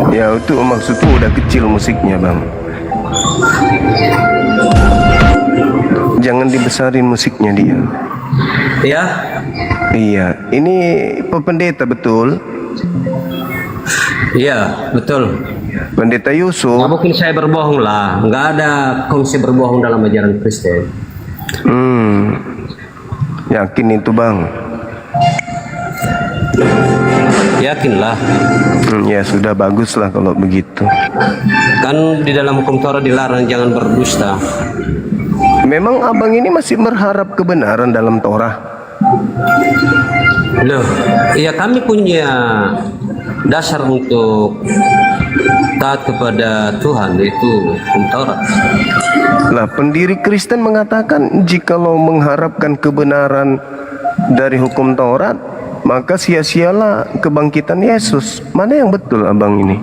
Ya itu maksudku udah kecil musiknya bang. Jangan dibesarin musiknya dia. Ya, Iya, ini Pak Pendeta betul? iya betul. Pendeta Nggak Yusuf. mungkin saya berbohong lah. Nggak ada konsep berbohong dalam ajaran Kristen. Yakin itu bang? Yakinlah. Ya sudah bagus lah kalau begitu. Kan di dalam hukum Taurat dilarang jangan berdusta. Memang abang ini masih berharap kebenaran dalam Torah? Loh, ya kami punya dasar untuk taat kepada Tuhan, yaitu hukum Taurat. Lah pendiri Kristen mengatakan jikalau mengharapkan kebenaran dari hukum Taurat, maka sia-sialah kebangkitan Yesus. Mana yang betul abang ini?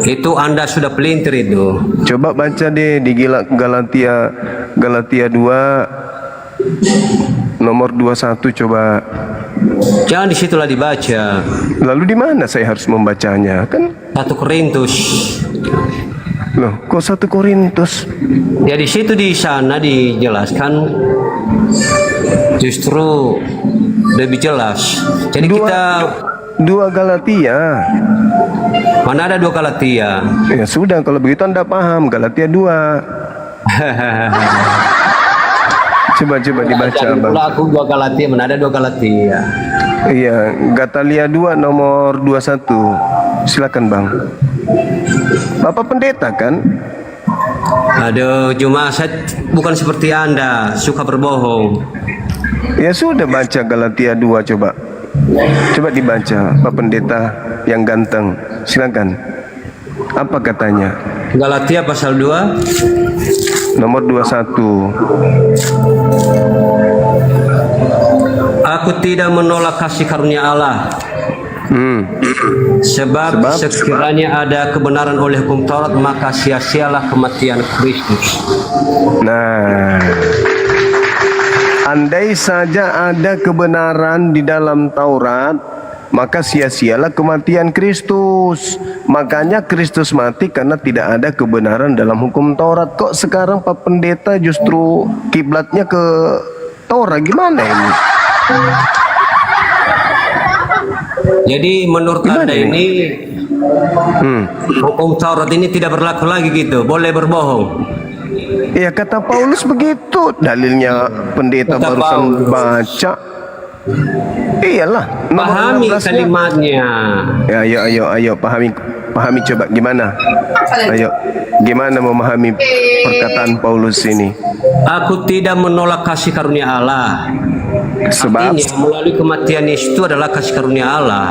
Itu Anda sudah pelintir itu. Coba baca deh di Galatia 2 nomor 21 coba. Jangan disitulah dibaca. Lalu di mana saya harus membacanya? Kan 1 Korintus. loh, kok 1 Korintus? Ya di situ di sana dijelaskan justru lebih jelas. Jadi kita 2 Galatia. mana ada 2 Galatia? Ya sudah kalau begitu Anda paham Galatia 2. Coba dibaca abang. Pula aku 2 Galatia, mana ada 2 Galatia? Iya, Galatia 2 nomor 21. Silakan bang. Bapak pendeta kan? Aduh, cuma saya bukan seperti Anda, suka berbohong. Ya sudah baca Galatia 2 coba. Coba dibaca Pak Pendeta yang ganteng. Silakan. Apa katanya? Galatia pasal 2 Nomor 21. Aku tidak menolak kasih karunia Allah. Sebab sekiranya ada kebenaran oleh hukum Taurat, maka sia-sialah kematian Kristus. Nah, andai saja ada kebenaran di dalam Taurat, maka sia-sialah kematian Kristus. Makanya Kristus mati karena tidak ada kebenaran dalam hukum Taurat. Kok sekarang Pak Pendeta justru kiblatnya ke Taurat? Gimana ini? Jadi menurut Anda ini hukum Taurat ini tidak berlaku lagi gitu, boleh berbohong. Ya kata Paulus begitu. Dalilnya pendeta Kata barusan Paulus. baca. Iyalah. nomor Pahami 16-nya. kalimatnya. Ya, ayo pahami coba gimana? Ayo, gimana memahami perkataan Paulus ini? Aku tidak menolak kasih karunia Allah. Sebab Artinya melalui kematian Yesus itu adalah kasih karunia Allah.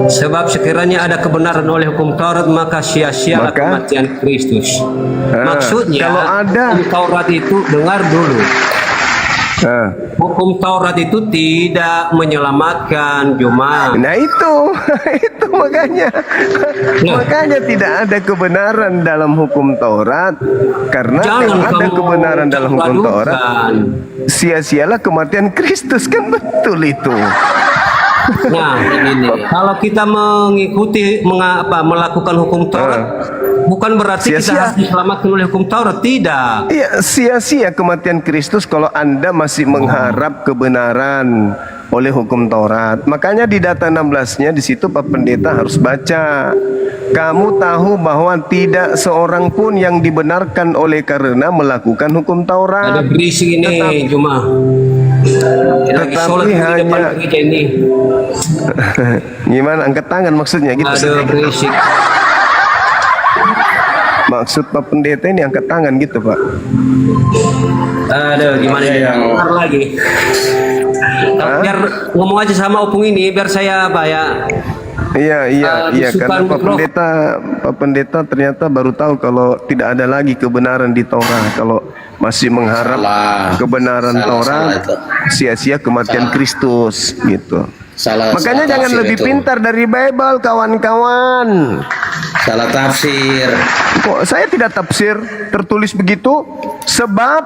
Sebab sekiranya ada kebenaran oleh hukum Taurat, maka sia-sialah Maka? kematian Kristus. Maksudnya kalau ada- hukum Taurat itu, dengar dulu, hukum Taurat itu tidak menyelamatkan cuma. Nah itu itu makanya Nah. makanya tidak ada kebenaran dalam hukum Taurat karena Jangan kalau ada kamu kebenaran dalam hukum Taurat campur-adukan. sia-sialah kematian Kristus, kan betul itu. Nah, ini kalau kita mengikuti melakukan hukum Taurat, bukan berarti kita Sia-sia. harus diselamatkan oleh hukum Taurat, tidak. Iya, sia-sia kematian Kristus kalau Anda masih mengharap kebenaran oleh hukum Taurat. Makanya di data 16-nya di situ Pak Pendeta harus baca. Kamu tahu bahwa tidak seorang pun yang dibenarkan oleh karena melakukan hukum Ada Taurat. berisik ini cuma. Lagi sholat di depan hanya- gereja ini. Gimana angkat tangan maksudnya gitu? Ada berisik. Maksud Pak Pendeta ini angkat tangan gitu Pak. Aduh, gimana ini? Bentar lagi. Biar ngomong aja sama opung ini, biar saya apa ya? Iya Tusukan karena Pak mikrofon. Pendeta ternyata baru tahu kalau tidak ada lagi kebenaran di Taurat. Kalau masih mengharap kebenaran Taurat, sia-sia kematian Kristus gitu. Makanya jangan lebih pintar dari Bible kawan-kawan. Salah tafsir. Kok saya tidak tafsir tertulis begitu? Sebab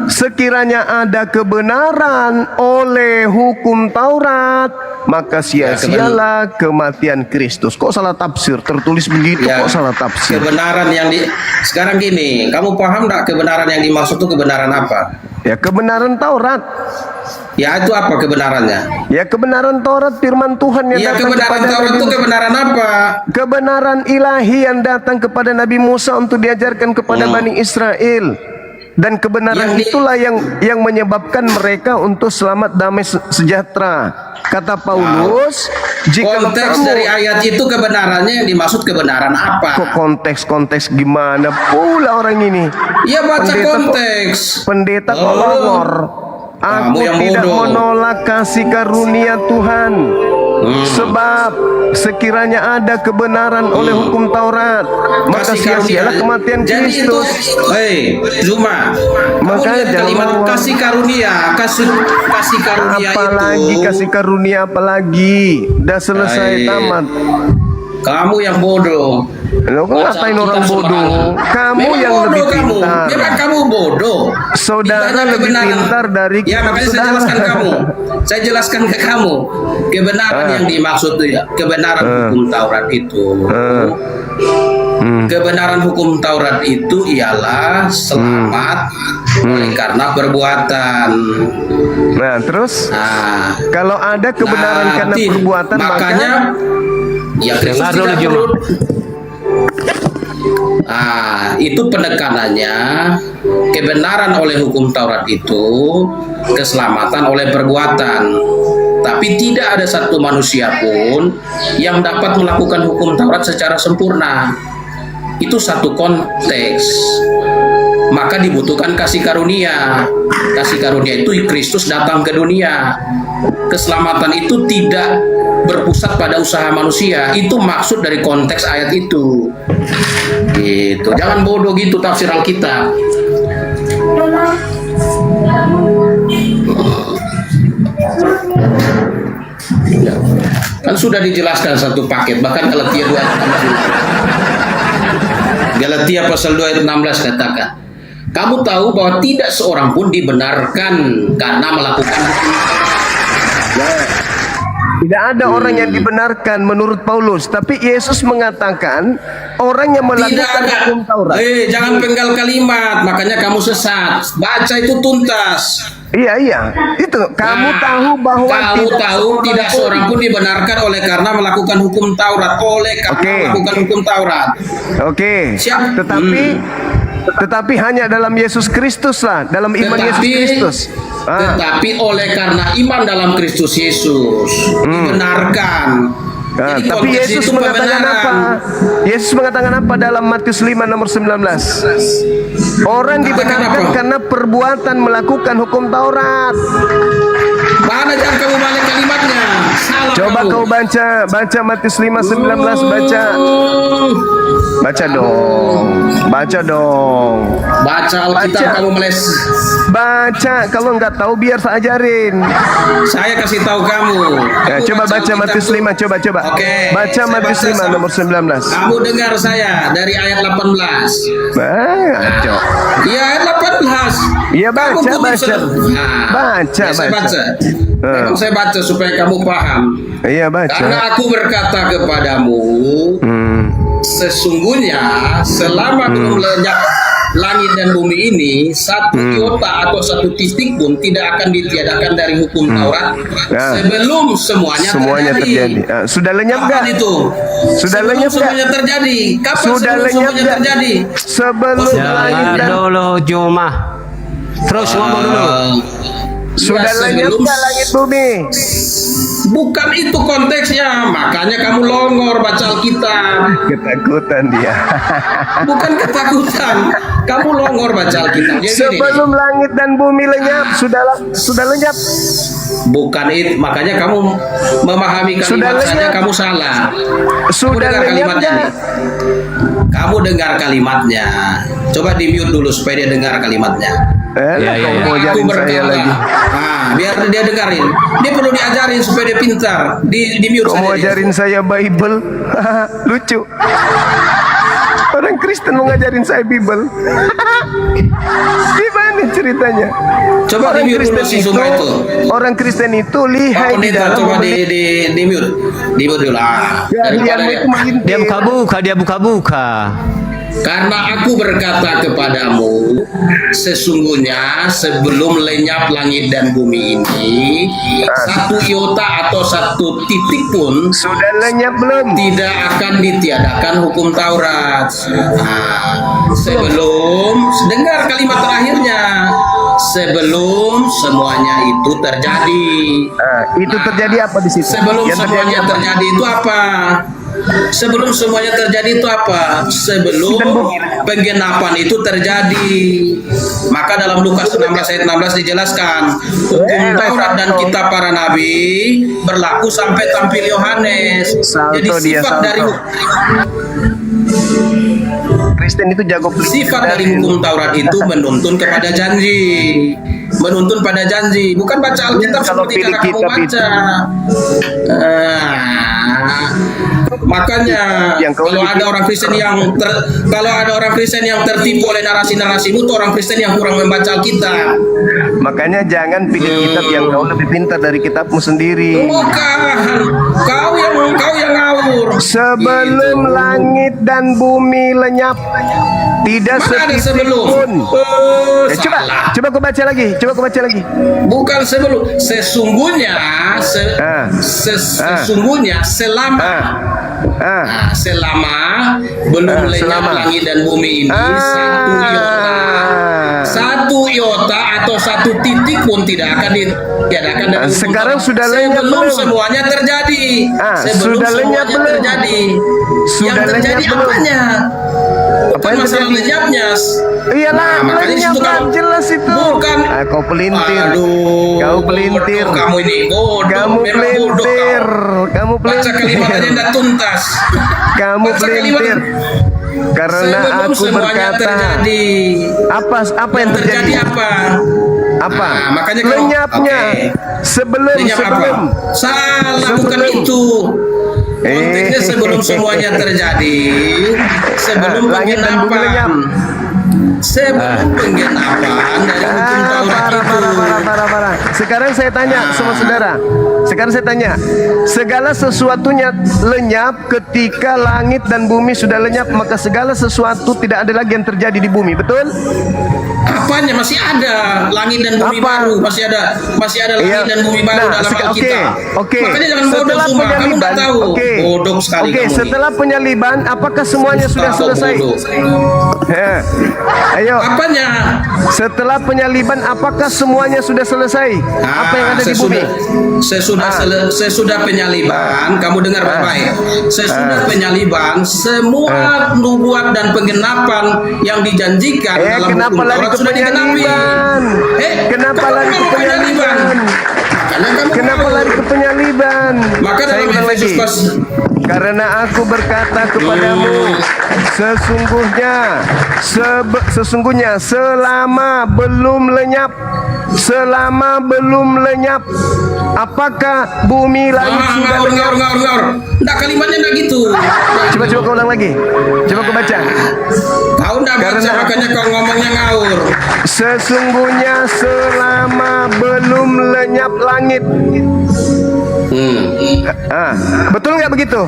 sekiranya ada kebenaran oleh hukum Taurat, maka sia-sialah kematian Kristus. Kok salah tafsir? Tertulis begitu Ya, kok salah tafsir? kebenaran yang sekarang gini, kamu paham nggak kebenaran yang dimaksud itu kebenaran apa? Ya kebenaran Taurat. Ya itu apa kebenarannya? Ya kebenaran Taurat firman Tuhan yang Ya datang kebenaran kepada Taurat Nabi itu Musa. kebenaran apa? Kebenaran ilahi yang datang kepada Nabi Musa untuk diajarkan kepada Bani Israel. Dan kebenaran itulah yang menyebabkan mereka untuk selamat damai sejahtera. Kata Paulus, jika Konteks kamu dari ayat itu kebenarannya yang dimaksud kebenaran apa? kok konteks gimana pula orang ini? Ya baca konteks. Pendeta kok Oh. longor. Aku Kamu yang tidak bodoh. menolak kasih karunia Tuhan. Sebab sekiranya ada kebenaran oleh hukum Taurat, maka Kasih karunia. sia-sialah kematian Jadi itu, Kristus. hei Zuma, Makanya kamu lihat jangan kalimat mau- kasih karunia, kasih karunia Apalagi itu. kasih karunia apalagi? Udah selesai Hai. tamat. Kamu yang bodoh. Lo kok ngatain Baca orang kitab bodoh? sembarangan. Kamu Memang yang bodoh lebih kamu. pintar. Memang kamu bodoh. Saudara Ditanya lebih kebenaran. pintar dari Ya makanya saya saudara. jelaskan kamu. Saya jelaskan ke kamu kebenaran yang dimaksud itu ya kebenaran hukum Taurat itu. Kebenaran hukum Taurat itu ialah selamat oleh karena perbuatan. Nah, terus Nah, kalau ada kebenaran karena Tin, perbuatan, makanya ya Kristus Dengar dulu, tidak Juma. perlu. Itu penekanannya kebenaran oleh hukum Taurat itu keselamatan oleh perbuatan. Tapi tidak ada satu manusia pun yang dapat melakukan hukum Taurat secara sempurna. Itu satu konteks. Maka dibutuhkan kasih karunia. Kasih karunia itu Kristus datang ke dunia. Keselamatan itu tidak berpusat pada usaha manusia. Itu maksud dari konteks ayat itu. Gitu. Jangan bodoh gitu tafsir Alkitab. Kan sudah dijelaskan satu paket, bahkan Galatia 2 ayat 16. Galatia pasal 2 ayat 16 katakan, kamu tahu bahwa tidak seorang pun dibenarkan karena melakukan hukum. tidak ada orang yang dibenarkan menurut Paulus. Tapi Yesus mengatakan orang yang Tidak melakukan ada. hukum Taurat. Jangan penggal kalimat, makanya kamu sesat. Baca itu tuntas. Iya, itu kamu Nah, tahu bahwa kamu tahu tidak seorang pun dibenarkan oleh karena melakukan hukum Taurat, oleh karena Oke. melakukan hukum Taurat. Oke. Siap. Tetapi hanya dalam Yesus Kristus lah, dalam iman Yesus Kristus. Tetapi oleh karena iman dalam Kristus Yesus dibenarkan. Jadi Tapi konteks Yesus itu mengatakan pembenaran. apa? Yesus mengatakan apa dalam Matius 5 nomor 19? Orang Katakan dibenarkan apa? karena perbuatan melakukan hukum Taurat. Mana jangan kamu balik kalimatnya. Salah Coba kamu. kau baca Matius 5:19 baca. Baca dong. Baca Alkitab Baca. kamu meles. Baca, kalau nggak tahu biar saya ajarin. Saya kasih tahu kamu. Ya, Aku coba baca Alkitab Matius tuh. 5, coba. Oke, Baca saya Matius baca 5 sama. nomor 19. Kamu dengar saya dari ayat 18. Baca. Iya ayat 18. Iya, baca, Kamu kutip baca. Baca. Saya Baca. baca. Memang saya baca supaya kamu paham. Iya, baca. Karena aku berkata kepadamu, sesungguhnya selama belum lenyap langit dan bumi ini, satu iota atau satu titik pun tidak akan ditiadakan dari hukum Taurat Ya. sebelum semuanya terjadi. Sudah lenyap Kapan nggak? itu? Sudah Sebelum lenyap nggak? semuanya terjadi. Kapan Sudah sebelum lenyap semuanya nggak? terjadi? Sebelum langit Jangan dan dulu Juma. Terus ngomong dulu. sudah Ya, lenyap sebelum- nggak langit bumi? Bukan itu konteksnya, makanya kamu longor baca Alkitab. Ketakutan dia. Bukan ketakutan, kamu longor baca Alkitab. Jadi gini, Sebelum langit dan bumi lenyap, sudah lenyap. bukan itu, makanya kamu memahami Sudah kalimat saja lenyap. kamu salah. Sudah dengar lenyap kalimatnya nggak? kamu dengar kalimatnya. Coba di mute dulu supaya dia dengar kalimatnya. Ya, ya, kau ya. mau Aku ajarin saya berkata, lagi. biar dia dengarin. Dia perlu diajarin supaya dia pintar. Di mute Kau mau saja dia. ajarin saya Bible? Lucu. Orang Kristen mau ngajarin saya Bible. Gimana ceritanya? Coba di mute dulu si Suma itu. Orang Kristen itu Pak lihai di Pendeta, dalam coba membeli- di mute. Di mute dulu. Keahlianmu itu melintir. Dia buka-buka. Karena aku berkata kepadamu, sesungguhnya sebelum lenyap langit dan bumi ini, satu iota atau satu titik pun Sudah lenyap belum? tidak akan ditiadakan hukum Taurat. Sebelum, dengar kalimat terakhirnya, sebelum semuanya itu terjadi. Itu terjadi apa di situ? Sebelum Yang terjadi semuanya apa? terjadi itu apa? Sebelum semuanya terjadi itu apa? Sebelum penggenapan itu terjadi. Maka dalam Lukas 16 ayat 16 dijelaskan, hukum Taurat dan kitab para nabi berlaku sampai tampil Yohanes. Jadi Salto dia, sifat salto. dari Kristen itu jago pelintir sifat dari hukum Taurat itu menuntun kepada janji. Menuntun pada janji, bukan baca Alkitab Kalau seperti pilih cara kamu kitab baca. Makanya Yang kau kalau lebih- ada orang Kristen yang tertipu oleh narasi-narasimu, itu orang Kristen yang kurang membaca Alkitab. Makanya jangan pilih kitab yang kau lebih pintar dari kitabmu sendiri. Bukan, kau yang ngawur. Sebelum Gitu. langit dan bumi lenyap, tidak Mana ada setitik sebelum? pun. Salah. Coba kau baca lagi. Coba kau baca lagi. Bukan sebelum, sesungguhnya sesungguhnya selama selama belum lenyap selama. langit dan bumi ini, satu iota atau satu titik pun tidak akan ditiadakan dari hukum Sekarang Taurat. sudah lenyap sebelum belum? semuanya terjadi. Sebelum sudah lenyap semuanya belum? terjadi. Sudah Yang terjadi lenyap belum? apanya? Apa Bukan yang masalah terjadi? lenyapnya. Iyalah, Makanya di lenyap situ kan kan- jelas itu. Bukan. Kau pelintir. Aduh, Kau pelintir. bodoh kamu ini bodoh. Kamu Memang bodoh pelintir. kau. Kamu Baca kalimat aja pelintir. tidak tuntas. Kamu Baca kalimat. pelintir. Karena Sebelum aku semuanya berkata, terjadi. apa yang terjadi? apa? Apa? Nah, makanya kalau- Lenyapnya. Oke. Sebelum Lenyap apa? Salah, bukan Sebelum. itu. Konteksnya sebelum semuanya terjadi, sebelum langit dan bumi lenyap. penggenapan. Sebelum penggenapan dari hukum Taurat itu. Parah. Sekarang saya tanya sama saudara. Sekarang saya tanya, segala sesuatunya lenyap ketika langit dan bumi sudah lenyap, maka segala sesuatu tidak ada lagi yang terjadi di bumi, betul? Apanya masih ada langit dan bumi Apa? baru, masih ada langit Iya. dan bumi baru dalam Alkitab. Oke. Makanya jangan bodoh Setelah semua, kamu penyaliban, nggak tahu. Bodoh sekali Oke, kamu. setelah penyaliban, apakah semuanya sudah Tahu selesai? bodoh. Ya. Ayo. Apanya? Setelah penyaliban, apakah semuanya sudah selesai? Apa yang ada di bumi? Sesudah penyaliban, kamu dengar baik-baik. Sesudah penyaliban, semua nubuat dan penggenapan yang dijanjikan dalam Kenapa hukum lari Taurat ke sudah digenapi. penyaliban? Kenapa kamu lari ke mau penyaliban? Makanya kamu Kenapa mau. lari ke penyaliban? Maka Saya dalam ulang Efesus lagi. pas Karena aku berkata kepadamu, sesungguhnya selama belum lenyap, apakah bumi langit sudah lenyap? ngawur. Nggak, kalimatnya nggak gitu. Coba kau ulang lagi. Coba kau baca. Kau nggak baca, Karena- makanya kau ngomongnya ngawur. Sesungguhnya selama belum lenyap langit. Betul nggak begitu?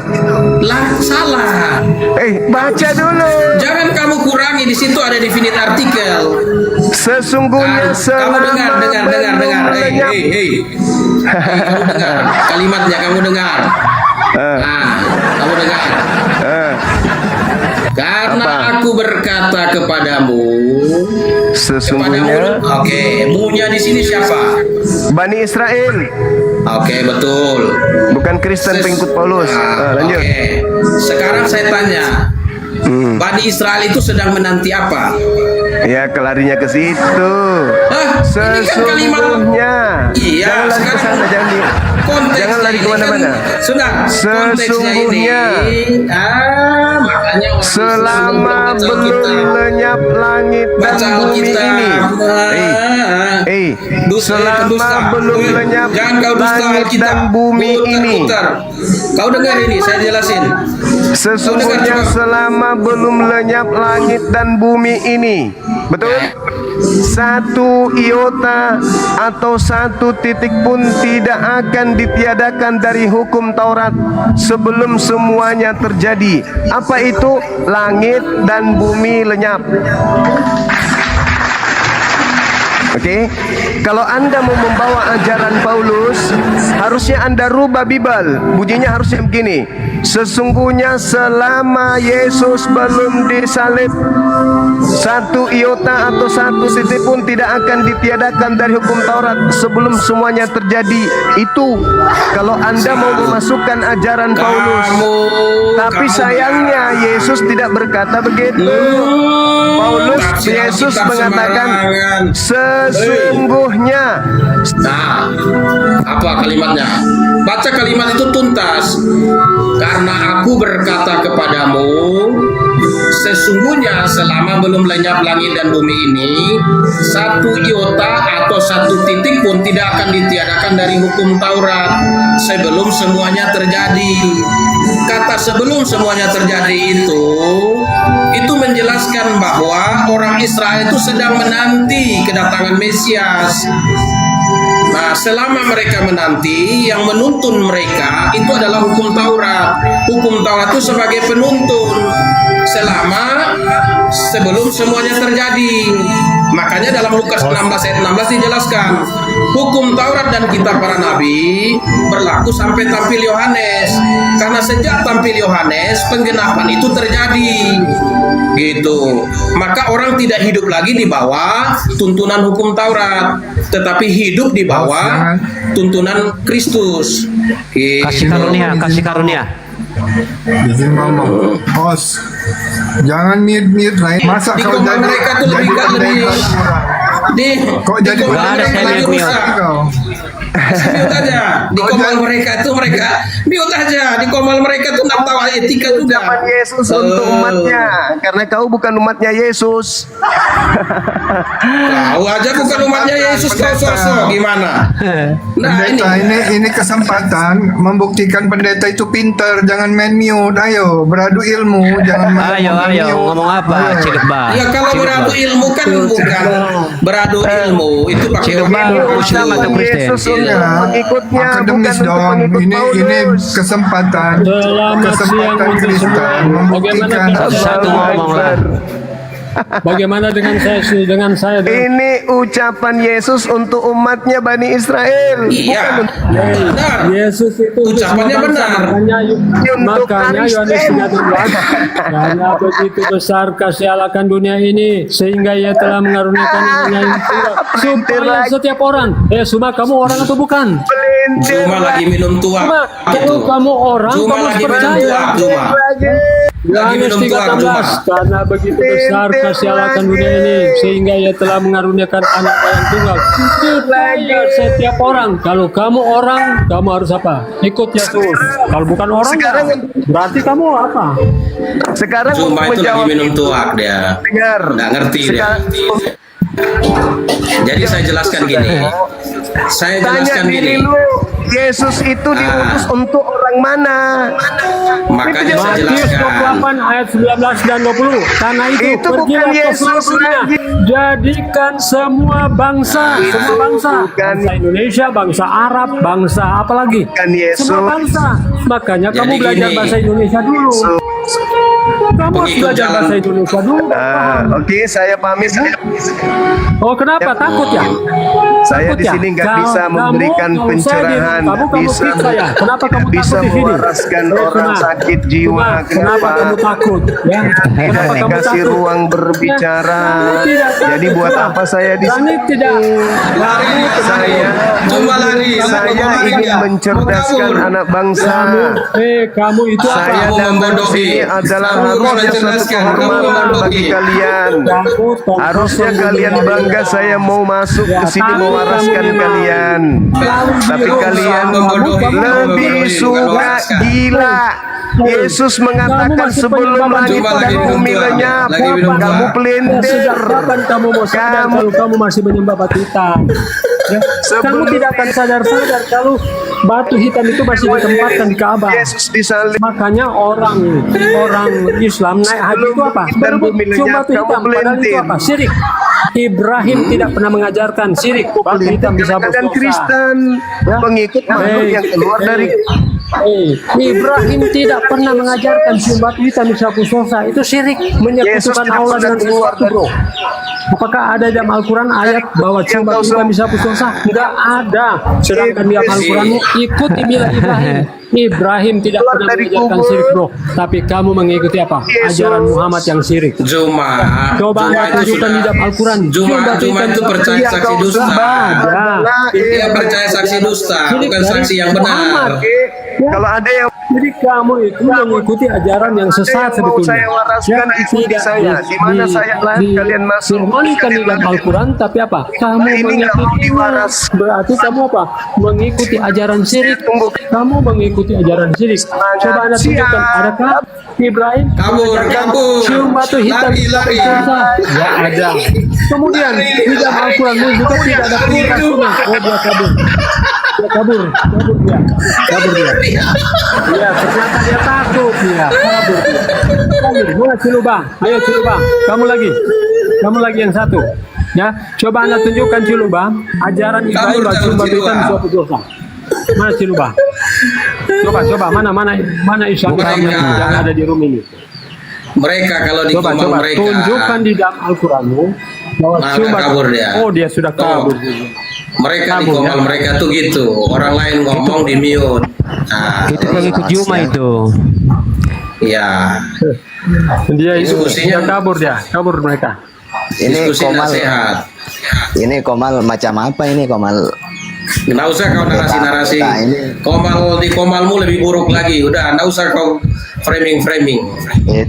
Lah, salah. Baca dulu. Jangan kamu kurangi, di situ ada definite artikel. Sesungguhnya Kamu selama dengar. belum lenyap. Kamu dengar kalimatnya, kamu dengar. Kamu dengar. Karena Apa? aku berkata kepadamu, Sesungguhnya mu-nya di sini siapa? Bani Israel, Oke, betul. bukan Kristen pengikut Paulus. Lanjut. Oke. Sekarang saya tanya, Bani Israel itu sedang menanti apa? Ya, kelarinya ke situ. Hah? Ini kan kalimat. Sesungguhnya. Iya, Jangan lari ke sana, konteksnya jangan lari ini kemana-mana. kan, sudah, konteksnya Sesungguhnya. ini, makanya orang Selama Islam baca belum Alkitab. lenyap langit dan Baca bumi Alkitab. ini. Selama belum lenyap Jangan kau dusta langit Alkitab. dan bumi ini. Putar. Kau dengar ini, saya jelasin. Sesungguhnya selama belum lenyap langit dan bumi ini. Betul? Satu iota atau satu titik pun tidak akan ditiadakan dari hukum Taurat sebelum semuanya terjadi. Apa itu? Langit dan bumi lenyap. Oke, kalau Anda mau membawa ajaran Paulus, harusnya Anda rubah Bible. Bunyinya harusnya begini: sesungguhnya selama Yesus belum disalib, satu iota atau satu titik pun tidak akan ditiadakan dari hukum Taurat sebelum semuanya terjadi. Itu kalau Anda mau memasukkan ajaran Paulus. Tapi sayangnya Yesus tidak berkata begitu. Paulus, Yesus mengatakan sesungguhnya. Nah, apa kalimatnya? Baca kalimat itu tuntas. Karena aku berkata kepadamu, sesungguhnya selama belum lenyap langit dan bumi ini, satu iota atau satu titik pun tidak akan ditiadakan dari hukum Taurat sebelum semuanya terjadi. Kata sebelum semuanya terjadi itu menjelaskan bahwa orang Israel itu sedang menanti kedatangan Mesias. Nah, selama mereka menanti, yang menuntun mereka itu adalah hukum Taurat. Hukum Taurat itu sebagai penuntun sebelum semuanya terjadi. Makanya dalam Lukas 16 ayat 16 dijelaskan, hukum Taurat dan kitab para nabi berlaku sampai tampil Yohanes. Karena sejak tampil Yohanes, penggenapan itu terjadi. Gitu. Maka orang tidak hidup lagi di bawah tuntunan hukum Taurat, tetapi hidup di bawah tuntunan Kristus. Gitu. Kasih karunia. Izin ngomong, host, jangan mute lain. Masa Di kau koma jadi mereka tuh jadi lebih pendeta kurang? Kok jadi pendeta lagi kurang rusak? kau? Mute aja. Di komal mereka mute aja. Di komal mereka tuh nggak tahu etika juga. Ucapan Yesus untuk umatnya, karena kau bukan umatnya Yesus. Tahu aja bukan umatnya Yesus, kau sosok gimana? Nah, Pendeta ini kesempatan membuktikan pendeta itu pinter. Jangan main mute. Ayo beradu ilmu. Jangan main Ayo, ngomong apa? Cilek ba. ya kalau beradu ilmu kan bukan beradu ilmu itu pakai Cilek ba, Islam atau Kristen? Yesus untuk mengikutnya, akademis bukan untuk dong. mengikut Ini Paulus. kesempatan Kristen membuktikan. Satu ngomonglah. Bagaimana dengan saya? Ini ucapan Yesus untuk umatnya Bani Israel. Iya, benar. Yesus itu Ucapannya semua bangsa, benar. Makanya Yohanes 3:16, karena begitu besar kasih Allah akan dunia ini sehingga Ia telah mengaruniakan dunia ini supaya setiap orang. Suma kamu orang atau bukan? Cuma lagi minum tua. Cuma kalau kamu orang, Cuma kamu lagi minum percaya. tua, cuma. Lagi Yohanes minum tua, 3:16, karena begitu besar kasih Allah akan dunia ini sehingga Ia telah mengaruniakan anak yang tunggal supaya setiap orang. Kalau kamu orang, kamu harus apa? Ikut Yesus. Kalau bukan orang, berarti kamu apa? Sekarang Cuma untuk itu lagi menjawab minum tua dia. dengar. Nggak ngerti dia. Sekarang, Jadi saya jelaskan gini. Saya tanya jelaskan diri gini. lu, Yesus itu diutus untuk orang mana? Makanya saya Matius jelaskan. 28 ayat 19 dan 20. Karena itu, Itu bukan pergilah ke Yesus seluruh dunia, lagi. jadikan semua bangsa, semua bangsa, bukan- bangsa Indonesia, bangsa Arab, bangsa apa lagi? Bukan Yesus. Semua bangsa. Makanya Jadi kamu belajar gini. bahasa Indonesia dulu. Kamu harus Pengikut belajar jalan. bahasa Indonesia dulu. Oke, saya pamit. Oh, kenapa? Takut ya? Saya Takut di ya? sini nggak bisa memberikan kalau saya pencerahan, kamu nggak bisa, fix saya. Kenapa kamu bisa takut di sini? mewaraskan orang Cuma- sakit jiwa. Kenapa kamu takut? Ya. Kenapa kamu Kasih takut? ruang berbicara. Kamu tidak takut, Jadi buat cuma apa saya di Kamu sini? tidak. Saya Cuma lari. saya ingin mencerdaskan anak bangsa. Kamu itu apa? Saya Kamu datang ke membodohi. sini adalah harusnya suatu kehormatan bagi kalian. Harusnya kalian bangga saya mau masuk ke sini mewaraskan kalian. Tapi kalian lebih suka gila. Yesus mengatakan sebelum langit dan bumi lenyap, kamu pelintir. Sejak kapan kamu mau sadar kalau kamu masih menyembah batu hitam? Ya, kamu tidak akan sadar-sadar kalau batu hitam itu masih ditempatkan di Ka'bah. Yesus disalib. Makanya orang Islam naik haji itu apa? Berebut cium batu hitam. Padahal itu apa? Syirik. Ibrahim tidak pernah mengajarkan syirik. Batu hitam bisa Dan berdosa. Kristen pengikut makhluk yang keluar dari Ibrahim tidak pernah mengajarkan cium batu hitam bisa berdosa. Itu syirik. Menyekutukan tidak Allah pernah dengan keluar sesuatu, bro. Apakah ada dalam Al-Quran ayat bahwa cium batu hitam bisa berdosa? Enggak ada. Sedangkan di Al-Quranmu ikuti mila Ibrahim. Ibrahim tidak pernah mengajarkan syirik, bro. Tapi kamu mengikuti apa? Ajaran Muhammad yang syirik. Cuma Coba anda tunjukkan di dalam Al-Quran. Cuma itu percaya saksi dusta. Dia percaya saksi dusta, bukan saksi yang benar. Kalau ada yang Jadi kamu itu mengikuti ajaran yang sesat mau sebetulnya. saya waraskan, ikuti saya. Di mana saya lahir, kalian masuk. Firmankan di dalam Al-Quran, tapi apa? Kamu Ini nggak mau mengikuti. diwaras. Berarti kamu apa? Mengikuti ajaran syirik. Kamu mengikuti ajaran syirik. Coba anda tunjukkan. Adakah Ibrahim cium batu hitam? Lari. Ya ada. Kemudian di dalam Al-Quran juga tidak ada perintah sunnah. Oh dia kabur. Kabur dia. Iya, ternyata dia takut dia. Kabur. Mana Ciluba? Ayo Ciluba. Kamu lagi yang satu. Ya, coba anda tunjukkan Ciluba ajaran Ibrahim cium batu hitam suatu dosa. Mana Ciluba? Coba mana Islam yang ada di room ini? Mereka kalau di Coba mereka tunjukkan di dalam Al-Quranmu bahwa cium batu. kabur dia. Oh, dia sudah kabur. Mereka di komal mereka tuh gitu. Orang lain ngomong di mute. Nah, Itu pengikut Juma itu. ya. Dia Diskusinya- kabur mereka. Ini Diskusi Komal, nasihat. ini Komal macam apa ini Komal? Nggak usah kau narasi-narasi. Nah, ini. Di komalmu lebih buruk lagi. Udah, nggak usah kau framing.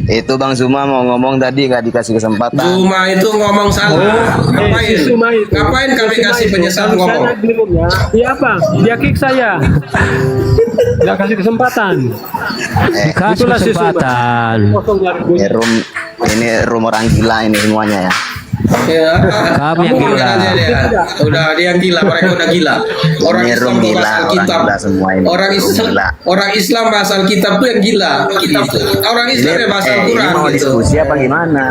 Itu Bang Zuma mau ngomong tadi nggak dikasih kesempatan. Zuma itu ngomong salah. Ngapain? Si Suma itu. Ngapain kami Si Suma kasih itu. penyesalan Kalau ngomong? saya di roomnya, dia apa? Dia kick saya. Nggak kasih kesempatan. Kasih Itulah si Suma. kesempatan. Kosong nyari duit. Ini room orang gila ini semuanya ya. Ya, Kami yang kamu gila. aja dia. Udah dia yang gila, mereka udah gila. Orang Ini Islam room tuh gila, bahasa orang kitab. gila semua ini. Orang Room Islam, gila. orang Islam bahasa kitab tuh yang gila. Gitu. Orang Islam yang bahasa Ini Al-Quran mau gitu. diskusi apa gimana?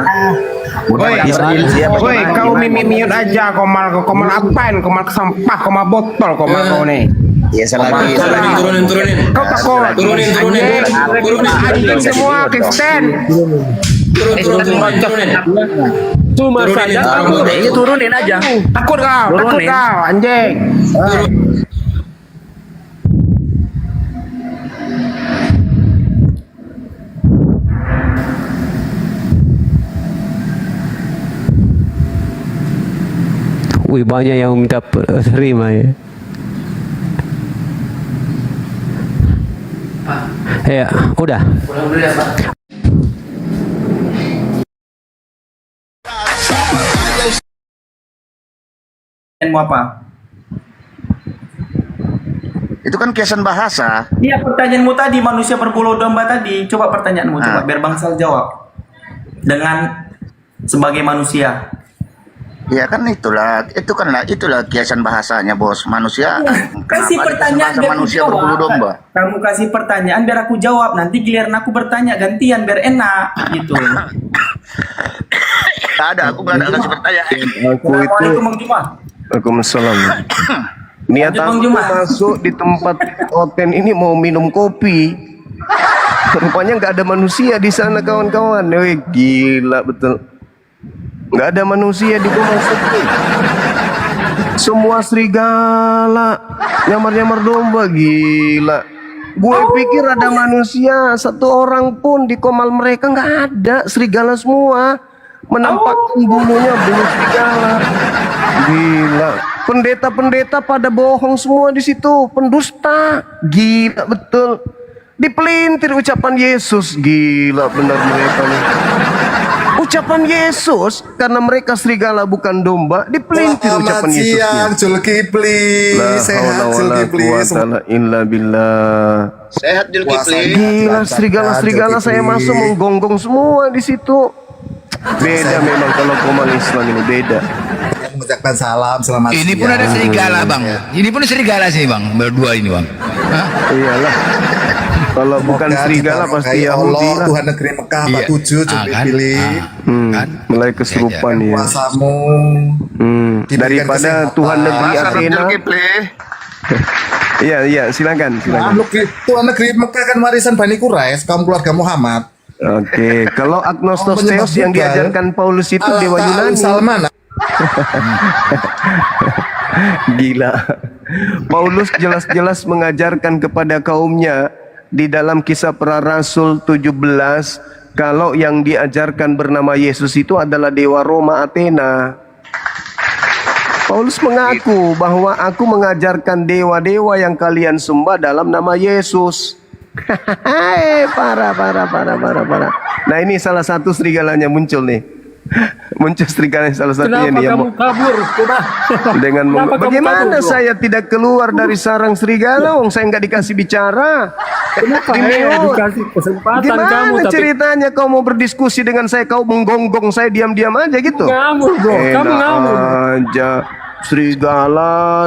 Udah pada berdiskusi apa Woi, gimana? kau Gimana? mute aja, komal apain? Komal sampah, komal botol, komal kau nih. Ya selagi Turunin. Kau takut? Turunin. Anjing semua, Kristen. Turunin. Cuma Turunin saja itu orang takut. bodoh. Turunin aja. Takut kau, anjing. Wih, banyak yang minta terima ya. Ya, udah. Mau apa? itu kan kiasan bahasa. Iya, pertanyaanmu tadi manusia berbulu domba tadi. Coba pertanyaanmu coba biar Bangsal jawab. Dengan sebagai manusia. Ya kan itulah kiasan bahasanya bos. Manusia Kasih kenapa pertanyaan dikasih bahasa biar aku manusia jawab. berbulu domba. Kamu kasih pertanyaan biar aku jawab. Nanti giliran aku bertanya gantian biar enak gitu. Nggak ada, aku nggak ada kasih pertanyaan. Aku itu Assalamualaikum Bang Juma. Waalaikumsalam. Niat Lanjut, Bang aku Juma. masuk di tempat hotel ini mau minum kopi. Rupanya nggak ada manusia di sana kawan-kawan. Wih, gila betul. Nggak ada manusia di rumah sepi. Semua serigala, nyamar-nyamar domba, gila. Gue pikir ada manusia, satu orang pun di komal mereka nggak ada, serigala semua. Menampakkan bulunya bulu serigala. Gila. Pendeta-pendeta pada bohong semua di situ, pendusta. Gila betul. Dipelintir ucapan Yesus. Gila benar mereka nih. Ucapan Yesus, karena mereka serigala bukan domba, dipelintir ucapan Yesusnya. Zulkifli, sehat Zulkifli. Illa billah. Sehat Zulkifli. Gila, serigala-serigala saya masuk menggonggong semua di situ. Beda memang kalau komal Islam ini beda. Mengucapkan salam selamat Ini pun siang. ada serigala bang. Ini pun serigala sih bang. Berdua ini bang. Hah? Iyalah. Kalau bukan Semoga serigala kita pasti menghargai Yahudi Allah, lah. Tuhan negeri Mekah, Iya. Pak Tujuh, Zulkifli. Kan? Mulai kesurupan ya. Kuasamu. Diberikan Daripada kesehatan. Tuhan negeri Pasar Athena. Zulkifli. Iya, silakan. Tuhan negeri Mekah kan warisan Bani Quraisy, kaum keluarga Muhammad. Oke, kalau agnostos Penyembah theos yang Buddha, diajarkan Paulus itu Allah dewa Ta'ala Yunani. Salman. Gila. Paulus jelas-jelas mengajarkan kepada kaumnya di dalam Kisah Para Rasul 17 kalau yang diajarkan bernama Yesus itu adalah dewa Roma Athena. Paulus mengaku bahwa aku mengajarkan dewa-dewa yang kalian sembah dalam nama Yesus. Parah. Nah ini salah satu serigalanya muncul nih. Muncul serigala salah satunya Kenapa nih yang kamu kabur? Coba. dengan Kenapa kamu bagaimana kabur, bro? saya tidak keluar dari sarang serigala, wong saya nggak dikasih bicara. Kenapa Dimute. dikasih kesempatan Gimana kamu tapi ceritanya kau mau berdiskusi dengan saya, kau menggonggong saya diam-diam aja gitu? ngamur bro, kamu Enak ngamur. aja. Serigala.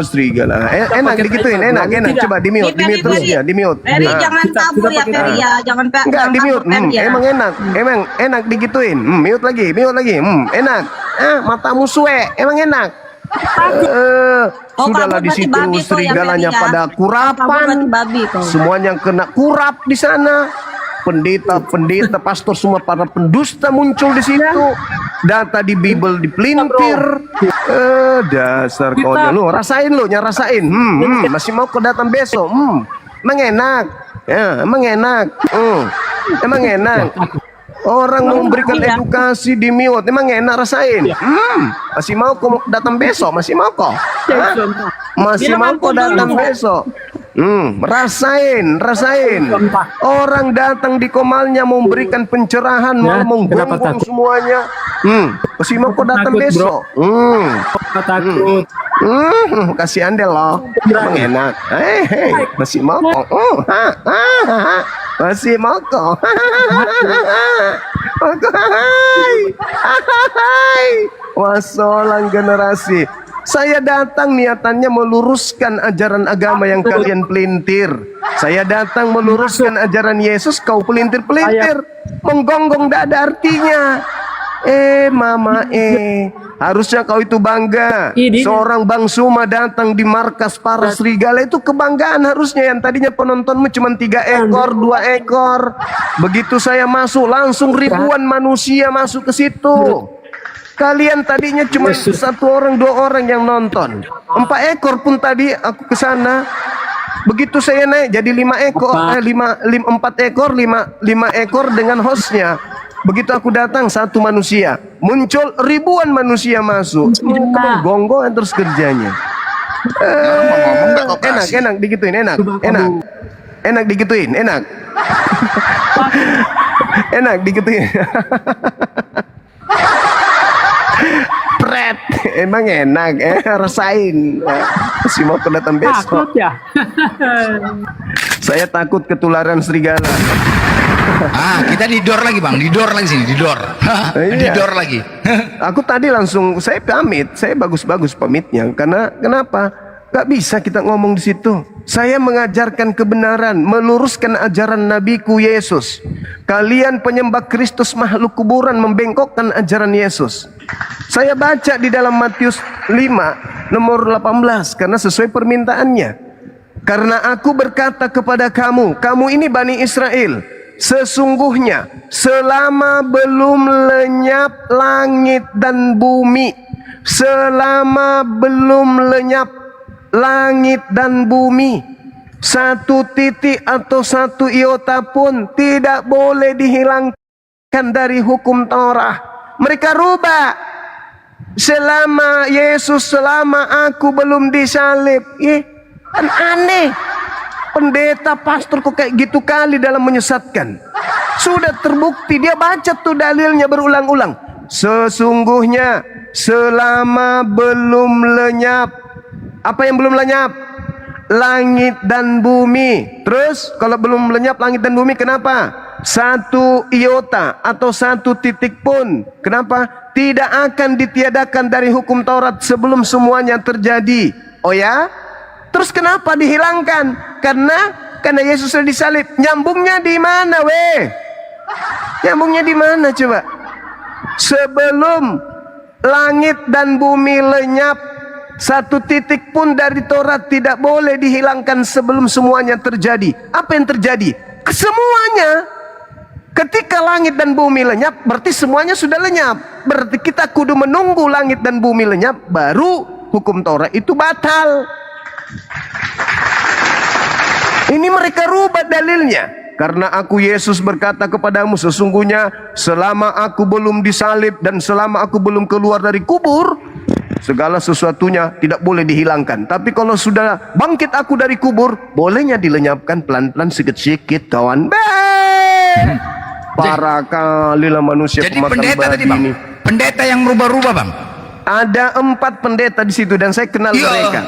Enak digituin, enak. Coba di mute terus dia, di mute. Ferry jangan kabur ya Ferry ya, jangan Enggak di mute. ya. Emang enak digituin. Mute lagi. Enak. Matamu suwe, emang enak. Sudahlah di situ serigalanya pada kurapan. Semuanya kena kurap di sana. Pendeta, pastor semua para pendusta muncul di situ. Data di Bible dipelintir. Dasar konyol lu, rasain. Masih mau kau datang besok. Emang enak. Ya, emang enak. Orang mau memberikan edukasi di mute, emang enak rasain. Masih mau kau datang besok? Masih mau kau? Masih mau kau datang besok? Rasain. Orang datang di komalnya mau memberikan pencerahan, malah kenapa menggonggong takut? semuanya. Masih mau kau datang Takut, bro. besok? Takut. Kasihan deh lo. Emang enak. Hei, masih mau kok? Masih mau kok? Wasolang generasi. Saya datang niatannya meluruskan ajaran agama yang kalian pelintir. Saya datang meluruskan ajaran Yesus, kau pelintir-pelintir. Menggonggong tidak ada artinya. Mama harusnya kau itu bangga. Seorang Bang Suma datang di markas para serigala, itu kebanggaan harusnya. Yang tadinya penontonmu cuma 3 ekor, 2 ekor. Begitu saya masuk langsung ribuan manusia masuk ke situ. Kalian tadinya cuma 1 orang, 2 orang yang nonton. 4 ekor pun tadi aku ke sana. Begitu saya naik jadi 5 ekor, 4 ekor, 5 ekor dengan hostnya. Begitu aku datang 1 manusia, muncul ribuan manusia masuk. Gonggong terus kerjanya. Enak digituin, enak digituin, enak. Enak digituin. Pret, emang enak, rasain. Masih mau datang besok. Takut ya. Saya takut ketularan serigala. Kita didor lagi bang, didor lagi sini, didor. Iya. Didor lagi. Aku tadi langsung saya pamit, saya bagus-bagus pamitnya. Karena kenapa? Gak bisa kita ngomong di situ. Saya mengajarkan kebenaran, meluruskan ajaran Nabiku Yesus. Kalian penyembah Kristus makhluk kuburan membengkokkan ajaran Yesus. Saya baca di dalam Matius 5 nomor 18 karena sesuai permintaannya. Karena aku berkata kepada kamu, kamu ini Bani Israel, sesungguhnya selama belum lenyap langit dan bumi, selama belum lenyap langit dan bumi, 1 titik atau 1 iota pun tidak boleh dihilangkan dari hukum Taurat. Mereka rubah. Selama aku belum disalib. Kan aneh. pendeta, pastor kok kayak gitu kali dalam menyesatkan. Sudah terbukti, dia baca tuh dalilnya berulang-ulang. Sesungguhnya selama belum lenyap, apa yang belum lenyap? Langit dan bumi. Terus kalau belum lenyap langit dan bumi, kenapa? Satu iota atau satu titik pun, kenapa? Tidak akan ditiadakan dari hukum Taurat sebelum semuanya terjadi. Oh ya? Terus kenapa dihilangkan? Karena Yesus sudah disalib. Nyambungnya di mana, weh? Nyambungnya di mana coba? Sebelum langit dan bumi lenyap, satu titik pun dari Taurat tidak boleh dihilangkan sebelum semuanya terjadi. Apa yang terjadi? Semuanya. Ketika langit dan bumi lenyap, berarti semuanya sudah lenyap. Berarti kita kudu menunggu langit dan bumi lenyap, baru hukum Taurat itu batal. Ini mereka rubah dalilnya. Karena aku Yesus berkata kepadamu, sesungguhnya selama aku belum disalib dan selama aku belum keluar dari kubur, segala sesuatunya tidak boleh dihilangkan. Tapi kalau sudah bangkit aku dari kubur, bolehnya dilenyapkan pelan-pelan sikit-sikit, kawan. Parah kali lah manusia. Jadi pemakan pendeta babi tadi bang, ini. pendeta yang merubah-rubah bang. Ada 4 pendeta di situ dan saya kenal mereka.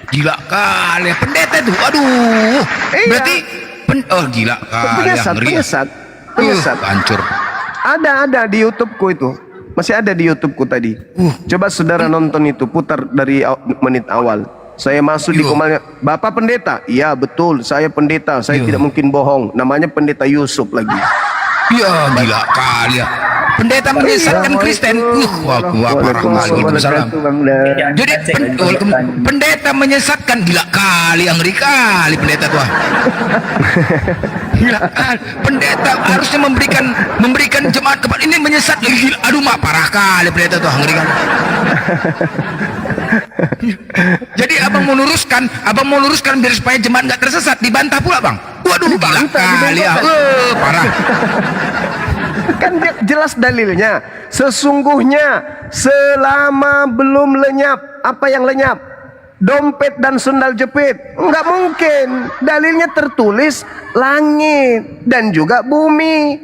Gila kali ya pendeta itu. Aduh. Iya. Berarti oh gila kali ya. Ngeri ya. Penyesat. Hancur. Ada di YouTubeku itu. Masih ada di YouTubeku tadi. Coba saudara nonton itu, putar dari menit awal. Saya masuk di komalnya, Bapak pendeta? Iya betul, saya pendeta. Saya tidak mungkin bohong. Namanya pendeta Yusuf lagi. Ya gila kali ya. Pendeta menyesatkan Kristen. Wah parah kali itu salam. Jadi pendeta menyesatkan, gila kali, ngeri kali pendeta tua. Gila kali. Pendeta harusnya memberikan jemaat kepada ini menyesat. Gila, aduh mak parah kali pendeta tua, ngeri kali. Jadi abang mau luruskan biar supaya jemaat nggak tersesat, dibantah pula bang. Waduh gila kali ya. Parah. Kan jelas dalilnya. Sesungguhnya selama belum lenyap. Apa yang lenyap? Dompet dan sendal jepit. Enggak mungkin. Dalilnya tertulis langit dan juga bumi.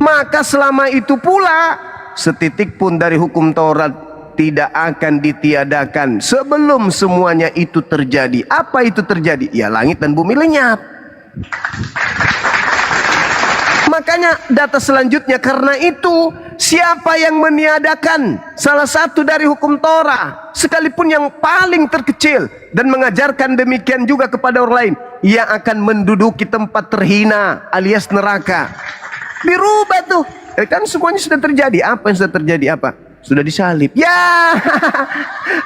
Maka selama itu pula setitik pun dari hukum Taurat tidak akan ditiadakan sebelum semuanya itu terjadi. Apa itu terjadi? Ya langit dan bumi lenyap. Makanya data selanjutnya, karena itu siapa yang meniadakan salah satu dari hukum Torah, sekalipun yang paling terkecil, dan mengajarkan demikian juga kepada orang lain, ia akan menduduki tempat terhina alias neraka. Dirubah tuh. Kan semuanya sudah terjadi. Apa yang sudah terjadi? Apa? Sudah disalib. Ya,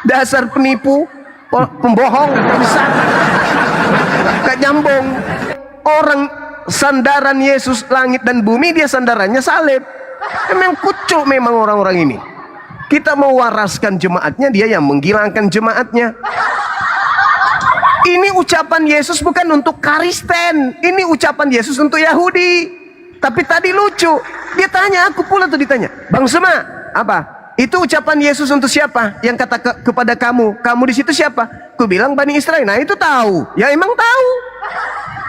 dasar penipu, pembohong, bisa. Gak nyambung. Orang sandaran Yesus langit dan bumi, dia sandarannya salib. Memang kucuk memang orang-orang ini. Kita mau waraskan jemaatnya, dia yang menghilangkan jemaatnya. Ini ucapan Yesus bukan untuk Kristen. Ini ucapan Yesus untuk Yahudi. Tapi tadi lucu, dia tanya, aku pula tuh ditanya, Bang Sema, apa? Itu ucapan Yesus untuk siapa? Yang kata kepada kamu, kamu di situ siapa? Ku bilang Bani Israel. Nah itu tahu, ya emang tahu.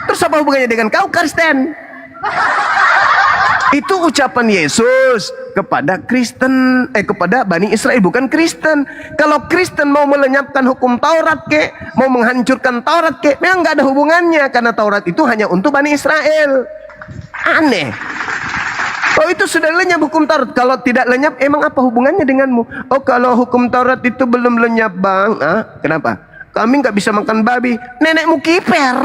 Terus apa hubungannya dengan kau Kristen? Itu ucapan Yesus kepada Kristen, kepada Bani Israel, bukan Kristen. Kalau Kristen mau melenyapkan hukum Taurat ke, mau menghancurkan Taurat ke, memang nggak ada hubungannya, karena Taurat itu hanya untuk Bani Israel. Aneh. Oh itu sudah lenyap hukum Taurat. Kalau tidak lenyap, emang apa hubungannya denganmu? Oh kalau hukum Taurat itu belum lenyap bang. Kenapa? Kami nggak bisa makan babi. Nenekmu kiper.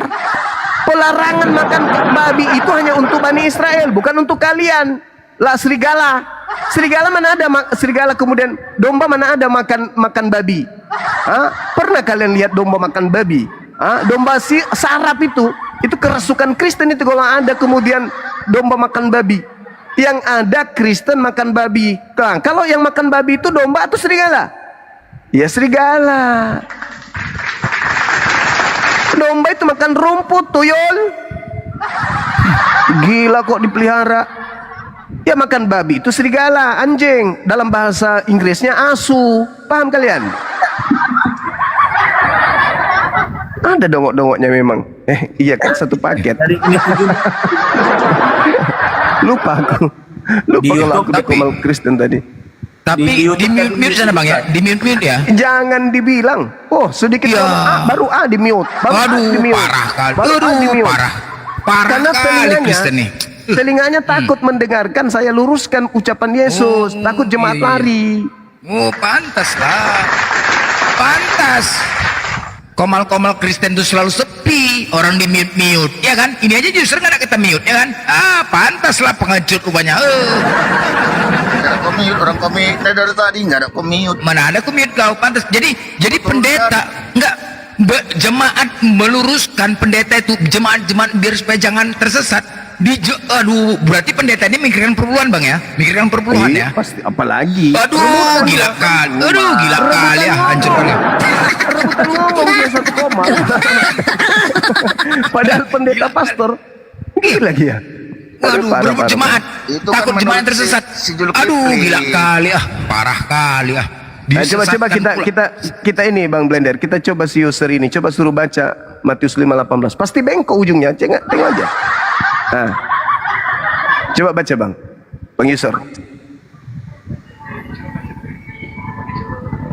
Pelarangan makan babi itu hanya untuk Bani Israel, bukan untuk kalian. Lah serigala. Serigala mana ada serigala, kemudian domba mana ada makan babi? Pernah kalian lihat domba makan babi? Domba sarap itu kerasukan Kristen itu kalau ada kemudian domba makan babi. Yang ada Kristen makan babi. Nah, kalau yang makan babi itu domba atau serigala? Ya serigala. Domba itu makan rumput, tuyul. Gila kok dipelihara. Ya makan babi itu serigala, anjing. Dalam bahasa Inggrisnya asu. Paham kalian? Ada dongok-dongoknya memang. Iya kan satu paket. Lupa aku. Lupa kalau aku di Komal Kristen tadi. Tapi di mute sana bang ya, di mute ya. Jangan dibilang. Oh sedikit baru A di mute. Waduh, parah kali. Aduh, parah. Parah karena kali Kristen nih. telinganya takut mendengarkan saya luruskan ucapan Yesus. Takut jemaat lari. Oh pantas lah. Pantas. Komal-komal Kristen itu selalu sepi, orang di mute-mute, ya kan? Ini aja justru nggak ada kita mute, ya kan? Pantas lah pengecut rupanya. Nggak ada komit, orang komit dari tadi nggak ada komit. Mana ada komit kau? Pantas. Jadi pendeta nggak jemaat meluruskan pendeta itu jemaat biar supaya jangan tersesat. Aduh, berarti pendeta ini mikirkan perpuluhan bang ya? Mikirkan perpuluhan ya? Pasti, apalagi. Aduh, gila kali. Aduh, gila kali ya, hancur kali. Rebutan ngomong dia satu koma. Padahal pendeta pastor gila dia. Aduh, berebut jemaat. Itu Takut kan jemaat menurut tersesat. si Julkifli. Aduh, gila kali ah, parah kali ah. Nah, coba kita ini Bang Blender, kita coba si user ini, coba suruh baca Matius 5:18. Pasti bengkok ujungnya, tengok aja. Nah, coba baca Bang user.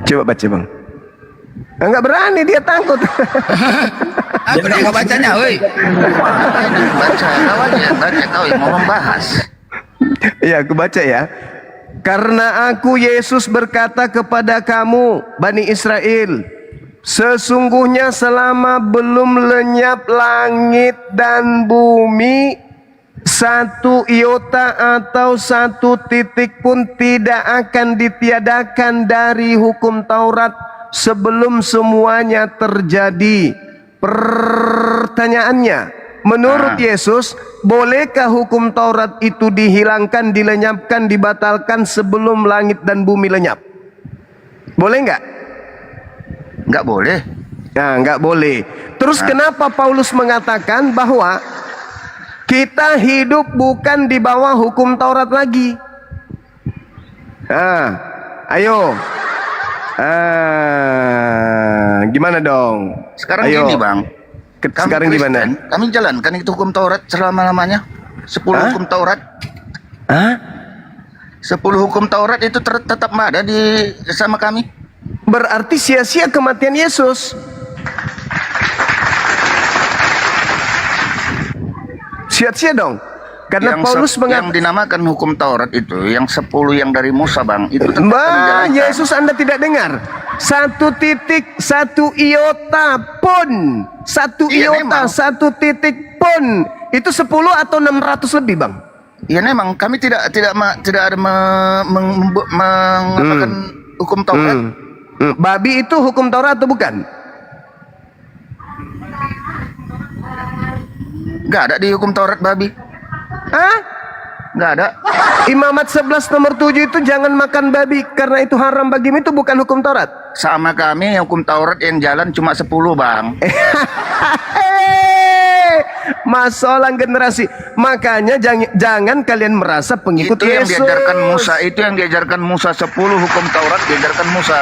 Coba baca Bang. Enggak berani, dia takut. Apa dia nggak bacanya, woi? Baca, tahu yang mau membahas. Ya, aku baca ya. Karena aku Yesus berkata kepada kamu, Bani Israel, sesungguhnya selama belum lenyap langit dan bumi, satu iota atau satu titik pun tidak akan ditiadakan dari hukum Taurat sebelum semuanya terjadi. Pertanyaannya, menurut Yesus, bolehkah hukum Taurat itu dihilangkan, dilenyapkan, dibatalkan sebelum langit dan bumi lenyap? Boleh nggak? Nggak boleh. Nah, nggak boleh. Terus kenapa Paulus mengatakan bahwa kita hidup bukan di bawah hukum Taurat lagi? Nah, ayo. Gimana dong? Sekarang ayo. gini bang. Sekarang gimana? Kami jalankan itu hukum Taurat selama-lamanya. 10 hukum Taurat. 10 hukum Taurat itu tetap ada di sama kami. Berarti sia-sia kematian Yesus. Sia-sia dong. Karena Paulus yang dinamakan hukum Taurat itu, yang 10 yang dari Musa bang, itu tetap menjalankan. Yesus Anda tidak dengar? Satu titik, satu iota pun, satu iota, satu titik pun, itu 10 atau 600 lebih bang? Iya memang kami tidak ada mengatakan hukum Taurat. Babi itu hukum Taurat atau bukan? Gak ada di hukum Taurat babi. Nggak ada. Imamat 11 nomor 7 itu jangan makan babi karena itu haram bagimu, itu bukan hukum Taurat. Sama kami hukum Taurat yang jalan cuma 10 bang. Masalah generasi. Makanya jangan kalian merasa pengikut itu Yesus. Yang diajarkan Musa, itu yang diajarkan Musa, 10 hukum Taurat diajarkan Musa.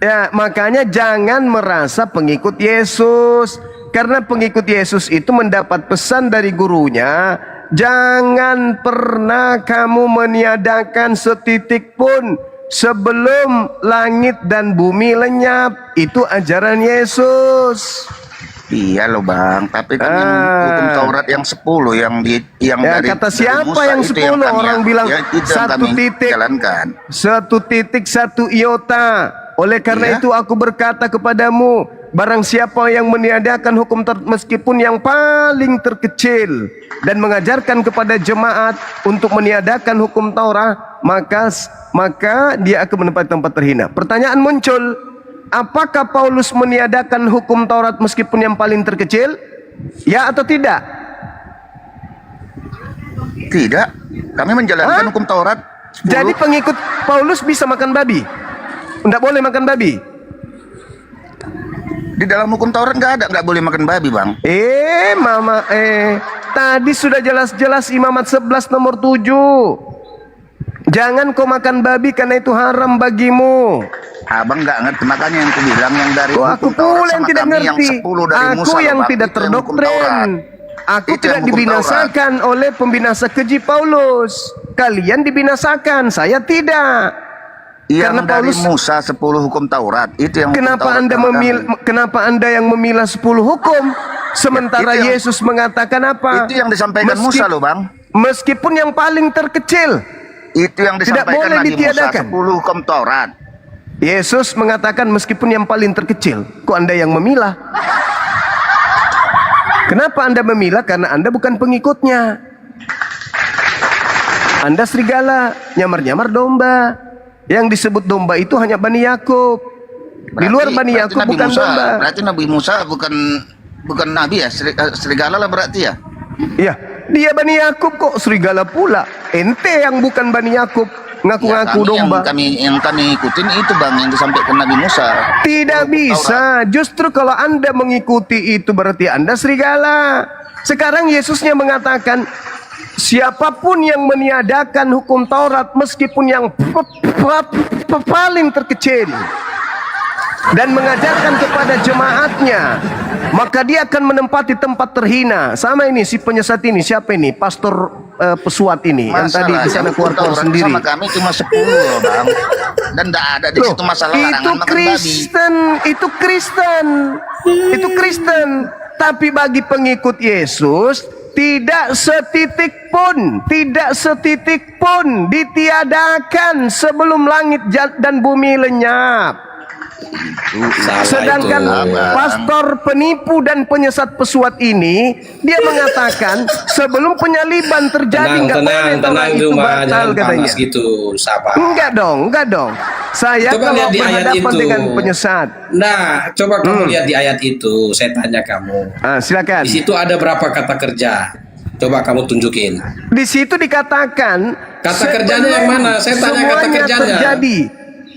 Ya, makanya jangan merasa pengikut Yesus. Karena pengikut Yesus itu mendapat pesan dari gurunya, jangan pernah kamu meniadakan setitik pun sebelum langit dan bumi lenyap. Itu ajaran Yesus. Iya loh bang, tapi kan yang hukum Taurat yang 10 yang ya, dari kata siapa Musa yang 10? Orang bilang satu titik, jalankan. Satu titik, satu iota. Oleh karena itu aku berkata kepadamu, barang siapa yang meniadakan hukum Taurat meskipun yang paling terkecil dan mengajarkan kepada jemaat untuk meniadakan hukum Taurat, maka dia akan menempati tempat terhina. Pertanyaan muncul, apakah Paulus meniadakan hukum Taurat meskipun yang paling terkecil? Ya atau tidak? Tidak, kami menjalankan hukum Taurat 10. Jadi pengikut Paulus bisa makan babi? Tidak boleh makan babi? Di dalam hukum Taurat nggak boleh makan babi bang. Tadi sudah jelas-jelas Imamat 11 nomor 7. Jangan kau makan babi karena itu haram bagimu. Abang nggak ngerti, makanya yang aku bilang yang dari Oh, aku hukum Taurat pula yang sama tidak kami yang ngerti. 10 dari Aku Musa, yang Bang. tidak Itu yang hukum Taurat. terdoktrin. Aku Itu yang tidak hukum dibinasakan oleh pembinasa keji Paulus. Kalian dibinasakan, saya tidak. Yang Karena dari Paulus- Musa 10 hukum Taurat itu yang hukum Kenapa Taurat Anda sama kami. kenapa Anda yang memilah 10 hukum sementara Itu yang- Yesus mengatakan apa? Itu yang disampaikan Musa loh, Bang. Meskipun yang paling terkecil Itu yang tidak disampaikan boleh Nabi Musa ditiadakan. 10 hukum Taurat. Yesus mengatakan meskipun yang paling terkecil, kok Anda yang memilah? Kenapa Anda memilah? Karena Anda bukan pengikutnya. Anda serigala, nyamar-nyamar domba. Yang disebut domba itu hanya Bani Yakub. Di luar Bani berarti Yakub Nabi bukan Musa, domba. Berarti Nabi Musa bukan nabi ya, serigala lah berarti ya. Iya, dia Bani Yakub kok serigala pula. Ente yang bukan Bani Yakub, ngaku-ngaku Ya, domba. yang kami ikutin itu, Bang, yang disampaikan Nabi Musa. Tidak bisa. Justru kalau Anda mengikuti itu berarti Anda serigala. Sekarang Yesusnya mengatakan, siapapun yang meniadakan hukum Taurat meskipun yang paling terkecil dan mengajarkan kepada jemaatnya, maka dia akan menempati tempat terhina. Sama ini si penyesat ini, siapa ini? Pastor pesuat ini yang tadi di sana keluar sendiri. Sama kami cuma 10 loh, Bang. Dan tidak ada di situ masalah Itu larangan makan babi. Kristen, itu Kristen. Tapi bagi pengikut Yesus tidak setitik pun ditiadakan sebelum langit dan bumi lenyap. Sedangkan pastor penipu dan penyesat pesuat ini, dia mengatakan sebelum penyaliban terjadi nggak boleh Taurat itu batal katanya. Gitu, sabar. Enggak dong. Saya Coba kalau lihat di ayat berhadapan itu. dengan penyesat. Nah, coba kamu lihat di ayat itu. Saya tanya kamu. Silakan. Di situ ada berapa kata kerja? Coba kamu tunjukin. Di situ dikatakan Kata kerjanya yang mana? Saya tanya kata semuanya kerjanya. terjadi.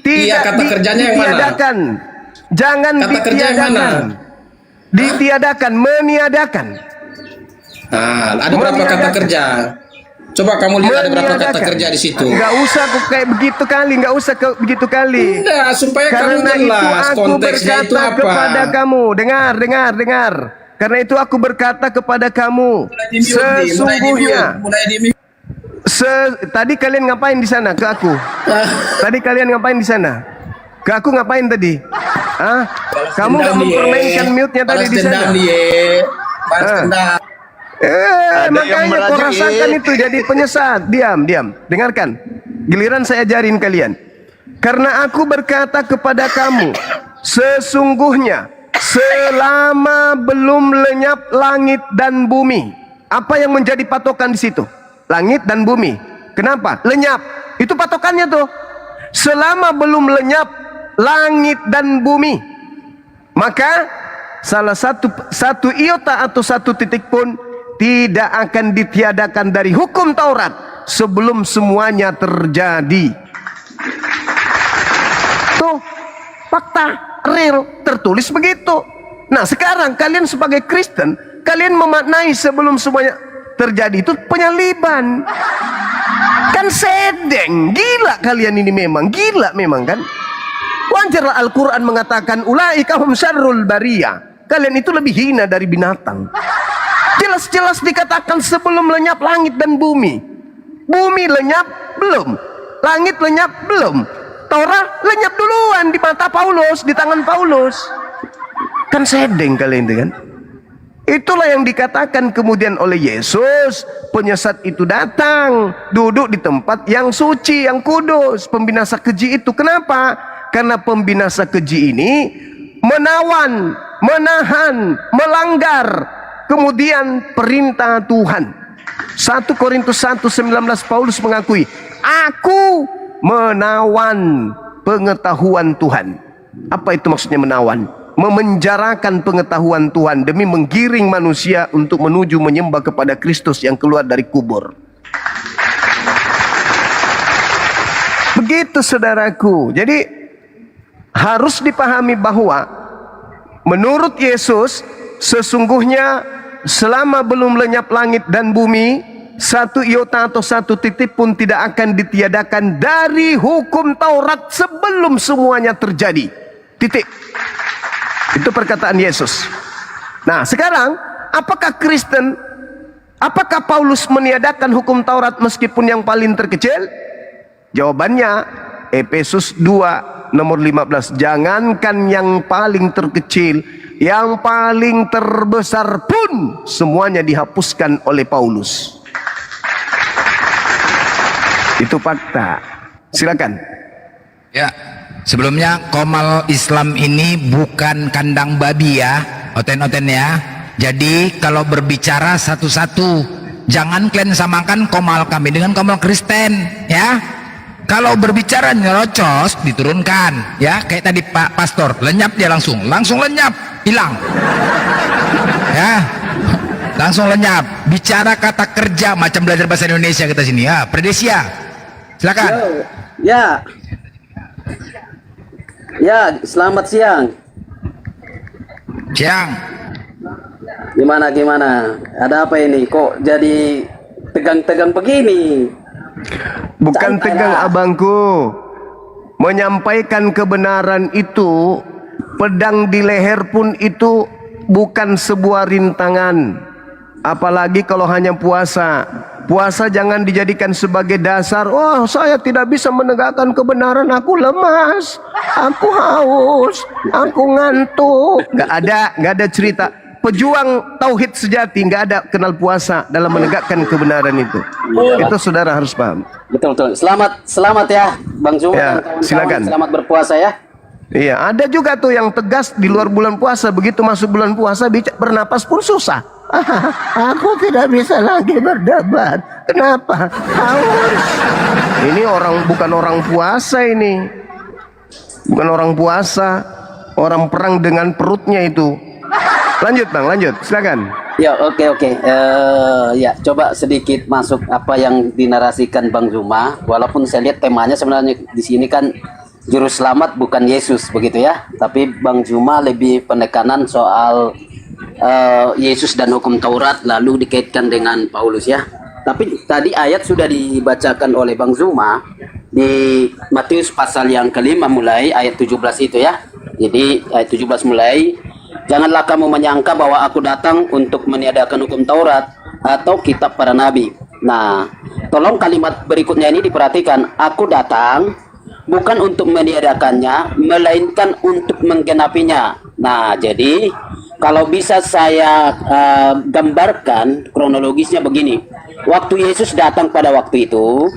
Iya, kata kerjanya yang mana? Ditiadakan. Jangan Kata kerja yang mana? Ditiadakan, meniadakan. Nah, ada berapa kata kerja? Coba kamu lihat ada berapa kata Meniadakan. kerja di situ. Enggak usah kok kayak begitu kali, enggak usah begitu kali. Enggak, supaya kamu Karena itu jelas aku konteksnya itu berkata apa. kepada kamu, dengar. Karena itu aku berkata kepada kamu, sesungguhnya tadi kalian ngapain di sana ke aku? Tadi kalian ngapain di sana? Ke aku ngapain tadi? Kamu nggak mempermainkan mute-nya tadi di sana? Makanya kau rasakan itu jadi penyesat. Diam. Dengarkan. Giliran saya ajarin kalian. Karena aku berkata kepada kamu, sesungguhnya selama belum lenyap langit dan bumi. Apa yang menjadi patokan di situ? Langit dan bumi. Kenapa? Lenyap. Itu patokannya tuh. Selama belum lenyap langit dan bumi, maka salah satu iota atau satu titik pun tidak akan ditiadakan dari hukum Taurat sebelum semuanya terjadi. Tuh, fakta real tertulis begitu. Nah, sekarang kalian sebagai Kristen, kalian memaknai sebelum semuanya terjadi itu penyaliban. Kan sedeng, gila kalian ini memang kan? Wajarlah Al-Quran mengatakan ulaika hum syarrul bariyah. Kalian itu lebih hina dari binatang. Jelas-jelas dikatakan sebelum lenyap langit dan bumi. Bumi lenyap belum, langit lenyap belum. Taurat lenyap duluan di mata Paulus, di tangan Paulus. Kan sedeng kalian itu kan? Itulah yang dikatakan kemudian oleh Yesus. Penyesat itu datang, duduk di tempat yang suci, yang kudus. Pembinasa keji itu. Kenapa? Karena pembinasa keji ini menawan, menahan, melanggar kemudian perintah Tuhan. 1 Korintus 1:19 Paulus mengakui, aku menawan pengetahuan Tuhan. Apa itu maksudnya menawan? Memenjarakan pengetahuan Tuhan demi menggiring manusia untuk menuju menyembah kepada Kristus yang keluar dari kubur. Begitu saudaraku. Jadi harus dipahami bahwa menurut Yesus sesungguhnya selama belum lenyap langit dan bumi, satu iota atau satu titik pun tidak akan ditiadakan dari hukum Taurat sebelum semuanya terjadi. Titik. Itu perkataan Yesus. Nah, sekarang apakah Paulus meniadakan hukum Taurat meskipun yang paling terkecil? Jawabannya Efesus 2 nomor 15. Jangankan yang paling terkecil, yang paling terbesar pun semuanya dihapuskan oleh Paulus. Itu fakta. Silakan. Ya, sebelumnya Komal Islam ini bukan kandang babi ya, oten-oten ya. Jadi kalau berbicara satu-satu, jangan kalian samakan Komal kami dengan Komal Kristen ya. Kalau berbicara nyerocos diturunkan ya, kayak tadi Pak Pastor, lenyap dia langsung lenyap, hilang ya, langsung lenyap. Bicara kata kerja macam belajar bahasa Indonesia kita sini ya. Predesia, silakan. Ya, selamat siang. Siang. Gimana? Ada apa ini? Kok jadi tegang-tegang begini? Bukan tegang abangku. Menyampaikan kebenaran itu, pedang di leher pun itu bukan sebuah rintangan. Apalagi kalau hanya puasa. Puasa jangan dijadikan sebagai dasar. Oh, saya tidak bisa menegakkan kebenaran, aku lemas, aku haus, aku ngantuk. Gak ada cerita. Pejuang tauhid sejati nggak ada kenal puasa dalam menegakkan kebenaran itu. Itu saudara harus paham. Betul. Selamat ya, Bang Zuma Ya, dan kawan-kawan. silakan. Selamat berpuasa ya. Iya, ada juga tuh yang tegas di luar bulan puasa. Begitu masuk bulan puasa, bernapas pun susah. Aku tidak bisa lagi berdebat. Kenapa? Haus. Ini bukan orang puasa ini. Bukan orang puasa. Orang perang dengan perutnya itu. Lanjut Bang, silakan. Ya, oke. Ya, coba sedikit masuk apa yang dinarasikan Bang Zuma. Walaupun saya lihat temanya sebenarnya di sini kan juru selamat bukan Yesus begitu ya. Tapi Bang Zuma lebih penekanan soal Yesus dan hukum Taurat lalu dikaitkan dengan Paulus ya. Tapi tadi ayat sudah dibacakan oleh Bang Zuma di Matius pasal yang kelima mulai ayat 17 itu ya. Jadi ayat 17 mulai, janganlah kamu menyangka bahwa aku datang untuk meniadakan hukum Taurat atau kitab para nabi. Nah, tolong kalimat berikutnya ini diperhatikan. Aku datang bukan untuk meniadakannya, melainkan untuk menggenapinya. Nah, jadi kalau bisa saya gambarkan kronologisnya begini. Waktu Yesus datang pada waktu itu,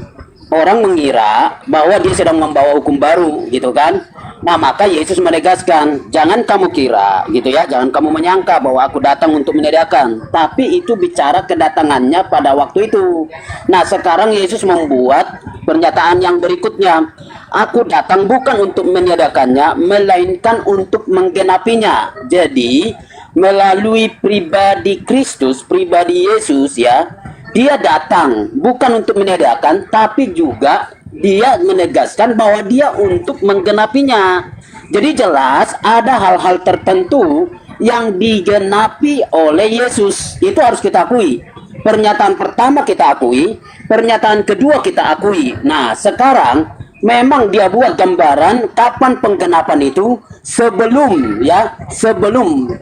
orang mengira bahwa dia sedang membawa hukum baru gitu kan. Nah, maka Yesus menegaskan, jangan kamu kira gitu ya, jangan kamu menyangka bahwa aku datang untuk meniadakan, tapi itu bicara kedatangannya pada waktu itu. Nah, sekarang Yesus membuat pernyataan yang berikutnya, aku datang bukan untuk meniadakannya, melainkan untuk menggenapinya. Jadi melalui pribadi Kristus, pribadi Yesus ya, dia datang bukan untuk meniadakan, tapi juga dia menegaskan bahwa dia untuk menggenapinya. Jadi jelas ada hal-hal tertentu yang digenapi oleh Yesus. Itu harus kita akui. Pernyataan pertama kita akui, pernyataan kedua kita akui. Nah, sekarang memang dia buat gambaran kapan penggenapan itu sebelum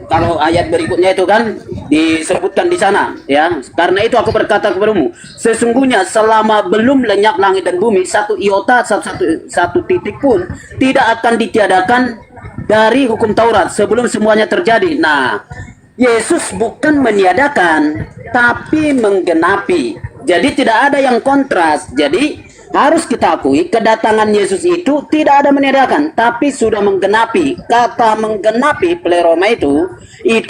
kalau ayat berikutnya itu kan disebutkan di sana ya. Karena itu aku berkata kepadamu, sesungguhnya selama belum lenyap langit dan bumi, satu iota, satu titik pun tidak akan ditiadakan dari hukum Taurat sebelum semuanya terjadi. Nah, Yesus bukan meniadakan tapi menggenapi. Jadi tidak ada yang kontras. Jadi harus kita akui kedatangan Yesus itu tidak ada meniadakan, tapi sudah menggenapi. Kata menggenapi pleroma itu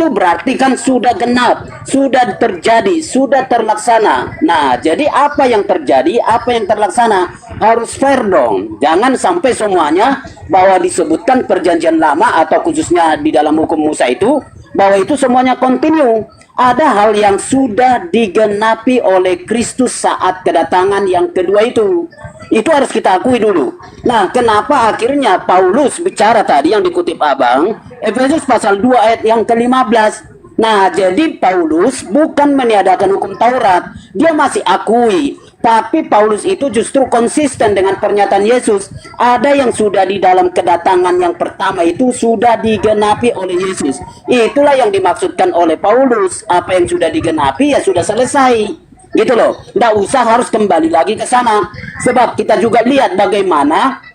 berarti kan sudah genap, sudah terjadi, sudah terlaksana. Nah, jadi apa yang terjadi, apa yang terlaksana harus fair dong. Jangan sampai semuanya bahwa disebutkan perjanjian lama atau khususnya di dalam hukum Musa itu bahwa itu semuanya kontinu. Ada hal yang sudah digenapi oleh Kristus saat kedatangan yang kedua itu. Itu harus kita akui dulu. Nah, kenapa akhirnya Paulus bicara tadi yang dikutip Abang, Efesus pasal 2 ayat yang ke-15. Nah, jadi Paulus bukan meniadakan hukum Taurat, dia masih akui. Tapi Paulus itu justru konsisten dengan pernyataan Yesus. Ada yang sudah di dalam kedatangan yang pertama itu sudah digenapi oleh Yesus. Itulah yang dimaksudkan oleh Paulus. Apa yang sudah digenapi ya sudah selesai. Gitu loh. Nggak usah harus kembali lagi ke sana. Sebab kita juga lihat bagaimana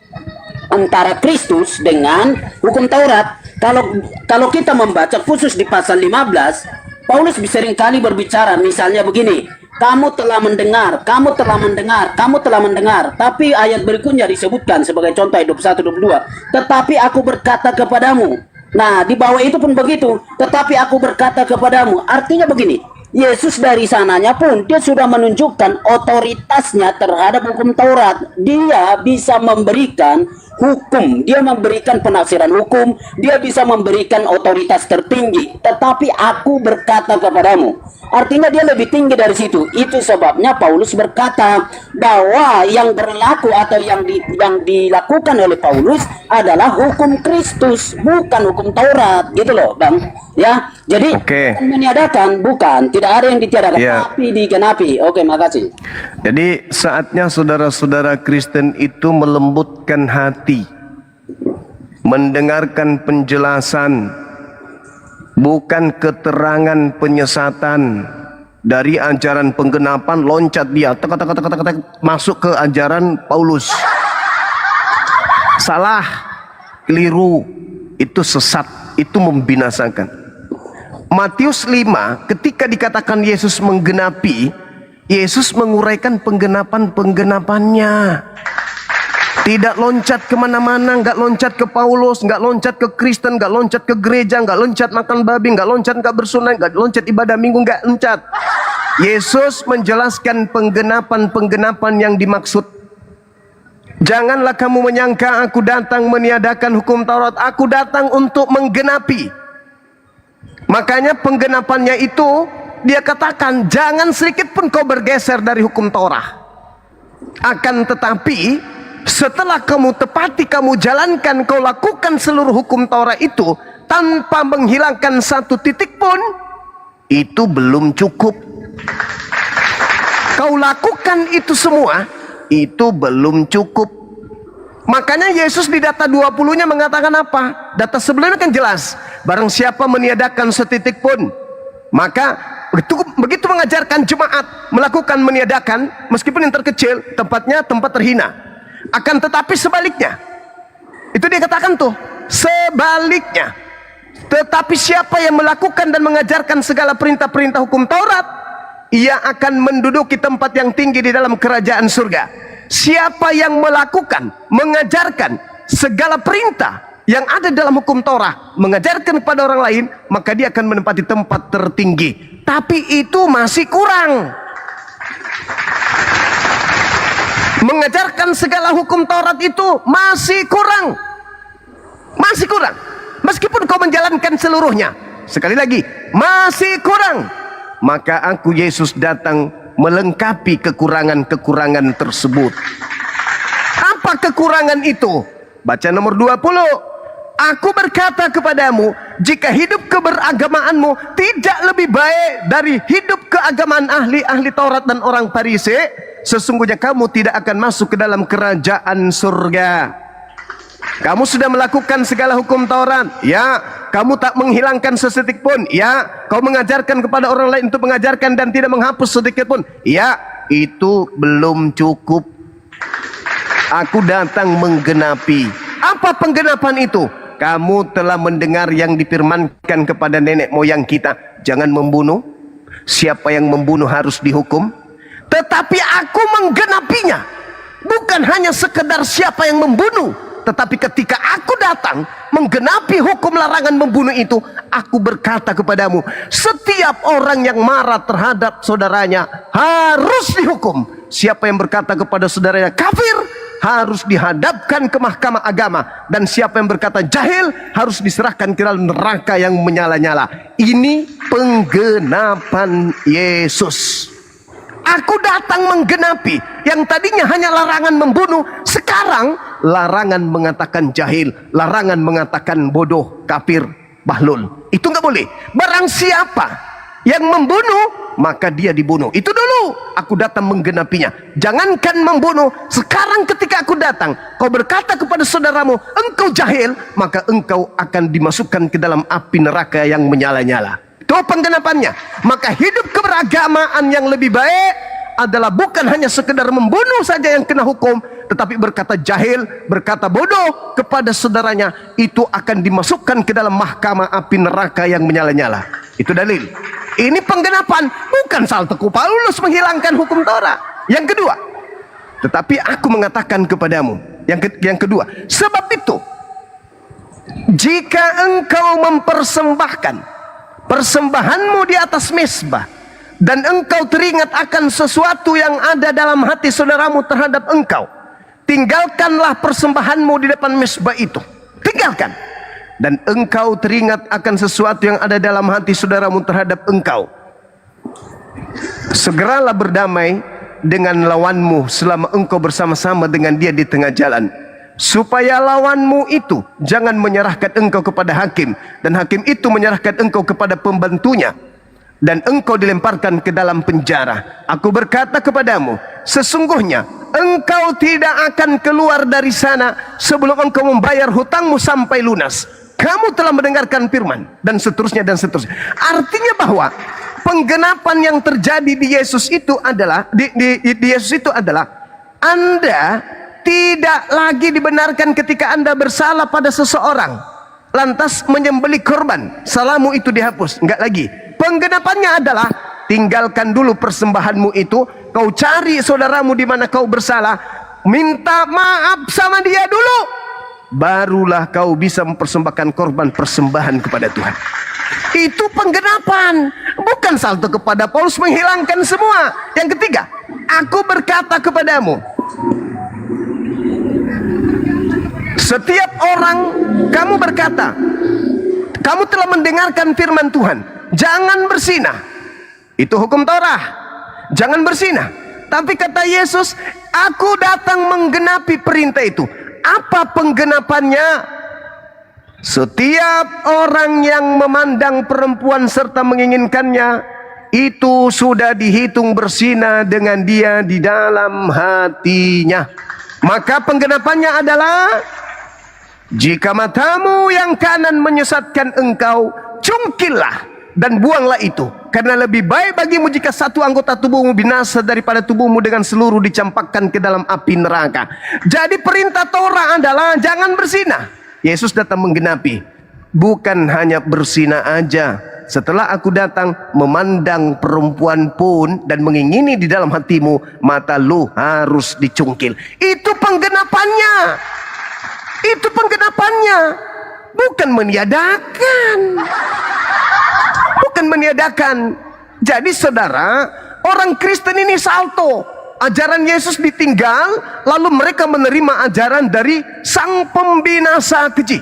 antara Kristus dengan hukum Taurat. Kalau kita membaca khusus di pasal 15, Paulus seringkali berbicara misalnya begini, kamu telah mendengar, kamu telah mendengar, kamu telah mendengar. Tapi ayat berikutnya disebutkan sebagai contoh ayat 21-22, tetapi aku berkata kepadamu. Nah, di bawah itu pun begitu, tetapi aku berkata kepadamu. Artinya begini, Yesus dari sananya pun dia sudah menunjukkan otoritasnya terhadap hukum Taurat. Dia bisa memberikan hukum, dia memberikan penafsiran hukum, dia bisa memberikan otoritas tertinggi. Tetapi aku berkata kepadamu. Artinya dia lebih tinggi dari situ. Itu sebabnya Paulus berkata bahwa yang berlaku atau yang dilakukan oleh Paulus adalah hukum Kristus, bukan hukum Taurat, gitu loh, Bang. Ya, jadi meniadakan bukan, tidak ada yang ditiadakan, tapi digenapi. Oke, makasih. Jadi saatnya saudara-saudara Kristen itu melembutkan hati, mendengarkan penjelasan, bukan keterangan penyesatan dari ajaran penggenapan. Loncat dia tek masuk ke ajaran Paulus. Salah, keliru, itu sesat, itu membinasakan. Matius 5 ketika dikatakan Yesus menggenapi, Yesus menguraikan penggenapan-penggenapannya. Tidak loncat kemana-mana, nggak loncat ke Paulus, nggak loncat ke Kristen, nggak loncat ke gereja, nggak loncat makan babi, nggak loncat nggak bersunat, nggak loncat ibadah minggu, nggak loncat. Yesus menjelaskan penggenapan-penggenapan yang dimaksud. Janganlah kamu menyangka aku datang meniadakan hukum Taurat, aku datang untuk menggenapi. Makanya penggenapannya itu dia katakan jangan sedikit pun kau bergeser dari hukum Taurat. Akan tetapi setelah kamu tepati, kamu jalankan, kau lakukan seluruh hukum Taurat itu tanpa menghilangkan satu titik pun, itu belum cukup. Kau lakukan itu semua, itu belum cukup. Makanya Yesus di data 20-nya mengatakan apa? Data sebelumnya kan jelas. Barang siapa meniadakan setitik pun, maka begitu mengajarkan jemaat melakukan meniadakan, meskipun yang terkecil, tempatnya tempat terhina. Akan tetapi sebaliknya, itu dia katakan tuh, sebaliknya. Tetapi siapa yang melakukan dan mengajarkan segala perintah-perintah hukum Taurat, ia akan menduduki tempat yang tinggi di dalam kerajaan surga. Siapa yang melakukan, mengajarkan segala perintah yang ada dalam hukum Taurat, mengajarkan kepada orang lain, maka dia akan menempati tempat tertinggi. Tapi itu masih kurang. Mengajarkan segala hukum Taurat itu masih kurang. Masih kurang. Meskipun kau menjalankan seluruhnya, sekali lagi, masih kurang. Maka aku Yesus datang melengkapi kekurangan-kekurangan tersebut. Apa kekurangan itu? Baca nomor 20. Aku berkata kepadamu, jika hidup keberagamaanmu tidak lebih baik dari hidup keagamaan ahli-ahli Taurat dan orang Farisi, sesungguhnya kamu tidak akan masuk ke dalam kerajaan surga. Kamu sudah melakukan segala hukum Taurat, ya. Kamu tak menghilangkan sesetik pun, ya. Kau mengajarkan kepada orang lain untuk mengajarkan dan tidak menghapus sedikit pun, ya. Itu belum cukup. Aku datang menggenapi. Apa penggenapan itu? Kamu telah mendengar yang difirmankan kepada nenek moyang kita, jangan membunuh. Siapa yang membunuh harus dihukum. Tetapi aku menggenapinya. Bukan hanya sekedar siapa yang membunuh, tetapi ketika aku datang menggenapi hukum larangan membunuh itu, aku berkata kepadamu, setiap orang yang marah terhadap saudaranya harus dihukum. Siapa yang berkata kepada saudaranya kafir, harus dihadapkan ke mahkamah agama. Dan siapa yang berkata jahil, harus diserahkan ke dalam neraka yang menyala-nyala. Ini penggenapan Yesus. Aku datang menggenapi. Yang tadinya hanya larangan membunuh, sekarang larangan mengatakan jahil, larangan mengatakan bodoh, kafir. Bahlul. Itu nggak boleh. Barang siapa yang membunuh, maka dia dibunuh. Itu dulu aku datang menggenapinya. Jangankan membunuh, sekarang ketika aku datang, kau berkata kepada saudaramu, engkau jahil, maka engkau akan dimasukkan ke dalam api neraka yang menyala-nyala. Itu penggenapannya. Maka hidup keberagamaan yang lebih baik adalah bukan hanya sekedar membunuh saja yang kena hukum, tetapi berkata jahil, berkata bodoh kepada saudaranya, itu akan dimasukkan ke dalam mahkamah api neraka yang menyala-nyala. Itu dalil. Ini penggenapan, bukan salteku Paulus menghilangkan hukum Taurat. Yang kedua, tetapi aku mengatakan kepadamu, yang kedua, sebab itu jika engkau mempersembahkan persembahanmu di atas mezbah, dan engkau teringat akan sesuatu yang ada dalam hati saudaramu terhadap engkau, tinggalkanlah persembahanmu di depan mezbah itu. Tinggalkan. Dan engkau teringat akan sesuatu yang ada dalam hati saudaramu terhadap engkau, segeralah berdamai dengan lawanmu selama engkau bersama-sama dengan dia di tengah jalan, supaya lawanmu itu jangan menyerahkan engkau kepada hakim, dan hakim itu menyerahkan engkau kepada pembantunya, dan engkau dilemparkan ke dalam penjara. Aku berkata kepadamu, sesungguhnya engkau tidak akan keluar dari sana sebelum engkau membayar hutangmu sampai lunas. Kamu telah mendengarkan firman, dan seterusnya dan seterusnya. Artinya bahwa penggenapan yang terjadi di Yesus itu adalah di Yesus itu adalah Anda tidak lagi dibenarkan ketika Anda bersalah pada seseorang lantas menyembelih korban, salahmu itu dihapus. Enggak lagi. Penggenapannya adalah tinggalkan dulu persembahanmu itu, kau cari saudaramu di mana kau bersalah, minta maaf sama dia dulu, barulah kau bisa mempersembahkan korban persembahan kepada Tuhan. Itu penggenapan, bukan salto kepada Paulus menghilangkan semua. Yang ketiga, aku berkata kepadamu, setiap orang kamu berkata, kamu telah mendengarkan firman Tuhan, jangan berzinah. Itu hukum Taurat, jangan berzinah. Tapi kata Yesus, aku datang menggenapi perintah itu. Apa penggenapannya? Setiap orang yang memandang perempuan serta menginginkannya, itu sudah dihitung berzina dengan dia di dalam hatinya. Maka penggenapannya adalah, jika matamu yang kanan menyesatkan engkau, cungkillah dan buanglah itu, karena lebih baik bagimu jika satu anggota tubuhmu binasa daripada tubuhmu dengan seluruh dicampakkan ke dalam api neraka. Jadi perintah Taurat adalah jangan berzina. Yesus datang menggenapi, bukan hanya berzina aja. Setelah aku datang, memandang perempuan pun dan mengingini di dalam hatimu, mata lu harus dicungkil. Itu penggenapannya. Itu penggenapannya, bukan meniadakan. Bukan meniadakan. Jadi saudara, orang Kristen ini salto. Ajaran Yesus ditinggal, lalu mereka menerima ajaran dari sang pembinasa keji.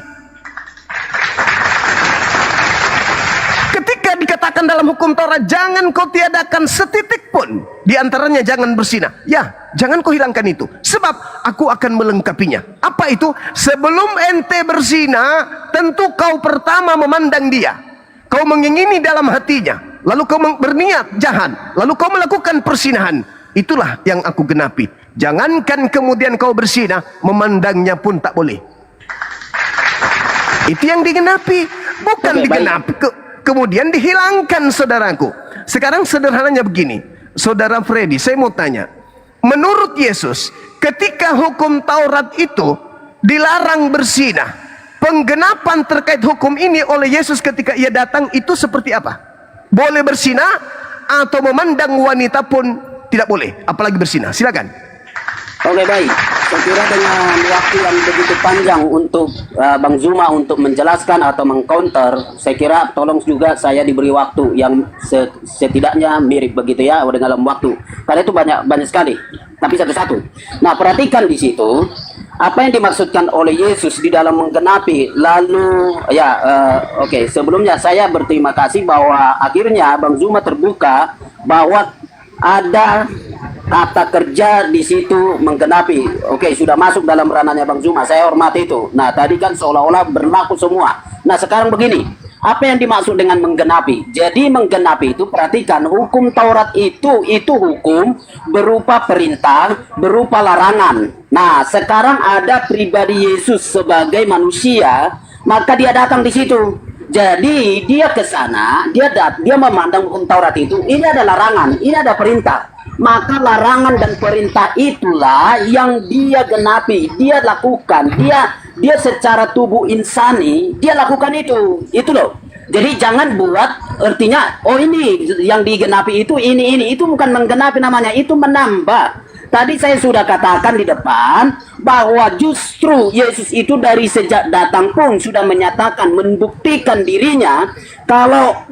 Ketika dikatakan dalam hukum Taurat, jangan kau tiadakan setitik pun, di antaranya jangan berzina. Ya, jangan kau hilangkan itu, sebab aku akan melengkapinya. Apa itu? Sebelum ente berzina, tentu kau pertama memandang dia. Kau mengingini dalam hatinya, lalu kau berniat jahat, lalu kau melakukan persinahan. Itulah yang aku genapi. Jangankan kemudian kau berzina, memandangnya pun tak boleh. Itu yang digenapi, bukan digenapi kemudian dihilangkan, saudaraku. Sekarang sederhananya begini, saudara Freddy, saya mau tanya, menurut Yesus, ketika hukum Taurat itu dilarang berzina, penggenapan terkait hukum ini oleh Yesus ketika ia datang itu seperti apa? Boleh berzina atau memandang wanita pun tidak boleh, apalagi berzina? Silakan. Oke, baik. Saya kira dengan waktu yang begitu panjang untuk Bang Zuma untuk menjelaskan atau mengcounter, saya kira tolong juga saya diberi waktu yang setidaknya mirip begitu ya dalam waktu. Karena itu banyak sekali. Tapi satu-satu. Nah, perhatikan di situ apa yang dimaksudkan oleh Yesus di dalam menggenapi. Lalu ya oke, sebelumnya saya berterima kasih bahwa akhirnya Bang Zuma terbuka bahwa ada kata kerja di situ menggenapi. Oke, sudah masuk dalam ranahnya Bang Zuma. Saya hormati itu. Nah, tadi kan seolah-olah berlaku semua. Nah, sekarang begini. Apa yang dimaksud dengan menggenapi? Jadi menggenapi itu, perhatikan, hukum Taurat itu hukum berupa perintah, berupa larangan. Nah, sekarang ada pribadi Yesus sebagai manusia, maka dia datang di situ. Jadi dia ke sana, dia memandang hukum Taurat itu, ini ada larangan, ini ada perintah. Maka larangan dan perintah itulah yang dia genapi, dia lakukan, dia secara tubuh insani, dia lakukan itu loh. Jadi jangan buat artinya, oh ini yang digenapi itu ini, itu bukan menggenapi namanya, itu menambah. Tadi saya sudah katakan di depan bahwa justru Yesus itu dari sejak datang pun sudah menyatakan, membuktikan dirinya kalau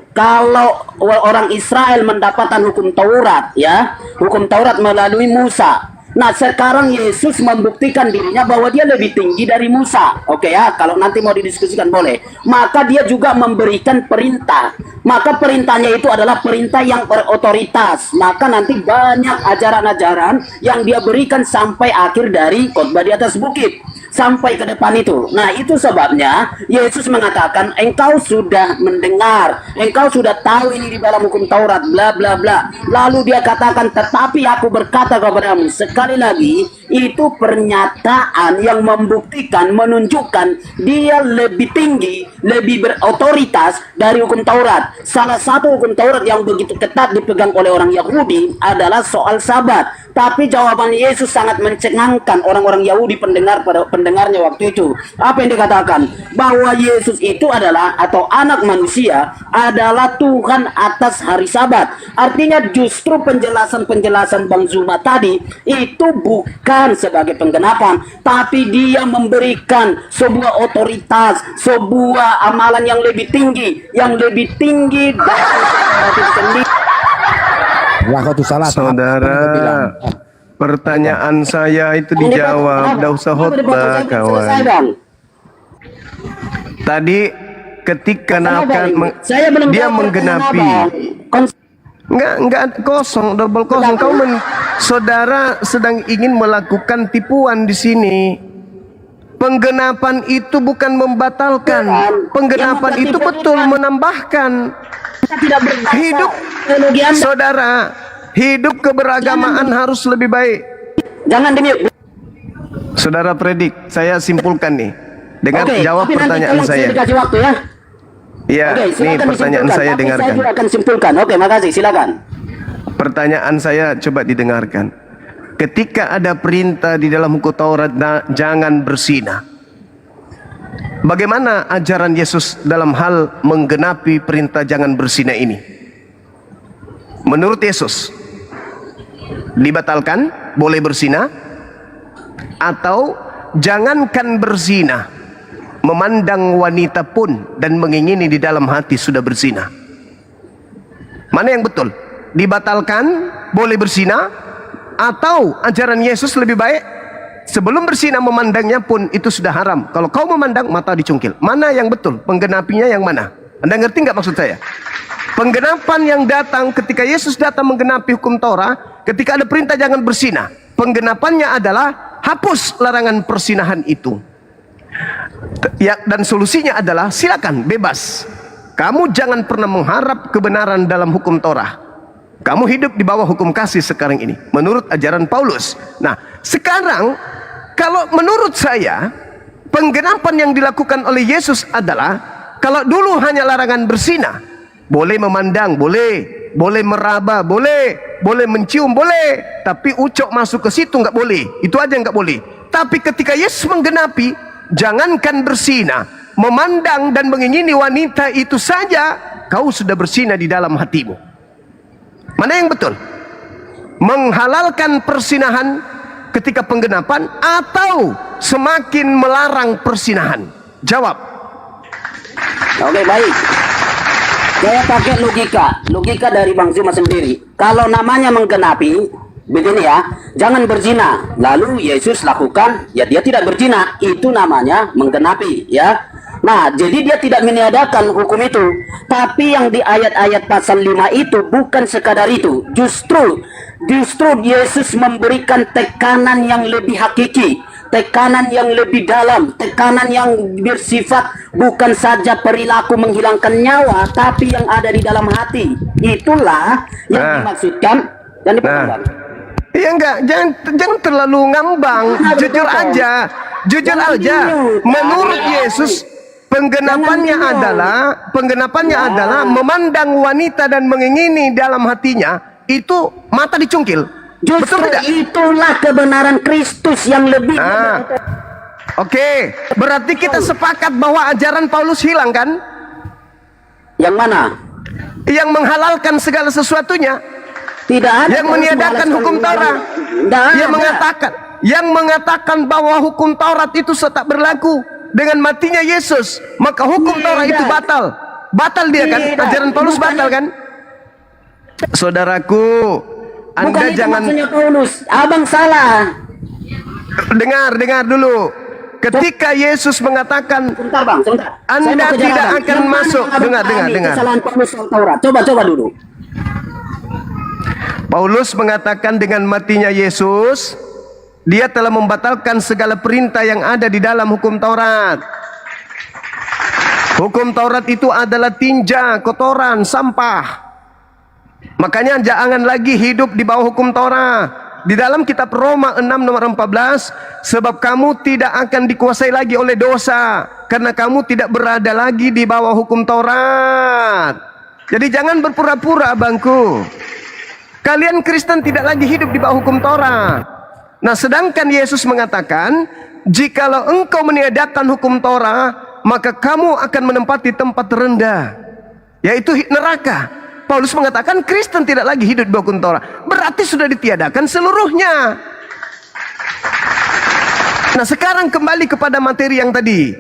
orang Israel mendapatkan hukum Taurat, ya, hukum Taurat melalui Musa. Nah, sekarang Yesus membuktikan dirinya bahwa dia lebih tinggi dari Musa. Oke ya, kalau nanti mau didiskusikan boleh. Maka dia juga memberikan perintah. Maka perintahnya itu adalah perintah yang berotoritas. Maka nanti banyak ajaran-ajaran yang dia berikan sampai akhir dari khotbah di atas bukit. Sampai ke depan itu. Nah, itu sebabnya Yesus mengatakan, engkau sudah mendengar, engkau sudah tahu ini di dalam hukum Taurat, bla bla bla. Lalu dia katakan, tetapi aku berkata kepadamu, sekali lagi, itu pernyataan yang membuktikan, menunjukkan dia lebih tinggi, lebih berotoritas dari hukum Taurat. Salah satu hukum Taurat yang begitu ketat dipegang oleh orang Yahudi adalah soal Sabat. Tapi jawaban Yesus sangat mencengangkan orang-orang Yahudi pendengarnya waktu itu. Apa yang dikatakan? Bahwa Yesus itu adalah, atau anak manusia adalah Tuhan atas hari Sabat. Artinya justru penjelasan Bang Zuma tadi itu bukan sebagai penggenapan, tapi dia memberikan sebuah otoritas, sebuah amalan yang lebih tinggi dari itu sendiri. Saudara, pertanyaan saya itu dijawab, tidak usah khotbah, kawan. Tadi ketika dia menggenapi, enggak kosong, double kosong. Saudara sedang ingin melakukan tipuan di sini. Penggenapan itu bukan membatalkan, penggenapan itu betul menambahkan. Hidup, saudara, hidup keberagamaan harus lebih baik. Jangan demi. Saudara predik, saya simpulkan nih. Dengar jawab pertanyaan saya. Dikasih waktu ya. Iya, nih pertanyaan saya, dengarkan. Saya akan simpulkan. Oke, makasih, silakan. Pertanyaan saya coba didengarkan. Ketika ada perintah di dalam hukum Taurat, jangan berzina. Bagaimana ajaran Yesus dalam hal menggenapi perintah jangan berzina ini? Menurut Yesus, dibatalkan, boleh berzina, atau jangankan berzina, memandang wanita pun dan mengingini di dalam hati sudah berzina. Mana yang betul? Dibatalkan, boleh berzina, atau ajaran Yesus lebih baik? Sebelum berzina memandangnya pun itu sudah haram. Kalau kau memandang, mata dicungkil. Mana yang betul? Penggenapinya yang mana? Anda ngerti nggak maksud saya? Penggenapan yang datang ketika Yesus datang menggenapi hukum Taurat, ketika ada perintah jangan berzina, penggenapannya adalah hapus larangan persinahan itu. Ya, dan solusinya adalah silakan, bebas. Kamu jangan pernah mengharap kebenaran dalam hukum Taurat. Kamu hidup di bawah hukum kasih sekarang ini, menurut ajaran Paulus. Nah, sekarang kalau menurut saya, penggenapan yang dilakukan oleh Yesus adalah, kalau dulu hanya larangan berzina, boleh memandang, boleh meraba, boleh mencium, boleh, tapi ucok masuk ke situ nggak boleh. Itu aja nggak boleh. Tapi ketika Yesus menggenapi, jangankan berzina, memandang dan mengingini wanita itu saja, kau sudah berzina di dalam hatimu. Mana yang betul? Menghalalkan persinahan ketika penggenapan atau semakin melarang persinahan? Jawab. Oke, baik. Saya pakai logika dari Bang Zuma sendiri. Kalau namanya menggenapi, begini ya, jangan berzina. Lalu Yesus lakukan, ya dia tidak berzina. Itu namanya menggenapi, ya. Nah, jadi dia tidak meniadakan hukum itu. Tapi yang di ayat-ayat pasal 5 itu bukan sekadar itu. Justru Yesus memberikan tekanan yang lebih hakiki. tekanan yang lebih dalam, tekanan yang bersifat bukan saja perilaku menghilangkan nyawa, tapi yang ada di dalam hati. Itulah yang dimaksudkan dan dipahami. Iya enggak, jangan terlalu ngambang, jujur aja. Menurut Yesus penggenapannya adalah memandang wanita dan mengingini dalam hatinya itu mata dicungkil. Justru Betul tidak? itulah kebenaran Kristus yang lebih. Oke, berarti kita sepakat bahwa ajaran Paulus hilang kan? Yang mana? Yang menghalalkan segala sesuatunya. Tidak ada. Yang meniadakan hukum Taurat. Yang mengatakan bahwa hukum Taurat itu tetap berlaku dengan matinya Yesus, maka hukum Taurat itu batal. Batal dia kan? Ajaran Paulus batal kan? Saudaraku, Anda jangan maksudnya Paulus. Abang salah. dengar dulu. Ketika Yesus mengatakan, Sebentar bang, sebentar. Anda tidak akan masuk. Dengar. Kesalahan Paulus soal Taurat. Coba dulu. Paulus mengatakan dengan matinya Yesus, dia telah membatalkan segala perintah yang ada di dalam hukum Taurat. Hukum Taurat itu adalah tinja, kotoran, sampah. Makanya jangan lagi hidup di bawah hukum Taurat. Di dalam kitab Roma 6 nomor 14, sebab kamu tidak akan dikuasai lagi oleh dosa, karena kamu tidak berada lagi di bawah hukum Taurat. Jadi jangan berpura-pura, abangku. Kalian Kristen tidak lagi hidup di bawah hukum Taurat. Nah, sedangkan Yesus mengatakan, jikalau engkau meniadakan hukum Taurat, maka kamu akan menempati tempat rendah, yaitu neraka. Paulus mengatakan Kristen tidak lagi hidup di bawah hukum Taurat. Berarti sudah ditiadakan seluruhnya. Nah, sekarang kembali kepada materi yang tadi.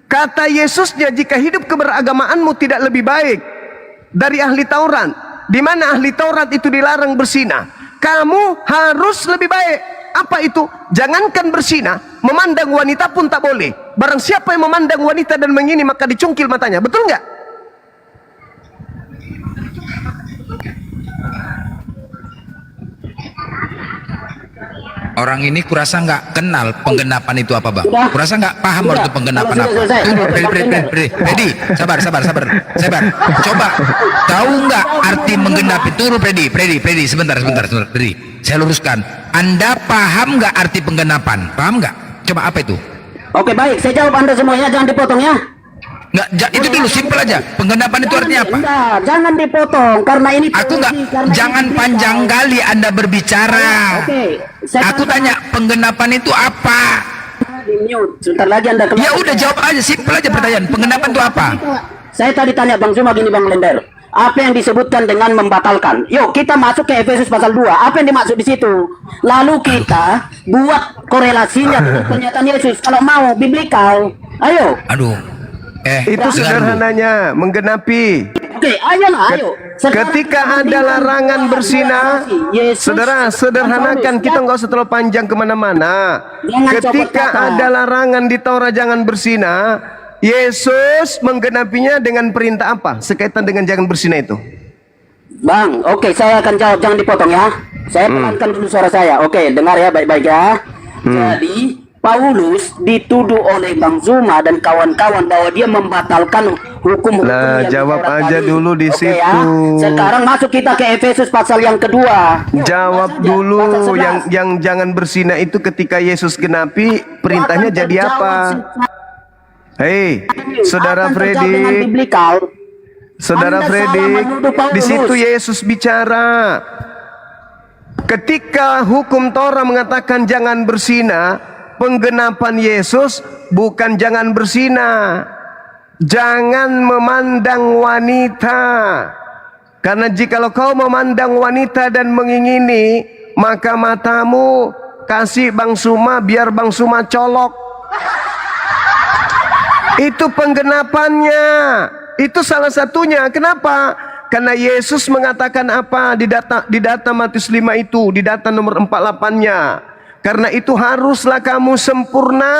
Kata Yesusnya, jika hidup keberagamaanmu tidak lebih baik dari ahli Taurat, di mana ahli Taurat itu dilarang berzina, kamu harus lebih baik. Apa itu? Jangankan berzina, memandang wanita pun tak boleh. Barang siapa yang memandang wanita dan mengini, maka dicungkil matanya. Betul nggak? Orang ini kurasa nggak kenal penggenapan itu apa bang? Kurasa nggak paham arti penggenapan apa? Freddy, sabar. Coba tahu nggak arti menggenapi? Tunggu Freddy, sebentar, Freddy. Saya luruskan. Anda paham nggak arti penggenapan? Paham nggak? Coba apa itu? Oke baik, saya jawab Anda semuanya, jangan dipotong ya. Nggak, itu dulu simpel aja. Penggenapan itu artinya apa? Enggak, jangan dipotong karena ini. Aku nggak, jangan panjang kali Anda berbicara. Oke, aku tanya penggenapan itu apa? Di mute. Sebentar lagi Anda keluar. Ya udah jawab aja, simpel aja pertanyaan. Penggenapan itu apa? Saya tadi tanya Bang Zuma gini Bang Lender. Apa yang disebutkan dengan membatalkan? Yuk kita masuk ke Efesus pasal 2. Apa yang dimaksud di situ? Lalu kita buat korelasinya dengan pernyataan Yesus. Kalau mau biblikal, ayo. Aduh. Itu sederhananya menggenapi. Oke, ayo. Ketika ada larangan berzina, saudara, sederhanakan, kita nggak usah terlalu panjang kemana-mana. Ketika ada larangan di Taurat jangan berzina, Yesus menggenapinya dengan perintah apa? Sekaitan dengan jangan berzina itu. Bang, oke, saya akan jawab, jangan dipotong ya. Saya pelankan dulu suara saya. Oke, dengar ya baik-baik ya. Jadi Paulus dituduh oleh Bang Zuma dan kawan-kawan bahwa dia membatalkan hukum-hukum yang jawab aja tadi. Dulu di situ. Ya. Sekarang masuk kita ke Efesus pasal yang kedua. Jawab dulu yang jangan berzina itu ketika Yesus genapi perintahnya jadi apa? Hei, saudara Freddy. Saudara Freddy, di situ Yesus bicara. Ketika hukum Taurat mengatakan jangan berzina, penggenapan Yesus bukan jangan berzina, jangan memandang wanita. Karena jikalau kau memandang wanita dan mengingini, maka matamu kasih Bang Suma biar Bang Suma colok. Itu penggenapannya. Itu salah satunya. Kenapa? Karena Yesus mengatakan apa di data Matius 5 itu, di data nomor 48-nya. Karena itu haruslah kamu sempurna,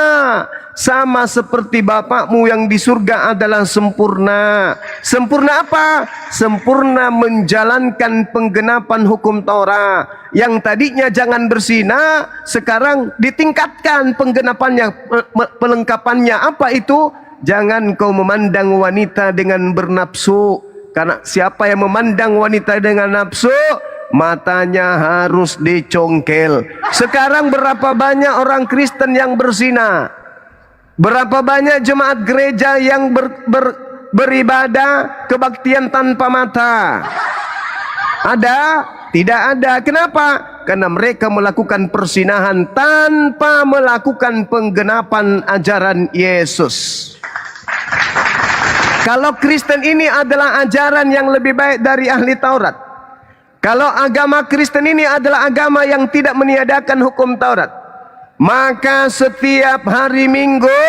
sama seperti Bapakmu yang di surga adalah sempurna. Sempurna apa? Sempurna menjalankan penggenapan hukum Taurat. Yang tadinya jangan berzina, sekarang ditingkatkan penggenapannya, pelengkapannya. Apa itu? Jangan kau memandang wanita dengan bernafsu. Karena siapa yang memandang wanita dengan nafsu, matanya harus dicongkel. Sekarang berapa banyak orang Kristen yang berzina? Berapa banyak jemaat gereja yang beribadah kebaktian tanpa mata? Ada? Tidak ada. Kenapa? Karena mereka melakukan persinahan tanpa melakukan penggenapan ajaran Yesus. Kalau Kristen ini adalah ajaran yang lebih baik dari ahli Taurat. Kalau agama Kristen ini adalah agama yang tidak meniadakan hukum Taurat, maka setiap hari Minggu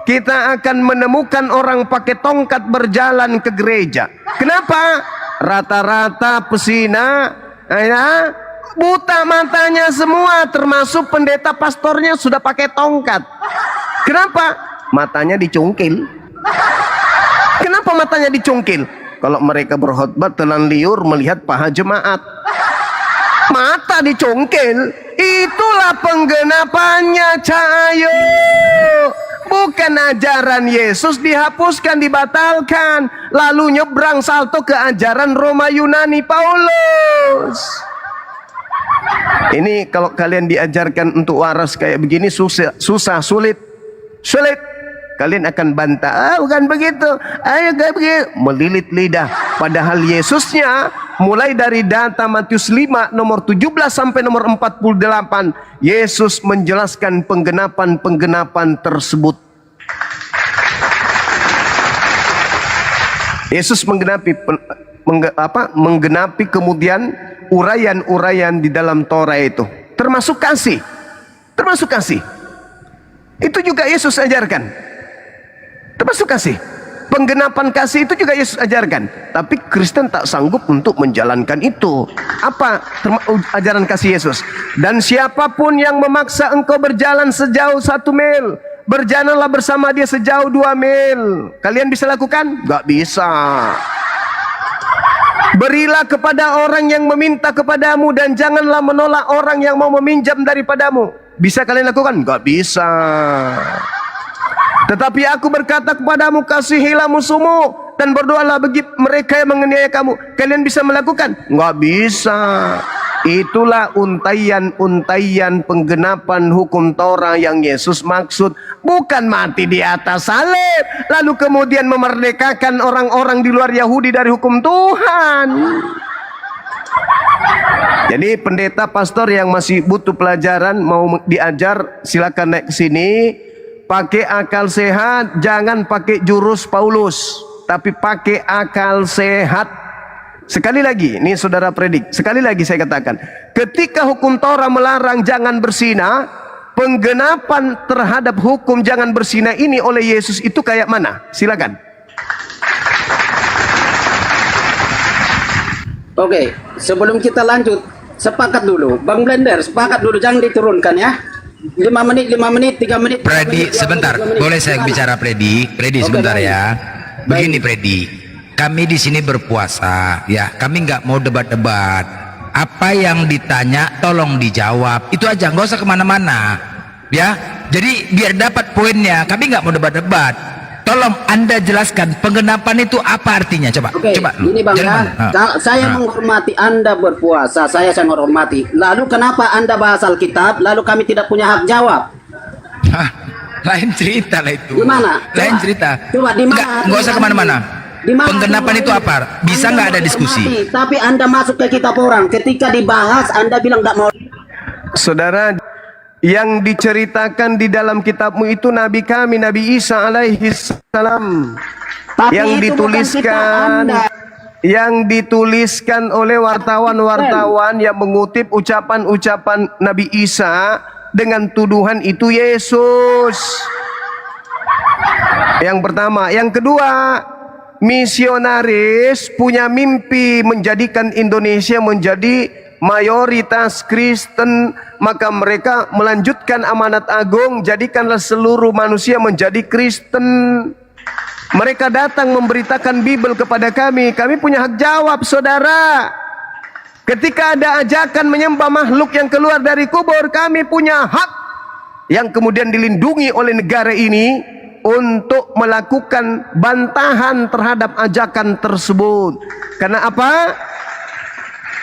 kita akan menemukan orang pakai tongkat berjalan ke gereja. Kenapa? Rata-rata pesina, ya, buta matanya semua, termasuk pendeta pastornya sudah pakai tongkat. Kenapa? Matanya dicungkil. Kenapa matanya dicungkil? Kalau mereka berkhotbah telan liur melihat paha jemaat. Mata dicungkil, itulah penggenapannya, Cahayo. Bukan ajaran Yesus dihapuskan, dibatalkan, lalu nyebrang salto ke ajaran Roma Yunani Paulus. Ini kalau kalian diajarkan untuk waras kayak begini susah, sulit. Kalian akan bantah, bukan begitu, ayo kayak begitu, melilit lidah. Padahal Yesusnya mulai dari data Matius 5 nomor 17 sampai nomor 48, Yesus menjelaskan penggenapan tersebut. Yesus menggenapi kemudian uraian-uraian di dalam Torah itu, termasuk kasih. Itu juga Yesus ajarkan. Termasuk kasih. Penggenapan kasih itu juga Yesus ajarkan. Tapi Kristen tak sanggup untuk menjalankan itu. Apa ajaran kasih Yesus? Dan siapapun yang memaksa engkau berjalan sejauh 1 mil, berjalanlah bersama dia sejauh 2 mil. Kalian bisa lakukan? Gak bisa. Berilah kepada orang yang meminta kepadamu, dan janganlah menolak orang yang mau meminjam daripadamu. Bisa kalian lakukan? Gak bisa. Tetapi aku berkata kepadamu, kasihilah musuhmu dan berdoalah bagi mereka yang menganiaya kamu. Kalian bisa melakukan? Nggak bisa. Itulah untaian-untaian penggenapan hukum Taurat yang Yesus maksud. Bukan mati di atas salib, lalu kemudian memerdekakan orang-orang di luar Yahudi dari hukum Tuhan. Jadi pendeta pastor yang masih butuh pelajaran, mau diajar, silakan naik ke sini. Pakai akal sehat, jangan pakai jurus Paulus, tapi pakai akal sehat. Sekali lagi, ini saudara predik, sekali lagi saya katakan, ketika hukum Taurat melarang jangan berzina, penggenapan terhadap hukum jangan berzina ini oleh Yesus itu kayak mana? Silakan. Oke, sebelum kita lanjut, sepakat dulu, Bang Blender, sepakat dulu, jangan diturunkan ya. 5 menit, 3 menit. Predi, sebentar, boleh saya bicara Predi? Predi sebentar ya. Begini Predi, kami di sini berpuasa, ya. Kami nggak mau debat-debat. Apa yang ditanya, tolong dijawab. Itu aja, nggak usah kemana-mana, ya. Jadi biar dapat poinnya, kami nggak mau debat-debat. Tolong Anda jelaskan penggenapan itu apa artinya, coba. Oke, coba. ini Bang ya. Saya menghormati Anda berpuasa, saya menghormati. Lalu kenapa Anda bahas Alkitab, lalu kami tidak punya hak jawab? Hah, lain cerita lah itu. Gimana? Lain cerita. Coba di mana? Nggak usah kemana-mana. Penggenapan itu apa? Bisa nggak ada diskusi? Tapi Anda masuk ke kitab orang, ketika dibahas Anda bilang nggak mau. Saudara, yang diceritakan di dalam kitabmu itu Nabi kami, Nabi Isa alaihi salam, yang dituliskan oleh wartawan-wartawan yang mengutip ucapan-ucapan Nabi Isa dengan tuduhan itu Yesus. Yang pertama. Yang kedua, misionaris punya mimpi menjadikan Indonesia menjadi mayoritas Kristen, maka mereka melanjutkan amanat agung, jadikanlah seluruh manusia menjadi Kristen. Mereka datang memberitakan Bible kepada kami. Kami punya hak jawab, saudara. Ketika ada ajakan menyembah makhluk yang keluar dari kubur, kami punya hak yang kemudian dilindungi oleh negara ini untuk melakukan bantahan terhadap ajakan tersebut. Karena apa?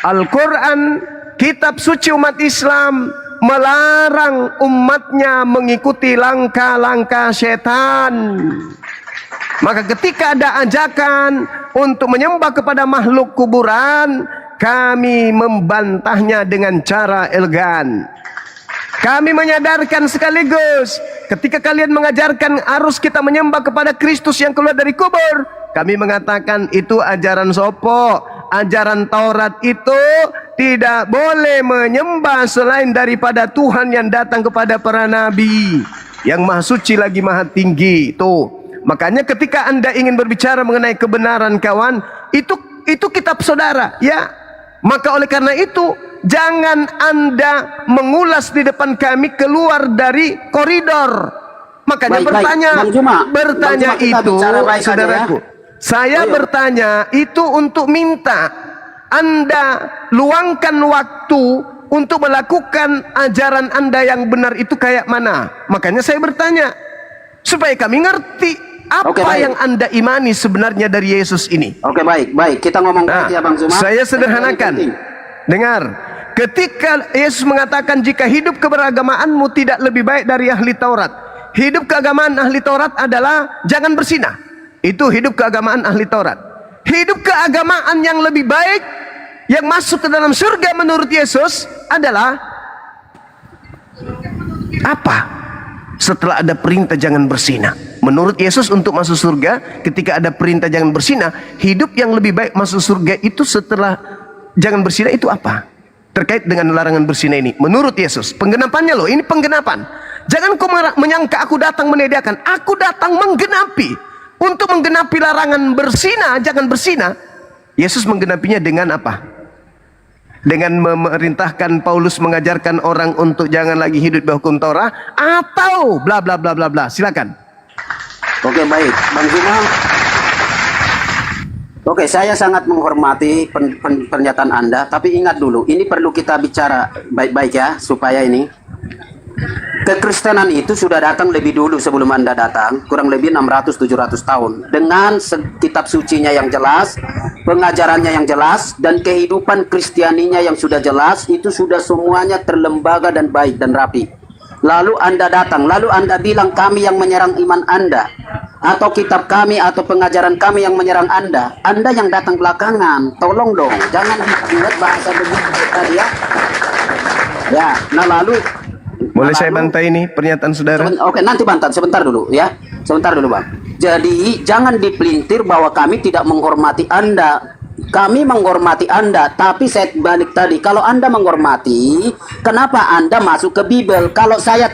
Al-Quran, kitab suci umat Islam, melarang umatnya mengikuti langkah-langkah setan. Maka ketika ada ajakan untuk menyembah kepada makhluk kuburan, kami membantahnya dengan cara elegan. Kami menyadarkan sekaligus, ketika kalian mengajarkan harus kita menyembah kepada Kristus yang keluar dari kubur, kami mengatakan itu ajaran sopo. Ajaran Taurat itu tidak boleh menyembah selain daripada Tuhan yang datang kepada para nabi, yang maha suci lagi maha tinggi. Tuh, makanya ketika Anda ingin berbicara mengenai kebenaran, kawan, itu kitab saudara, ya. Maka oleh karena itu, jangan Anda mengulas di depan kami keluar dari koridor. Makanya bertanya itu, saudaraku. Saya bertanya itu untuk minta Anda luangkan waktu untuk melakukan ajaran Anda yang benar itu kayak mana. Makanya saya bertanya supaya kami ngerti apa yang Anda imani sebenarnya dari Yesus ini. Oke, baik. Kita ngomong ya Bang Zuma. Saya sederhanakan. Dengar, ketika Yesus mengatakan jika hidup keberagamaanmu tidak lebih baik dari ahli Taurat, hidup keagamaan ahli Taurat adalah jangan bersinah. Itu hidup keagamaan ahli Taurat. Hidup keagamaan yang lebih baik, yang masuk ke dalam surga menurut Yesus adalah apa? Setelah ada perintah jangan bersinah. Menurut Yesus untuk masuk surga, ketika ada perintah jangan bersinah, hidup yang lebih baik masuk surga itu setelah jangan bersinah itu apa? Terkait dengan larangan bersinah ini. Menurut Yesus, penggenapannya loh, ini penggenapan. Jangan kau menyangka aku datang menyediakan. Aku datang menggenapi. Untuk menggenapi larangan bersinah, jangan bersinah, Yesus menggenapinya dengan apa? Dengan memerintahkan Paulus mengajarkan orang untuk jangan lagi hidup di hukum Taurat, atau bla bla bla bla bla. Silakan. Oke, baik, Bang Zuma. Oke, saya sangat menghormati pernyataan Anda, tapi ingat dulu, ini perlu kita bicara baik-baik ya, supaya ini kekristenan itu sudah datang lebih dulu sebelum Anda datang, kurang lebih 600-700 tahun, dengan kitab sucinya yang jelas, pengajarannya yang jelas, dan kehidupan Kristianinya yang sudah jelas. Itu sudah semuanya terlembaga dan baik dan rapi. Lalu Anda datang, lalu Anda bilang kami yang menyerang iman Anda, atau kitab kami atau pengajaran kami yang menyerang Anda. Anda yang datang belakangan, tolong dong, jangan dibuat bahasa begitu tadi ya. Ya, nah lalu boleh saya bantai ini pernyataan saudara? Oke, nanti bantah, sebentar dulu ya. Sebentar dulu, Bang. Jadi jangan dipelintir bahwa kami tidak menghormati Anda. Kami menghormati Anda, tapi saya balik tadi, kalau Anda menghormati, kenapa Anda masuk ke Bible? Kalau saya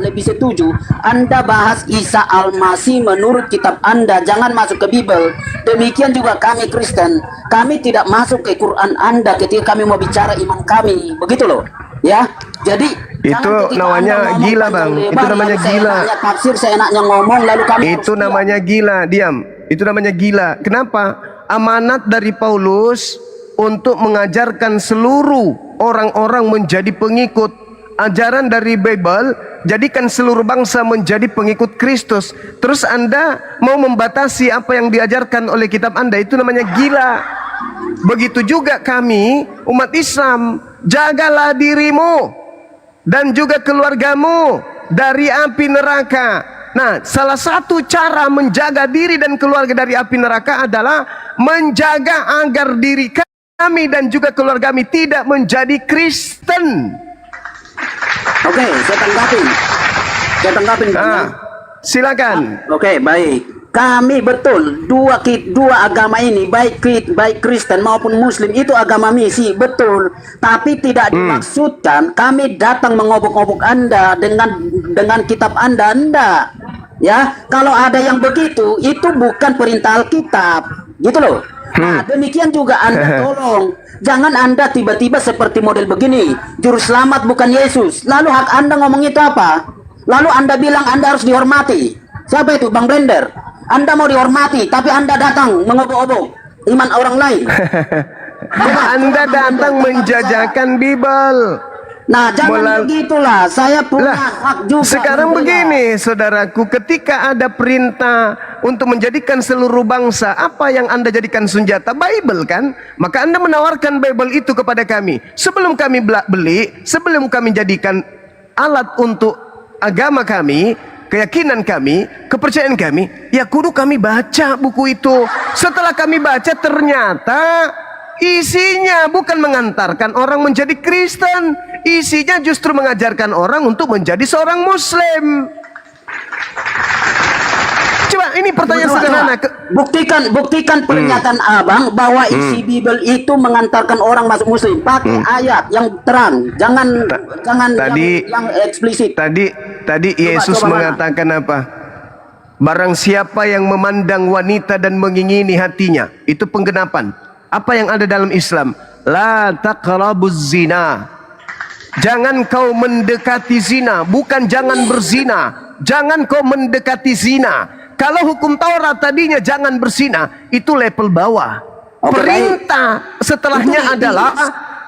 lebih setuju Anda bahas Isa Al-Masih menurut kitab Anda, jangan masuk ke Bible. Demikian juga kami Kristen, kami tidak masuk ke Quran Anda ketika kami mau bicara iman kami, begitu loh ya. Jadi itu namanya gila, Bang. Itu namanya gila. Tafsir seenaknya ngomong lalu kami itu namanya gila. Diam. Itu namanya gila. Kenapa? Amanat dari Paulus untuk mengajarkan seluruh orang-orang menjadi pengikut ajaran dari Bible, jadikan seluruh bangsa menjadi pengikut Kristus. Terus Anda mau membatasi apa yang diajarkan oleh kitab Anda, itu namanya gila. Begitu juga kami umat Islam, jagalah dirimu dan juga keluargamu dari api neraka. Nah, salah satu cara menjaga diri dan keluarga dari api neraka adalah menjaga agar diri kami dan juga keluarga kami tidak menjadi Kristen. Oke, saya tanggapin. Silakan. Oke, baik. Kami betul dua agama ini, baik Kristen maupun Muslim, itu agama misi, betul. Tapi tidak dimaksudkan kami datang mengobok-obok Anda dengan kitab Anda. Ya, kalau ada yang begitu, itu bukan perintah Alkitab, gitu loh. Nah, demikian juga Anda tolong. Jangan Anda tiba-tiba seperti model begini. Juru selamat bukan Yesus. Lalu hak Anda ngomong itu apa? Lalu Anda bilang Anda harus dihormati. Siapa itu? Bang Blender. Anda mau dihormati, tapi Anda datang mengobok-obok iman orang lain. Anda datang menjajakan Bible. Nah, jangan begitulah. Saya punya hak juga. Sekarang begini, saudaraku, ketika ada perintah untuk menjadikan seluruh bangsa, apa yang Anda jadikan senjata? Bible kan? Maka Anda menawarkan Bible itu kepada kami. Sebelum kami beli, sebelum kami jadikan alat untuk agama kami, keyakinan kami, kepercayaan kami, ya kudu kami baca buku itu. Setelah kami baca, ternyata isinya bukan mengantarkan orang menjadi Kristen, isinya justru mengajarkan orang untuk menjadi seorang Muslim. Coba ini pertanyaan sederhana. Buktikan pernyataan Abang bahwa isi Bible itu mengantarkan orang masuk Muslim. Pakai ayat yang terang, jangan yang eksplisit. Tadi Yesus mengatakan apa? Barang siapa yang memandang wanita dan mengingini hatinya, itu penggenapan. Apa yang ada dalam Islam? La taqrabuz zina. Jangan kau mendekati zina, bukan jangan berzina. Jangan kau mendekati zina. Kalau hukum Taurat tadinya jangan berzina, itu level bawah. Perintah setelahnya adalah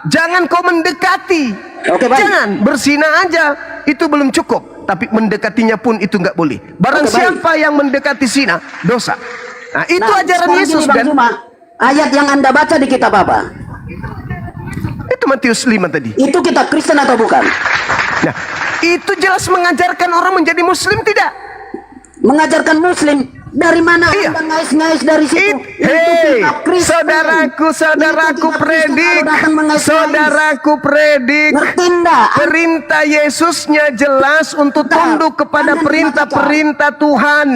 jangan kau mendekati. Jangan berzina aja, itu belum cukup. Tapi mendekatinya pun itu nggak boleh. Barang siapa yang mendekati zina, dosa. Nah, itu ajaran Yesus kan? Ayat yang Anda baca di kitab apa? Itu Matius 5 tadi. Itu kitab Kristen atau bukan? Nah, itu jelas mengajarkan orang menjadi Muslim tidak? Mengajarkan Muslim. Dari mana Anda ngais-ngais dari situ? Hei, saudaraku predik. Perintah Yesusnya jelas untuk tunduk kepada perintah-perintah Tuhan.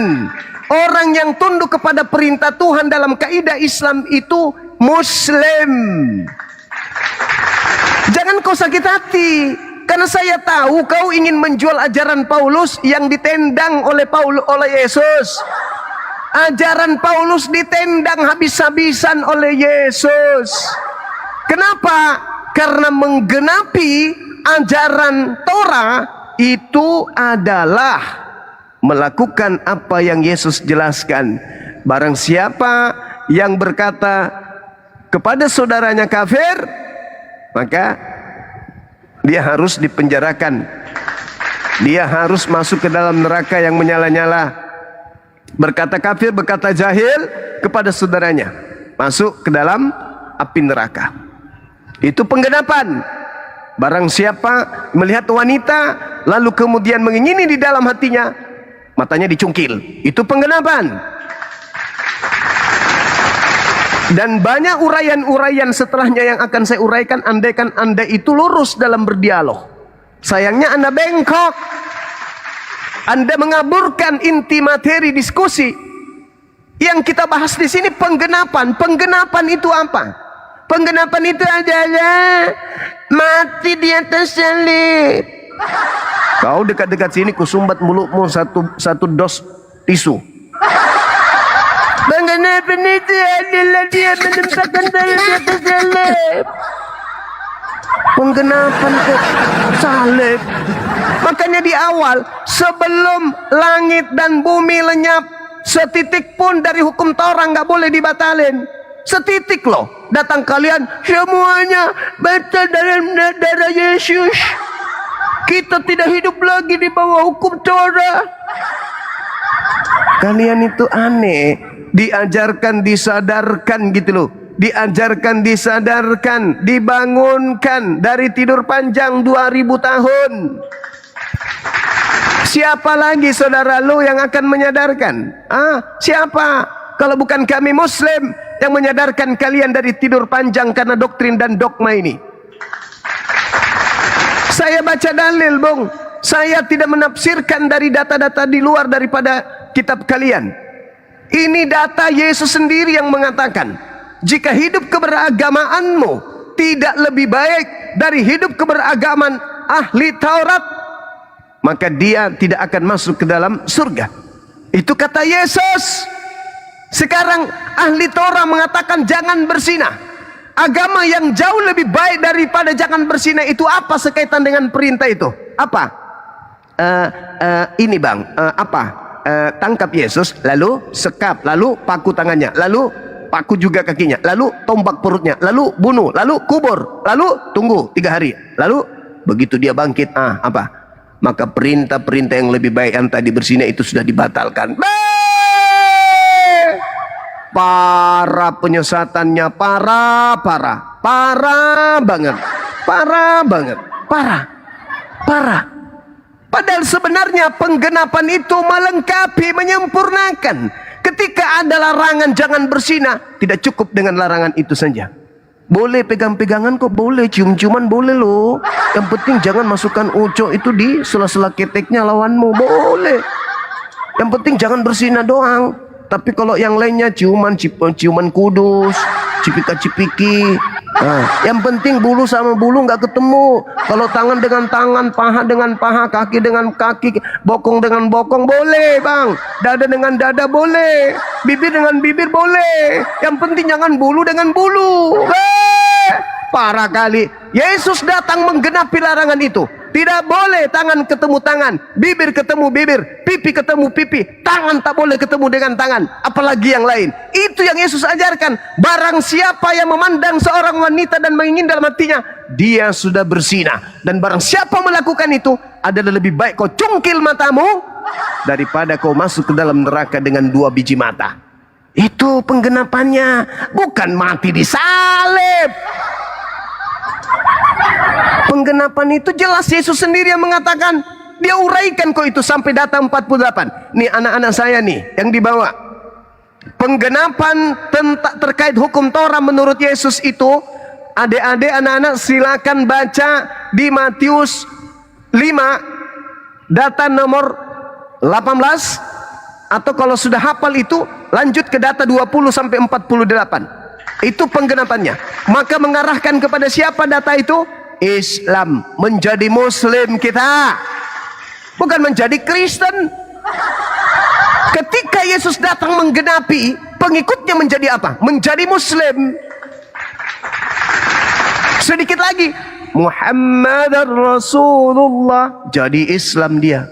Orang yang tunduk kepada perintah Tuhan dalam kaidah Islam itu Muslim. Jangan kau sakit hati, karena saya tahu kau ingin menjual ajaran Paulus yang ditendang oleh Yesus. Ajaran Paulus ditendang habis-habisan oleh Yesus. Kenapa? Karena menggenapi ajaran Torah itu adalah melakukan apa yang Yesus jelaskan. Barang siapa yang berkata kepada saudaranya kafir, maka dia harus dipenjarakan. Dia harus masuk ke dalam neraka yang menyala-nyala. Berkata kafir, berkata jahil kepada saudaranya, masuk ke dalam api neraka. Itu penggenapan. Barang siapa melihat wanita lalu kemudian mengingini di dalam hatinya, matanya dicungkil. Itu penggenapan. Dan banyak uraian-uraian setelahnya yang akan saya uraikan, andaikan Anda itu lurus dalam berdialog. Sayangnya Anda bengkok. Anda mengaburkan inti materi diskusi. Yang kita bahas di sini penggenapan. Penggenapan itu apa? Penggenapan itu adalah mati di atas salib. Kau dekat-dekat sini kusumbat mulutmu satu dos tisu. Penggenapan itu adalah dia menempatkan saya di atas salib. Penggenapan salib. Makanya di awal, sebelum langit dan bumi lenyap, setitik pun dari hukum Taurat nggak boleh dibatalin. Setitik loh. Datang kalian semuanya batal dalam darah Yesus. Kita tidak hidup lagi di bawah hukum Taurat. Kalian itu aneh. Diajarkan, disadarkan gitu loh. Diajarkan, disadarkan, dibangunkan dari tidur panjang 2000 tahun. Siapa lagi saudara lu yang akan menyadarkan? Siapa? Kalau bukan kami Muslim yang menyadarkan kalian dari tidur panjang karena doktrin dan dogma ini. Saya baca dalil, Bung. Saya tidak menafsirkan dari data-data di luar daripada kitab kalian. Ini data Yesus sendiri yang mengatakan, jika hidup keberagamaanmu tidak lebih baik dari hidup keberagaman ahli Taurat, maka dia tidak akan masuk ke dalam surga. Itu kata Yesus. Sekarang ahli Torah mengatakan jangan berzinah. Agama yang jauh lebih baik daripada jangan berzinah itu apa sekaitan dengan perintah itu? Apa? Ini bang, tangkap Yesus, lalu sekap, lalu paku tangannya, lalu paku juga kakinya, lalu tombak perutnya, lalu bunuh, lalu kubur, lalu tunggu 3 hari, lalu begitu dia bangkit, apa? Maka perintah-perintah yang lebih baik yang tadi berzinah itu sudah dibatalkan. Para penyesatannya parah banget, parah. Padahal sebenarnya penggenapan itu melengkapi, menyempurnakan. Ketika ada larangan jangan berzinah, tidak cukup dengan larangan itu saja. Boleh pegang-pegangan kok, boleh cium-ciuman boleh loh. Yang penting jangan masukkan ucok itu di sela-sela keteknya lawanmu, boleh. Yang penting jangan berzinah doang. Tapi kalau yang lainnya ciuman kudus, cipika-cipiki. Yang penting bulu sama bulu nggak ketemu. Kalau tangan dengan tangan, paha dengan paha, kaki dengan kaki, bokong dengan bokong boleh bang. Dada dengan dada boleh. Bibir dengan bibir boleh. Yang penting jangan bulu dengan bulu. Parah kali. Yesus datang menggenapi larangan itu. Tidak boleh tangan ketemu tangan, bibir ketemu bibir, pipi ketemu pipi, tangan tak boleh ketemu dengan tangan, apalagi yang lain. Itu yang Yesus ajarkan. Barang siapa yang memandang seorang wanita dan mengingin dalam hatinya, dia sudah berzina. Dan barang siapa melakukan itu, adalah lebih baik kau cungkil matamu daripada kau masuk ke dalam neraka dengan 2 biji mata. Itu penggenapannya, bukan mati disalib. Penggenapan itu jelas Yesus sendiri yang mengatakan. Dia uraikan kok itu sampai data 48. Nih anak-anak saya nih yang dibawa. Penggenapan terkait hukum Torah menurut Yesus itu, adik-adik anak-anak silakan baca di Matius 5 data nomor 18, atau kalau sudah hafal itu lanjut ke data 20 sampai 48. Itu penggenapannya. Maka mengarahkan kepada siapa data itu? Islam, menjadi Muslim kita, bukan menjadi Kristen. Ketika Yesus datang menggenapi, pengikutnya menjadi apa? Menjadi Muslim. Sedikit lagi, Muhammadar Rasulullah, jadi Islam dia.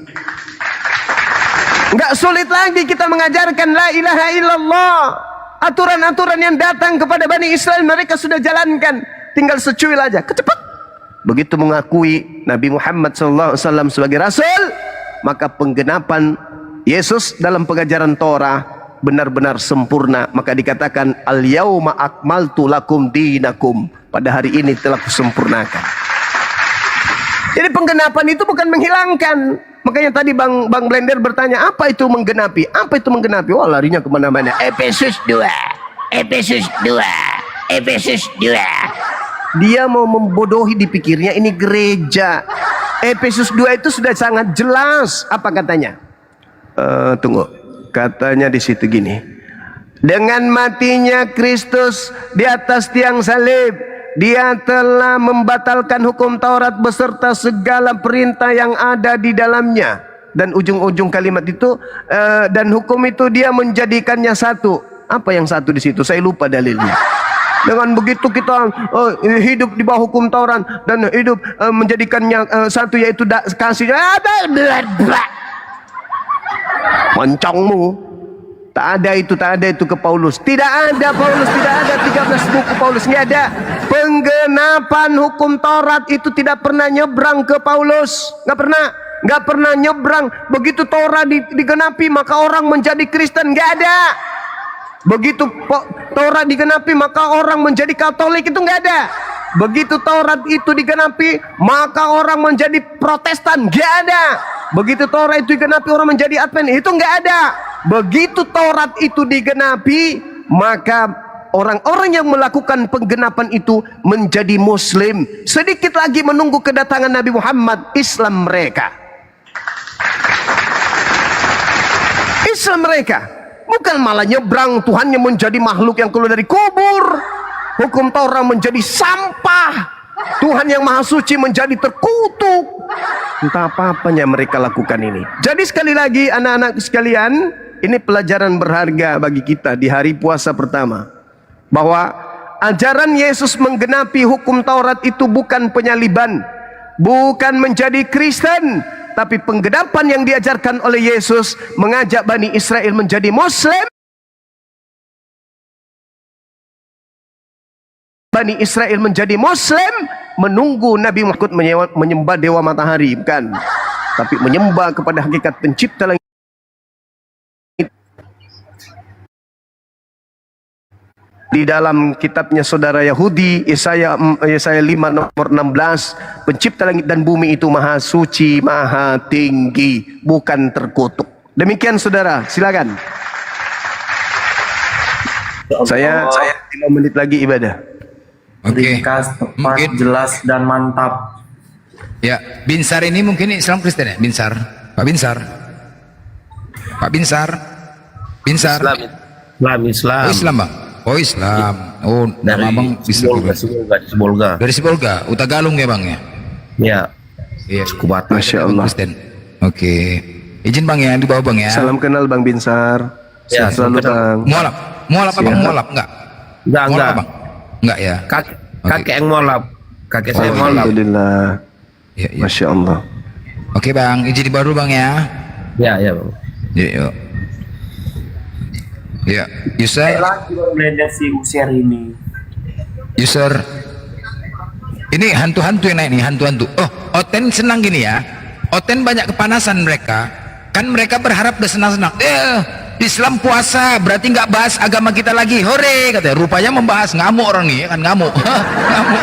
Nggak sulit lagi kita mengajarkan la ilaha illallah. Aturan-aturan yang datang kepada Bani Israel mereka sudah jalankan, tinggal secuil aja, kecepat. Begitu mengakui Nabi Muhammad SAW sebagai Rasul, maka penggenapan Yesus dalam pengajaran Torah benar-benar sempurna. Maka dikatakan al-yauma akmaltu lakum dinakum, pada hari ini telah kusempurnakan. Jadi penggenapan itu bukan menghilangkan. Makanya tadi Bang Blender bertanya, apa itu menggenapi? Apa itu menggenapi? Wah, larinya kemana-mana. Efesus 2. Dia mau membodohi, dipikirnya ini gereja. Efesus 2 itu sudah sangat jelas. Apa katanya? Tunggu. Katanya di situ gini. Dengan matinya Kristus di atas tiang salib, dia telah membatalkan hukum Taurat beserta segala perintah yang ada di dalamnya. Dan ujung-ujung kalimat itu, dan hukum itu dia menjadikannya satu. Apa yang satu di situ? Saya lupa dalilnya. Dengan begitu kita hidup di bawah hukum Taurat dan hidup menjadikannya satu, yaitu kasih. Moncongmu. Tak ada itu ke Paulus. Tidak ada Paulus, tidak ada 13 buku Paulus, nggak ada. Penggenapan hukum Taurat itu tidak pernah nyebrang ke Paulus, nggak pernah nyebrang. Begitu Taurat digenapi maka orang menjadi Kristen, nggak ada. Begitu Taurat digenapi maka orang menjadi Katolik, itu nggak ada. Begitu Taurat itu digenapi maka orang menjadi Protestan, nggak ada. Begitu Taurat itu digenapi orang menjadi Advent, itu nggak ada. Begitu Taurat itu digenapi maka orang-orang yang melakukan penggenapan itu menjadi Muslim. Sedikit lagi menunggu kedatangan Nabi Muhammad, Islam mereka. Islam mereka bukan malah nyebrang, Tuhannya menjadi makhluk yang keluar dari kubur. Hukum Taurat menjadi sampah. Tuhan yang Maha Suci menjadi terkutuk. Entah apa-apanya mereka lakukan ini. Jadi sekali lagi anak-anak sekalian, ini pelajaran berharga bagi kita di hari puasa pertama, bahwa ajaran Yesus menggenapi hukum Taurat itu bukan penyaliban, bukan menjadi Kristen, tapi penggenapan yang diajarkan oleh Yesus mengajak Bani Israel menjadi Muslim. Bani Israel menjadi Muslim, menunggu Nabi Muhammad menyembah dewa matahari, bukan, tapi menyembah kepada hakikat pencipta langit. Di dalam kitabnya saudara Yahudi, Yesaya 5 nomor 16, pencipta langit dan bumi itu maha suci, maha tinggi, bukan terkutuk. Demikian saudara, silakan. Saya 5 menit lagi ibadah. Ringkas, tepat, jelas dan mantap. Ya, Binsar ini mungkin Islam Kristen ya? Binsar, Pak Binsar, Pak Binsar, Binsar. Islam. Oh, Islam bang. Oh Islam. Oh nama bang Islam. Sibolga. Dari Sibolga, Utagalung ya bang ya? Ya. Iya. Kubatan. Masya Allah. Kristen. Oke. Izin bang ya, di bawah bang ya. Salam kenal Bang Binsar. Ya, selalu bang. Mualaf, mualaf apa bang? Mualaf enggak? Enggak. Bang? Enggak ya. Kakek yang molap. Kakek saya molap. Alhamdulillah. Ya, ya. Masya Allah. Oke bang, izin di bawah bang ya. Ya bang. Ya, yuk. Ya, user. Lagi belajar si user ini. User. Ini hantu-hantu yang naik nih, hantu-hantu. Oh, Oten senang gini ya. Oten banyak kepanasan mereka. Kan mereka berharap udah senang-senang. Islam puasa, berarti nggak bahas agama kita lagi. Hore, katanya. Rupanya membahas ngamuk orang nih, kan ngamuk. Ngamuk.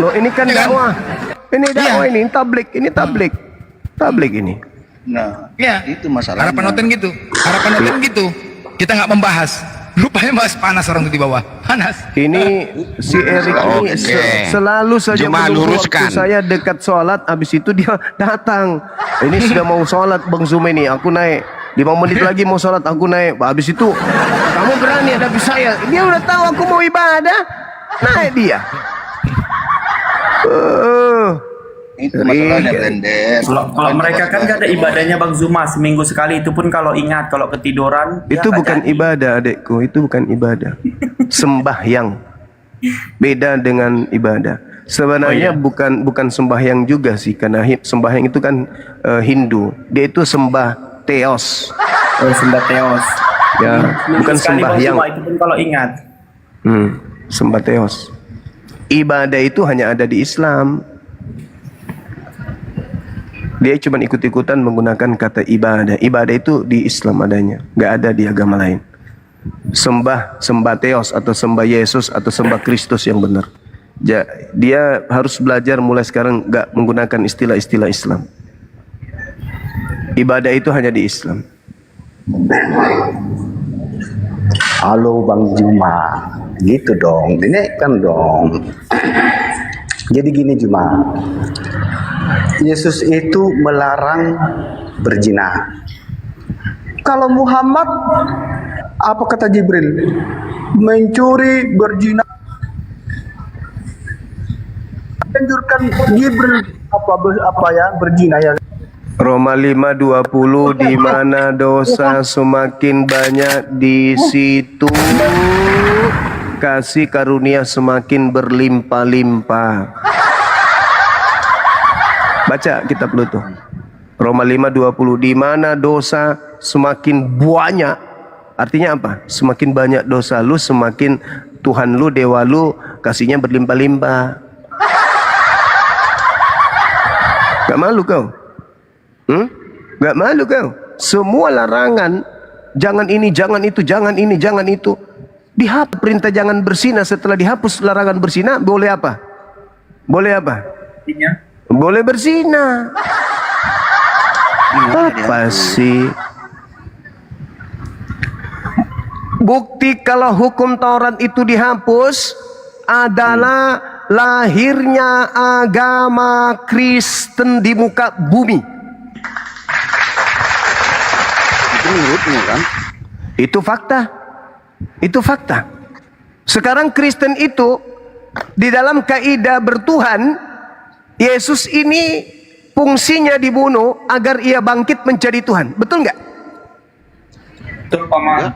Loh ini kan Ya kan? dakwah. Ini dakwah Iya. ini tablik, ini tablik. Tablik ini. Nah, Ya, itu masalahnya. harapan Oten gitu. Harapan Oten gitu. Kita nggak membahas. Rupanya bahas panas orang tuh di bawah. Panas. Ini si Erik ini selalu saja Cuma menunggu luruskan. waktu saya dekat sholat, habis itu dia datang. Ini sudah mau sholat Bang Zoom ini, aku naik. 5 menit lagi mau sholat, aku naik. Habis itu kamu berani hadapi saya. Dia udah tahu aku mau ibadah, naik dia. Itu masalahnya blender. Kalau mereka kan gak ada ibadahnya Bang Zuma seminggu sekali, itu pun kalau ingat, kalau ketiduran dia Itu nggak bukan jadi. ibadah adekku, itu bukan ibadah. Sembahyang. Beda dengan ibadah. Sebenarnya bukan sembahyang juga sih, karena sembahyang itu kan Hindu. Dia itu sembah teos. Oh, sembah teos. Ya, Seminggu bukan sekali Bang sembahyang. Zuma, itu pun kalau ingat. Sembah teos. Ibadah itu hanya ada di Islam. Dia cuma ikut-ikutan menggunakan kata ibadah. Ibadah itu di Islam adanya, nggak ada di agama lain. Sembah teos atau sembah Yesus atau sembah Kristus yang benar. Dia harus belajar mulai sekarang nggak menggunakan istilah-istilah Islam. Ibadah itu hanya di Islam. Halo Bang Juma, gitu dong, dinaikan dong. Jadi gini Juma, Yesus itu melarang berzina. Kalau Muhammad, apa kata Jibril? Mencuri, berzina. Anjurkan Jibril berzina ya. Roma 5:20, di mana dosa semakin banyak, di situ kasih karunia semakin berlimpah-limpah. Baca kitab lu tuh. Roma 5:20, di mana dosa semakin banyak. Artinya apa? Semakin banyak dosa lu, semakin Tuhan lu, dewa lu kasihnya berlimpah-limpah. Gak malu kau? Gak malu kau? Semua larangan, jangan ini, jangan itu, jangan ini, jangan itu, dihapus. Perintah jangan berzina, setelah dihapus larangan berzina, boleh apa? Boleh apa? Boleh berzina. Apa sih? Bukti kalau hukum Taurat itu dihapus adalah lahirnya agama Kristen di muka bumi. Itu menurutmu kan? Itu fakta. Itu fakta. Sekarang Kristen itu di dalam kaidah bertuhan, Yesus ini fungsinya dibunuh agar ia bangkit menjadi Tuhan. Betul nggak? Betul, Paman.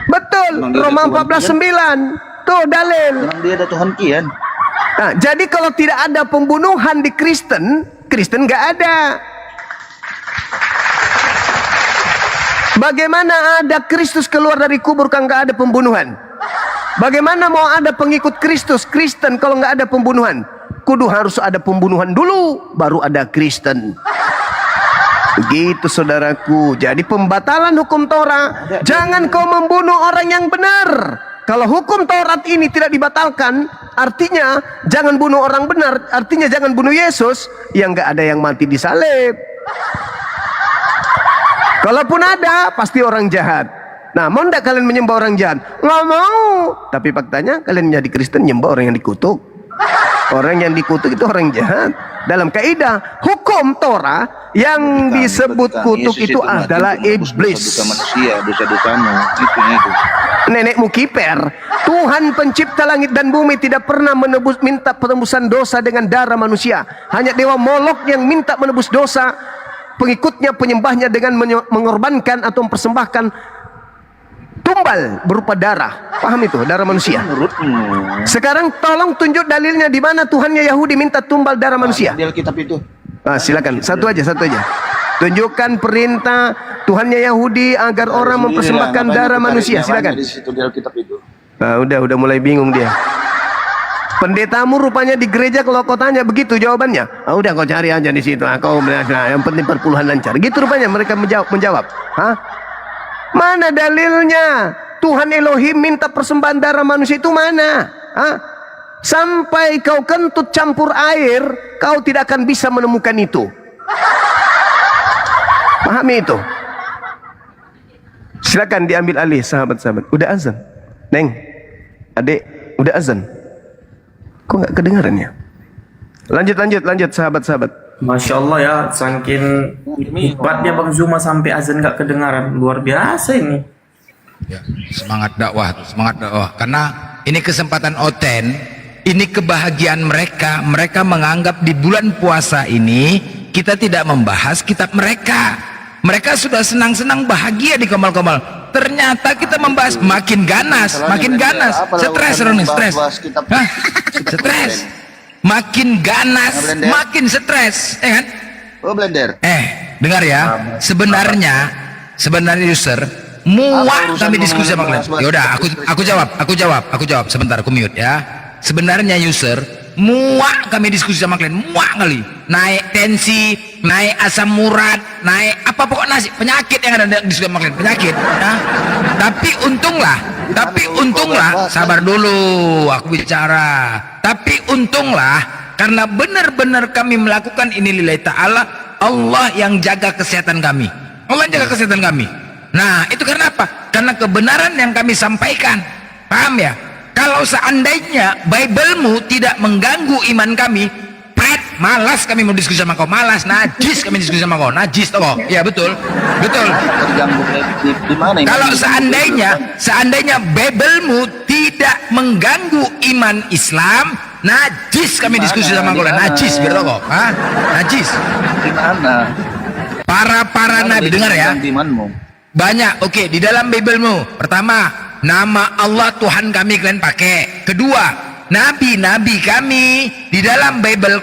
Betul, Memang dia Roma ada Tuhan 14:9. Tuh dalil. Memang dia ada Tuhan kian. Nah, jadi kalau tidak ada pembunuhan di Kristen, Kristen nggak ada. Bagaimana ada Kristus keluar dari kubur kalau nggak ada pembunuhan? Bagaimana mau ada pengikut Kristus, Kristen kalau nggak ada pembunuhan? Kudu harus ada pembunuhan dulu, baru ada Kristen. Begitu saudaraku. Jadi pembatalan hukum Taurat, jangan kau membunuh orang yang benar. Kalau hukum Taurat ini tidak dibatalkan, artinya jangan bunuh orang benar, artinya jangan bunuh Yesus, yang nggak ada yang mati disalib. Kalaupun ada, pasti orang jahat. Nah, mau ndak kalian menyembah orang jahat? Nggak mau. Tapi faktanya kalian menjadi Kristen menyembah orang yang dikutuk. Orang yang dikutuk itu orang jahat. Dalam kaidah hukum Torah yang disebut kutuk itu adalah iblis. Dosa manusia, dosa-dosamu. Itu. Nenekmu kiper. Tuhan pencipta langit dan bumi tidak pernah minta penebusan dosa dengan darah manusia. Hanya dewa Molok yang minta menebus dosa pengikutnya, penyembahnya dengan mengorbankan atau mempersembahkan tumbal berupa darah. Paham itu, darah manusia. Sekarang tolong tunjuk dalilnya di mana Tuhannya Yahudi minta tumbal darah manusia. Di Alkitab itu. Silakan, satu aja. Tunjukkan perintah Tuhannya Yahudi agar orang mempersembahkan darah manusia. Silakan. Di situ di Alkitab itu. Nah, udah mulai bingung dia. Pendetamu rupanya di gereja kalau kau tanya begitu jawabannya. Udah kau cari aja di situ. Kau yang penting perpuluhan lancar. Gitu rupanya mereka menjawab. Hah? Mana dalilnya? Tuhan Elohim minta persembahan darah manusia itu mana? Hah? Sampai kau kentut campur air, kau tidak akan bisa menemukan itu. Pahami itu. Silakan diambil alih sahabat-sahabat. Udah azan, Neng, adik, udah azan. Kok nggak kedengaran ya? Lanjut sahabat-sahabat. Masya Allah ya, saking hebatnya Bang Zuma sampai azan nggak kedengaran, luar biasa ini. Ya, semangat dakwah, karena ini kesempatan oten, ini kebahagiaan mereka. Mereka menganggap di bulan puasa ini kita tidak membahas kitab mereka. Mereka sudah senang-senang bahagia di komal-komal. Ternyata kita membahas makin ganas, stres. Makin ganas, makin stres, kan? Oh, blender. Dengar ya. Sebenarnya user muak kami diskusi sama kalian. Ya udah, aku jawab. Sebentar, aku mute ya. Sebenarnya user muak kami diskusi sama kalian, muak kali. Naik tensi, naik asam urat, naik apa pokok nasi penyakit yang ada diskusi sama kalian, penyakit. Ya. Tapi untunglah, sabar dulu, aku bicara. Tapi untunglah karena benar-benar kami melakukan ini lillahi ta'ala, Allah yang jaga kesehatan kami. Nah, itu karena apa? Karena kebenaran yang kami sampaikan. Paham ya? Kalau seandainya Bible-mu tidak mengganggu iman kami, malas kami mau diskusi sama kau, najis kami diskusi sama kau, najis toh. Iya betul. Di mana ini? Kalau seandainya Bible-mu tidak mengganggu iman Islam, najis kami diskusi sama kau, najis biar toh. Najis. Di mana? Para nabi, dengar ya. Banyak, oke, di dalam Bible-mu. Pertama, nama Allah Tuhan kami kalian pakai. Kedua, nabi-nabi kami di dalam Bible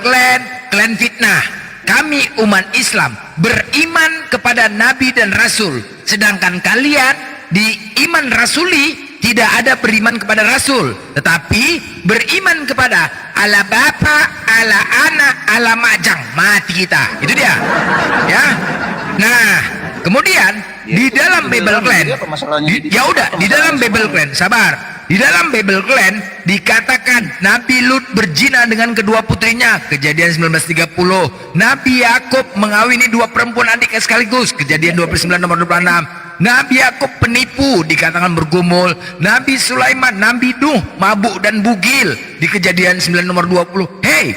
kalian fitnah. Kami umat Islam beriman kepada nabi dan rasul, sedangkan kalian di iman rasuli tidak ada beriman kepada rasul, tetapi beriman kepada ala bapa, ala anak, ala majang, mati kita. Itu dia. Ya. Nah, kemudian di dalam Bible di dalam Bible sabar. Di dalam Bible dikatakan Nabi Lut berzina dengan kedua putrinya, Kejadian 19:30. Nabi Yakub mengawini dua perempuan adik sekaligus, Kejadian 29 nomor 26. Nabi Yakub penipu, dikatakan bergumul. Nabi Sulaiman, Nabi Nuh mabuk dan bugil, di Kejadian 9 nomor 20. Hei,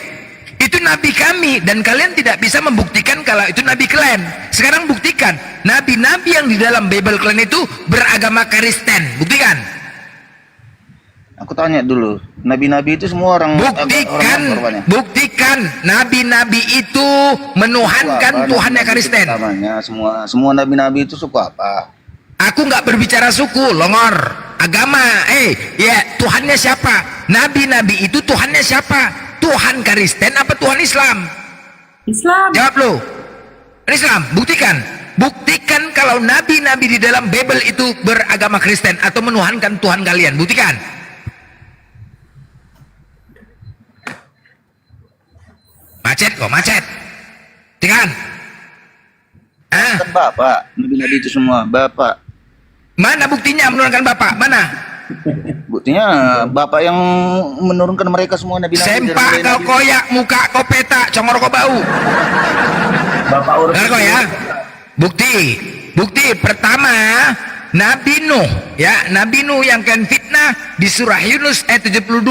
itu nabi kami dan kalian tidak bisa membuktikan kalau itu nabi kalian. Sekarang buktikan nabi-nabi yang di dalam Bible kalian itu beragama Kristen. Buktikan. Aku tanya dulu, nabi-nabi itu semua orang buktikan nabi-nabi itu menuhankan Tuhannya Kristen. Semua nabi-nabi itu suku apa? Aku nggak berbicara suku, longor, agama. Ya Tuhannya siapa? Nabi-nabi itu Tuhannya siapa? Tuhan Kristen apa Tuhan Islam? Islam. Jawab lo. Islam. Buktikan. Buktikan kalau nabi-nabi di dalam Bible itu beragama Kristen atau menuhankan Tuhan kalian. Buktikan. Macet kok, macet. Buktikan. Kan Bapak, nabi-nabi itu semua Bapak. Mana buktinya menurunkan Bapak? Mana? Buktinya Bapak yang menurunkan mereka semua nabi-nabi. Sempak kau koyak, muka kau petak, congor kau bau. Bapak urus. Dengar kau ya. Bukti pertama, Nabi Nuh, ya, Nabi Nuh yang kalian fitnah di surah Yunus ayat 72.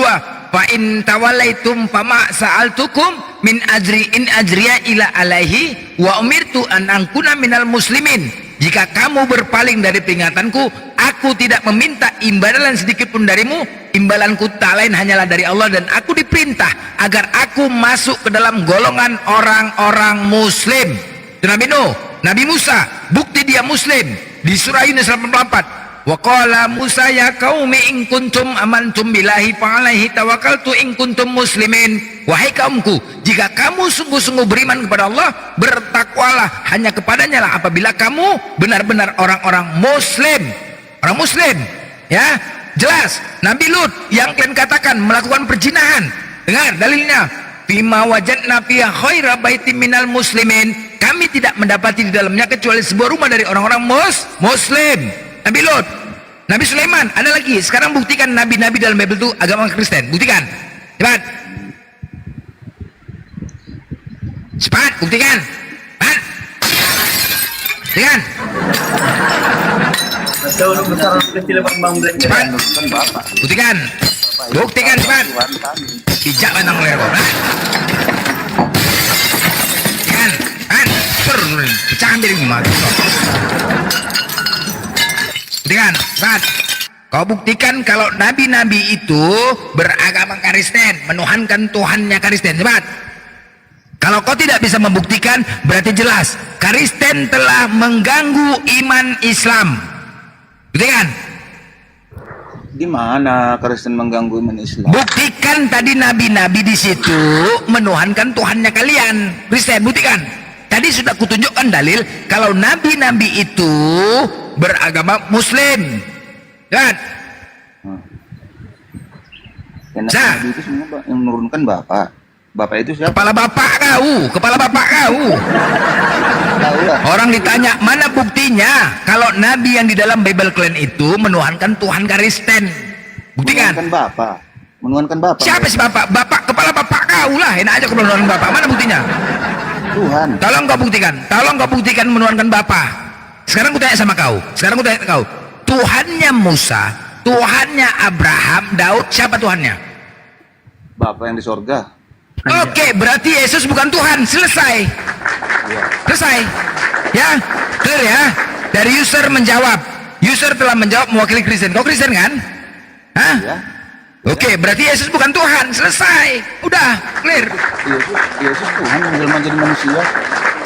Fa in tawallaitum fama sa'altukum min ajri in ajriya ila alaihi wa umirtu an angkuna minal muslimin. Jika kamu berpaling dari peringatanku, aku tidak meminta imbalan sedikit pun darimu. Imbalanku tak lain hanyalah dari Allah, dan aku diperintah agar aku masuk ke dalam golongan orang-orang muslim. Itu Nabi Nuh. Nabi Musa, bukti dia muslim di surah Yunus 84. Wa qala Musa ya qaumi in kuntum amantum billahi fa alaihi tawakkaltu in kuntum muslimin. Wahai kaumku, jika kamu sungguh-sungguh beriman kepada Allah, bertakwalah hanya kepadanya lah apabila kamu benar-benar orang-orang muslim. Orang muslim, ya. Jelas, Nabi Lut yang kalian katakan melakukan perzinahan. Dengar dalilnya. Bima wajadna fiha khaira baitim minal muslimin. Kami tidak mendapati di dalamnya kecuali sebuah rumah dari orang-orang muslim. Nabi Lut, Nabi Sulaiman, ada lagi. Sekarang buktikan nabi-nabi dalam Bible itu agama Kristen. Buktikan. Cepat. Cepat, buktikan. Cepat. Buktikan. Cepat. Buktikan. Buktikan cepat. Bijak menang leher kau. Buktikan. Pecahan diri mati. Buktikan, saat kau buktikan kalau nabi-nabi itu beragama Kristen, menuhankan Tuhannya Kristen. Cepat. Kalau kau tidak bisa membuktikan, berarti jelas Kristen telah mengganggu iman Islam. Buktikan. Di mana Kristen mengganggu iman Islam? Buktikan tadi nabi-nabi di situ menuhankan Tuhannya kalian Kristen. Buktikan. Tadi sudah kutunjukkan dalil kalau nabi-nabi itu beragama muslim, kan? Nabi itu semua yang menurunkan Bapak. Bapak itu siapa? Kepala bapak kau. Orang ditanya mana buktinya kalau nabi yang di dalam Bible kalian itu menuhankan Tuhan Kristen. Buktikan. Menuhankan Bapak. Siapa si Bapak? Bapak, kepala bapak kau lah. Enak aja kau menuhankan Bapak. Mana buktinya? Tuhan. Tolong kau buktikan menuhankan Bapak. Sekarang ku tanya sama kau. Tuhannya Musa, Tuhannya Abraham, Daud, siapa Tuhannya? Bapak yang di sorga. Oke, berarti Yesus bukan Tuhan. Selesai. Ya, clear ya. Dari user menjawab. User telah menjawab mewakili Kristen. Kau Kristen kan? Hah? Ya. Oke, berarti Yesus bukan Tuhan. Selesai. Udah, clear. Yesus Tuhan yang jelma jadi manusia.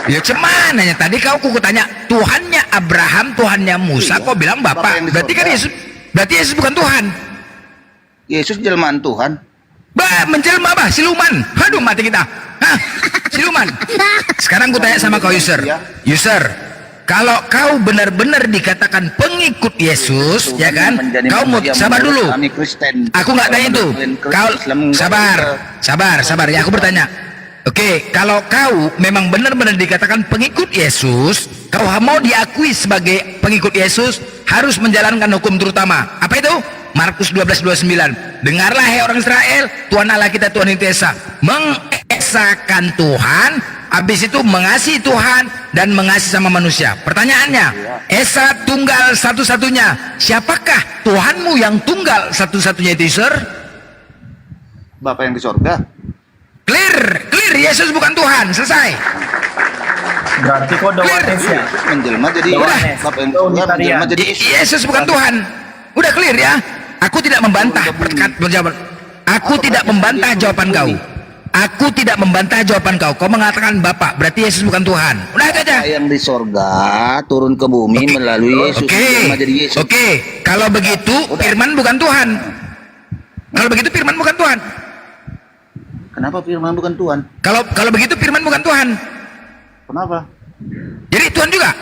Ya cuman nanya tadi kau tanya Tuhannya Abraham, Tuhannya Musa, kau bilang Bapak. Berarti kan Yesus bukan Tuhan. Yesus jelmaan Tuhan. Menjelma siluman. Aduh mati kita. Hah? Siluman. Sekarang ku tanya sama kau user. Kalau kau benar-benar dikatakan pengikut Yesus, ya kan? Kau mau sabar dulu. Aku nggak tanya itu. Kau sabar. Ya aku bertanya. Oke, kalau kau memang benar-benar dikatakan pengikut Yesus, kau mau diakui sebagai pengikut Yesus, harus menjalankan hukum terutama. Apa itu? Markus 12:29. Dengarlah hai orang Israel, Tuhan Allah kita Tuhan itu Esa. Mengesakan Tuhan, habis itu mengasihi Tuhan dan mengasihi sama manusia. Pertanyaannya, Esa tunggal satu-satunya. Siapakah Tuhanmu yang tunggal satu-satunya itu, Sir? Bapak yang di sorga. Clear. Yesus bukan Tuhan. Selesai. Berarti kau ya? Menjelma jadi Bapak yang di sorga, menjelma jadi Yesus bukan Tuhan. Udah clear ya. Aku tidak membantah jawaban kau. Aku tidak membantah jawaban kau. Kau mengatakan Bapa, berarti Yesus bukan Tuhan. Udah itu aja. Yang di sorga turun ke bumi melalui Yesus. Menjadi Yesus. Oke. Kalau begitu Firman bukan Tuhan. Kalau begitu Firman bukan Tuhan. Kenapa Firman bukan Tuhan? Kalau begitu Firman bukan Tuhan. Kenapa? Jadi Tuhan juga.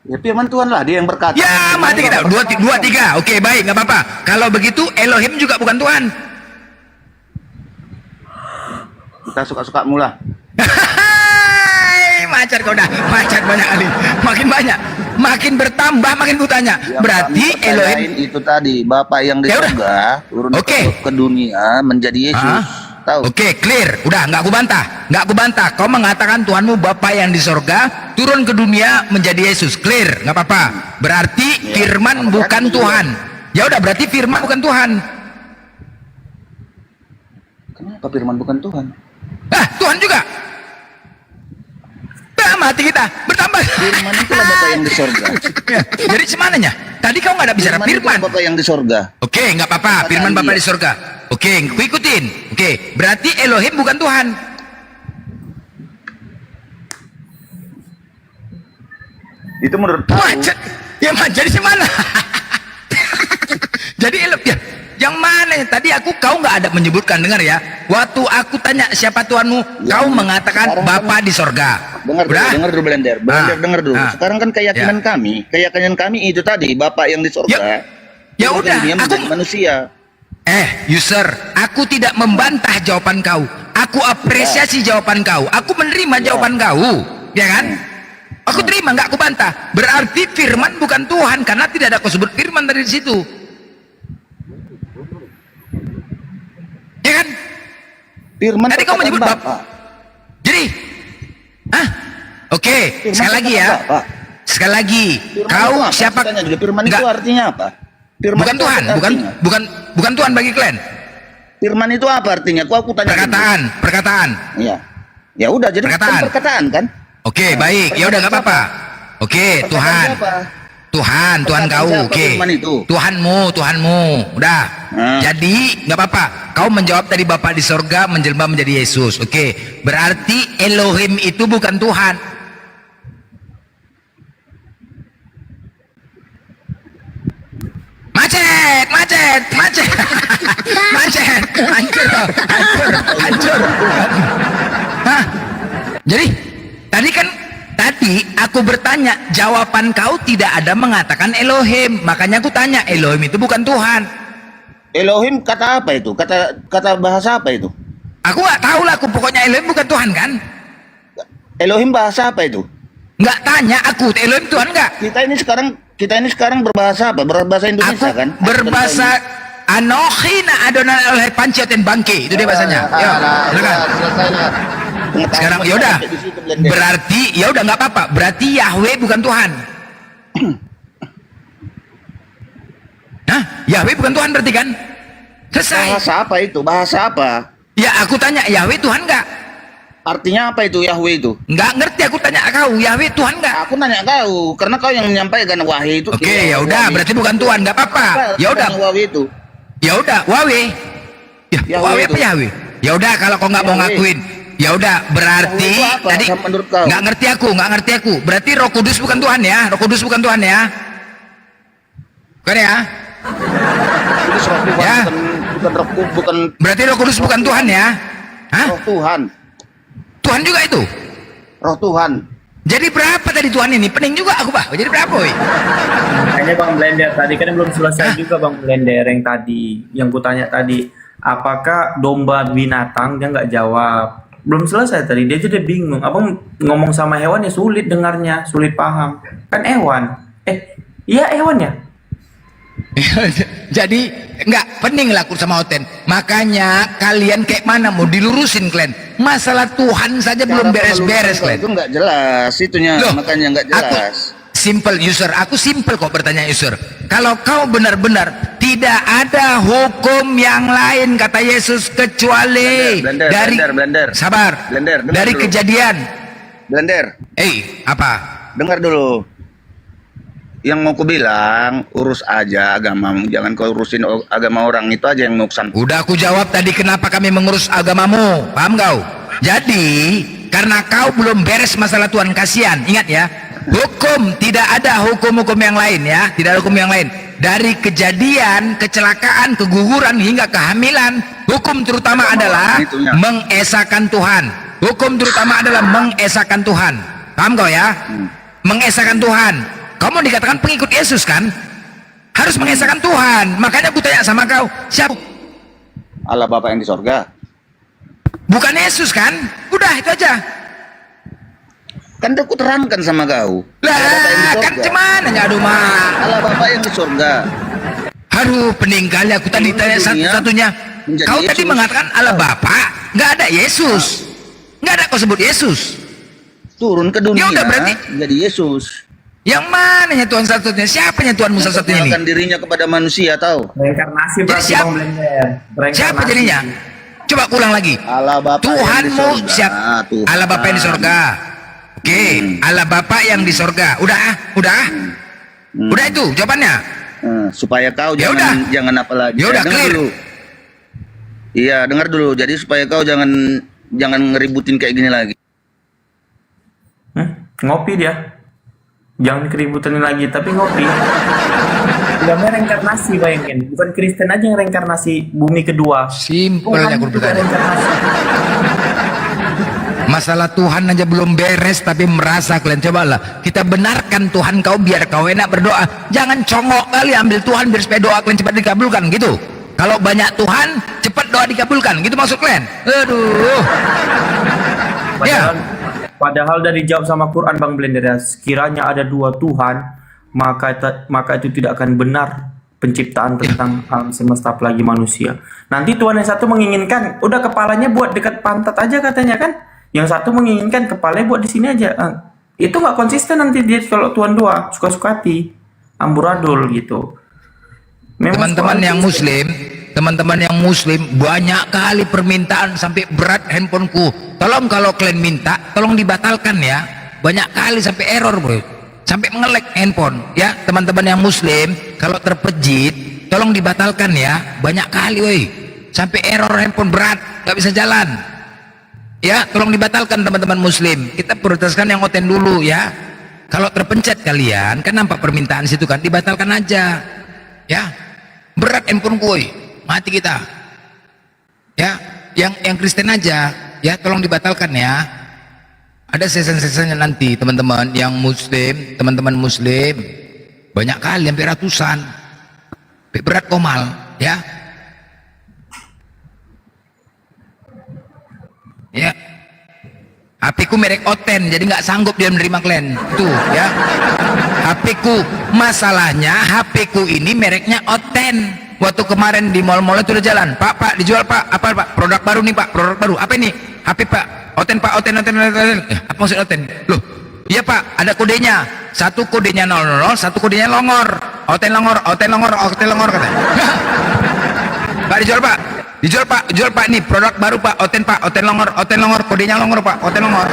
Ya Firman Tuhan lah, dia yang berkata. Ya mati kita. Dua tiga. Oke, baik, nggak apa-apa. Kalau begitu Elohim juga bukan Tuhan. Kita suka-suka mula. Macan kau dah, macan banyak kali, makin banyak, makin bertambah, makin ku tanya. Berarti Elohim itu tadi Bapa yang di surga turun ke dunia menjadi Yesus. Tahu? Oke, clear. Udah, nggak aku bantah. Kau mengatakan Tuhanmu Bapa yang di surga turun ke dunia menjadi Yesus. Clear, nggak apa-apa. Berarti Firman bukan Tuhan. Ya udah, berarti Firman bukan Tuhan. Kenapa Firman bukan Tuhan? Tuhan juga. Mati kita bertambah. Firman itulah Bapa yang di surga. Jadi semananya? Tadi kau nggak ada bicara Firman. Bapa yang di surga. Oke, nggak apa-apa. Firman Bapa di surga. Oke, ku ikutin. Oke, berarti Elohim bukan Tuhan. Itu menurut macet. Ya jadi semana? Jadi Elohim. Yang mana? Tadi kau nggak ada menyebutkan, dengar ya. Waktu aku tanya siapa Tuhanmu, kau mengatakan Bapa di sorga. Dengar dulu Blender. Dengar dulu. Sekarang kan keyakinan kami itu tadi Bapa yang di sorga. Ya udah, aku manusia. User, aku tidak membantah jawaban kau. Aku apresiasi jawaban kau. Aku menerima jawaban kau, ya kan? Aku terima, nggak aku bantah. Berarti Firman bukan Tuhan karena tidak ada kau sebut Firman dari situ. Ya kan? Firman tadi kau menyebut Bapak. Jadi, Oke, sekali lagi ya. Sekali lagi, kau siapa? Firman itu artinya apa? Firman bukan Tuhan, bukan Tuhan bagi kalian. Firman itu apa artinya? Aku tanya. Perkataan. Iya. Ya udah, jadi perkataan kan? Oke, baik. Ya udah nggak apa-apa. Oke, Tuhan. Tuhan kau, oke. Tuhanmu, udah. Jadi nggak apa-apa. Kau menjawab tadi Bapa di sorga menjelma menjadi Yesus, oke. Berarti Elohim itu bukan Tuhan. Macet, hancur. Jadi tadi aku bertanya, jawaban kau tidak ada mengatakan Elohim, makanya aku tanya, Elohim itu bukan Tuhan. Elohim kata apa itu? Kata bahasa apa itu? Aku nggak tahu lah, pokoknya Elohim bukan Tuhan kan? Elohim bahasa apa itu? Nggak tanya aku, Elohim Tuhan nggak? Kita ini sekarang berbahasa apa? Berbahasa Indonesia kan? Berbahasa Anohina Adonai oleh Pancioten Bangke, itu dia bahasanya. Ya, silakan. Sekarang yaudah, berarti yaudah nggak apa-apa. Berarti Yahweh bukan Tuhan. Yahweh bukan Tuhan berarti kan? Selesai. Bahasa apa itu? Bahasa apa? Ya aku tanya, Yahweh Tuhan nggak? Artinya apa itu Yahweh itu? Nggak ngerti, aku tanya kau, Yahweh Tuhan nggak? Aku nanya kau, karena kau yang menyampaikan wahyu itu. Oke, ya udah, berarti bukan Tuhan, nggak apa-apa. Ya udah. Ya udah, Wahwe. Ya, Wahwe apa Yahweh? Ya udah, kalau kau nggak mau ngakuin, ya udah, berarti tadi nggak ngerti aku. Berarti Roh Kudus bukan Tuhan ya? Roh Kudus bukan Tuhan ya? Bukan ya? Ya. Bukan. Berarti Roh Kudus bukan Tuhan ya? Roh Tuhan. Tuhan juga itu? Roh Tuhan. Jadi berapa tadi Tuhan ini? Pening juga aku, Pak. Jadi berapa, woi? Makanya Bang Blender tadi kan belum selesai juga Bang Blender yang tadi, yang kutanya tadi, apakah domba binatang? Dia nggak jawab. Belum selesai tadi, dia jadi bingung. Abang ngomong sama hewan ya sulit dengarnya, sulit paham. Kan hewan. Iya hewan ya? Jadi enggak pening lah aku sama Oten. Makanya kalian kayak mana mau dilurusin kalian? Masalah Tuhan saja belum beres-beres kalian. Itu enggak jelas itunya. Loh, makanya enggak jelas. Simple user, aku simple kok bertanya user. Kalau kau benar-benar tidak ada hukum yang lain kata Yesus kecuali Blender. Sabar. Blender, dari dulu. Kejadian. Blender. Apa? Dengar dulu. yang mau ku bilang, urus aja agamamu, jangan kau urusin agama orang, itu aja yang nuksan. Udah aku jawab tadi kenapa kami mengurus agamamu, paham kau? Jadi karena kau belum beres masalah Tuhan, kasihan. Ingat ya, hukum tidak ada hukum-hukum yang lain ya, tidak ada hukum yang lain. Dari kejadian, kecelakaan, keguguran hingga kehamilan, hukum terutama adalah mengesahkan Tuhan. Hukum terutama adalah mengesahkan Tuhan. Paham kau ya? Mengesahkan Tuhan. Kamu dikatakan pengikut Yesus kan? Harus mengesahkan Tuhan. Makanya aku tanya sama kau, siapa? Allah Bapa yang di sorga. Bukan Yesus kan? Udah itu aja. Kan aku terangkan sama kau. Lah kan cuman hanya aduh mah. Allah Bapa yang di sorga. Aduh pening kali aku tadi tanya satu-satunya. Kau Yesus. tadi mengatakan Allah Bapa, nggak ada Yesus. Nggak ada kau sebut Yesus. Turun ke dunia. Ya udah berarti jadi Yesus. Yang mananya Tuhan satu-satunya? Siapanya Tuhan Musa satu-satunya ini? Mengenalkan dirinya kepada manusia, tahu? Reinkarnasi berarti siapa? Bang Blender. Siapa jadinya? Coba ulang lagi. Allah Bapa Tuhanmu siapa? Allah Bapa yang di sorga. Oke, Allah Bapa yang di sorga. Udah itu jawabannya. Supaya kau Ya jangan apa lagi. Ya udah dengar clear. dulu. Iya, dengar dulu. Jadi supaya kau jangan ngeributin kayak gini lagi. Ngopi dia. Jangan keributan lagi, tapi ngopi. Udah reinkarnasi, bayangin. Bukan Kristen aja yang reinkarnasi bumi kedua. Simpelnya aku bertanya. Masalah Tuhan aja belum beres tapi merasa kalian. Cobalah kita benarkan Tuhan kau biar kau enak berdoa. Jangan congok kali ambil Tuhan biar supaya doa kalian cepat dikabulkan gitu. Kalau banyak Tuhan cepat doa dikabulkan gitu maksud kalian. Aduh. Padahal dari jawab sama Quran Bang Blender ya, sekiranya ada dua Tuhan, maka itu tidak akan benar penciptaan tentang alam semesta apalagi manusia. Nanti Tuhan yang satu menginginkan, udah kepalanya buat dekat pantat aja katanya kan. Yang satu menginginkan kepalanya buat di sini aja. Itu nggak konsisten nanti dia kalau Tuhan dua, suka-suka hati, amburadul gitu. Teman-teman yang muslim, banyak kali permintaan sampai berat handphoneku. Tolong kalau kalian minta, tolong dibatalkan ya. Banyak kali sampai error bro, sampai mengelek handphone ya. Teman-teman yang muslim, kalau terpejit, tolong dibatalkan ya. Banyak kali woi, sampai error handphone berat, nggak bisa jalan. Ya, tolong dibatalkan teman-teman muslim. Kita prioritaskan yang oten dulu ya. Kalau terpencet kalian, kan nampak permintaan situ kan, dibatalkan aja. Ya, berat handphone gue, mati kita. Ya, yang Kristen aja, ya tolong dibatalkan ya. Ada season-seasonnya nanti teman-teman yang muslim, teman-teman muslim banyak kali hampir ratusan, sampai berat komal, ya. Ya, HP-ku merek Oten, jadi nggak sanggup dia menerima kalian, tuh ya. HP-ku, masalahnya HP-ku ini mereknya Oten. Waktu kemarin di mall-mall itu udah jalan, Pak dijual Pak, apa Pak? Produk baru nih Pak, produk baru. Apa ini? HP Pak, Oten Pak, Oten. Apa maksud Oten? Loh, iya Pak, ada kodenya. Satu kodenya 00, satu kodenya longor. Oten longor katanya. Pak dijual Pak. Jual Pak, nih produk baru Pak, Oten longor, kodenya longor Pak, Oten longor.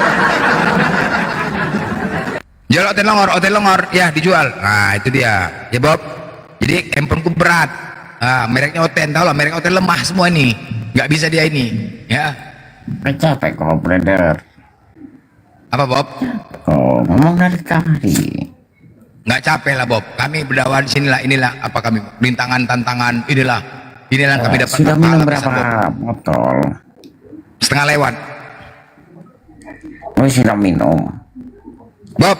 Jual Oten longor, ya dijual. Nah itu dia, ya Bob. Jadi handphoneku berat, mereknya Oten, tau lah merek Oten lemah semua ini, nggak bisa dia ini, ya. Capek kok Blender. Apa Bob? Oh ngomong dari tadi. Nggak capek lah Bob, kami berdakwah di sinilah, inilah apa kami, rintangan, tantangan, inilah yang kami dapat. Sudah minum berapa botol? Setengah lewat. Oh sudah minum. Bob.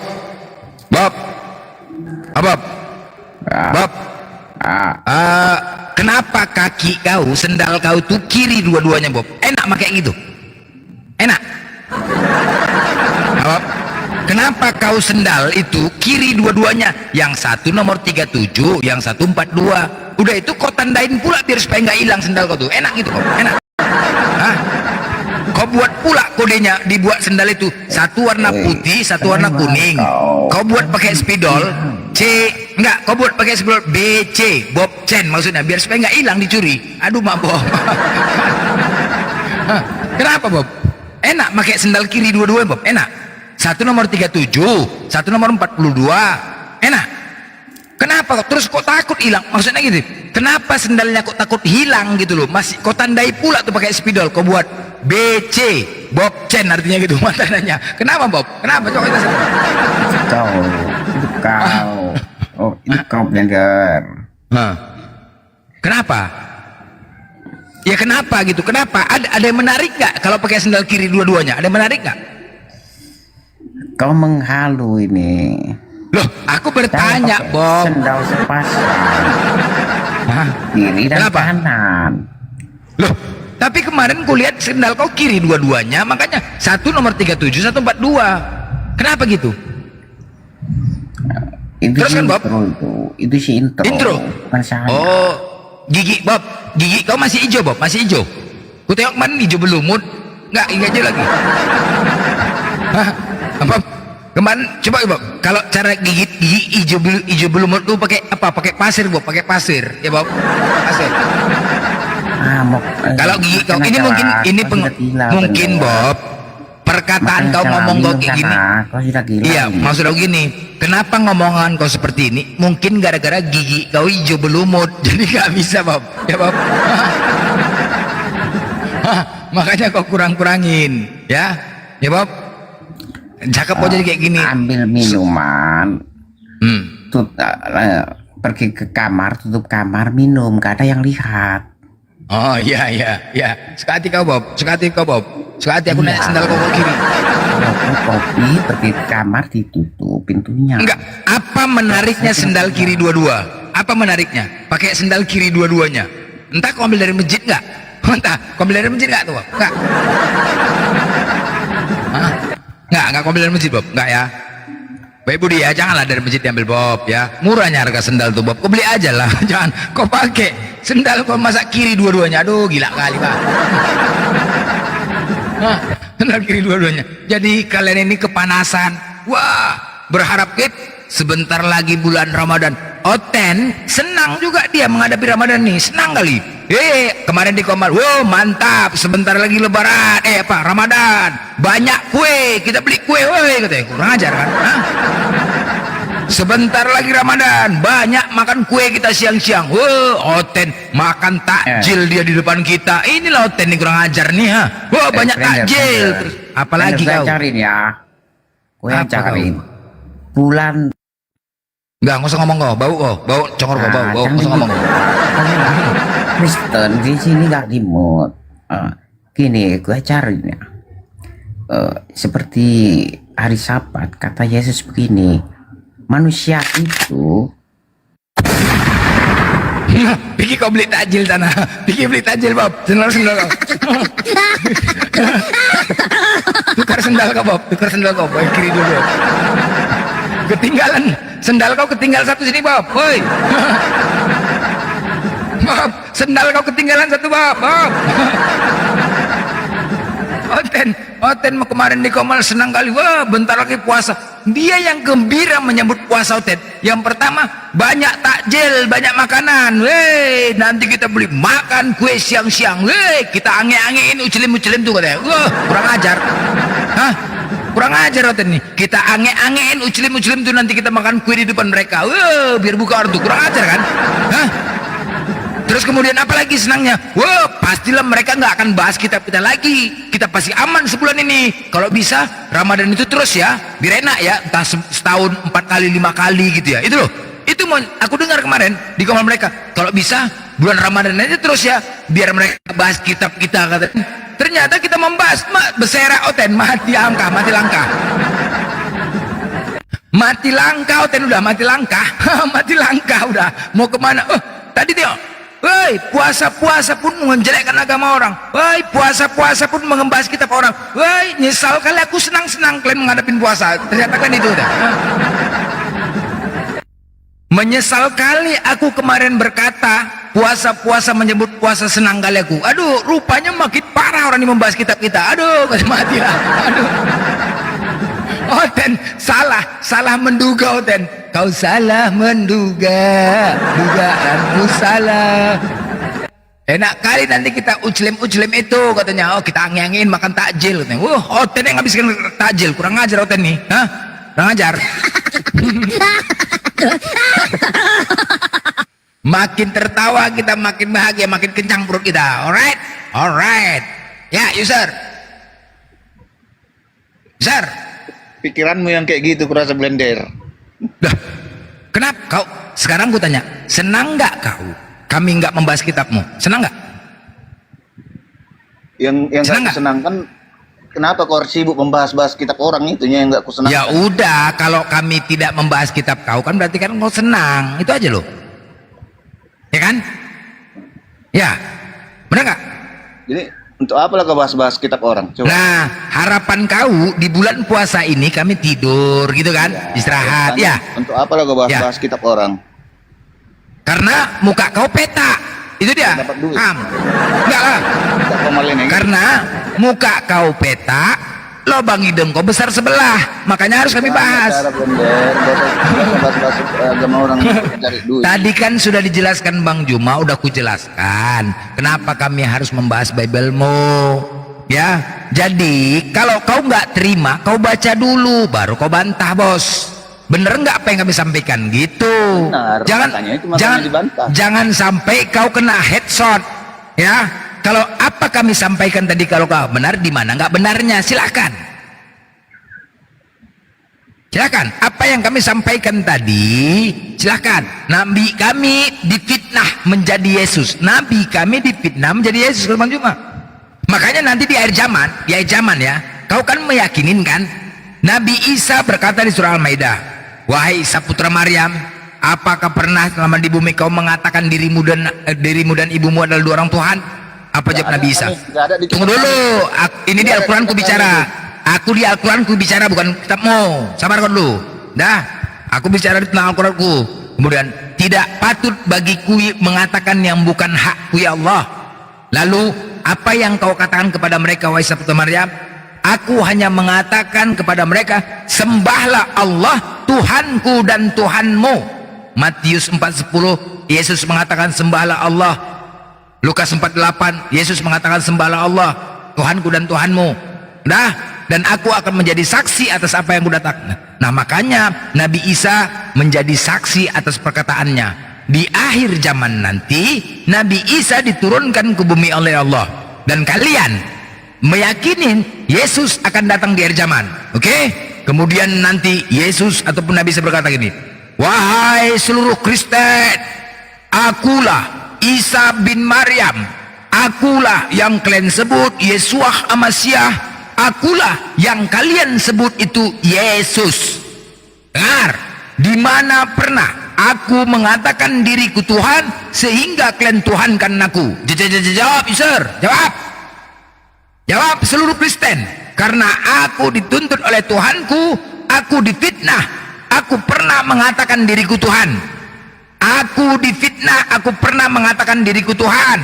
Kenapa kaki kau, sendal kau tuh kiri dua-duanya Bob? Enak pakai gitu? Enak? Bob, kenapa kau sendal itu kiri dua-duanya? Yang satu nomor 37, yang satu 42. Udah itu kau tandain pula biar supaya nggak hilang sendal kau tuh. Enak gitu Bob? Enak? Hah? Kau buat pula kodenya, dibuat sendal itu satu warna putih, satu warna kuning. Kau buat pakai spidol kau buat pakai spidol BC, Bob Chen maksudnya, biar supaya nggak hilang dicuri. Aduh mak Bob. Kenapa Bob? Enak pakai sendal kiri dua-duanya Bob, enak. Satu nomor 37, satu nomor 42, enak. kenapa terus kok takut hilang, maksudnya gitu, kenapa sendalnya kok takut hilang gitu loh, masih kau tandai pula tuh pakai spidol, kau buat BC Bob Chen artinya gitu tandanya. Kenapa Bob, kenapa coba kita kau blender. Kenapa ya, kenapa gitu, kenapa ada yang menarik nggak kalau pakai sendal kiri dua-duanya, ada yang menarik nggak? Kau menghalu ini. Loh, aku bertanya, Bob. Sendal sepasang. Kiri dan kanan. Loh, tapi kemarin ku lihat sendal kau kiri dua-duanya, makanya satu nomor 37, satu 42. Kenapa gitu? Itu terus kan, Bob? Itu si intro. Intro? Oh, gigi, Bob. Gigi kau masih hijau, Bob? Masih hijau? Ku tengok kemarin hijau belumut. Enggak, ini aja lagi. Apa? Kemarin coba Bob, kalau cara gigit gigi hijau belumut tuh pakai apa? Pakai pasir, Bob, pakai pasir. Ya, Bob. Pasir. Kalau gigi kau ini mungkin Bob, perkataan kau ngomong kau kayak gini. Iya, maksud aku gini, kenapa ngomongan kau seperti ini? Mungkin gara-gara gigi kau hijau belumut, jadi nggak bisa, Bob. Ya, Bob. Makanya kau kurang-kurangin, ya. Ya, Bob. Cakep kok jadi kayak gini. Ambil minuman. Pergi ke kamar, tutup kamar, minum, gak ada yang lihat. Oh iya. Sekali kau Bob, sekali aku naik sendal kau kiri. Kopi, pergi ke kamar, ditutup pintunya. Enggak, apa menariknya sendal kiri dua-dua? Apa menariknya? Pakai sendal kiri dua-duanya. Entah kau ambil dari masjid enggak? Entah, kau ambil dari masjid enggak tuh, Bob? Enggak. Enggak kau ambil dari masjid, Bob? Enggak ya? Baik Budi ya, janganlah dari masjid diambil, Bob ya. Murahnya harga sendal tuh, Bob. Kau beli aja lah, jangan kau pakai sendal kau masa kiri dua-duanya. Aduh, gila kali, Pak. Sendal kiri dua-duanya. Jadi kalian ini kepanasan. Wah, berharap sebentar lagi bulan Ramadan. Oten senang juga dia menghadapi Ramadan nih, senang kali. Kemarin di Komar, wow mantap, sebentar lagi Lebaran, Ramadan, banyak kue, kita beli kue, woi katanya, kurang ajar kan? Sebentar lagi Ramadan, banyak makan kue kita siang-siang. Wow, Oten makan takjil dia di depan kita. Inilah Oten nih kurang ajar nih, ha. Wow, banyak takjil. Terus apalagi kau? Cariin ya. Kue cariin. Bulan. Enggak usah ngomong kau, bau congor kau, bau, nggak usah ngomong. Kristen di sini nggak di mood. Gini, gue cariin ya. Seperti hari Sabat kata Yesus begini, manusia itu Piki kau beli takjil tanah, Piki beli takjil Bob, sendal kau. Tukar sendal kau Bob, baik kiri dulu. Ketinggalan sendal kau, ketinggalan satu sini Bob, woi. Bob, sendal kau ketinggalan satu Bob. Oten kemarin di Komal senang kali, wah bentar lagi puasa. Dia yang gembira menyambut puasa Oten. Yang pertama banyak takjil, banyak makanan. Weh, nanti kita beli makan kue siang-siang. Weh, kita ange-angein ucelim tuh katanya. Wah, kurang ajar. Hah? Kurang ajar Oten nih. Kita ange-angein ucelim tuh, nanti kita makan kue di depan mereka. Wah, biar buka kartu. Kurang ajar kan? Hah? Terus kemudian apa lagi senangnya? Wah, pastilah mereka nggak akan bahas kita lagi. Kita pasti aman sebulan ini. Kalau bisa Ramadan itu terus ya, biar enak ya. Entah setahun 4 kali 5 kali gitu ya. Itu loh. Itu aku dengar kemarin di kamar mereka. Kalau bisa bulan Ramadan aja terus ya, biar mereka bahas kitab kita katanya. Ternyata kita membahas bersera Oten, mati langkah. Mati langkah Oten, udah mati langkah. Mati langkah udah. Mau kemana? Tadi tengok. Woi, puasa pun menjelekkan agama orang. Woi, puasa pun mengebahas kitab orang. Woi, nyesal kali aku senang kalian menghadapin puasa. Ternyata kan itu udah. Menyesal kali aku kemarin berkata puasa menyebut puasa senang kali aku. Aduh, rupanya makin parah orang ini membahas kitab kita. Aduh, mati lah. Aduh. Oten, salah menduga Oten. Kau salah menduga, dugaanmu salah. Enak kali nanti kita uclem itu katanya. Oh, kita angin makan takjil katanya. Oten yang ngabiskan takjil, kurang ajar Oten nih. Hah? Kurang ajar. Makin tertawa kita, makin bahagia, makin kencang perut kita. Alright? Alright. Ya, user. User. Pikiranmu yang kayak gitu kurasa blender. Dah. Kenapa kau? Sekarang ku tanya, senang nggak kau kami nggak membahas kitabmu? Senang nggak? Yang Senang gak nggak? kusenangkan, kenapa kau harus sibuk membahas-bahas kitab orang itu yang gak kusenangkan? Ya udah, kalau kami tidak membahas kitab kau kan berarti kan kau senang. Itu aja loh. Ya kan? Ya. Benar nggak? Jadi untuk apalah kau bahas-bahas kitab orang? Coba. Nah, harapan kau di bulan puasa ini kami tidur gitu kan? Istirahat ya. Untuk apalah kau bahas-bahas kitab orang? Karena muka kau peta. Itu dia. Dapat duit. Enggak lah. Karena muka kau peta, lubang hidung kau besar sebelah. Makanya harus kami bahas. Tadi kan sudah dijelaskan Bang Juma, udah ku jelaskan kenapa kami harus membahas Biblemu. Ya, jadi kalau kau nggak terima, kau baca dulu, baru kau bantah, bos. Bener nggak apa yang kami sampaikan gitu? Benar, jangan sampai kau kena headshot, ya. Kalau apa kami sampaikan tadi, kalau kau benar, di mana nggak benarnya, silakan. Silakan. Apa yang kami sampaikan tadi, silakan. Nabi kami difitnah menjadi Yesus. Nabi kami difitnah menjadi Yesus, Bang Juma. Makanya nanti di akhir zaman ya, kau kan meyakinin kan? Nabi Isa berkata di surah Al-Maidah, wahai Isa putra Maryam, apakah pernah selama di bumi kau mengatakan dirimu dan ibumu adalah dua orang Tuhan? Apa jawab Nabi Isa? Tunggu dulu, ini di Al-Quran ku bicara. Aku di Al-Quran ku bicara, bukan kitabmu. Sabar kau dulu. Dah, aku bicara tentang Al-Quranku. Kemudian, tidak patut bagiku mengatakan yang bukan hakku ya Allah. Lalu, apa yang kau katakan kepada mereka, wahai Isa putra Maryam? Aku hanya mengatakan kepada mereka, sembahlah Allah Tuhanku dan Tuhanmu. Matius 4:10, Yesus mengatakan sembahlah Allah. Lukas 4:8, Yesus mengatakan sembahlah Allah Tuhanku dan Tuhanmu. Dah, dan aku akan menjadi saksi atas apa yang kudatakan. Nah, makanya Nabi Isa menjadi saksi atas perkataannya. Di akhir zaman nanti Nabi Isa diturunkan ke bumi oleh Allah, dan kalian meyakinin Yesus akan datang di akhir zaman. Oke? Kemudian nanti Yesus ataupun Nabi Isa berkata gini, wahai seluruh Kristen, akulah Isa bin Maryam, akulah yang kalian sebut Yesuah Amasyah, akulah yang kalian sebut itu Yesus. Dengar, di mana pernah aku mengatakan diriku Tuhan sehingga kalian tuhankan aku? Jawab, Sir. Jawab seluruh Kristen. Karena aku dituntut oleh Tuhanku, aku difitnah, aku pernah mengatakan diriku Tuhan. Aku difitnah, aku pernah mengatakan diriku Tuhan.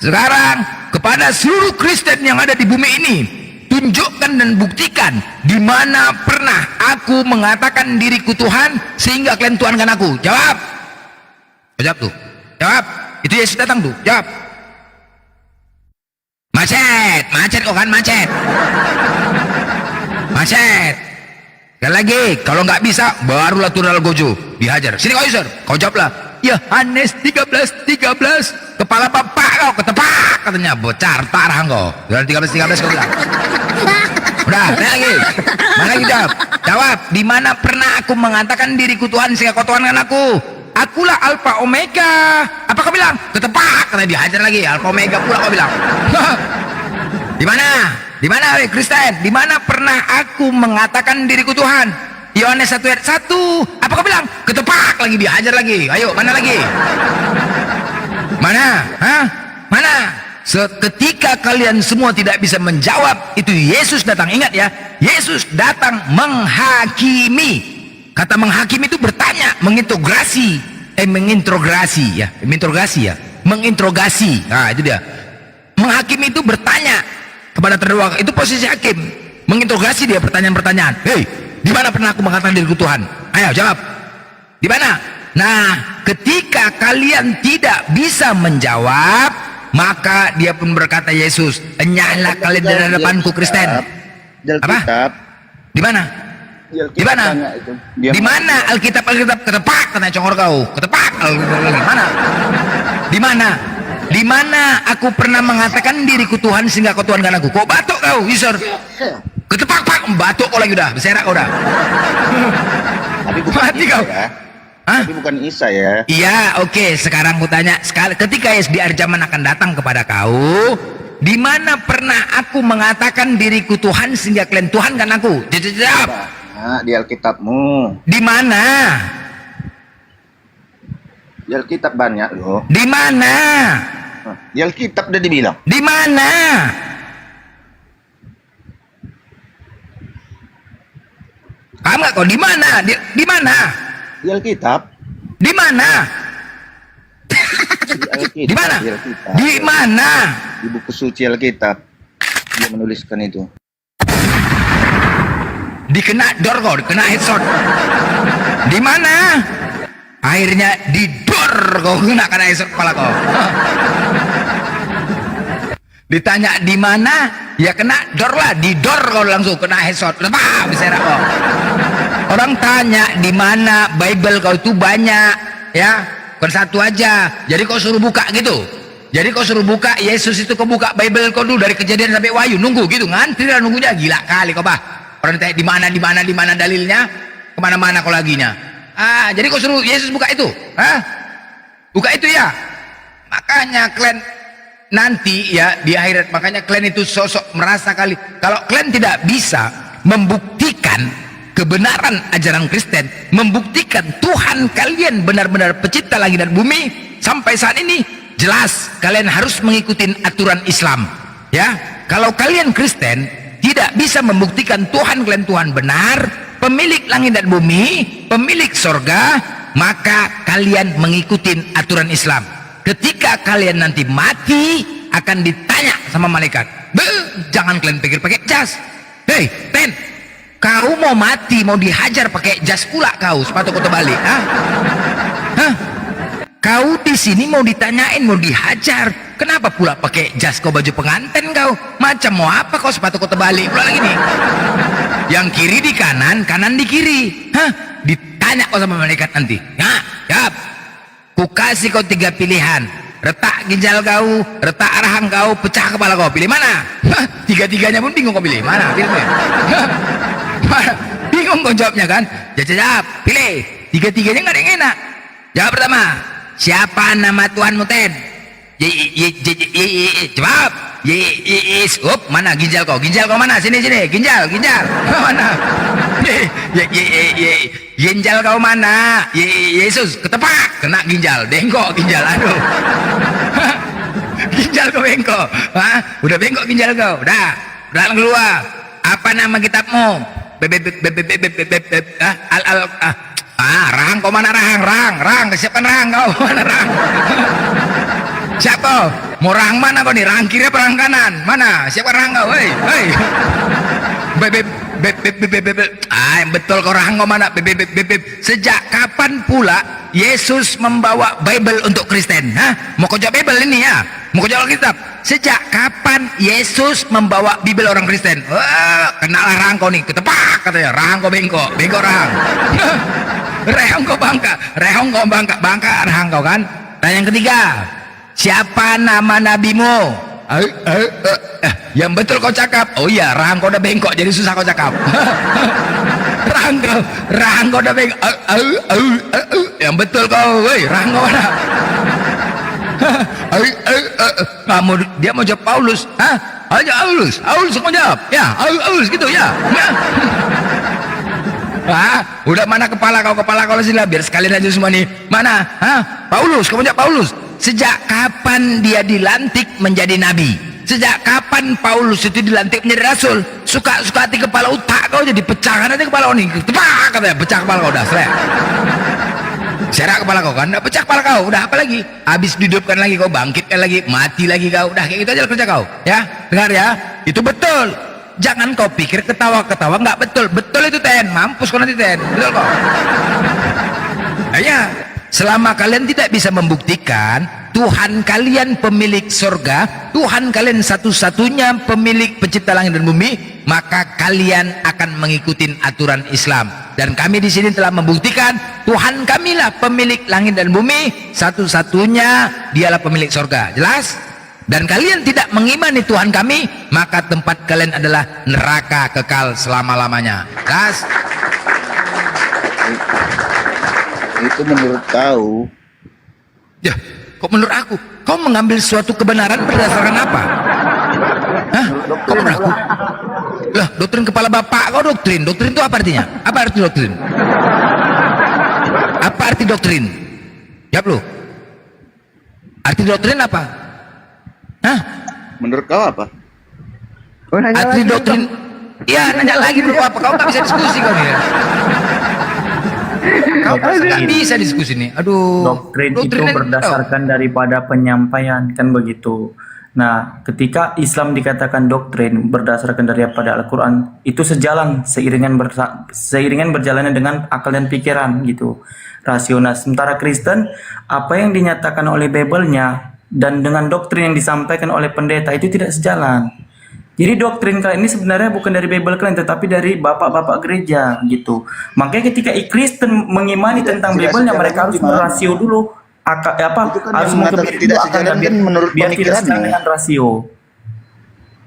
Sekarang kepada seluruh Kristen yang ada di bumi ini, tunjukkan dan buktikan di mana pernah aku mengatakan diriku Tuhan sehingga kalian tuhankan aku. Jawab. Jawab tuh. Jawab. Itu Yesus datang tuh. Jawab. Macet kok kan, macet. Sekali lagi, kalau nggak bisa, barulah tunnel gojo, dihajar. Sini kau Yusur, kau jawablah. Yohanes 13:13, kepala bapak kau ketepak, katanya bocor tarah kau. Yohanes 13:13 kau bilang. Udah, lagi. Mana lagi jawab? Jawab. Di mana pernah aku mengatakan diriku Tuhan sehingga kau tuhankan aku? Akulah Alfa Omega. Apa kau bilang? Ketepak, katanya dihajar lagi. Alfa Omega pula kau bilang. Di mana? Di mana Kristen? Di mana pernah aku mengatakan diriku Tuhan? Yohanes 1:1. Apa kau bilang? Ketepak lagi, dihajar lagi. Ayo, mana lagi? Mana? Hah? Mana? Seketika kalian semua tidak bisa menjawab, itu Yesus datang. Ingat ya, Yesus datang menghakimi. Kata menghakimi itu bertanya, menginterogasi. Menginterogasi. Nah, itu dia. Menghakimi itu bertanya kepada terdakwa, itu posisi hakim. Menginterogasi dia, pertanyaan-pertanyaan. Hei, di mana pernah aku mengatakan diriku Tuhan? Ayo jawab. Di mana? Nah, ketika kalian tidak bisa menjawab, maka dia pun berkata, Yesus, enyahlah kalian dari hadapanku Kristen. Apa? Di mana? Alkitab Di mana? tanya itu. Dia Di mana Alkitab ketepak kena congor kau. Ketepak Alkitab lagi. Mana? Di mana? Di mana aku pernah mengatakan diriku Tuhan sehingga kau tuhankan aku? Kau batuk kau, Isor. Ketepak pak, batuk kau lagi udah, berserak kau udah. Tapi bukan Mati Isa kau. ya. Hah? Tapi bukan Isa ya. Iya, oke. Sekarang aku tanya, ketika di akhir zaman akan datang kepada kau, di mana pernah aku mengatakan diriku Tuhan sehingga kalian tuhankan aku? Jawab. Nah, di Alkitabmu. Di mana? Di Alkitab banyak loh. Di mana? Nah, di Alkitab udah dibilang. Di mana? Paham nggak kau? Di mana? Di mana? Di Alkitab. Di mana? Di Alkitab. Di mana? Di Alkitab. Di mana? Di buku suci Alkitab. Dia menuliskan itu. Dikena dor kau, dikena headshot. Di mana? Akhirnya didor kau kena headshot kepala kau. Ditanya di mana, ya kena dor lah, didor kau langsung kena headshot. Lepas berserak kau. Orang tanya di mana Bible kau itu banyak, ya, bukan satu aja. Jadi kau suruh buka gitu. Jadi kau suruh buka Yesus itu kau buka Bible kau dulu dari Kejadian sampai Wahyu, nunggu gitu, ngantri lah nunggunya, gila kali kau bah. Orang tanya di mana dalilnya, kemana-mana kau laginya. Jadi kau suruh Yesus buka itu, buka itu ya. Makanya kalian nanti ya di akhirat, makanya kalian itu sosok merasa kali kalau kalian tidak bisa membuktikan kebenaran ajaran Kristen, membuktikan Tuhan kalian benar-benar pencipta langit dan bumi sampai saat ini, jelas kalian harus mengikuti aturan Islam ya. Kalau kalian Kristen tidak bisa membuktikan Tuhan kalian Tuhan benar, pemilik langit dan bumi, pemilik sorga, maka kalian mengikuti aturan Islam. Ketika kalian nanti mati akan ditanya sama malaikat, jangan kalian pikir pakai jas. Hei Ten, kau mau mati mau dihajar pakai jas pula kau, sepatu kau terbalik, kau di sini mau ditanyain mau dihajar, kenapa pula pakai jas kau baju pengantin kau, macam mau apa kau sepatu kau terbalik pula lagi nih, yang kiri di kanan, kanan di kiri, ditanya kau sama malaikat nanti, ya. Ku kasih kau 3 pilihan, retak ginjal kau, retak rahang kau, pecah kepala kau, pilih mana? Tiga-tiganya pun bingung kau pilih mana, pilih mana? Bingung kau jawabnya kan? Jawab, pilih. Tiga-tiganya nggak ada yang enak. Jawab pertama, siapa nama Tuhanmu Ten? Jawab. Mana ginjal kau? Ginjal kau mana? Sini, ginjal mana? Ginjal kau mana? Yesus ketepak, kena ginjal, bengkok ginjal, aduh. Ginjal kau bengkok, udah bengkok ginjal kau, udah keluar. Apa nama kitabmu? Rahang kau mana rahang, kesiapan rahang kau mana rahang? Siapa? Mau rahang mana kau nih? Rahang kiri apa rahang kanan? Mana? Siapa rahang kau? Hei. Betul kau rahang kau mana? Sejak kapan pula Yesus membawa Bible untuk Kristen? Mau kau jawab Bible ini ya? Mau kau jawab Alkitab? Sejak kapan Yesus membawa Bible orang Kristen? Kenalah rahang kau nih, ketepak katanya. Rahang kau bengkok rahang. Rahang kau bangka rahang kau kan? Dan yang ketiga, siapa nama nabimu? Yang betul kau cakap. Oh iya, rahang kau udah bengkok jadi susah kau cakap. rahang kau udah bengkok. Yang betul kau, woi, rahang kau mana? Dia mau jawab Paulus. Aja Paulus kau jawab. Ya, Paulus gitu ya. Udah mana kepala kau sini biar sekalian aja semua nih. Mana? Paulus, kamu jawab Paulus. Sejak kapan dia dilantik menjadi nabi? Sejak kapan Paulus itu dilantik menjadi rasul? Suka-suka hati kepala otak kau jadi pecahkan aja kepala kau nih. Tepak katanya, pecah kepala kau udah, serak kepala kau kan, udah pecah kepala kau, udah apa lagi? Habis dihidupkan lagi kau, bangkitkan lagi, mati lagi kau, udah kayak gitu aja kerja kau. Ya, dengar ya, itu betul. Jangan kau pikir ketawa-ketawa nggak betul. Betul itu Ten, mampus kau nanti Ten, betul kau. Ya, selama kalian tidak bisa membuktikan Tuhan kalian pemilik surga, Tuhan kalian satu-satunya pemilik pencipta langit dan bumi, maka kalian akan mengikuti aturan Islam. Dan kami di sini telah membuktikan Tuhan kamilah pemilik langit dan bumi, satu-satunya dialah pemilik surga. Jelas? Dan kalian tidak mengimani Tuhan kami, maka tempat kalian adalah neraka kekal selama-lamanya. Jelas? Itu menurut kau. Ya, kok menurut aku? Kau mengambil suatu kebenaran berdasarkan apa? Hah? Kok menurut aku? Lah, doktrin kepala bapak kau doktrin. Doktrin itu apa artinya? Apa arti doktrin? Apa arti doktrin? Jawab lu. Arti doktrin apa? Hah? Menurut kau apa? Arti doktrin? Ya, nanya lagi bro apa? Kau nggak bisa diskusi kau nih. Kau nggak bisa diskusi nih. Aduh. Doktrin itu berdasarkan daripada penyampaian, kan begitu. Nah, ketika Islam dikatakan doktrin berdasarkan daripada Al-Quran, itu sejalan seiringan berjalannya dengan akal dan pikiran gitu, rasional. Sementara Kristen, apa yang dinyatakan oleh Bible-nya dan dengan doktrin yang disampaikan oleh pendeta itu tidak sejalan. Jadi doktrin kalian ini sebenarnya bukan dari Bible kalian, tetapi dari bapak-bapak gereja gitu. Makanya ketika Kristen mengimani tentang Bible-nya, mereka harus merasio dulu. Harus mengkebiri tidak sejalan menurut biar tidak sejalan dengan rasio.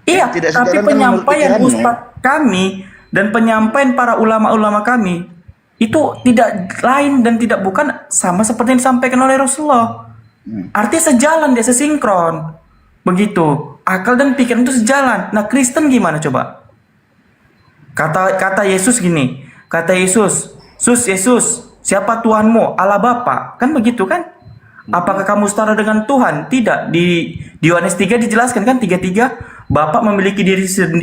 Iya, tapi penyampaian ustadz kami dan penyampaian para ulama-ulama kami itu tidak lain dan tidak bukan sama seperti yang disampaikan oleh Rasulullah. Artinya sejalan, dia sesinkron. Begitu. Akal dan pikiran itu sejalan. Nah, Kristen gimana coba? Kata Yesus gini. Kata Yesus, Yesus, siapa Tuhanmu? Allah Bapa. Kan begitu kan? Apakah kamu setara dengan Tuhan? Tidak. Di Yohanes 3 dijelaskan kan 3:3, Bapa memiliki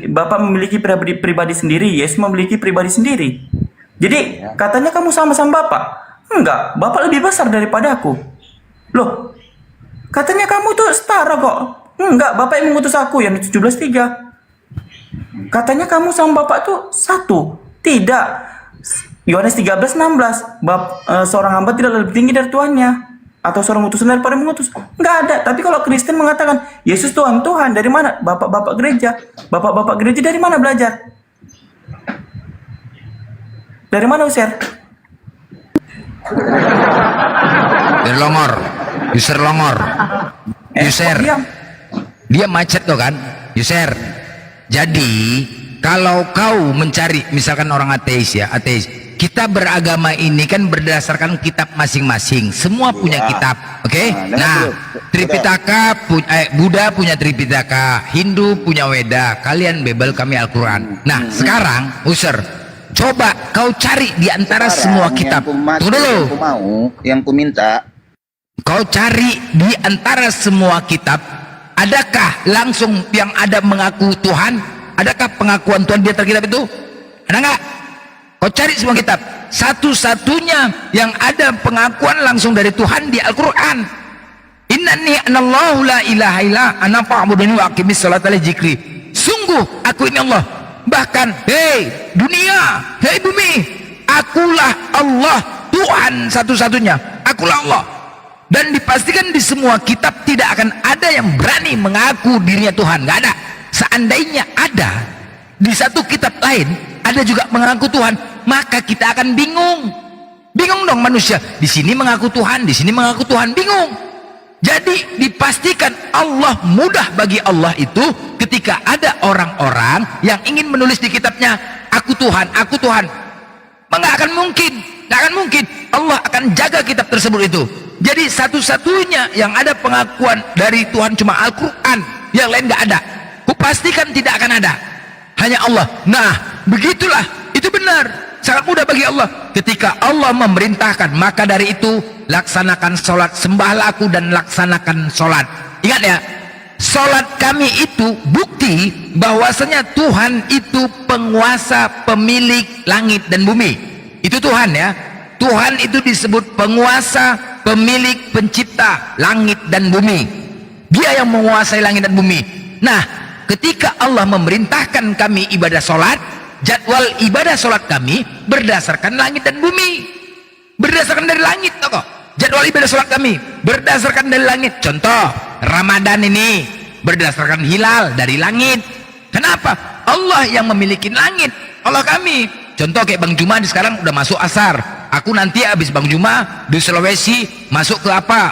Bapa memiliki pribadi sendiri, Yesus memiliki pribadi sendiri. Jadi, katanya kamu sama-sama Bapa. Enggak, Bapa lebih besar daripada aku. Loh, katanya kamu tuh setara kok. Enggak, Bapak yang mengutus aku, yang 17:3. Katanya kamu sama Bapak tuh satu. Tidak. Yohanes 13:16, seorang hamba tidak lebih tinggi dari tuannya, atau seorang utusan daripada mengutus. Enggak ada. Tapi kalau Kristen mengatakan Yesus Tuhan, dari mana? Bapak-bapak gereja. Bapak-bapak gereja dari mana belajar? Dari mana User? Dari Longor. User Longor. User. Dia macet tuh kan, user. Jadi kalau kau mencari misalkan orang ateis ya, ateis, kita beragama ini kan berdasarkan kitab masing-masing, semua punya kitab, oke? Nah, Tripitaka Buddha punya Tripitaka, Hindu punya Weda, kalian Bible, kami Al-Quran. Nah sekarang user, coba kau cari di antara semua kitab. Tunggu dulu. Yang ku minta, kau cari di antara semua kitab, adakah langsung yang ada mengaku Tuhan? Adakah pengakuan Tuhan di antara kitab itu? Ada nggak? Kau cari semua kitab. Satu-satunya yang ada pengakuan langsung dari Tuhan di Al-Quran. Innani anallahu la ilaha illa ana fa'buduni wa aqimis sholata li dzikri. Sungguh aku ini Allah. Bahkan, hei dunia, hei bumi, akulah Allah, Tuhan satu-satunya. Akulah Allah. Dan dipastikan di semua kitab tidak akan ada yang berani mengaku dirinya Tuhan, nggak ada. Seandainya ada di satu kitab lain ada juga mengaku Tuhan, maka kita akan bingung dong manusia. Di sini mengaku Tuhan, di sini mengaku Tuhan, bingung. Jadi dipastikan Allah, mudah bagi Allah itu ketika ada orang-orang yang ingin menulis di kitabnya aku Tuhan, aku Tuhan. Nggak akan mungkin. Allah akan jaga kitab tersebut itu. Jadi satu-satunya yang ada pengakuan dari Tuhan cuma Al-Quran, yang lain nggak ada. Kupastikan tidak akan ada, hanya Allah. Nah begitulah, itu benar, sangat mudah bagi Allah. Ketika Allah memerintahkan, maka dari itu laksanakan sholat, sembahlah aku dan laksanakan sholat. Ingat ya, sholat kami itu bukti bahwasanya Tuhan itu penguasa, pemilik langit dan bumi. Itu Tuhan ya. Tuhan itu disebut penguasa, pemilik, pencipta langit dan bumi. Dia yang menguasai langit dan bumi. Nah, ketika Allah memerintahkan kami ibadah sholat, jadwal ibadah sholat kami berdasarkan langit dan bumi, berdasarkan dari langit kok. Jadwal ibadah sholat kami berdasarkan dari langit. Contoh, Ramadan ini berdasarkan hilal dari langit. Kenapa? Allah yang memiliki langit, Allah kami. Contoh kayak Bang Juma di sekarang udah masuk asar. Aku nanti habis Bang Juma di Sulawesi masuk ke apa?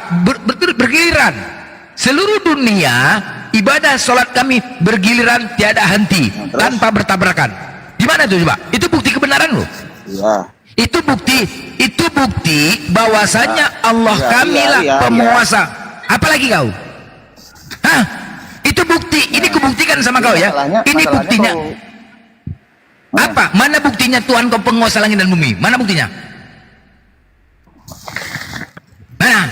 Bergiliran. Seluruh dunia ibadah sholat kami bergiliran tiada henti tanpa bertabrakan. Gimana tuh coba? Itu bukti kebenaran loh. Iya. Itu bukti bahwasanya Allah kamilah penguasa. Apalagi kau? Hah? Itu bukti. Ini kubuktikan sama kau ya. Ini buktinya. Apa? Mana buktinya Tuhan kau penguasa langit dan bumi? Mana buktinya? Mana?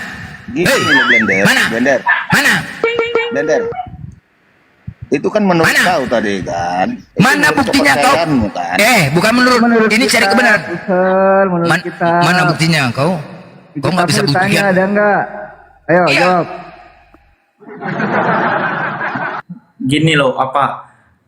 Mana? Mana? Blender. Itu kan menurut kau tadi kan. Mana buktinya kau? Kan? Bukan menurut ini cari kebenaran. Mana buktinya kau? Kau nggak bisa buktikan. Ada enggak? Ayo jawab. Gini loh,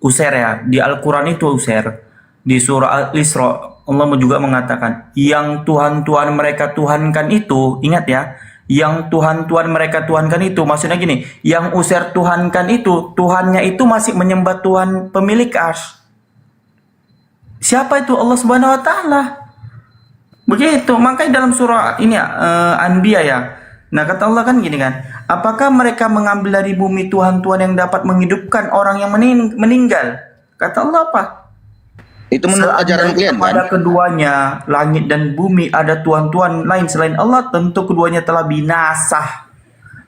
User ya, di Al-Quran itu User, di surah Al-Isra Allah juga mengatakan yang Tuhan-Tuhan mereka tuhankan itu, ingat ya, yang Tuhan-Tuhan mereka tuhankan itu, maksudnya gini, yang User tuhankan itu, Tuhannya itu masih menyembah Tuhan pemilik arsy. Siapa itu? Allah Subhanahu wa Ta'ala. Begitu, makanya dalam surah ini ya, Anbiya ya. Nah kata Allah kan gini kan, apakah mereka mengambil dari bumi Tuhan-Tuhan yang dapat menghidupkan orang yang meninggal? Kata Allah apa? Itu menurut ajaran kalian kan? Pada keduanya, langit dan bumi ada Tuhan-Tuhan lain selain Allah, tentu keduanya telah binasa.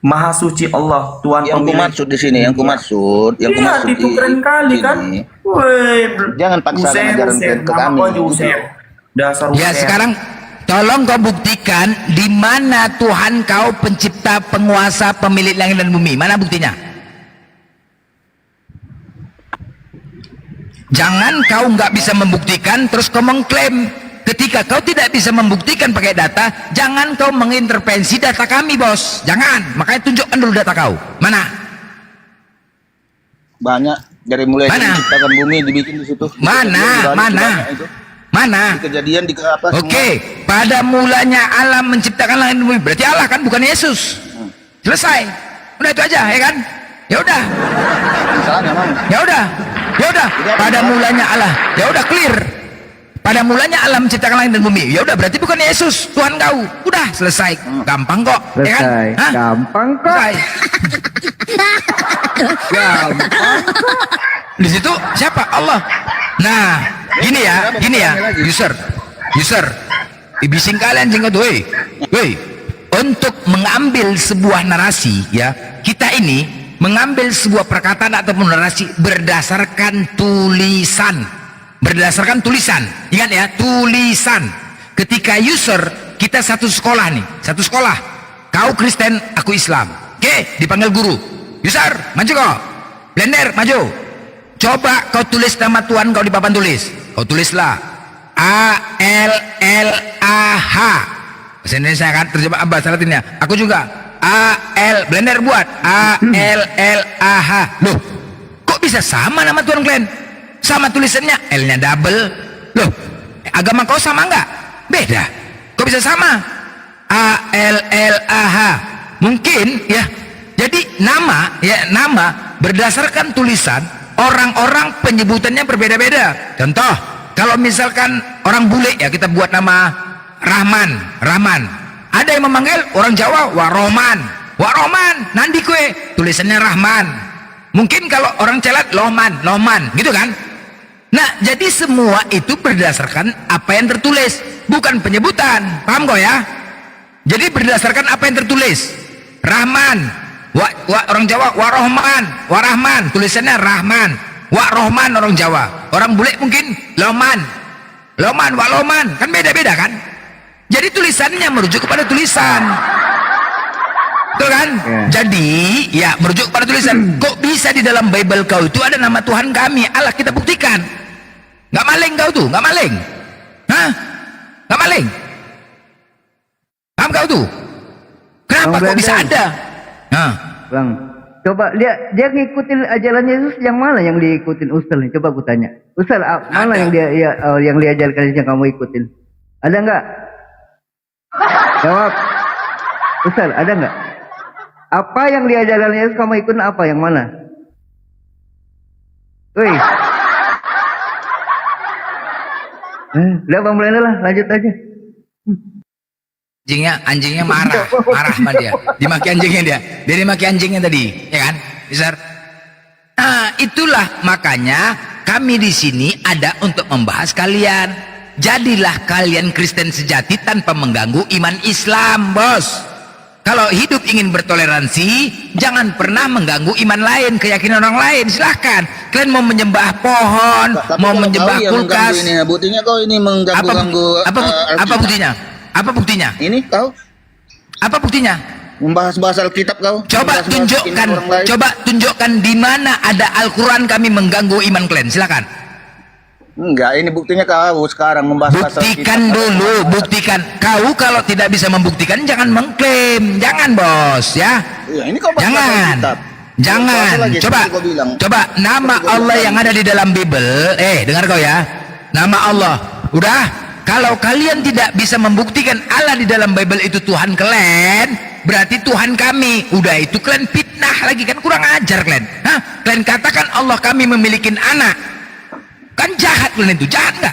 Maha suci Allah, Tuhan yang pemilik. kumaksud di sini, yang kumaksud Itu keren kali kan? Jangan paksa ajaran kalian ke kami. Dasar ya sekarang tolong kau buktikan di mana Tuhan kau pencipta, penguasa, pemilik langit dan bumi. Mana buktinya? Jangan kau nggak bisa membuktikan terus kau mengklaim. Ketika kau tidak bisa membuktikan pakai data, jangan kau mengintervensi data kami, bos. Jangan. Makanya tunjukkan dulu data kau. Mana? Banyak dari mulai menciptakan bumi dibikin di situ. Mana? Di kejadian di apa? Oke, pada mulanya Allah menciptakan langit dan bumi. Berarti Allah kan, bukan Yesus. Selesai. Udah itu aja, ya kan? Ya udah. Ya udah. Ya udah. Pada mulanya Allah. Ya udah clear. Pada mulanya Allah menciptakan langit dan bumi. Ya udah, berarti bukan Yesus, Tuhan kau. Udah selesai. Gampang kok, ya kan? Hah? Gampang kok. Selesai. Gampang. Di situ siapa? Allah. Nah, gini ya, user, ibising kalian jenggot, woi, untuk mengambil sebuah narasi, ya, kita ini mengambil sebuah perkataan ataupun narasi berdasarkan tulisan, ingat ya, tulisan. Ketika user, kita satu sekolah, kau Kristen, aku Islam, oke, dipanggil guru, user, maju kok, Blender, maju. Coba kau tulis nama Tuhan kau di papan tulis. Kau tulislah A-L-L-A-H. Bahasa Indonesia kan, terjemah bahasa Latinnya. Aku juga A-L, Blender buat A-L-L-A-H. Loh, kok bisa sama nama Tuhan kalian? Sama tulisannya, L-nya double. Loh, agama kau sama enggak? Beda. Kok bisa sama? A-L-L-A-H. Mungkin ya. Jadi nama berdasarkan tulisan, orang-orang penyebutannya berbeda-beda. Contoh, kalau misalkan orang bule ya kita buat nama Rahman. Ada yang memanggil orang Jawa Waroman, nanti kue tulisannya Rahman. Mungkin kalau orang Celat Lohman, gitu kan? Nah, jadi semua itu berdasarkan apa yang tertulis, bukan penyebutan. Paham kok ya? Jadi berdasarkan apa yang tertulis. Rahman, orang Jawa Warahman, tulisannya Rahman. Rohman orang Jawa, orang bule mungkin Loman, kan beda-beda kan? Jadi tulisannya merujuk kepada tulisan, betul kan? Jadi ya merujuk kepada tulisan. Kok bisa di dalam Bible kau itu ada nama Tuhan kami Allah? Kita buktikan. Nggak maling kau tuh, nggak maling. Hah? Nggak maling. Paham kau tuh? Kenapa kok bisa ada? Bang, coba dia ngikutin ajaran Yesus yang mana yang diikutin Ustaz nih? Coba aku tanya. Ustaz, mana yang yang diajarkan yang kamu ikutin? Ada enggak? Jawab. Ustaz, ada nggak? Apa yang diajarkan Yesus kamu ikut apa? Yang mana? Woi. Udah Bang Belanda lah, lanjut aja. Anjingnya marah sama dia, dimaki anjingnya dia dimaki anjingnya tadi, ya kan, besar. Nah, itulah makanya kami di sini ada untuk membahas kalian. Jadilah kalian Kristen sejati tanpa mengganggu iman Islam, bos. Kalau hidup ingin bertoleransi, jangan pernah mengganggu iman lain, keyakinan orang lain. Silahkan. Kalian mau menyembah pohon, mau menyembah kulkas. Ini, buktinya kau ini mengganggu. Apa buktinya? Apa buktinya? Ini kau? Apa buktinya? Membahas-bahas Alkitab kau. Coba tunjukkan di mana ada Al-Quran kami mengganggu iman kalian. Silakan. Enggak, ini buktinya kau sekarang membahas Buktikan dulu, buktikan. Kau kalau tidak bisa membuktikan jangan mengklaim, jangan bos, ya. Iya, ini kau jangan, coba nama Allah yang ada di dalam Bible. Dengar kau ya, nama Allah. Udah, kalau kalian tidak bisa membuktikan Allah di dalam Bible itu Tuhan kalian, berarti Tuhan kami. Udah itu kalian fitnah lagi kan, kurang ajar kalian. Kalian katakan Allah kami memiliki anak. Kan jahat kalian itu, jahat nggak?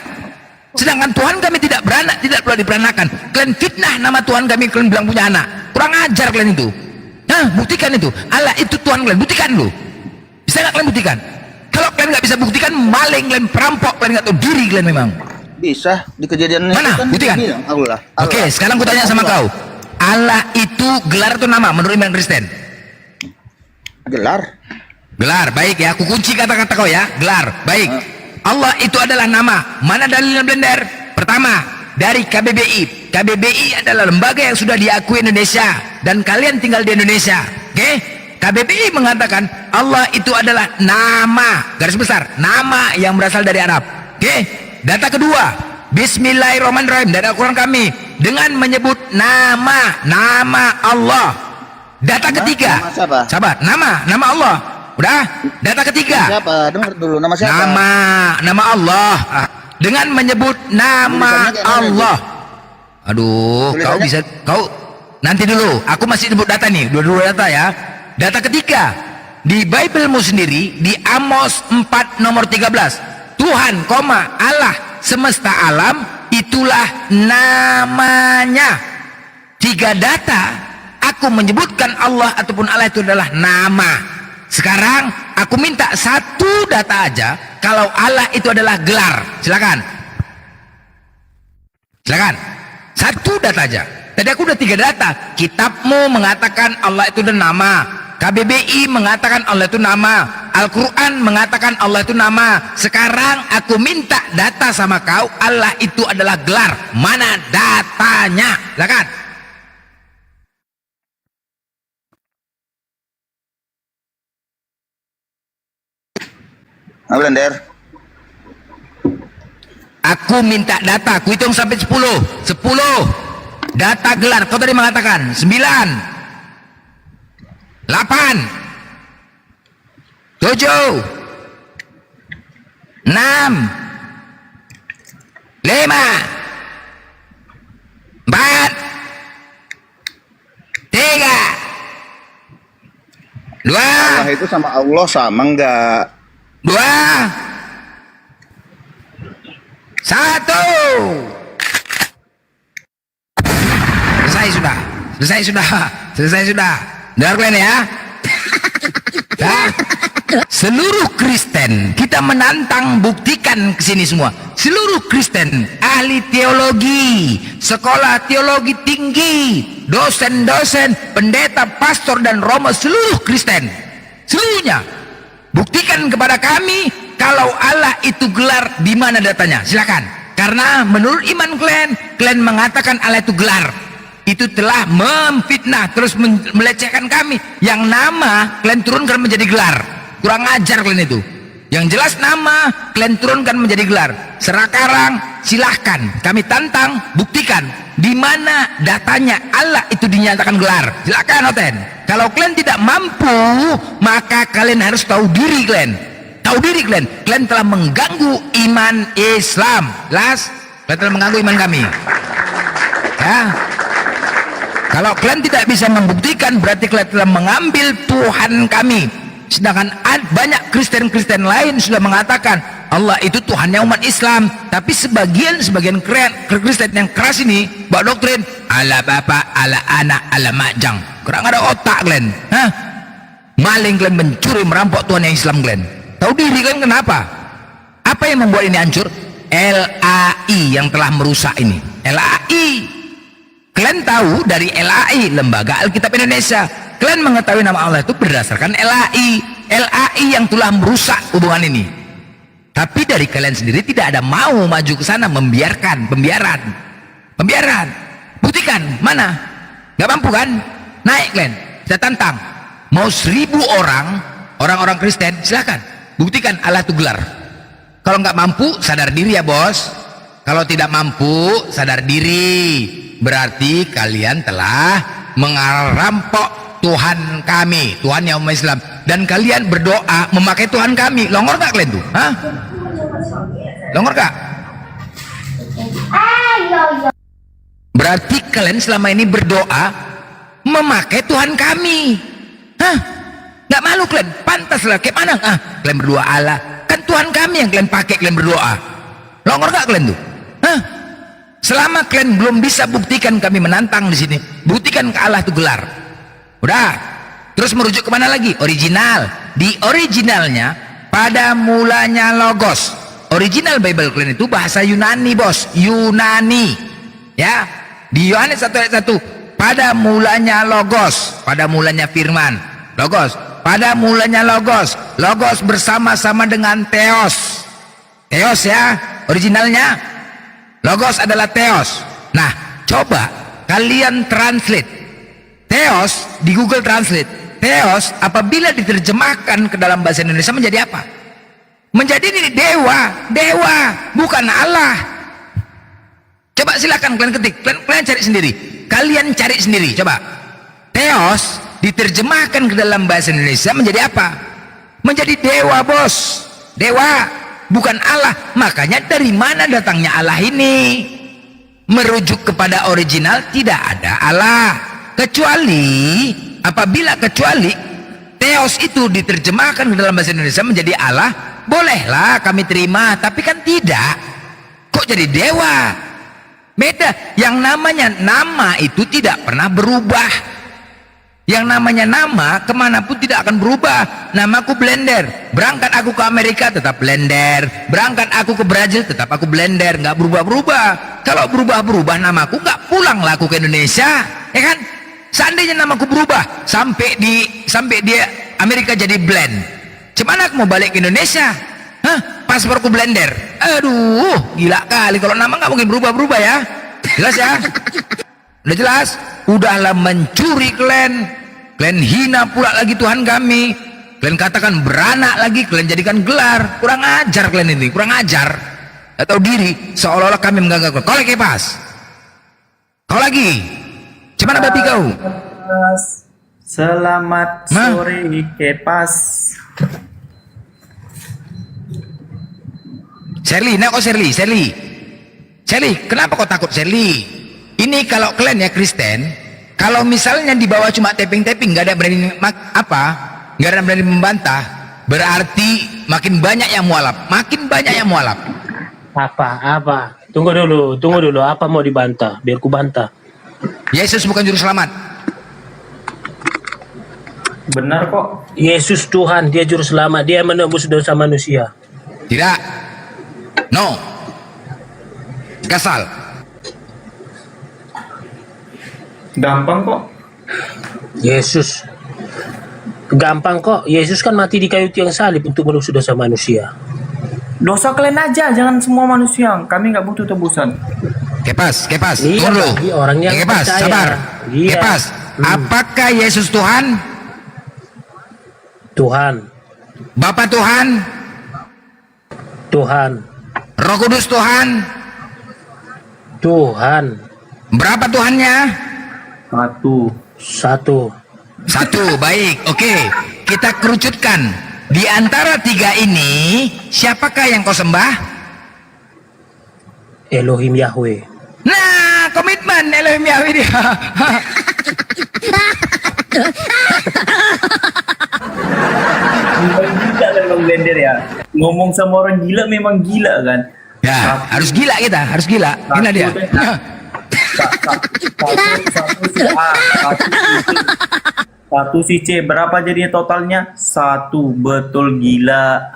Sedangkan Tuhan kami tidak beranak, tidak perlu diperanakan. Kalian fitnah nama Tuhan kami, kalian bilang punya anak. Kurang ajar kalian itu. Buktikan itu. Allah itu Tuhan kalian, buktikan dulu. Bisa nggak kalian buktikan? Kalau kalian nggak bisa buktikan, maling kalian, perampok kalian, nggak tahu diri kalian memang. Bisa, di kejadian mana? Kan buktikan. Allah. Oke, sekarang aku tanya sama kau. Allah itu gelar atau nama menurut iman Kristen? Gelar. Gelar, baik ya. Aku kunci kata-kata kau ya. Gelar, baik. Allah itu adalah nama. Mana dalilnya Blender? Pertama, dari KBBI. KBBI adalah lembaga yang sudah diakui Indonesia dan kalian tinggal di Indonesia. Oke? KBBI mengatakan Allah itu adalah nama, garis besar, nama yang berasal dari Arab. Oke? Data kedua, Bismillahirrahmanirrahim dari Al-Quran kami dengan menyebut nama Allah. Data ketiga, sabar, nama Allah. Udah, data ketiga. Siapa? Dengar dulu nama siapa? Nama Allah. Dengan menyebut nama Allah. Aduh, kau bisa, kau nanti dulu. Aku masih sebut data nih, dua data ya. Data ketiga di Biblemu sendiri di Amos 4 nomor 13. Tuhan, Allah semesta alam itulah namanya. 3 data aku menyebutkan Allah ataupun Allah itu adalah nama. Sekarang aku minta 1 data aja kalau Allah itu adalah gelar. Silakan. 1 data aja. Tadi aku udah 3 data. Kitabmu mengatakan Allah itu adalah nama. KBBI mengatakan Allah itu nama. Al-Quran mengatakan Allah itu nama. Sekarang aku minta data sama kau. Allah itu adalah gelar. Mana datanya? Silakan. Blender. Aku minta data, aku hitung sampai 10. 10 data gelar. Kau tadi mengatakan 9 8 7 6 5 4 3 2 1. Allah itu sama Allah sama enggak? 2 1. Selesai sudah. Dengar kalian ya. Seluruh Kristen kita menantang, buktikan kesini semua. Seluruh Kristen, ahli teologi, sekolah teologi tinggi, dosen-dosen, pendeta, pastor dan romo, seluruh Kristen, seluruhnya, buktikan kepada kami kalau Allah itu gelar. Di mana datanya? Silakan. Karena menurut iman kalian mengatakan Allah itu gelar. Itu telah memfitnah, terus melecehkan kami. Yang nama kalian turunkan menjadi gelar. Kurang ajar kalian itu. Yang jelas nama kalian turunkan menjadi gelar. Sekarang silahkan kami tantang, buktikan di mana datanya Allah itu dinyatakan gelar. Silakan Oten. Kalau kalian tidak mampu, maka kalian harus tahu diri kalian. Tahu diri kalian. Kalian telah mengganggu iman Islam. Kalian telah mengganggu iman kami. Ya. Kalau kalian tidak bisa membuktikan, berarti kalian telah mengambil Tuhan kami. Sedangkan banyak Kristen-Kristen lain sudah mengatakan Allah itu Tuhannya umat Islam. Tapi sebagian Kristen yang keras ini bawa doktrin ala bapak, ala anak, ala majang. Kurang ada otak kalian. Hah? Maling kalian, mencuri, merampok Tuhan yang Islam kalian. Tahu diri kalian kenapa? Apa yang membuat ini hancur? LAI yang telah merusak ini. LAI. Kalian tahu dari LAI, Lembaga Alkitab Indonesia. Kalian mengetahui nama Allah itu berdasarkan LAI. LAI yang telah merusak hubungan ini. Tapi dari kalian sendiri tidak ada mau maju ke sana, membiarkan pembiaran. Buktikan, mana? Gak mampu kan? Naik kalian, saya tantang. Mau 1000 orang Kristen, silakan. Buktikan Allah itu gelar. Kalau nggak mampu, sadar diri ya bos. Kalau tidak mampu, sadar diri. Berarti kalian telah merampok Tuhan kami, Tuhan yang umat Islam. Dan kalian berdoa memakai Tuhan kami. Longor gak kalian tuh? Hah? Longor gak? Berarti kalian selama ini berdoa memakai Tuhan kami. Hah? Gak malu kalian? Pantaslah, kayak mana? Kalian berdoa Allah. Kan Tuhan kami yang kalian pakai, kalian berdoa. Longor gak kalian tuh? Hah? Selama kalian belum bisa buktikan, kami menantang di sini. Buktikan ke Allah itu gelar. Udah. Terus merujuk kemana lagi? Original. Di originalnya pada mulanya logos. Original Bible kalian itu bahasa Yunani bos. Yunani. Ya. Di Yohanes 1 ayat 1. Pada mulanya logos. Pada mulanya firman. Logos. Pada mulanya logos. Logos bersama-sama dengan Theos. Theos ya. Originalnya. Logos adalah Theos. Nah, coba kalian translate Theos di Google Translate. Theos apabila diterjemahkan ke dalam bahasa Indonesia menjadi apa? Menjadi ini dewa, bukan Allah. Coba silakan kalian ketik, kalian cari sendiri. Kalian cari sendiri, coba. Theos diterjemahkan ke dalam bahasa Indonesia menjadi apa? Menjadi dewa, bos. Dewa. Bukan Allah. Makanya dari mana datangnya Allah ini? Merujuk kepada original, tidak ada Allah. Kecuali Theos itu diterjemahkan ke dalam bahasa Indonesia menjadi Allah, bolehlah kami terima. Tapi kan tidak. Kok jadi dewa? Beda. Yang namanya nama itu tidak pernah berubah. Yang namanya nama kemanapun tidak akan berubah. Namaku Blender. Berangkat aku ke Amerika tetap Blender. Berangkat aku ke Brazil tetap aku Blender. Nggak berubah-berubah. Kalau berubah-berubah namaku, nggak pulang lah aku ke Indonesia, ya kan? Seandainya namaku berubah sampai di Amerika jadi Blend, gimana aku mau balik ke Indonesia? Hah? Pasporku Blender. Aduh, gila kali. Kalau nama nggak mungkin berubah-berubah ya. Jelas ya? Udah jelas? Udahlah mencuri kalian hina pula lagi Tuhan kami, kalian katakan beranak lagi, kalian jadikan gelar. Kurang ajar kalian ini, kurang ajar. Atau diri seolah-olah kami mengganggu. Kau lagi pas, kau lagi gimana babi kau? Selamat sore Kepas. Sherly, nah kok Sherly, kenapa kau takut Sherly? Ini kalau kalian ya Kristen, kalau misalnya di bawah cuma tapping-tapping, nggak ada berani nggak ada berani membantah, berarti makin banyak yang mualaf, Apa? Tunggu dulu. Apa mau dibantah? Biar ku bantah. Yesus bukan juru selamat. Benar kok. Yesus Tuhan, dia juru selamat, dia menebus dosa manusia. Tidak. No. Kasal. Gampang kok. Yesus gampang kok. Yesus kan mati di kayu tiang salib untuk menebus dosa manusia. Dosa kalian aja, jangan semua manusia. Kami nggak butuh tebusan. Kepas. Iya, Tunggu. orang yang Kepas, percaya. sabar. Iya. Kepas. Apakah Yesus Tuhan? Tuhan. Bapa Tuhan? Tuhan. Roh Kudus Tuhan? Tuhan. Berapa Tuhannya? Satu. Baik, oke. Kita kerucutkan. Di antara tiga ini, siapakah yang kau sembah? Elohim Yahweh. Nah, komitmen Elohim Yahweh dia. Memang gila kan Bang Blender ya. Ngomong sama orang gila memang gila kan. Ya, harus gila kita, harus gila. Gila dia. Satu si C, berapa jadinya totalnya? 1, betul gila.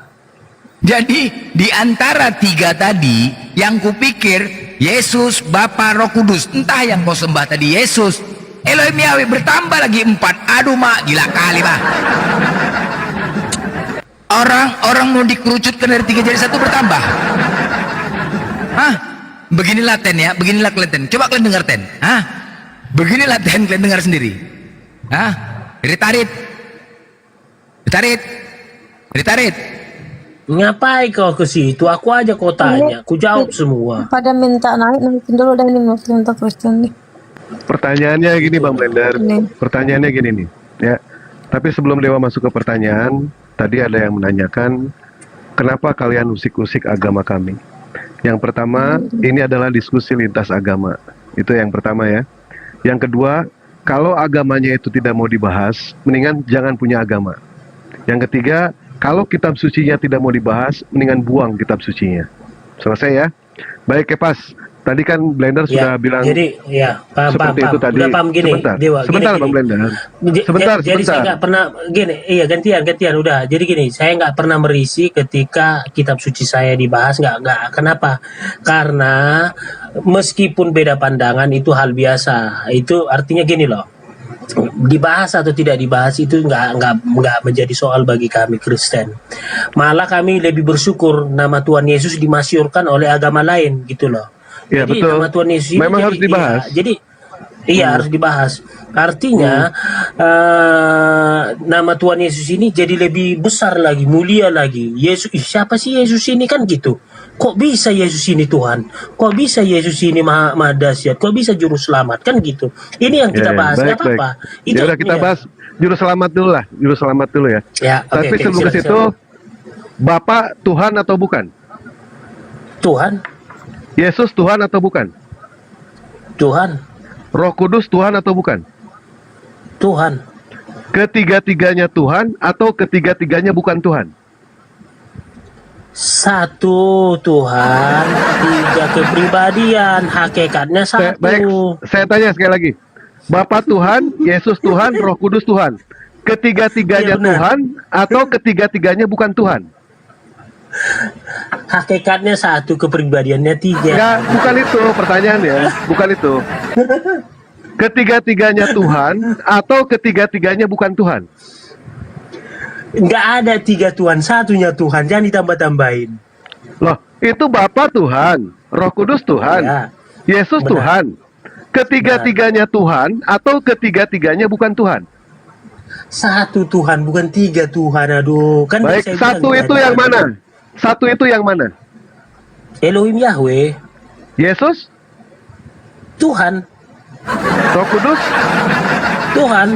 Jadi di antara 3 tadi yang kupikir Yesus, Bapa, Roh Kudus, entah yang kau sembah tadi Yesus, Elohim Yahweh bertambah lagi 4. Aduh mak, gila kali mah. Orang mau dikerucutkan dari 3 jadi 1 bertambah. Hah? Beginilah Ten ya, beginilah kalian Ten. Coba kalian dengar Ten. Hah? Beginilah Ten, kalian dengar sendiri. Hah? Ritarit. Ngapain kau ke situ? Aku aja kau tanya, aku jawab semua. Pada minta naikin dulu dan ini minta question nih. Pertanyaannya gini Bang Blender. Pertanyaannya gini nih, ya. Tapi sebelum Dewa masuk ke pertanyaan, tadi ada yang menanyakan kenapa kalian usik-usik agama kami. Yang pertama, ini adalah diskusi lintas agama. Itu yang pertama ya. Yang kedua, kalau agamanya itu tidak mau dibahas, mendingan jangan punya agama. Yang ketiga, kalau kitab sucinya tidak mau dibahas, mendingan buang kitab sucinya. Selesai ya? Baik Kepas, tadi kan Blender sudah bilang jadi ya paham itu tadi. Udah paham gini, Sebentar, Dewa, sebentar gini. Bang Blender. Sebentar. Jadi saya nggak pernah gini, iya gantian udah. Jadi gini, saya nggak pernah merisi ketika kitab suci saya dibahas, nggak. Kenapa? Karena meskipun beda pandangan itu hal biasa. Itu artinya gini loh. Dibahas atau tidak dibahas itu nggak menjadi soal bagi kami Kristen. Malah kami lebih bersyukur nama Tuhan Yesus dimasyurkan oleh agama lain gitu loh. Ya, jadi betul. nama Tuhan Yesus ini memang harus dibahas. Iya harus dibahas. Artinya nama Tuhan Yesus ini jadi lebih besar lagi, mulia lagi. Yesus, siapa sih Yesus ini kan gitu? Kok bisa Yesus ini Tuhan? Kok bisa Yesus ini maha dahsyat? Kok bisa juru selamat kan gitu? Ini yang kita bahas, nggak apa-apa. Ya udah kita bahas juru selamat dulu lah, juru selamat dulu ya. Tapi sebelum ke situ, Bapak Tuhan atau bukan? Tuhan. Yesus Tuhan atau bukan? Tuhan. Roh Kudus Tuhan atau bukan? Tuhan. Ketiga-tiganya Tuhan atau ketiga-tiganya bukan Tuhan? Satu Tuhan, 3 kepribadian, hakikatnya satu. Baik, saya tanya sekali lagi. Bapak Tuhan, Yesus Tuhan, Roh Kudus Tuhan. Ketiga-tiganya Tuhan atau ketiga-tiganya bukan Tuhan? Hakikatnya satu, kepribadiannya 3. Enggak, bukan itu pertanyaannya, bukan itu. Ketiga-tiganya Tuhan atau ketiga-tiganya bukan Tuhan? Nggak ada 3 Tuhan, satunya Tuhan, jangan ditambah-tambahin. Loh, itu Bapa Tuhan, Roh Kudus Tuhan, Yesus Tuhan. Ketiga-tiganya Tuhan atau ketiga-tiganya bukan Tuhan? Satu Tuhan, bukan 3 Tuhan. Aduh, kan baik, satu itu yang mana? Satu itu yang mana? Elohim Yahweh. Yesus? Tuhan. Roh Kudus? Tuhan.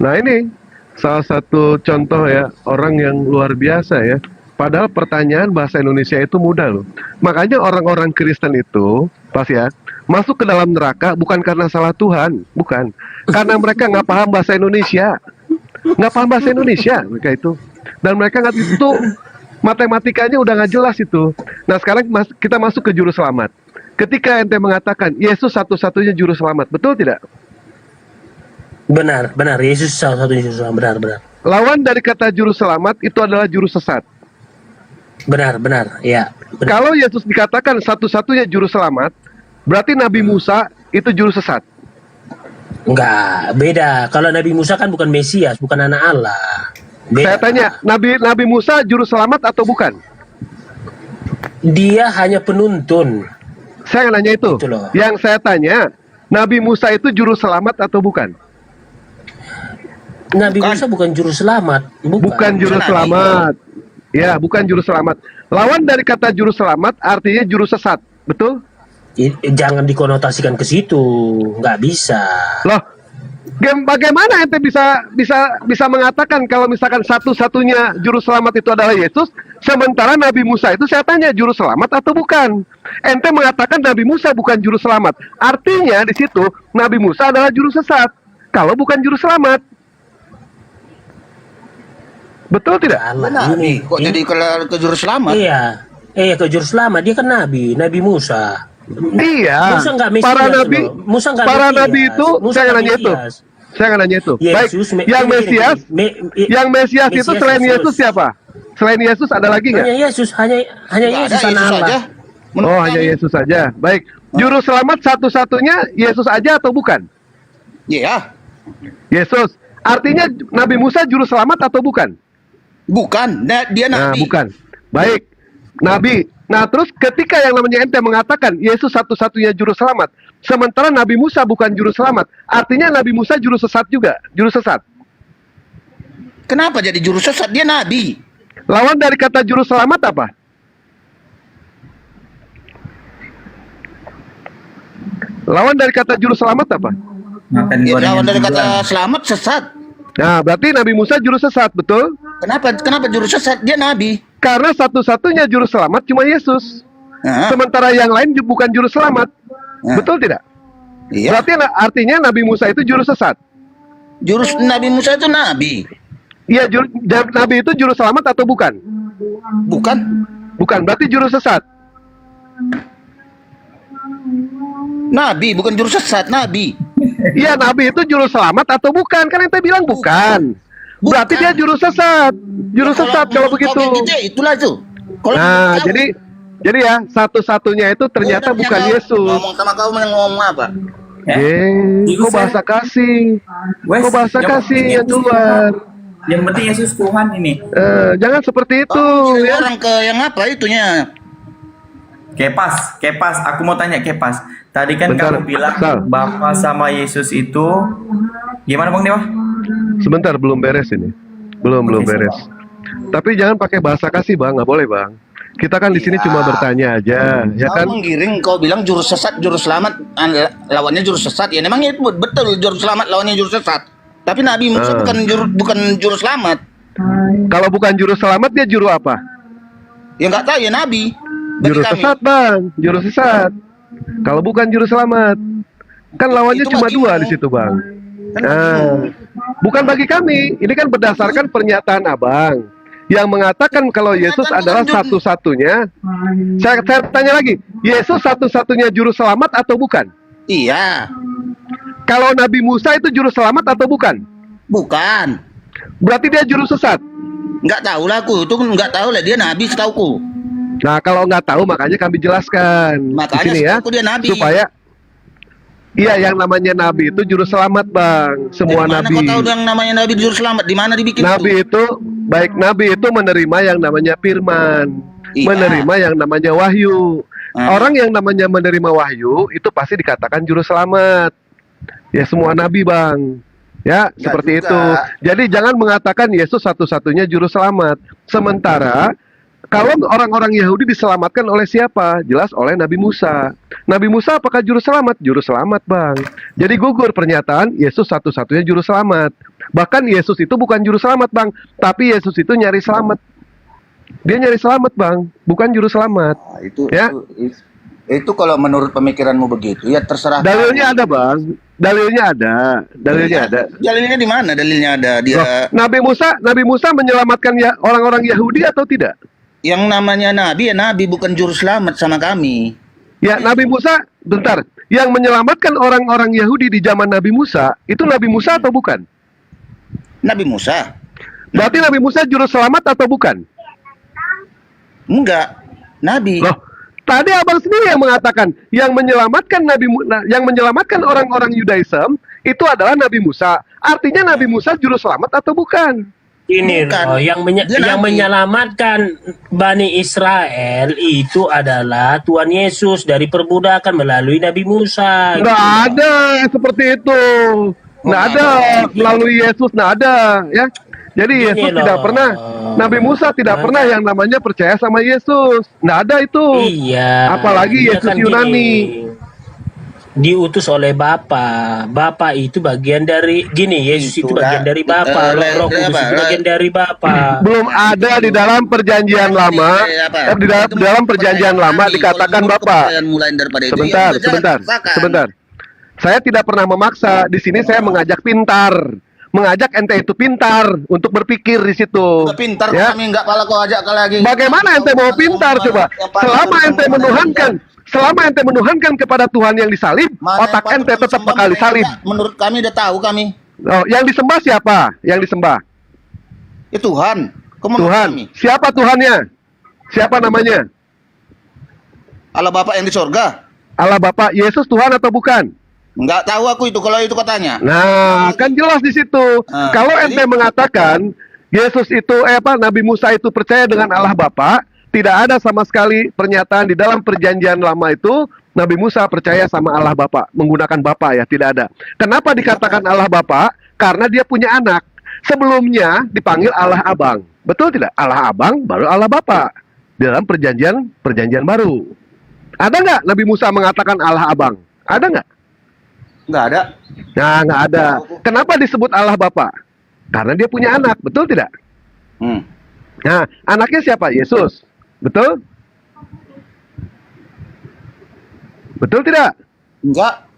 Nah ini salah satu contoh ya, orang yang luar biasa ya. Padahal pertanyaan bahasa Indonesia itu mudah loh. Makanya orang-orang Kristen itu, pas ya, masuk ke dalam neraka bukan karena salah Tuhan, bukan. Karena mereka nggak paham bahasa Indonesia. Nggak paham bahasa Indonesia mereka itu. Dan mereka nggak itu, matematikanya udah nggak jelas itu. Nah sekarang kita masuk ke juru selamat. Ketika ente mengatakan Yesus satu-satunya juru selamat, betul tidak? Benar, Yesus satu-satunya juru selamat, benar. Lawan dari kata juru selamat itu adalah juru sesat. Benar, ya. Benar. Kalau Yesus dikatakan satu-satunya juru selamat, berarti Nabi Musa itu juru sesat. Enggak, beda. Kalau Nabi Musa kan bukan Mesias, bukan anak Allah. Beda. Saya tanya, Nabi Musa juru selamat atau bukan? Dia hanya penuntun. Saya nanya itu. Yang saya tanya, Nabi Musa itu juru selamat atau bukan? Nabi Musa bukan juru selamat. Bukan juru selamat. Ya, bukan juru selamat. Lawan dari kata juru selamat artinya juru sesat, betul? Jangan dikonotasikan ke situ, nggak bisa. Loh, Bagaimana ente bisa mengatakan kalau misalkan satu-satunya juru selamat itu adalah Yesus, sementara Nabi Musa itu saya tanya juru selamat atau bukan? Ente mengatakan Nabi Musa bukan juru selamat. Artinya di situ Nabi Musa adalah juru sesat. Kalau bukan juru selamat. Betul tidak? Nabi kok jadi ke juru selamat? Iya. Ke juru selamat dia kan Nabi Musa. Iya. Musa nggak Mesias, para nabi, loh. Musa nggak para Mesias. nabi itu Musa saya nggak nanya itu. Mesias. Saya nanya itu. Baik. Yesus, Yang Mesias, yang Mesias itu selain Yesus siapa? Selain Yesus ada lagi nggak? Hanya Yesus, hanya Yesus anak Allah. Oh, hanya Yesus saja. Baik. Juru selamat satu-satunya Yesus aja atau bukan? Iya. Yesus. Artinya Nabi Musa juru selamat atau bukan? Bukan. Dia Nah, nabi. bukan. Baik. Nabi. Nah, terus ketika yang namanya ente mengatakan Yesus satu-satunya juru selamat, sementara Nabi Musa bukan juru selamat, artinya Nabi Musa juru sesat juga, juru sesat. Kenapa jadi juru sesat? Dia nabi. Lawan dari kata juru selamat apa? Lawan dari kata juru selamat apa? Lawan dari kata selamat sesat. Nah, berarti Nabi Musa juru sesat, betul? Kenapa juru sesat? Dia nabi. Karena satu-satunya juru selamat cuma Yesus. Sementara yang lain bukan juru selamat. Betul tidak? Iya. Berarti artinya Nabi Musa itu juru sesat. Nabi Musa itu nabi. Iya, Nabi itu juru selamat atau bukan? Bukan. Bukan, berarti juru sesat. Nabi, bukan juru sesat, nabi. Iya, Nabi itu juru selamat atau bukan? Kan ente bilang bukan. Berarti dia juru sesat. Juru sesat kalau begitu. Itulah itu. Nah, jadi ya satu-satunya itu ternyata bukan Yesus. Ngomong sama kau ngomong apa? Kok bahasa kasih? Kok bahasa kasih yang keluar? Yang penting Yesus Tuhan ini. Jangan seperti itu. Ya. Orang ke yang apa itunya? Kepas, aku mau tanya Kepas. Tadi kan kamu bilang Bapa sama Yesus itu gimana Bang Dewa? Sebentar, belum beres ini. Belum beres. Tapi jangan pakai bahasa kasih, Bang. Nggak boleh, Bang. Kita kan di sini cuma bertanya aja, ya kan? Kau menggiring, kau bilang juru sesat, juru selamat, lawannya juru sesat. Ya memang itu betul, juru selamat lawannya juru sesat. Tapi Nabi Musa bukan juru selamat. Kalau bukan juru selamat, dia juru apa? Ya nggak tahu ya Nabi. Juru sesat, Bang. Juru sesat. Kalau bukan juru selamat, kan lawannya cuma dua di situ, Bang. Nah, bukan bagi kami. Ini kan berdasarkan pernyataan Abang yang mengatakan kalau Yesus adalah satu-satunya. Saya tanya lagi, Yesus satu-satunya juru selamat atau bukan? Iya. Kalau Nabi Musa itu juru selamat atau bukan? Bukan. Berarti dia juru sesat? Nggak tahu lah aku, itu nggak tahu lah, dia Nabi setauku. Nah, kalau nggak tahu makanya kami jelaskan di sini ya, dia nabi. supaya yang namanya nabi itu juru selamat, Bang. Semua nabi. Kau tahu yang namanya nabi juru selamat? Di mana dibikin? Nabi itu nabi itu menerima yang namanya firman, menerima yang namanya wahyu. Orang yang namanya menerima wahyu itu pasti dikatakan juru selamat. Ya semua nabi, Bang. Ya, seperti itu. Jadi jangan mengatakan Yesus satu-satunya juru selamat. Sementara kalau orang-orang Yahudi diselamatkan oleh siapa? Jelas oleh Nabi Musa. Nabi Musa apakah juru selamat? Juru selamat, Bang. Jadi gugur pernyataan Yesus satu-satunya juru selamat. Bahkan Yesus itu bukan juru selamat, Bang. Tapi Yesus itu nyari selamat. Dia nyari selamat, Bang. Bukan juru selamat. Itu kalau menurut pemikiranmu begitu, ya terserah. Dalilnya ada, Bang. Dalilnya ada. Dalilnya di mana? Dalilnya ada. Nabi Musa menyelamatkan orang-orang Yahudi atau tidak? Yang namanya nabi ya nabi, bukan juru selamat sama kami. Ya, Nabi Musa, bentar. Yang menyelamatkan orang-orang Yahudi di zaman Nabi Musa, itu Nabi Musa atau bukan? Nabi Musa. Berarti Nabi Musa juru selamat atau bukan? Enggak. Nabi. Loh, tadi Abang sendiri yang mengatakan yang menyelamatkan orang-orang Yudaism itu adalah Nabi Musa. Artinya Nabi Musa juru selamat atau bukan? Ini loh, yang menyelamatkan Bani Israel itu adalah Tuhan Yesus dari perbudakan melalui Nabi Musa. Nggak ada seperti itu. Nggak ada melalui Yesus, nggak ada ya. Jadi Yesus tidak pernah, Nabi Musa tidak pernah yang namanya percaya sama Yesus. Nggak ada itu. Iya. Apalagi Yesus kan Yunani. diutus oleh Bapa. Bapa itu bagian dari gini, Yesus itu bagian dari Bapa, Roh Kudus itu bagian dari Bapa. Belum ada di dalam perjanjian lama, di dalam perjanjian lama dikatakan Bapa. Sebentar. Saya tidak pernah memaksa. Di sini saya mengajak pintar. Mengajak ente itu pintar untuk berpikir di situ. Udah pintar ya. kami enggak pala kau ajak lagi. Bagaimana ente mau pintar coba? Selama ente menuhankan kepada Tuhan yang disalib, otak ente tetap bakal disalib. Menurut kami udah tahu kami. Oh, yang disembah siapa? Yang disembah? Ya Tuhan. Tuhan. Kami. Siapa Tuhannya? Siapa namanya? Allah Bapa yang di sorga. Allah Bapa. Yesus Tuhan atau bukan? Enggak tahu aku itu kalau itu katanya. Nah, kan jelas di situ. Kalau ente mengatakan Yesus itu Nabi Musa itu percaya dengan Allah Bapa, tidak ada sama sekali pernyataan di dalam perjanjian lama itu Nabi Musa percaya sama Allah Bapa, menggunakan Bapa ya, tidak ada. Kenapa dikatakan Allah Bapa? Karena dia punya anak. Sebelumnya dipanggil Allah Abang. Betul tidak? Allah Abang baru Allah Bapa. Di dalam perjanjian baru. Ada nggak Nabi Musa mengatakan Allah Abang? Ada nggak? Nggak ada. Nah, nggak ada. Kenapa disebut Allah Bapa? Karena dia punya anak, betul tidak? Nah, anaknya siapa? Yesus. Betul? Betul tidak? Enggak.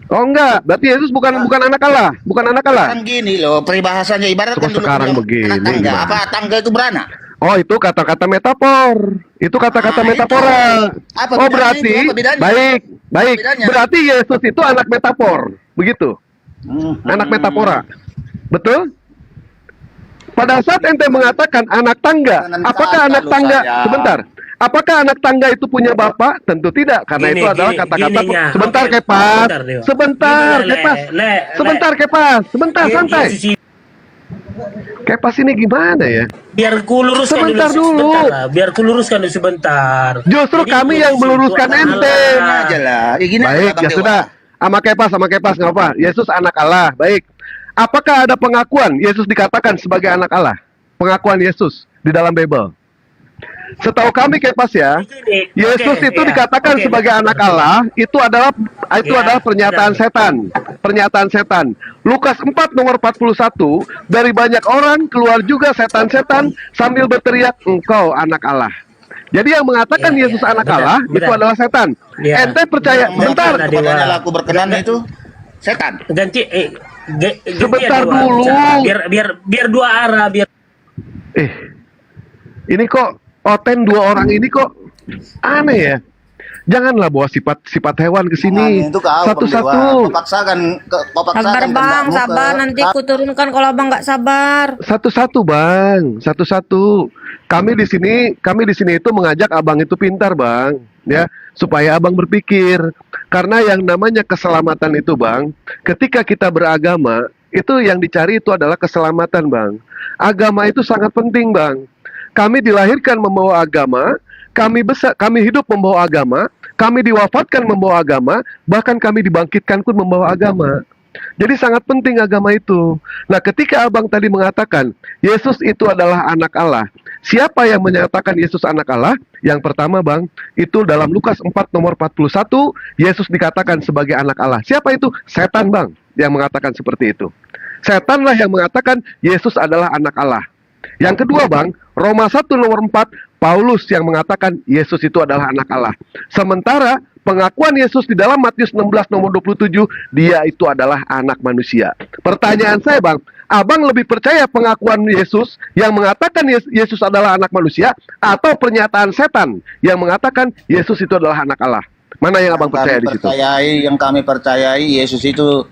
Oh enggak, berarti Yesus bukan anak Allah, bukan anak Allah. Kan gini loh, peribahasanya ibaratkan dulu sekarang begini. anak tangga. Apa tangga itu beranak? Oh, itu kata-kata metafor. Itu kata-kata metafora. Apa Oh, bedanya berarti itu? Apa bedanya? baik. bedanya? Berarti Yesus itu anak metafor, begitu. Anak metafora. Betul? Pada saat ente mengatakan anak tangga, apakah anak tangga sebentar? Apakah anak tangga itu punya bapak? Tentu tidak, karena itu adalah kata-kata sebentar Kepas. Sebentar Kepas. Sebentar santai. Kepas ini gimana ya? Biar ku luruskan sebentar dulu. Biar ku luruskan dulu sebentar. Justru jadi kami yang meluruskan ente. Aja lah. Baik, ya sudah. Sama Kepas nggak apa. Yesus anak Allah. Baik. Apakah ada pengakuan Yesus dikatakan sebagai anak Allah? Pengakuan Yesus di dalam Bible. Setahu kami Kepas ya, Yesus itu dikatakan sebagai anak Allah, itu adalah pernyataan setan. Pernyataan setan. Lukas 4 nomor 41, dari banyak orang keluar juga setan-setan sambil berteriak, engkau anak Allah. Jadi yang mengatakan Yesus anak Allah itu adalah setan. Ente percaya? Bentar. Kepadanya laku berkenan itu setan. Ganti sebentar dulu. Biar dua arah biar. Ini kok Oten dua orang ini kok aneh ya. Janganlah bawa sifat hewan ke sini. Satu-satu. Sabar bang, sabar. Nanti ku turunkan kalau abang nggak sabar. Satu-satu bang, satu-satu. Kami di sini itu mengajak abang itu pintar bang, ya, supaya abang berpikir. Karena yang namanya keselamatan itu bang, ketika kita beragama, itu yang dicari itu adalah keselamatan bang. Agama itu sangat penting bang. Kami dilahirkan membawa agama, kami hidup membawa agama, kami diwafatkan membawa agama, bahkan kami dibangkitkan pun membawa agama. Jadi sangat penting agama itu. Nah, ketika abang tadi mengatakan Yesus itu adalah anak Allah, siapa yang menyatakan Yesus anak Allah? Yang pertama bang, itu dalam Lukas 4 nomor 41, Yesus dikatakan sebagai anak Allah. Siapa itu? Setan bang, yang mengatakan seperti itu. Setanlah yang mengatakan Yesus adalah anak Allah. Yang kedua bang, Roma 1 nomor 4, Paulus yang mengatakan Yesus itu adalah anak Allah. Sementara pengakuan Yesus di dalam Matius 16 nomor 27, dia itu adalah anak manusia. Pertanyaan saya bang, abang lebih percaya pengakuan Yesus yang mengatakan Yesus adalah anak manusia, atau pernyataan setan yang mengatakan Yesus itu adalah anak Allah? Mana yang abang percaya di situ? Yang kami percayai Yesus itu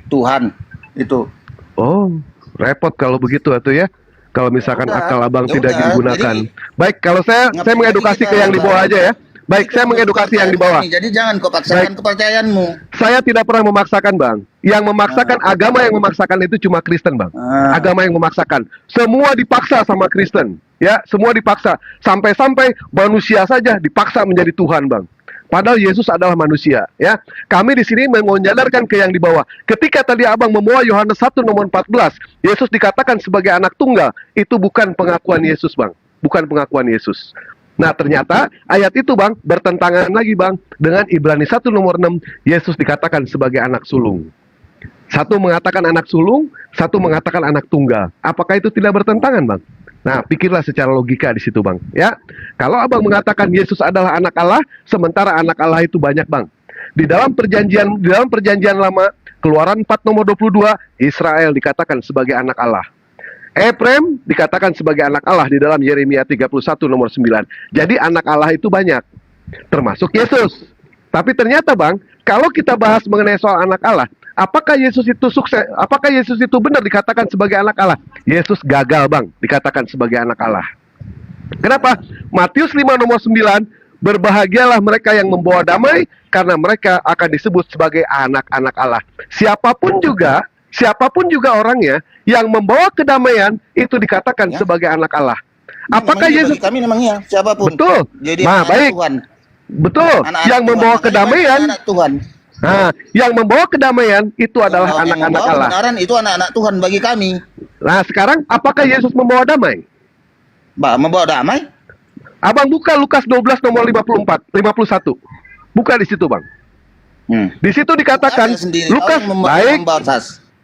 Tuhan itu. Oh, repot kalau begitu atau ya? Kalau misalkan akal abang tidak digunakan. Baik, kalau saya mengedukasi ke yang di bawah aja ya. Baik, saya mengedukasi yang di bawah. Jadi jangan kau paksakan kepercayaanmu. Saya tidak pernah memaksakan bang. Yang memaksakan, agama yang memaksakan itu cuma Kristen bang. Agama yang memaksakan. Semua dipaksa sama Kristen. Ya, semua dipaksa. Sampai-sampai manusia saja dipaksa menjadi Tuhan bang. Padahal Yesus adalah manusia, ya. Kami di sini menyadarkan ke yang di bawah. Ketika tadi abang membawa Yohanes 1 nomor 14, Yesus dikatakan sebagai anak tunggal, itu bukan pengakuan Yesus, bang. Bukan pengakuan Yesus. Nah, ternyata ayat itu Bang bertentangan lagi Bang dengan Ibrani 1 nomor 6, Yesus dikatakan sebagai anak sulung. Satu mengatakan anak sulung, satu mengatakan anak tunggal. Apakah itu tidak bertentangan Bang? Nah, pikirlah secara logika di situ Bang, ya. Kalau Abang mengatakan Yesus adalah anak Allah, sementara anak Allah itu banyak Bang. Di dalam perjanjian lama, Keluaran 4 nomor 22, Israel dikatakan sebagai anak Allah. Efrem dikatakan sebagai anak Allah di dalam Yeremia 31 nomor 9. Jadi anak Allah itu banyak, termasuk Yesus. Tapi ternyata Bang, kalau kita bahas mengenai soal anak Allah, apakah Yesus itu sukses? Apakah Yesus itu benar dikatakan sebagai anak Allah? Yesus gagal Bang dikatakan sebagai anak Allah. Kenapa? Matius 5 nomor 9, berbahagialah mereka yang membawa damai, karena mereka akan disebut sebagai anak-anak Allah. Siapapun juga orangnya yang membawa kedamaian itu dikatakan sebagai anak Allah. Apakah Yesus? Kami memangnya siapapun. Betul. Jadi Nah, baik. Tuhan. Betul. Anak-anak Yang membawa Tuhan. kedamaian. Anak Tuhan. Nah, yang membawa kedamaian itu adalah anak-anak Allah. Kebenaran itu anak-anak Tuhan bagi kami. Nah, sekarang apakah Yesus membawa damai? Membawa damai? Abang buka Lukas 12 nomor 51. Buka di situ, Bang. Di situ dikatakan Lukas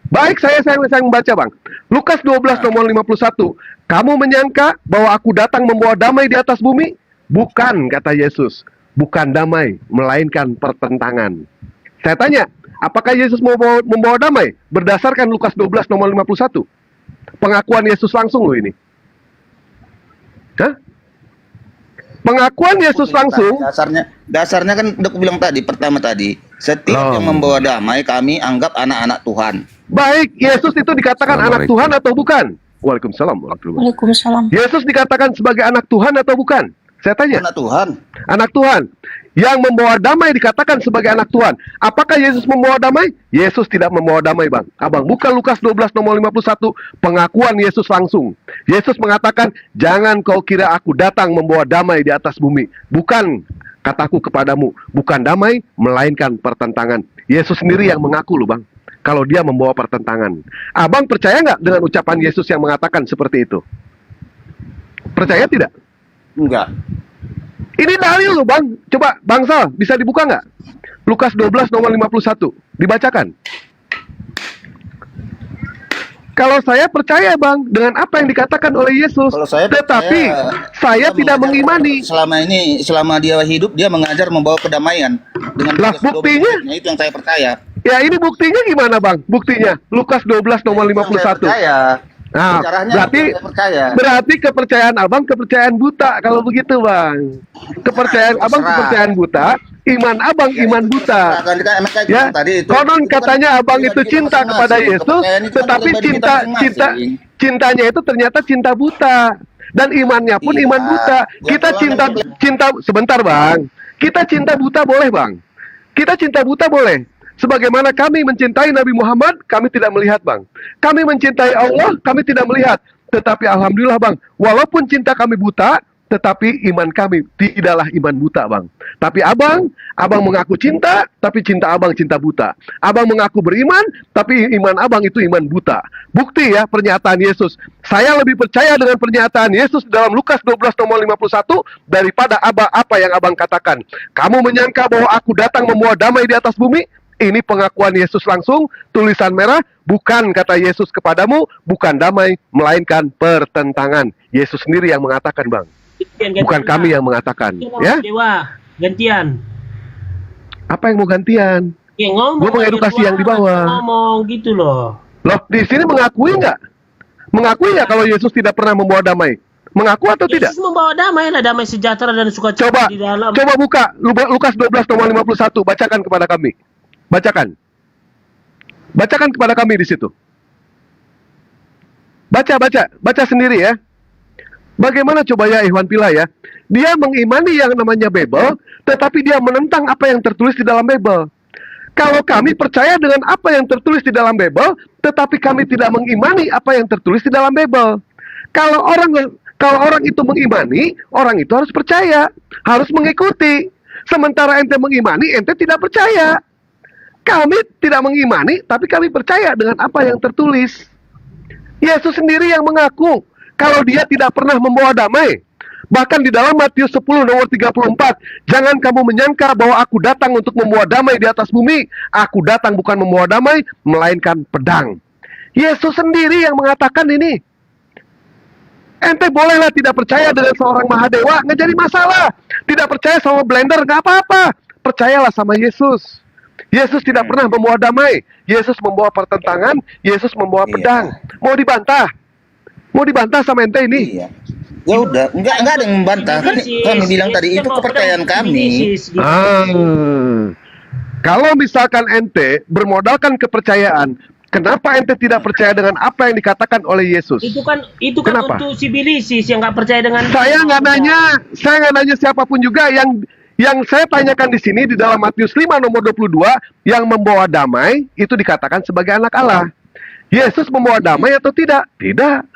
baik saya membaca Bang. Lukas 12 nomor 51. Kamu menyangka bahwa aku datang membawa damai di atas bumi? Bukan, kata Yesus. Bukan damai, melainkan pertentangan. Saya tanya, apakah Yesus membawa damai? Berdasarkan Lukas 12 nomor 51. Pengakuan Yesus langsung loh ini. Hah? Pengakuan Yesus langsung. Dasarnya kan udah aku bilang tadi, pertama tadi, setiap yang membawa damai kami anggap anak-anak Tuhan. Baik, Yesus itu dikatakan anak Tuhan atau bukan? Waalaikumsalam. Waalaikumsalam. Yesus dikatakan sebagai anak Tuhan atau bukan? Saya tanya. Anak Tuhan. Anak Tuhan. Yang membawa damai dikatakan sebagai anak Tuhan. Apakah Yesus membawa damai? Yesus tidak membawa damai, Bang. Abang buka Lukas 12 nomor 51, pengakuan Yesus langsung. Yesus mengatakan, jangan kau kira aku datang membawa damai di atas bumi. Bukan, kataku kepadamu, bukan damai, melainkan pertentangan. Yesus sendiri yang mengaku loh, Bang, kalau dia membawa pertentangan. Abang percaya nggak dengan ucapan Yesus yang mengatakan seperti itu? Percaya tidak? Enggak. Ini dalil loh Bang. Coba Bang Sal, bisa dibuka nggak? Lukas 12 nomor 51. Dibacakan. Kalau saya percaya Bang dengan apa yang dikatakan oleh Yesus, tetapi saya tidak mengimani. Selama dia hidup, dia mengajar membawa kedamaian dengan buktinya itu yang saya percaya. Ya ini buktinya gimana Bang? Buktinya Lukas 12 nomor 51. Nah, berarti kepercayaan Abang kepercayaan buta kalau begitu Bang. Kepercayaan Abang kepercayaan buta, iman Abang iman buta. Ya, konon katanya Abang itu cinta kepada Yesus, tetapi cintanya itu ternyata cinta buta, dan imannya pun iman buta. Kita cinta sebentar Bang. Kita cinta buta boleh Bang. Kita cinta buta boleh. Sebagaimana kami mencintai Nabi Muhammad, kami tidak melihat Bang. Kami mencintai Allah, kami tidak melihat. Tetapi Alhamdulillah Bang, walaupun cinta kami buta, tetapi iman kami tidaklah iman buta Bang. Tapi Abang mengaku cinta, tapi cinta Abang cinta buta. Abang mengaku beriman, tapi iman Abang itu iman buta. Bukti ya pernyataan Yesus. Saya lebih percaya dengan pernyataan Yesus dalam Lukas 12 nomor 51 daripada apa yang Abang katakan. Kamu menyangka bahwa aku datang membawa damai di atas bumi? Ini pengakuan Yesus langsung, tulisan merah, bukan kata Yesus kepadamu, bukan damai, melainkan pertentangan. Yesus sendiri yang mengatakan Bang. Bukan kami yang mengatakan. Ya? Dewa, gantian. Apa yang mau gantian? Ya, ngomong. Gue mengedukasi yang di bawah. Ngomong gitu loh. Loh, di sini mengakui nggak? Mengakui nggak kalau Yesus tidak pernah membawa damai? Mengaku atau tidak? Yesus membawa damai lah, damai sejahtera dan sukacita di dalam. Coba buka Lukas 12 nomor 51, bacakan kepada kami. Bacakan kepada kami di situ. Baca sendiri ya. Bagaimana coba ya Ikhwan Pila ya? Dia mengimani yang namanya Bible, tetapi dia menentang apa yang tertulis di dalam Bible. Kalau kami percaya dengan apa yang tertulis di dalam Bible, tetapi kami tidak mengimani apa yang tertulis di dalam Bible. Kalau orang itu mengimani, orang itu harus percaya, harus mengikuti. Sementara ente mengimani, ente tidak percaya. Kami tidak mengimani, tapi kami percaya dengan apa yang tertulis. Yesus sendiri yang mengaku kalau dia tidak pernah membawa damai. Bahkan di dalam Matius 10 nomor 34, jangan kamu menyangka bahwa aku datang untuk membawa damai di atas bumi. Aku datang bukan membawa damai, melainkan pedang. Yesus sendiri yang mengatakan ini. Ente bolehlah tidak percaya dengan seorang Mahadewa, nggak jadi masalah. Tidak percaya sama blender, nggak apa-apa. Percayalah sama Yesus. Yesus tidak pernah membawa damai. Yesus membawa pertentangan. Yesus membawa pedang. Mau dibantah? Mau dibantah sama ente ini? Iya. Ya udah, enggak ada yang membantah. Kan kami bilang tadi itu kepercayaan kami. Kalau misalkan ente bermodalkan kepercayaan, kenapa ente tidak percaya dengan apa yang dikatakan oleh Yesus? Itu kan Kenapa? untuk si Bilisis yang nggak percaya dengan Saya nggak nanya siapapun juga. Yang saya tanyakan di sini di dalam Matius 5 nomor 22, yang membawa damai itu dikatakan sebagai anak Allah. Yesus membawa damai atau tidak? Tidak.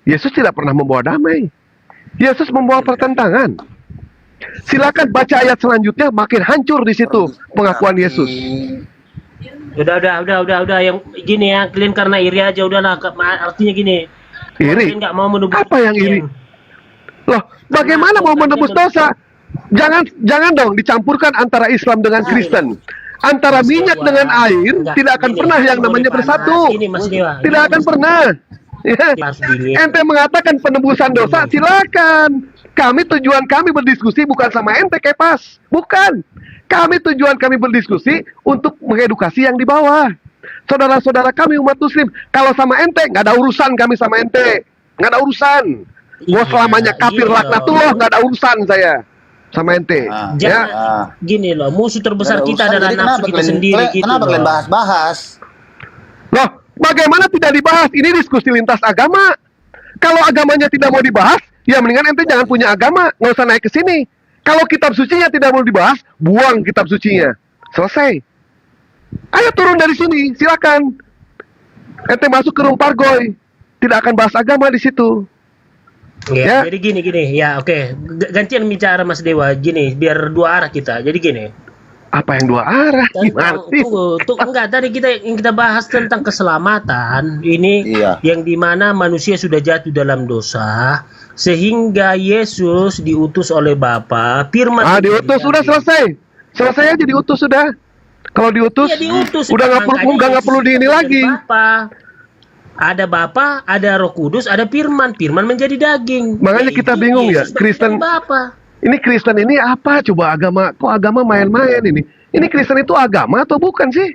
Yesus tidak pernah membawa damai. Yesus membawa pertentangan. Silakan baca ayat selanjutnya, makin hancur di situ pengakuan Yesus. Udah yang gini ya, kalian karena iri aja udahlah. Artinya gini. Iri? Nggak mau menebus. Apa yang iri? Loh, bagaimana mau menebus dosa? Jangan dong dicampurkan antara Islam dengan Kristen. Antara minyak dengan air tidak akan pernah yang namanya bersatu. Tidak akan pernah. Ya. Ente mengatakan penebusan dosa, silakan. Tujuan kami berdiskusi bukan sama ente Kepas, bukan. Tujuan kami berdiskusi untuk mengedukasi yang di bawah. Saudara-saudara kami umat muslim, kalau sama ente nggak ada urusan kami sama ente, nggak ada urusan. Mau selamanya kafir laknatullah, nggak ada urusan saya sama ente. Gini loh, musuh terbesar kita adalah nafsu kita sendiri. Kenapa kalian bahas-bahas? Loh, bagaimana tidak dibahas? Ini diskusi lintas agama. Kalau agamanya tidak mau dibahas, ya mendingan ente jangan punya agama, nggak usah naik ke sini. Kalau kitab sucinya tidak mau dibahas, buang kitab sucinya. Selesai. Ayo turun dari sini, silakan. Ente masuk ke room pargoy, tidak akan bahas agama di situ. Ya. Jadi gini, ya oke. Gantian bicara Mas Dewa, gini, biar dua arah kita. Jadi gini. Apa yang dua arah? Gimana sih? Enggak, tadi kita bahas tentang keselamatan ini yang dimana manusia sudah jatuh dalam dosa sehingga Yesus diutus oleh Bapa. Firman diutus sudah selesai aja diutus sudah. Kalau diutus, udah nggak perlu di ini lagi. Ada Bapa, ada Roh Kudus, ada Firman menjadi daging. Makanya kita bingung ya, Kristen. Ini Kristen ini apa? Coba agama, kok agama main-main ini? Ini Kristen itu agama atau bukan sih?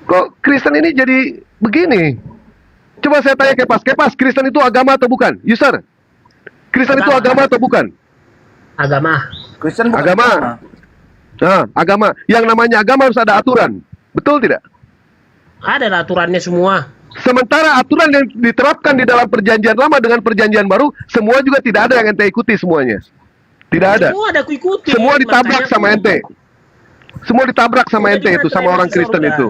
Kok Kristen ini jadi begini? Coba saya tanya Kepas, Kristen itu agama atau bukan? User, Kristen itu agama atau bukan? Agama. Kristen bukan agama. Nah, agama. Yang namanya agama harus ada aturan. Betul tidak? Ada aturannya semua. Sementara aturan yang diterapkan di dalam perjanjian lama dengan perjanjian baru, semua juga tidak ada yang ente ikuti semuanya. Tidak ada. Semua ada aku ikuti. Semua ditabrak sama ente. Semua ditabrak sama ente itu, sama orang Kristen itu.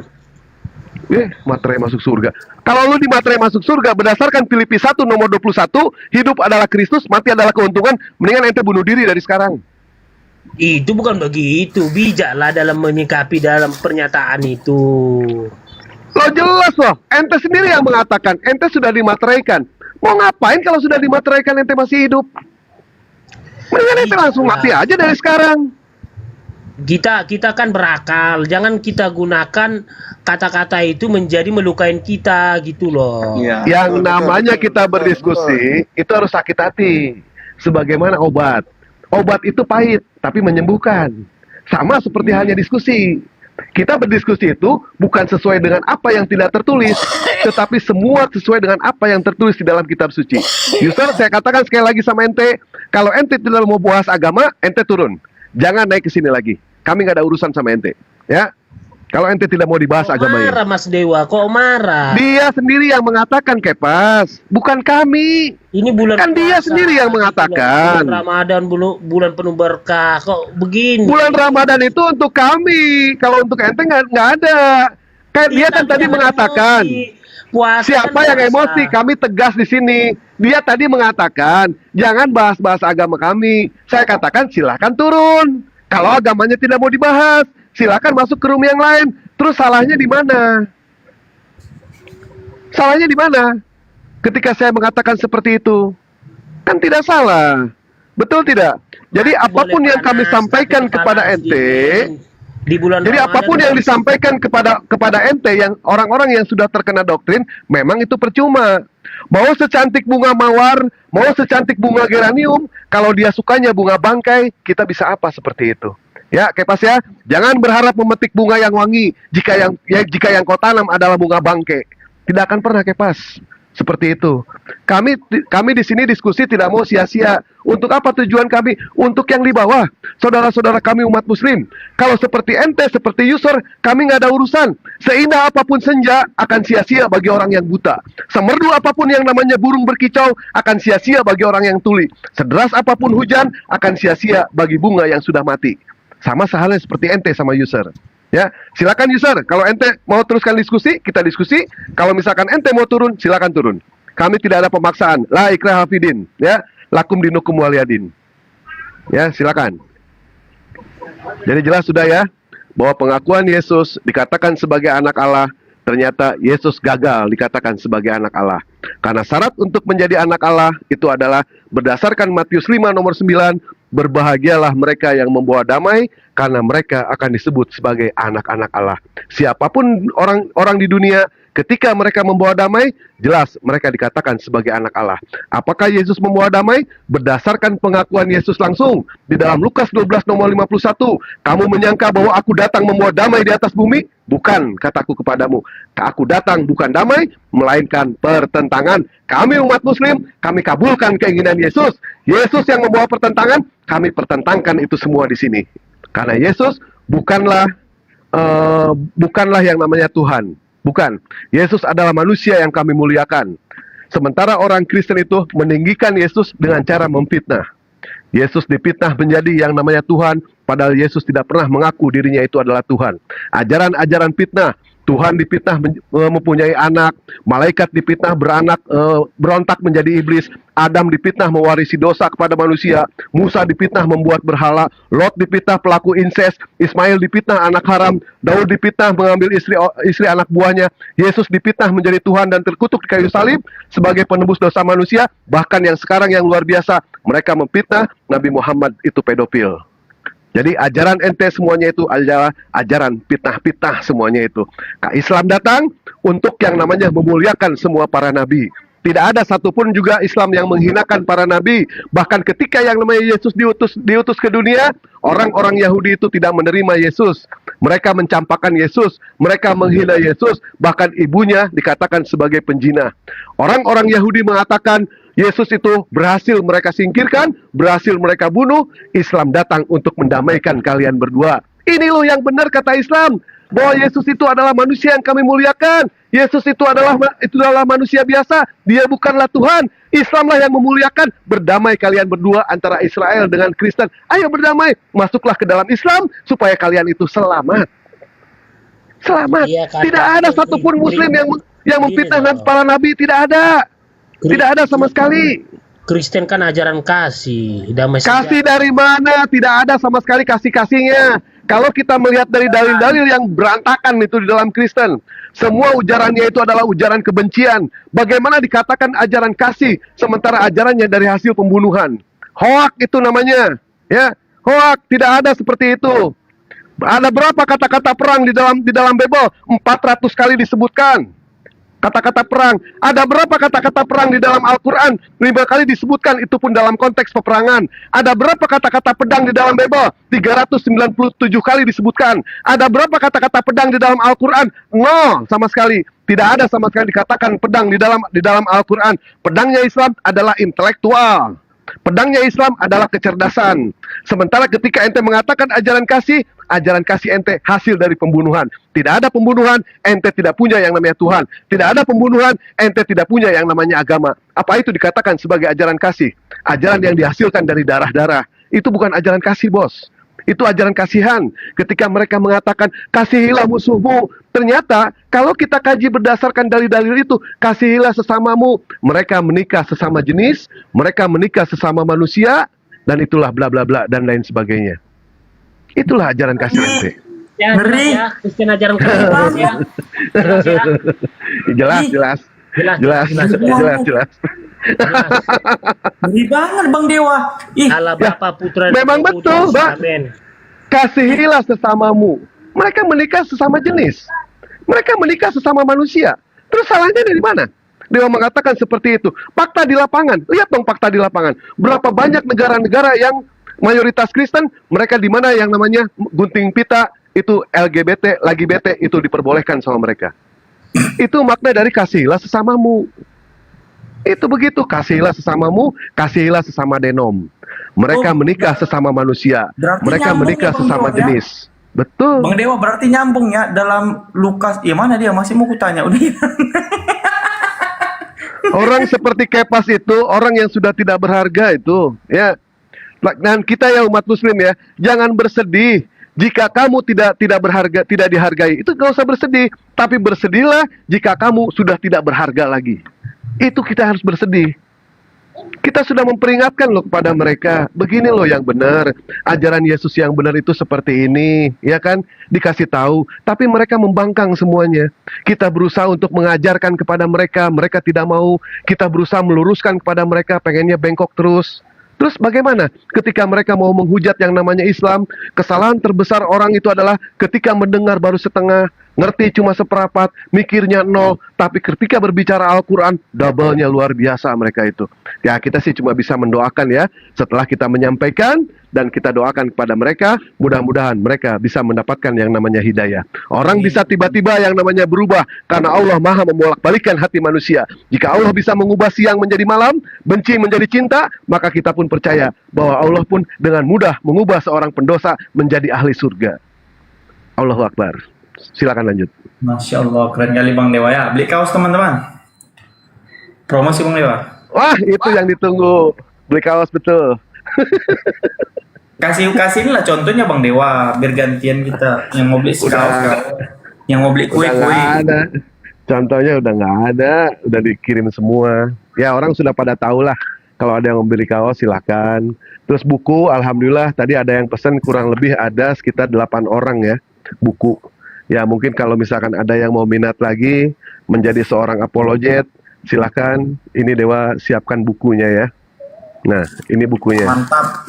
Materai masuk surga. Kalau lu di materai masuk surga, berdasarkan Filipi 1 nomor 21, hidup adalah Kristus, mati adalah keuntungan, mendingan ente bunuh diri dari sekarang. Itu bukan begitu, bijaklah dalam menyikapi dalam pernyataan itu. Lo jelas loh, ente sendiri yang mengatakan, ente sudah dimateraikan. Mau ngapain kalau sudah dimateraikan ente masih hidup? Mendingan ente langsung mati aja dari sekarang. Kita kan berakal, jangan kita gunakan kata-kata itu menjadi melukain kita gitu loh. Yang namanya kita berdiskusi itu harus sakit hati. Sebagaimana obat. Obat itu pahit tapi menyembuhkan. Sama seperti halnya diskusi. Kita berdiskusi itu bukan sesuai dengan apa yang tidak tertulis, tetapi semua sesuai dengan apa yang tertulis di dalam kitab suci. User, saya katakan sekali lagi sama ente, kalau ente tidak mau bahas agama, ente turun. Jangan naik ke sini lagi. Kami nggak ada urusan sama ente. Ya. Kalau ente tidak mau dibahas agamanya. Marah Mas Dewa, kok marah? Dia sendiri yang mengatakan, Kepas, bukan kami. Ini bulan kan dia sendiri yang mengatakan. Bulan Ramadan, bulan penuh berkah, kok begini? Bulan Ramadan itu untuk kami. Kalau untuk ente nggak ada. Kayak dia kan tadi mengatakan. Siapa yang emosi? Kami tegas di sini. Dia tadi mengatakan, jangan bahas-bahas agama kami. Saya katakan silahkan turun. Kalau agamanya tidak mau dibahas, silakan masuk ke room yang lain. Terus salahnya di mana? Salahnya di mana? Ketika saya mengatakan seperti itu, Kan tidak salah. Betul tidak? Jadi apapun yang kami sampaikan kepada ente, di bulan jadi Ramadan apapun yang disampaikan kepada ente yang orang-orang yang sudah terkena doktrin, memang itu percuma. Mau secantik bunga mawar, mau secantik bunga geranium, kalau dia sukanya bunga bangkai, kita bisa apa seperti itu? Ya, Kepas ya, jangan berharap memetik bunga yang wangi jika yang kau tanam adalah bunga bangkai. Tidak akan pernah, Kepas. Seperti itu. Kami di sini diskusi tidak mau sia-sia. Untuk apa tujuan kami? Untuk yang di bawah, saudara-saudara kami umat muslim. Kalau seperti ente, seperti user, kami nggak ada urusan. Seindah apapun senja akan sia-sia bagi orang yang buta. Semerdu apapun yang namanya burung berkicau akan sia-sia bagi orang yang tuli. Sederas apapun hujan akan sia-sia bagi bunga yang sudah mati. Sama sehalnya seperti ente sama user. Ya, silakan user. Kalau ente mau teruskan diskusi, kita diskusi. Kalau misalkan ente mau turun, silakan turun. Kami tidak ada pemaksaan. La ikraha fidin. Ya, lakum dinukum waliyadin. Ya, silakan. Jadi jelas sudah ya, bahwa pengakuan Yesus dikatakan sebagai anak Allah, ternyata Yesus gagal dikatakan sebagai anak Allah. Karena syarat untuk menjadi anak Allah itu adalah berdasarkan Matius 5 nomor 9, berbahagialah mereka yang membawa damai, karena mereka akan disebut sebagai anak-anak Allah. Siapapun orang di dunia, ketika mereka membawa damai, jelas mereka dikatakan sebagai anak Allah. Apakah Yesus membawa damai? Berdasarkan pengakuan Yesus langsung di dalam Lukas 12 nomor 51, kamu menyangka bahwa aku datang membawa damai di atas bumi? Bukan, kataku kepadamu, aku datang bukan damai, melainkan pertentangan. Kami umat muslim, kami kabulkan keinginan Yesus. Yesus yang membawa pertentangan, kami pertentangkan itu semua di sini. Karena Yesus bukanlah yang namanya Tuhan. Bukan. Yesus adalah manusia yang kami muliakan. Sementara orang Kristen itu meninggikan Yesus dengan cara memfitnah. Yesus difitnah menjadi yang namanya Tuhan, padahal Yesus tidak pernah mengaku dirinya itu adalah Tuhan. Ajaran-ajaran fitnah, Tuhan difitnah mempunyai anak, malaikat difitnah berontak menjadi iblis, Adam difitnah mewarisi dosa kepada manusia, Musa difitnah membuat berhala, Lot difitnah pelaku incest, Ismail difitnah anak haram, Daud difitnah mengambil istri anak buahnya, Yesus difitnah menjadi Tuhan dan terkutuk di kayu salib sebagai penebus dosa manusia. Bahkan yang sekarang yang luar biasa, mereka memfitnah Nabi Muhammad itu pedofil. Jadi ajaran ente semuanya itu adalah ajaran fitnah-fitnah semuanya itu. Nah, Islam datang untuk yang namanya memuliakan semua para nabi. Tidak ada satupun juga Islam yang menghinakan para nabi. Bahkan ketika yang namanya Yesus diutus ke dunia, orang-orang Yahudi itu tidak menerima Yesus. Mereka mencampakkan Yesus, mereka menghina Yesus, bahkan ibunya dikatakan sebagai penjina. Orang-orang Yahudi mengatakan Yesus itu berhasil mereka singkirkan, berhasil mereka bunuh. Islam datang untuk mendamaikan kalian berdua. Ini loh yang benar kata Islam, bahwa Yesus itu adalah manusia yang kami muliakan. Yesus itu adalah manusia biasa. Dia bukanlah Tuhan. Islamlah yang memuliakan. Berdamai kalian berdua antara Israel dengan Kristen. Ayo berdamai, masuklah ke dalam Islam supaya kalian itu selamat. Selamat. Tidak ada satupun Muslim yang memfitnah para nabi. Tidak ada. Tidak ada sama sekali. Kristen kan ajaran kasih, damai sejahtera. Kasih dari mana? Tidak ada sama sekali kasih-kasihnya. Kalau kita melihat dari dalil-dalil yang berantakan itu di dalam Kristen, semua ujarannya itu adalah ujaran kebencian. Bagaimana dikatakan ajaran kasih, sementara ajarannya dari hasil pembunuhan? Hoak itu namanya. Ya, hoak, tidak ada seperti itu. Ada berapa kata-kata perang di dalam Bible? 400 kali disebutkan. Kata-kata perang. Ada berapa kata-kata perang di dalam Al-Quran? 5 kali disebutkan, itu pun dalam konteks peperangan. Ada berapa kata-kata pedang di dalam Bible? 397 kali disebutkan. Ada berapa kata-kata pedang di dalam Al-Quran? 0 sama sekali. Tidak ada sama sekali dikatakan pedang di dalam Al-Quran. Pedangnya Islam adalah intelektual. Pedangnya Islam adalah kecerdasan. Sementara ketika ente mengatakan ajaran kasih ente hasil dari pembunuhan. Tidak ada pembunuhan, ente tidak punya yang namanya Tuhan. Tidak ada pembunuhan, ente tidak punya yang namanya agama. Apa itu dikatakan sebagai ajaran kasih? Ajaran yang dihasilkan dari darah-darah. Itu bukan ajaran kasih, bos. Itu ajaran kasihan. Ketika mereka mengatakan kasihilah musuhmu, ternyata kalau kita kaji berdasarkan dalil-dalil itu, kasihilah sesamamu. Mereka menikah sesama jenis, mereka menikah sesama manusia, dan itulah bla bla bla dan lain sebagainya. Itulah ajaran kasih ente. Ngeri. Kristen ajaran kasih ya. Jelas. Ngeri banget Bang Dewa. Ih, Allah Bapa, Putra, dan Memang Roh betul, Kudus. Bang. Amin. Kasihilah sesamamu. Mereka menikah sesama jenis. Mereka menikah sesama manusia. Terus salahnya dari mana? Dewa mengatakan seperti itu. Fakta di lapangan. Lihat dong fakta di lapangan. Berapa banyak negara-negara yang mayoritas Kristen, mereka di mana yang namanya gunting pita, itu LGBT, lagi bete, itu diperbolehkan sama mereka. Itu makna dari kasihilah sesamamu. Itu begitu, kasihilah sesamamu, kasihilah sesama denom. Mereka menikah sesama manusia. Berarti Mereka nyambung menikah ya, Bang sesama Dewa, ya? jenis. Betul. Bang Dewa berarti nyambung ya dalam Lukas. Ya mana dia? Masih mau kutanya. Udah. Orang seperti Kepas itu, orang yang sudah tidak berharga itu, ya. Dan kita ya umat Muslim ya, jangan bersedih jika kamu tidak berharga, tidak dihargai. Itu gak usah bersedih, tapi bersedihlah jika kamu sudah tidak berharga lagi. Itu kita harus bersedih. Kita sudah memperingatkan loh kepada mereka, begini loh yang benar, ajaran Yesus yang benar itu seperti ini, ya kan? Dikasih tahu, tapi mereka membangkang semuanya. Kita berusaha untuk mengajarkan kepada mereka, mereka tidak mau. Kita berusaha meluruskan kepada mereka, pengennya bengkok terus. Terus bagaimana ketika mereka mau menghujat yang namanya Islam? Kesalahan terbesar orang itu adalah ketika mendengar baru setengah, ngerti cuma seperapat, mikirnya nol, tapi ketika berbicara Al-Quran, double-nya luar biasa mereka itu. Ya kita sih cuma bisa mendoakan ya, setelah kita menyampaikan, dan kita doakan kepada mereka, mudah-mudahan mereka bisa mendapatkan yang namanya hidayah. Orang bisa tiba-tiba yang namanya berubah, karena Allah maha membolak-balikan hati manusia. Jika Allah bisa mengubah siang menjadi malam, benci menjadi cinta, maka kita pun percaya bahwa Allah pun dengan mudah mengubah seorang pendosa menjadi ahli surga. Allahu Akbar. Silakan lanjut. Masya Allah, keren kali Bang Dewa ya. Beli kaos teman-teman. Promosi Bang Dewa. Wah, itu yang ditunggu. Beli kaos betul. Kasih inilah contohnya Bang Dewa, biar gantian kita yang mau beli kaos, yang mau beli kue-kue. Udah ada. Contohnya udah nggak ada, udah dikirim semua. Ya orang sudah pada tahu lah. Kalau ada yang membeli kaos silakan. Terus buku, alhamdulillah tadi ada yang pesan kurang lebih ada sekitar 8 orang ya buku. Ya mungkin kalau misalkan ada yang mau minat lagi menjadi seorang apologet, silakan. Ini Dewa siapkan bukunya ya. Nah ini bukunya. Mantap.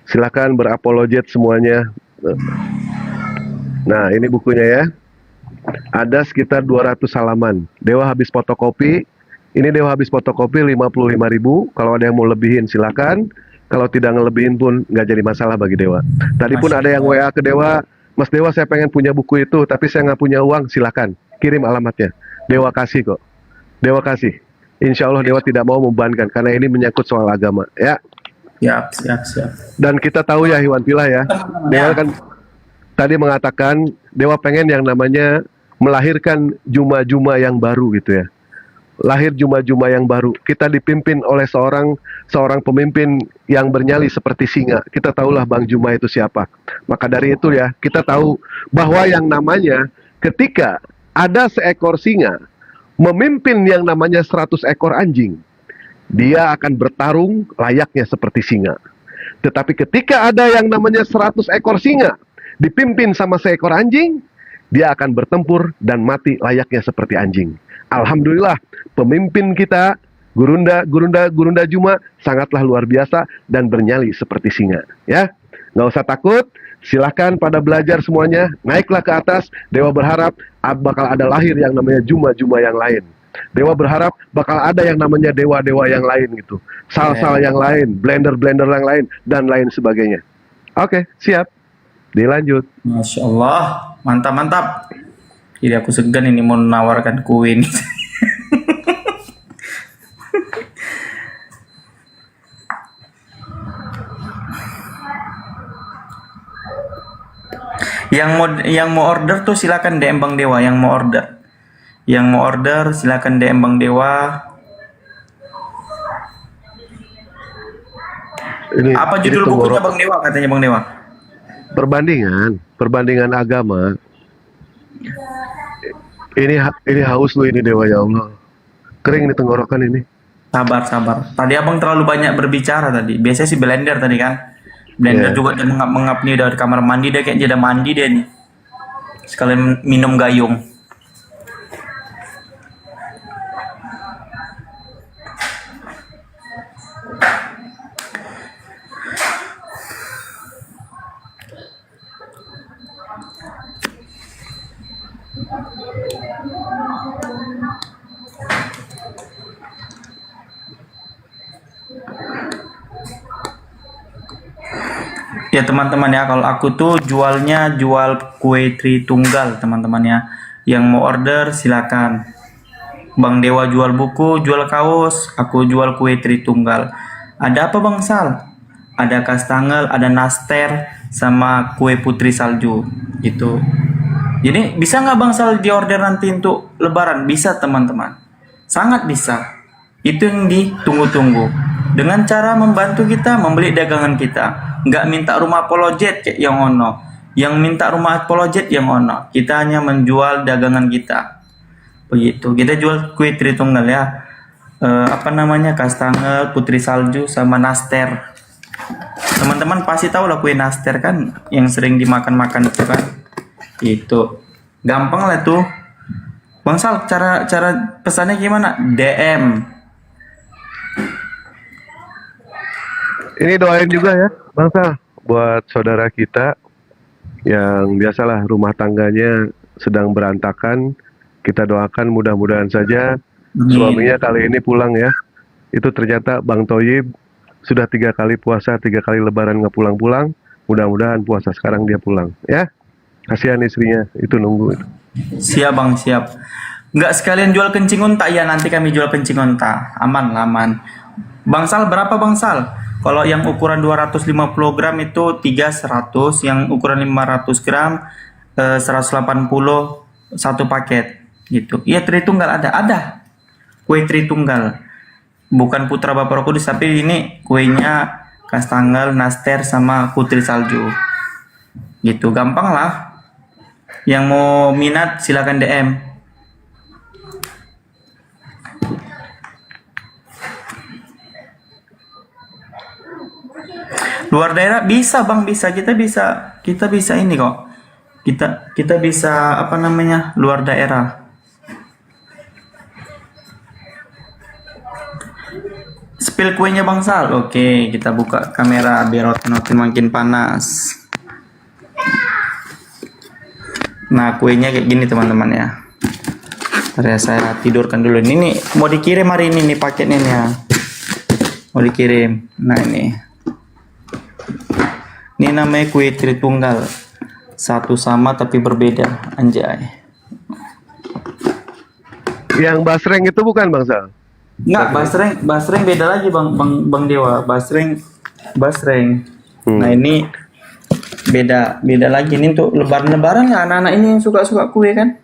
Silakan berapologet semuanya. Nah ini bukunya ya. Ada sekitar 200 halaman. Dewa habis fotokopi. Ini Dewa habis fotokopi 55.000. Kalau ada yang mau lebihin silakan. Kalau tidak ngelebihin pun nggak jadi masalah bagi Dewa. Tadi pun ada yang WA ke Dewa, Mas Dewa saya pengen punya buku itu, tapi saya nggak punya uang, silakan kirim alamatnya. Dewa kasih kok. Dewa kasih. Insya Allah Dewa tidak mau membebankan karena ini menyangkut soal agama. Ya. Siap. Dan kita tahu ya Iwan Pilah ya. Dewa kan tadi mengatakan Dewa pengen yang namanya melahirkan juma-juma yang baru gitu ya. Lahir juma-juma yang baru. Kita dipimpin oleh seorang pemimpin yang bernyali seperti singa. Kita tahulah Bang Juma itu siapa. Maka dari itu ya, kita tahu bahwa yang namanya ketika ada seekor singa memimpin yang namanya 100 ekor anjing, dia akan bertarung layaknya seperti singa. Tetapi ketika ada yang namanya 100 ekor singa dipimpin sama seekor anjing, dia akan bertempur dan mati layaknya seperti anjing. Alhamdulillah, pemimpin kita Gurunda Juma sangatlah luar biasa dan bernyali seperti singa. Ya, nggak usah takut. Silahkan pada belajar semuanya. Naiklah ke atas. Dewa berharap bakal ada lahir yang namanya Juma-Juma yang lain. Dewa berharap bakal ada yang namanya dewa-dewa yang lain gitu. Sal-sal yang lain, blender-blender yang lain dan lain sebagainya. Oke, siap. Dilanjut. Masya Allah, mantap. Jadi aku segan ini mau menawarkan kue ini. Yang mau order tuh silakan DM Bang Dewa. Yang mau order silakan DM Bang Dewa. Apa judul bukunya Bang Dewa, katanya Bang Dewa? Perbandingan agama. Ini haus lu ini Dewa, ya Allah. Kering nih tenggorokan ini. Sabar. Tadi abang terlalu banyak berbicara tadi. Biasanya si blender tadi kan. Blender juga dia mengap nih dari kamar mandi, dia kayak udah mandi dia nih. Sekalian minum gayung. Ya teman-teman ya, kalau aku tuh jualnya jual kue Tritunggal teman-teman ya. Yang mau order silakan. Bang Dewa jual buku, jual kaos, aku jual kue Tritunggal. Ada apa Bang Sal? Ada kastangel, ada naster, sama kue putri salju gitu. Jadi bisa nggak Bang Sal diorder nanti untuk Lebaran? Bisa teman-teman, sangat bisa. Itu yang ditunggu-tunggu. Dengan cara membantu kita membeli dagangan kita, nggak minta rumah apologet kayak yang ono. Yang minta rumah apologet yang ono. Kita hanya menjual dagangan kita. Begitu. Kita jual kue Tritunggal ya. Apa namanya, kastangel, putri salju, sama naster. Teman-teman pasti tahu lah kue naster kan, yang sering dimakan-makan itu kan. Itu gampang lah tuh. Bang Sal, cara pesannya gimana? DM. Ini doain juga ya, Bang Sal, buat saudara kita yang biasalah rumah tangganya sedang berantakan. Kita doakan mudah-mudahan saja suaminya kali ini pulang ya. Itu ternyata Bang Toyib sudah 3 kali puasa, 3 kali Lebaran nggak pulang-pulang. Mudah-mudahan puasa sekarang dia pulang ya. Kasihan istrinya, itu nunggu. Siap Bang, siap. Nggak sekalian jual kencing unta ya, nanti kami jual kencing unta. Aman lah, aman. Bang Sal berapa Bang Sal? Kalau yang ukuran 250 gram itu 300, yang ukuran 500 gram 180 satu paket gitu. Iya, Tritunggal ada. Kue Tritunggal. Bukan Putra Bapak Roh Kudus, tapi ini kuenya kastangel, naster, sama putri salju. Gitu, gampang lah. Yang mau minat silakan DM. Luar daerah bisa Bang, bisa. Kita bisa ini kok. Kita bisa apa namanya, luar daerah. Spill kuenya Bang Sal. Oke, kita buka kamera biar rotin makin panas. Nah, kuenya kayak gini teman-teman ya. Saya tidurkan dulu. Ini nih, mau dikirim hari ini nih paketnya nih ya. Mau dikirim. Nah ini. Ini namanya kue Tritunggal. Satu sama tapi berbeda. Anjay. Yang basreng itu bukan Bang Sal? Enggak, basreng beda lagi Bang Dewa. Basreng. Nah ini beda lagi. Ini untuk lebaran ya, anak-anak ini yang suka kue kan.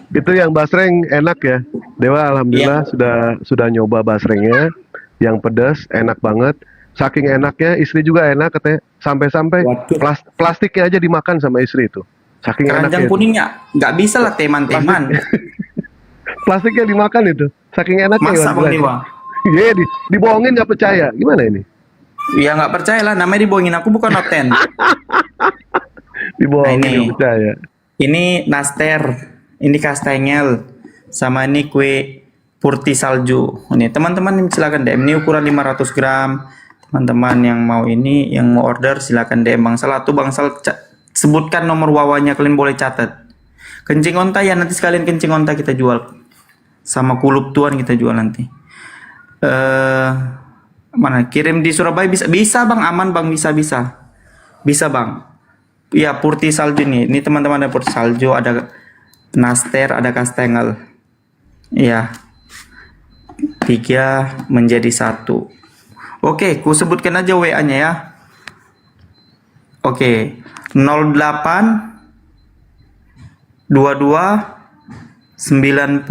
Itu yang basreng enak ya. Dewa alhamdulillah sudah nyoba basrengnya. Yang pedas enak banget. Saking enaknya istri juga enak katanya. Sampai-sampai plastiknya aja dimakan sama istri itu. Saking enaknya. Keranjang kuningnya nggak bisa lah teman-teman. Plastiknya dimakan itu. Saking enaknya. Masa Bang Dewa? Iya, dibohongin nggak percaya. Gimana ini? Ya nggak percaya lah, namanya dibohongin. Aku bukan noten. Dibohongin nggak percaya. Ini naster, ini kastengel, sama ini kue putri salju. Ini teman-teman silakan DM. Ini ukuran 500 gram. Teman-teman yang mau ini, yang mau order silakan DM Bang Sal, atau Bang Sal sebutkan nomor wawanya, kalian boleh catat. Kencing onta ya, nanti sekalian kencing onta kita jual. Sama kulup tuan kita jual nanti. Mana kirim di Surabaya bisa Bang, aman Bang, bisa Bang. Ya, putri salju nih. Ini teman-teman ada putri salju, ada naster, ada kastengel. Iya. 3 menjadi 1. Oke, ku sebutkan aja WA-nya ya. Oke. 08 22 90 20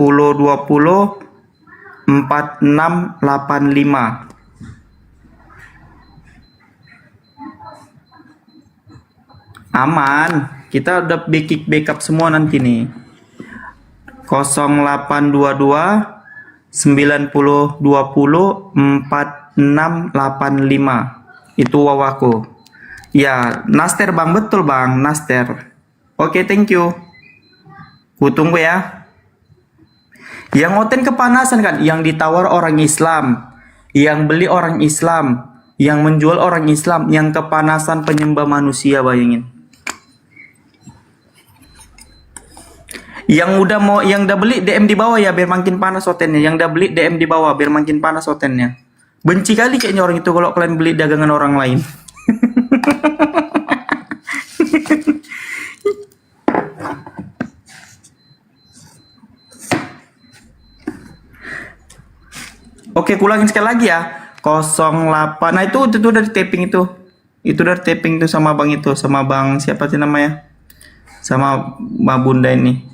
4685. Aman. Kita udah backup semua nanti nih. 0822 90 20 4685. Itu wawaku. Ya, naster Bang, betul Bang, naster. Oke, thank you. Ku tunggu ya. Yang ngoten kepanasan kan, yang ditawar orang Islam, yang beli orang Islam, yang menjual orang Islam, yang kepanasan penyembah manusia, bayangin. Yang udah beli DM di bawah ya biar makin panas hotelnya. Yang udah beli DM di bawah biar makin panas hotelnya. Benci kali kayaknya orang itu kalau kalian beli dagangan orang lain. Oke, kulangin sekali lagi ya. 08. Nah, itu dari taping itu. Itu dari taping tuh sama Bang itu, sama Bang siapa sih namanya? Sama Mbak Bunda ini.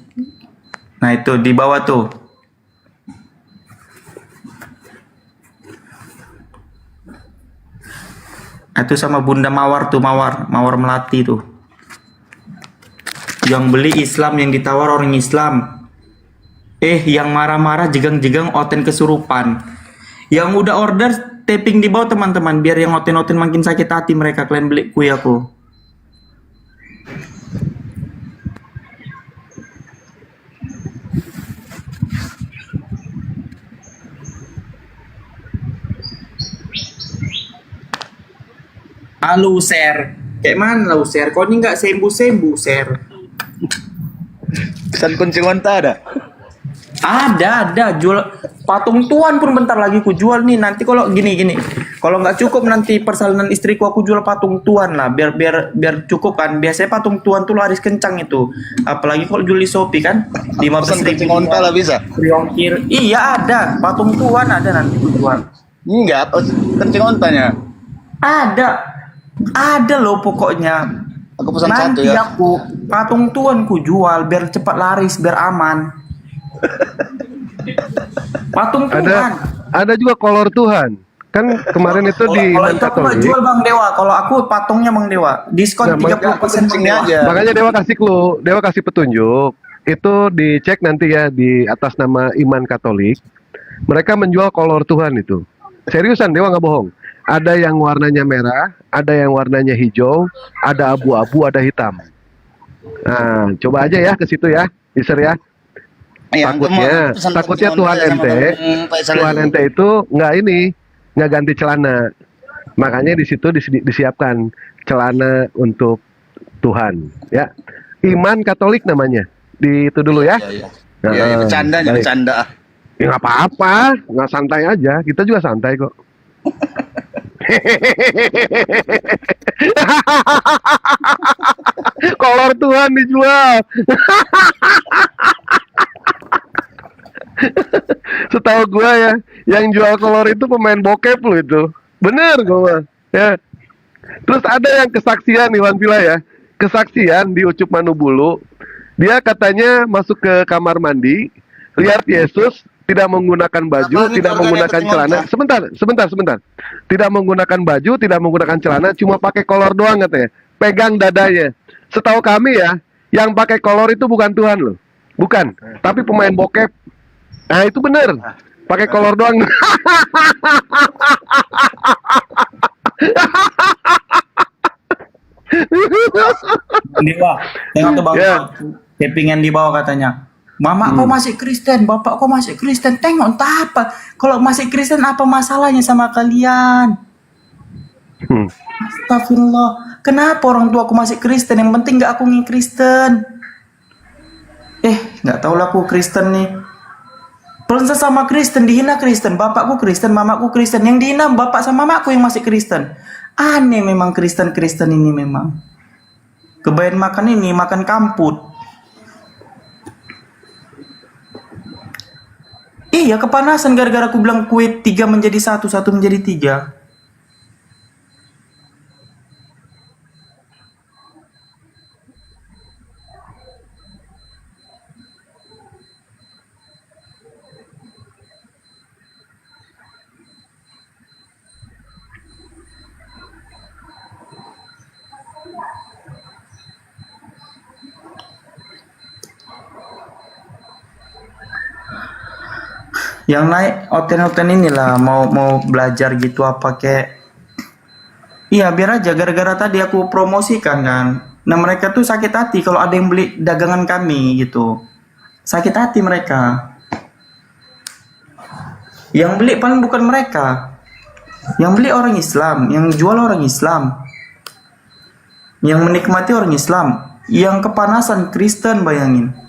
Nah, itu di bawah tuh. Itu sama Bunda Mawar tuh, Mawar Melati tuh. Yang beli Islam, yang ditawar orang Islam. Yang marah-marah jegang-jegang oten kesurupan. Yang udah order taping di bawah teman-teman, biar yang oten-oten makin sakit hati mereka. Kalian beli kue aku. Halo, share. Kayak mana lu, share? Kau ini nggak sembuh-sembuh, share. Pesan kunci onta ada? Ada jual patung tuan pun bentar lagi ku jual nih. Nanti kalau gini kalau nggak cukup nanti persalinan istriku aku jual patung tuan lah, biar cukup kan. Biasanya patung tuan tuh laris kencang itu, apalagi kalau jual di Shopee kan 15.000 onta lah bisa. Ongkir. Iya, ada patung tuan, ada nanti ku jual. Enggak, kencing ontanya ada loh pokoknya. Aku pesan nanti satu ya. Aku patung tuan ku jual biar cepat laris, biar aman. Patung Tuhan. Ada juga kolor Tuhan. Kan kemarin itu di Kalau itu aku nggak Katolik. jual Bang Dewa. Kalau aku patungnya Bang Dewa. Diskon 30% Bang Dewa. Makanya Dewa kasih clue, Dewa kasih petunjuk. Itu dicek nanti ya di atas nama Iman Katolik. Mereka menjual kolor Tuhan itu. Seriusan, Dewa nggak bohong. Ada yang warnanya merah, ada yang warnanya hijau, ada abu-abu, ada hitam. Nah, coba aja ya ke situ ya, user ya. Takutnya Tuhan ente itu nggak ganti celana. Makanya di situ disiapkan celana untuk Tuhan, ya. Iman Katolik namanya. Di itu dulu ya. Bercanda. Ya nggak apa-apa, nggak santai aja. Kita juga santai kok. Kolor Tuhan dijual. Setahu gua ya, yang jual kolor itu pemain bokep lo itu. Bener gua. Ya. Terus ada yang kesaksian Iwan Pila ya. Kesaksian di Ucup Manubulu. Dia katanya masuk ke kamar mandi, lihat Yesus tidak menggunakan baju, tidak menggunakan celana. Sebentar. Tidak menggunakan baju, tidak menggunakan celana, cuma pakai kolor doang katanya. Pegang dadanya. Setahu kami ya, yang pakai kolor itu bukan Tuhan loh. Bukan, tapi pemain bokep. Nah, itu bener. Pakai kolor doang. Dewa, tengok tuh Bang. Tapingan di bawah katanya. Mama kau masih Kristen, bapak kau masih Kristen. Tengok entah apa. Kalau masih Kristen apa masalahnya sama kalian? Astagfirullah. Kenapa orang tua aku masih Kristen? Yang penting gak aku nih Kristen. Gak tau lah aku Kristen nih. Pelonsa sama Kristen, dihina Kristen. Bapakku Kristen, mamaku Kristen. Yang dihina bapak sama mamaku yang masih Kristen. Aneh memang Kristen-Kristen ini memang. Kebayang makan ini, makan kamput. Iya, kepanasan gara-gara aku bilang kue 3 menjadi 1, 1 menjadi 3. Yang naik oten-oten inilah mau belajar gitu apa kayak. Iya, biar aja gara-gara tadi aku promosikan kan. Nah, mereka tuh sakit hati kalau ada yang beli dagangan kami gitu. Sakit hati mereka. Yang beli paling bukan mereka. Yang beli orang Islam, yang jual orang Islam. Yang menikmati orang Islam, yang kepanasan Kristen, bayangin.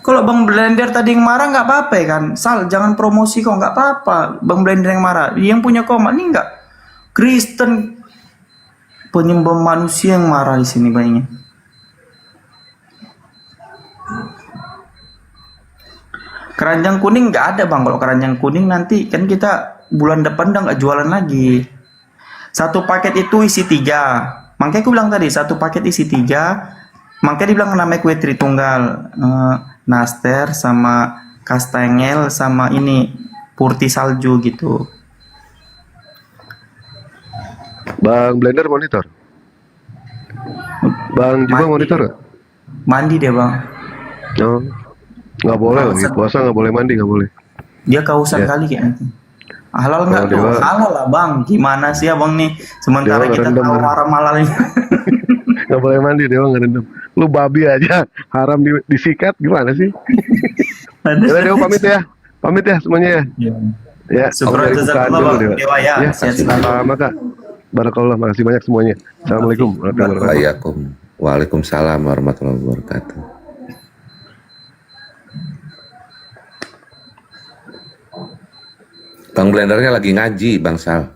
Kalau Bang Blender tadi yang marah nggak apa-apa ya kan? Sal, jangan promosi kok, nggak apa-apa. Bang Blender yang marah, yang punya koma ini Kristen penyembah manusia yang marah di sini banyak. Keranjang kuning nggak ada bang. Kalau keranjang kuning nanti kan kita bulan depan udah nggak jualan lagi. Satu paket itu isi 3. Makanya aku bilang tadi satu paket isi 3. Makanya dibilang namanya kue Tritunggal. Nastar sama kastengel sama ini purti salju gitu. Bang Blender monitor. Bang juga monitor nggak? Mandi dia bang. Oh, nggak boleh lagi puasa, nggak boleh mandi, nggak boleh. Dia kausan Ya. kali kayaknya. Halal nggak Oh, tuh? dia- Halal lah bang. Gimana sih abang nih? Sementara Dia kita ngerendam, tahu ya. haram halalnya. Nggak boleh mandi, dia ngerendam. Lu babi aja, haram disikat gimana sih? Udah Dewa pamit ya, pamit ya semuanya ya. Ya, Syukur Om dari bukaan jazakallah, dulu, Bang. Dewa ya, sehat selalu. sama Kak. Barakallah, makasih banyak semuanya. Assalamualaikum warahmatullahi wabarakatuh. Waalaikumsalam warahmatullahi wabarakatuh. Bang Blendernya lagi ngaji, Bang Sal.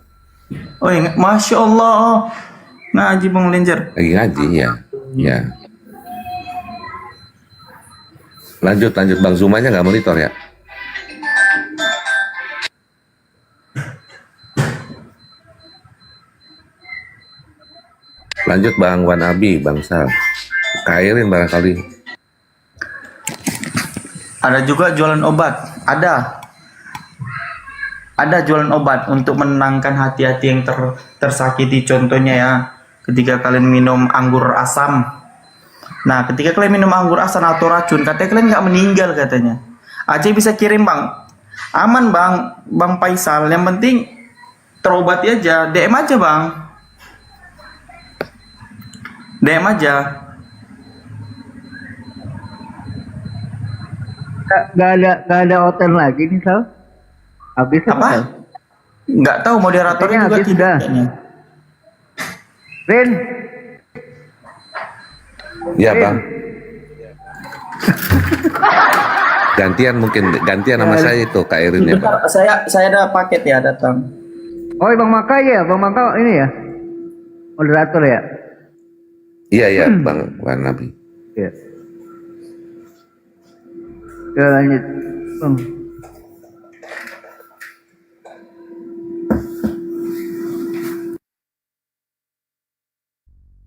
Oh iya, Masya Allah. Ngaji Bang Lenjer. Lagi ngaji ya. Ya. Lanjut Bang Zumanya nggak monitor ya? Lanjut Bang Wan Abi, Bang Sal. Kairin barangkali. Ada juga jualan obat. Ada jualan obat untuk menenangkan hati-hati yang tersakiti. Contohnya ya, ketika kalian minum anggur asam. Nah, ketika kalian minum anggur asam atau racun, katanya kalian nggak meninggal katanya. Aceh bisa kirim bang. Aman bang, Bang Faisal. Yang penting terobati aja. DM aja bang. DM aja. Gak ada hotel lagi nih Sal. Habis apa? Sal? Nggak tahu moderatornya juga habis tidak. sudah. Rin. Ya Bang. Gantian sama saya itu Kak Irin ya Bang. Bentar, saya ada paket ya datang. Oh Bang Maka ya, Bang Maka ini ya. Moderator ya. Iya Bang Wan Abi. Iya. Ya lanjut Bang.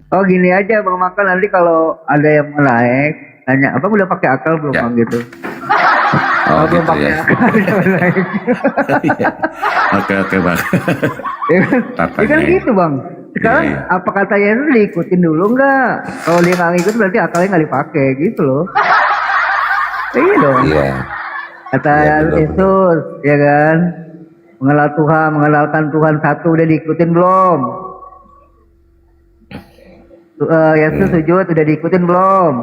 Oh gini aja Bang Maka, nanti kalau ada yang like tanya abang udah pakai akal belum Bang gitu. Oh belum gitu pakai ya. akal jangan like. Oke Bang. Ya kan gitu Bang. Sekarang apa kata Yesus diikutin dulu nggak? Kalau dia nggak ngikut berarti akalnya nggak dipakai gitu loh. Iya dong. Iya. Kata Iya, betul, Yesus, ya kan? Mengenal Tuhan, mengenalkan Tuhan satu udah diikutin belum? Yesus sujud udah diikutin belum?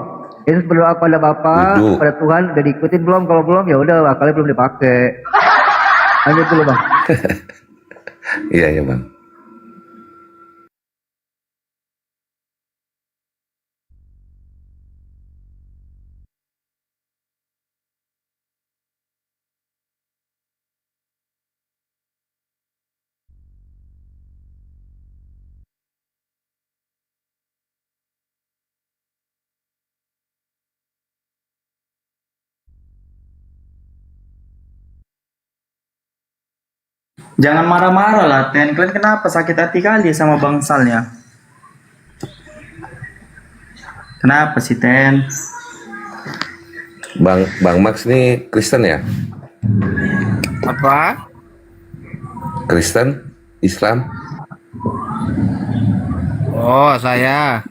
Yesus berdoa pada Bapa, Duduk. pada Tuhan udah diikutin belum? Kalau belum ya udah akalnya belum dipakai. Lanjut dulu Bang. Iya Bang. Jangan marah-marah lah, Ten. Kalian kenapa sakit hati kali sama Bang Sal ya? Kenapa sih, Ten? Bang Max nih Kristen ya? Apa? Kristen? Islam? Oh, saya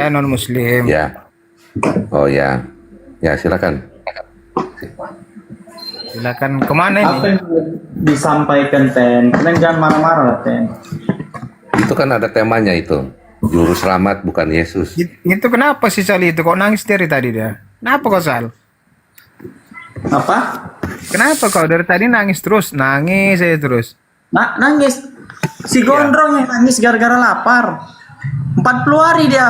non muslim. Ya. Oh ya. Ya silakan. Silakan kemana Apa ini? yang disampaikan, Ten? Kalian jangan marah-marah lah, Ten. Itu kan ada temanya itu. Juru selamat bukan Yesus. Itu kenapa sih Sal itu? Kok nangis dari tadi dia? Kenapa kok Sal? Apa? Kenapa kau dari tadi nangis terus? Nangis saya terus. Nangis. Si Gondrong yang nangis gara-gara lapar. 40 hari dia.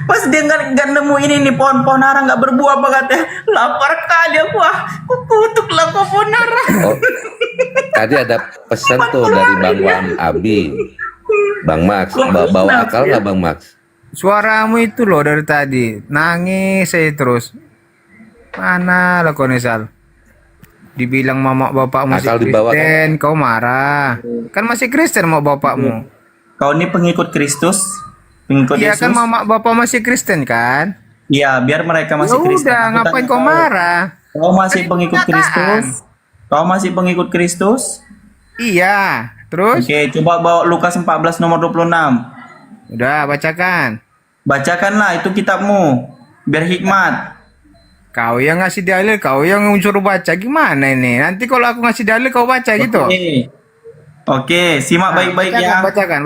Pas dia nggak nemu ini nih pohon-pohon ara nggak berbuah apa katanya. Lapar kali aku kutuklah pohon ara. Oh, tadi ada pesan tuh dari Bang Wan Abi, Bang Max, bawa akal nggak Bang Max? Suaramu itu loh dari tadi nangis saya terus. Mana lah kau Sal? Dibilang mama bapak masih Akal dibawa, Kristen, kau marah. Kan masih Kristen mau bapakmu. Kau ini pengikut Kristus, pengikut Iya Yesus. kan mama bapak masih Kristen kan? Iya, biar mereka masih Ya Kristen. udah, Aku ngapain tanya kau marah? Kau masih pengikut Kristus? Kau masih pengikut Kristus? Iya. Terus? Oke, coba bawa Lukas 14 nomor 26. Udah, bacakan. Bacakanlah itu kitabmu, biar hikmat. Kau yang ngasih dalil, kau yang suruh baca gimana ini? Nanti kalau aku ngasih dalil kau baca gitu. Oke, simak baik-baik ya. Bacakan.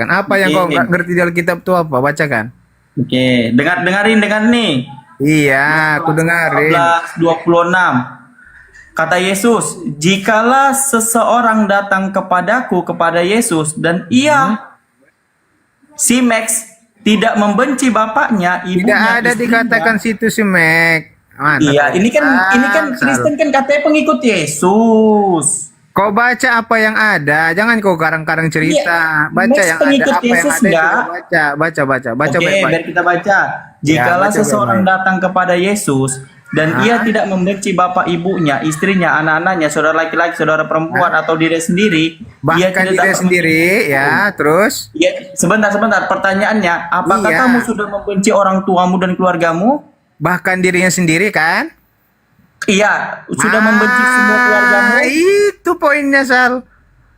Apa yang kau nggak ngerti dari kitab itu apa? Bacakan. Oke, dengarin nih. Iya, aku dengarin. 14:26. Kata Yesus, jikalau seseorang datang kepadaku, kepada Yesus, dan ia si Max tidak membenci bapaknya, ibunya, Tidak ada istrinya. dikatakan situ si Mek. Mana Iya, kau? ini kan Kristen kan katanya pengikut Yesus. Kau baca apa yang ada, jangan kau karang-karang cerita. Iya, Baca Max yang ada, pengikut apa yang Yesus ada itu enggak? baca Oke, baik-baik. biar kita baca. Jikalau baca seseorang baik-baik. datang kepada Yesus dan ia tidak membenci bapak ibunya, istrinya, anak-anaknya, saudara laki-laki, saudara perempuan atau diri sendiri, dia Bahkan tidak diri dapat sendiri ya, terus Ya, sebentar. Pertanyaannya, apakah Iya. kamu sudah membenci orang tuamu dan keluargamu? bahkan dirinya sendiri kan? Iya, sudah membenci semua keluargamu. Itu poinnya Sal.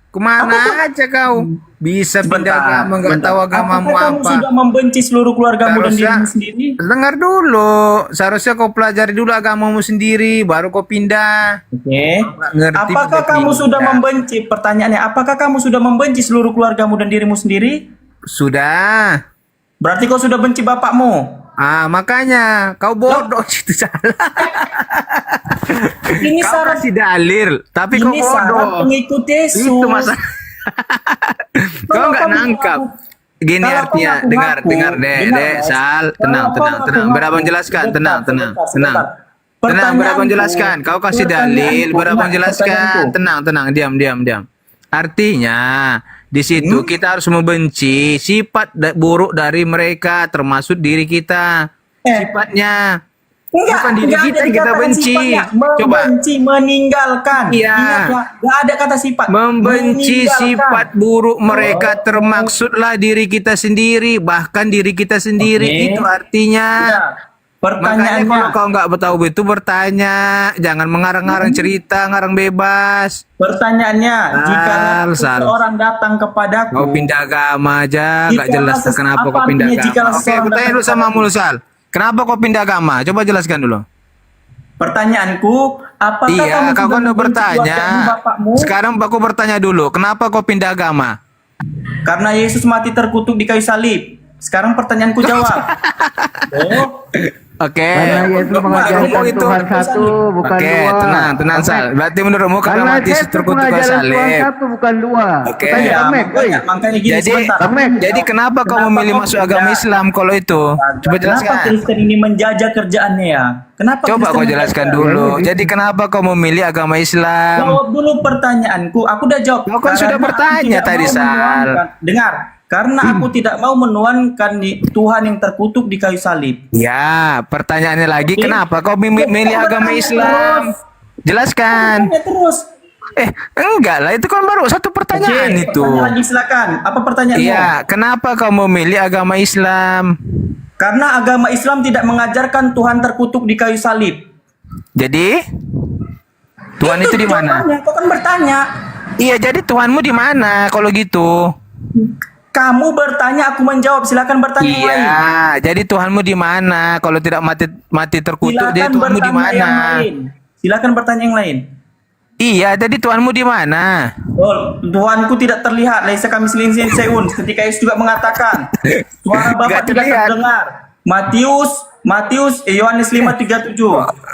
Kemana aja kau? Bisa pindah agama, nggak tahu agamamu Apakah kamu apa. sudah membenci seluruh keluargamu dan Seharusnya- dirimu sendiri? Dengar dulu, seharusnya kau pelajari dulu agamamu sendiri, baru kau pindah. Oke. Ngerti Apakah pindah-pindah. kamu sudah membenci? Pertanyaannya, apakah kamu sudah membenci seluruh keluargamu dan dirimu sendiri? Sudah. Berarti kau sudah benci bapakmu. Makanya kau bodoh itu salah. Ini Kau syarat kasih dalil, tapi kau ini syarat bodoh. pengikut Yesus. Itu masalah. Kau nggak nangkap. Gini kalau artinya, kau ngaku-ngaku, dengar dek, guys. Sal, Kalau tenang. kau ngaku-ngaku, Berapa menjelaskan, tenang. sebentar. Tenang, berapa menjelaskan. Kau kasih dalil, berapa menjelaskan. Pertanyaanku. Tenang, diam. Artinya di situ kita harus membenci sifat buruk dari mereka, termasuk diri kita. Sifatnya. Bukan diri Enggak kita ada yang kita dikatakan benci. sifatnya. Coba. Membenci, meninggalkan. Iya. Ingat, enggak ada kata sifat. Membenci Meninggalkan. sifat buruk mereka termaksudlah diri kita sendiri, bahkan diri kita sendiri. Oke. Itu artinya. Nah, pertanyaannya, Makanya kalau kau nggak tahu itu bertanya, jangan mengarang-arang cerita, ngarang bebas. pertanyaannya, jika Sal. seseorang datang kepadaku, Kau pindah agama aja, nggak Jika jelas ses- kenapa apa kau pindah artinya jika agama. Oke, seseorang bertanya datang dulu sama Mulsal. Kenapa kau pindah agama? Coba jelaskan dulu. pertanyaanku, apakah Iya, kamu kau sudah kan udah membenci bertanya. keluargamu, bapakmu? Sekarang aku bertanya dulu, kenapa kau pindah agama? Karena Yesus mati terkutuk di kayu salib. Sekarang pertanyaanku jawab. Oke. Karena Yesus mengajarkan Tuhan satu, bukan Oke, dua. tenang Sal. Berarti menurutmu karena mati Yesus terkutuk kayu mengajarkan Tuhan salib. satu, bukan dua. Oke. Tanya Ya, Bang Mek, woi. makanya gini Jadi, sebentar. jadi kenapa kau memilih masuk agama Islam kalau itu? Coba Kenapa jelaskan. Kristen ini menjajah kerjaannya ya? Kenapa Coba Kristen kau jelaskan menjajah? dulu. Jadi kenapa kau memilih agama Islam? Jawab dulu pertanyaanku. Aku udah jawab. Kau kan sudah Karena aku bertanya tidak tadi, mau Sal. menuankan- Dengar. Karena aku tidak mau menuankan Tuhan yang terkutuk di kayu salib. Ya, pertanyaannya lagi, Oke. kenapa kau memilih agama Islam? Jelaskan. Tanya terus. Enggak lah, itu kan baru satu pertanyaan Oke, itu. pertanyaan lagi silakan. Apa pertanyaanmu? Iya, kenapa kau memilih agama Islam? Karena agama Islam tidak mengajarkan Tuhan terkutuk di kayu salib. Jadi, Tuhan itu di mana? Jawabannya, kau kan bertanya. Iya, jadi Tuhanmu di mana kalau gitu? Kamu bertanya, aku menjawab. Silakan bertanya yang lain. Iya, jadi Tuhanmu di mana? Kalau tidak mati terkutuk, jadi Silakan Tuhanmu di bertanya yang mana? lain. Silakan bertanya yang lain. Iya, jadi Tuhanmu di mana? Oh, Tuhanku tidak terlihat. Laisa kami selinsin seun. Ketika Yesus juga mengatakan, suara Bapa Nggak tidak terlihat. terdengar. Yohanes 5:37.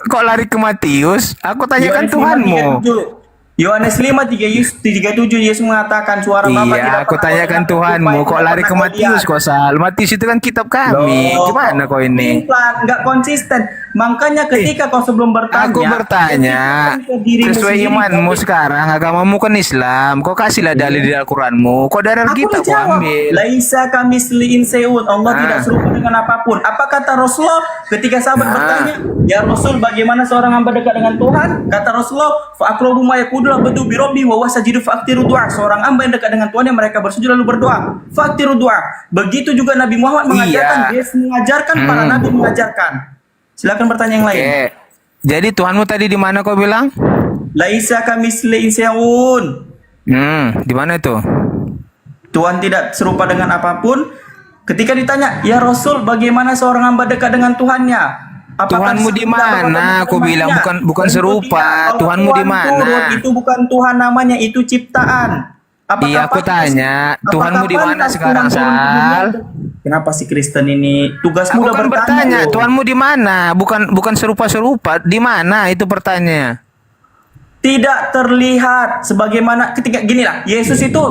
Kok lari ke Matius? Aku tanyakan Yohanes Tuhanmu. 5:37. Yohanes 5:37 Yesus mengatakan suara Bapa tidak Iya, aku pernah tanyakan kotor, Tuhanmu, upaya kok tidak lari ke pernah kau Matius lihat. kok Sal? Matius itu kan kitab kami. Loh, Gimana kau ini? pelan, nggak konsisten. Makanya ketika kau sebelum bertanya, Aku bertanya buktikan ke dirimu sesuai sendiri. imanmu sekarang, agamamu kan Islam. Kau kasihlah dalil di Al-Quranmu. Kok dari Aku kita kau dijawab, ambil? Laisa kami seliin seun. Allah tidak serupa dengan apapun. Apa kata Rasulullah ketika sahabat bertanya, ya Rasul, bagaimana seorang hamba dekat dengan Tuhan? Kata Rasulullah, fa'aqrabu ma yakunu abdu bi rabbi wa huwa sajidu fa'aktiru du'a. Seorang hamba yang dekat dengan Tuhan yang mereka bersujud lalu berdoa. Fa'aktiru du'a. Begitu juga Nabi Muhammad mengajarkan, Yesus mengajarkan, para nabi mengajarkan. Silakan bertanya yang lain. Oke. Jadi Tuhanmu tadi di mana kau bilang? Laisa kami seliin seun. Di mana itu? Tuhan tidak serupa dengan apapun. Ketika ditanya, ya Rasul, bagaimana seorang hamba dekat dengan Tuhannya? Apakah Tuhanmu di mana? Aku bilang bukan serupa. Kalau Tuhanmu di Tuhan mana? turut, itu bukan Tuhan namanya, itu ciptaan. Iya, aku tanya, Tuhanmu di mana pantas sekarang, Tuhan turun ke dunia Sal? itu? Kenapa si Kristen ini tugasmu Aku udah kan bertanya, loh. Tuhanmu di mana? Bukan serupa-serupa. Di mana itu pertanyaannya? Tidak terlihat sebagaimana ketika gini lah, Yesus itu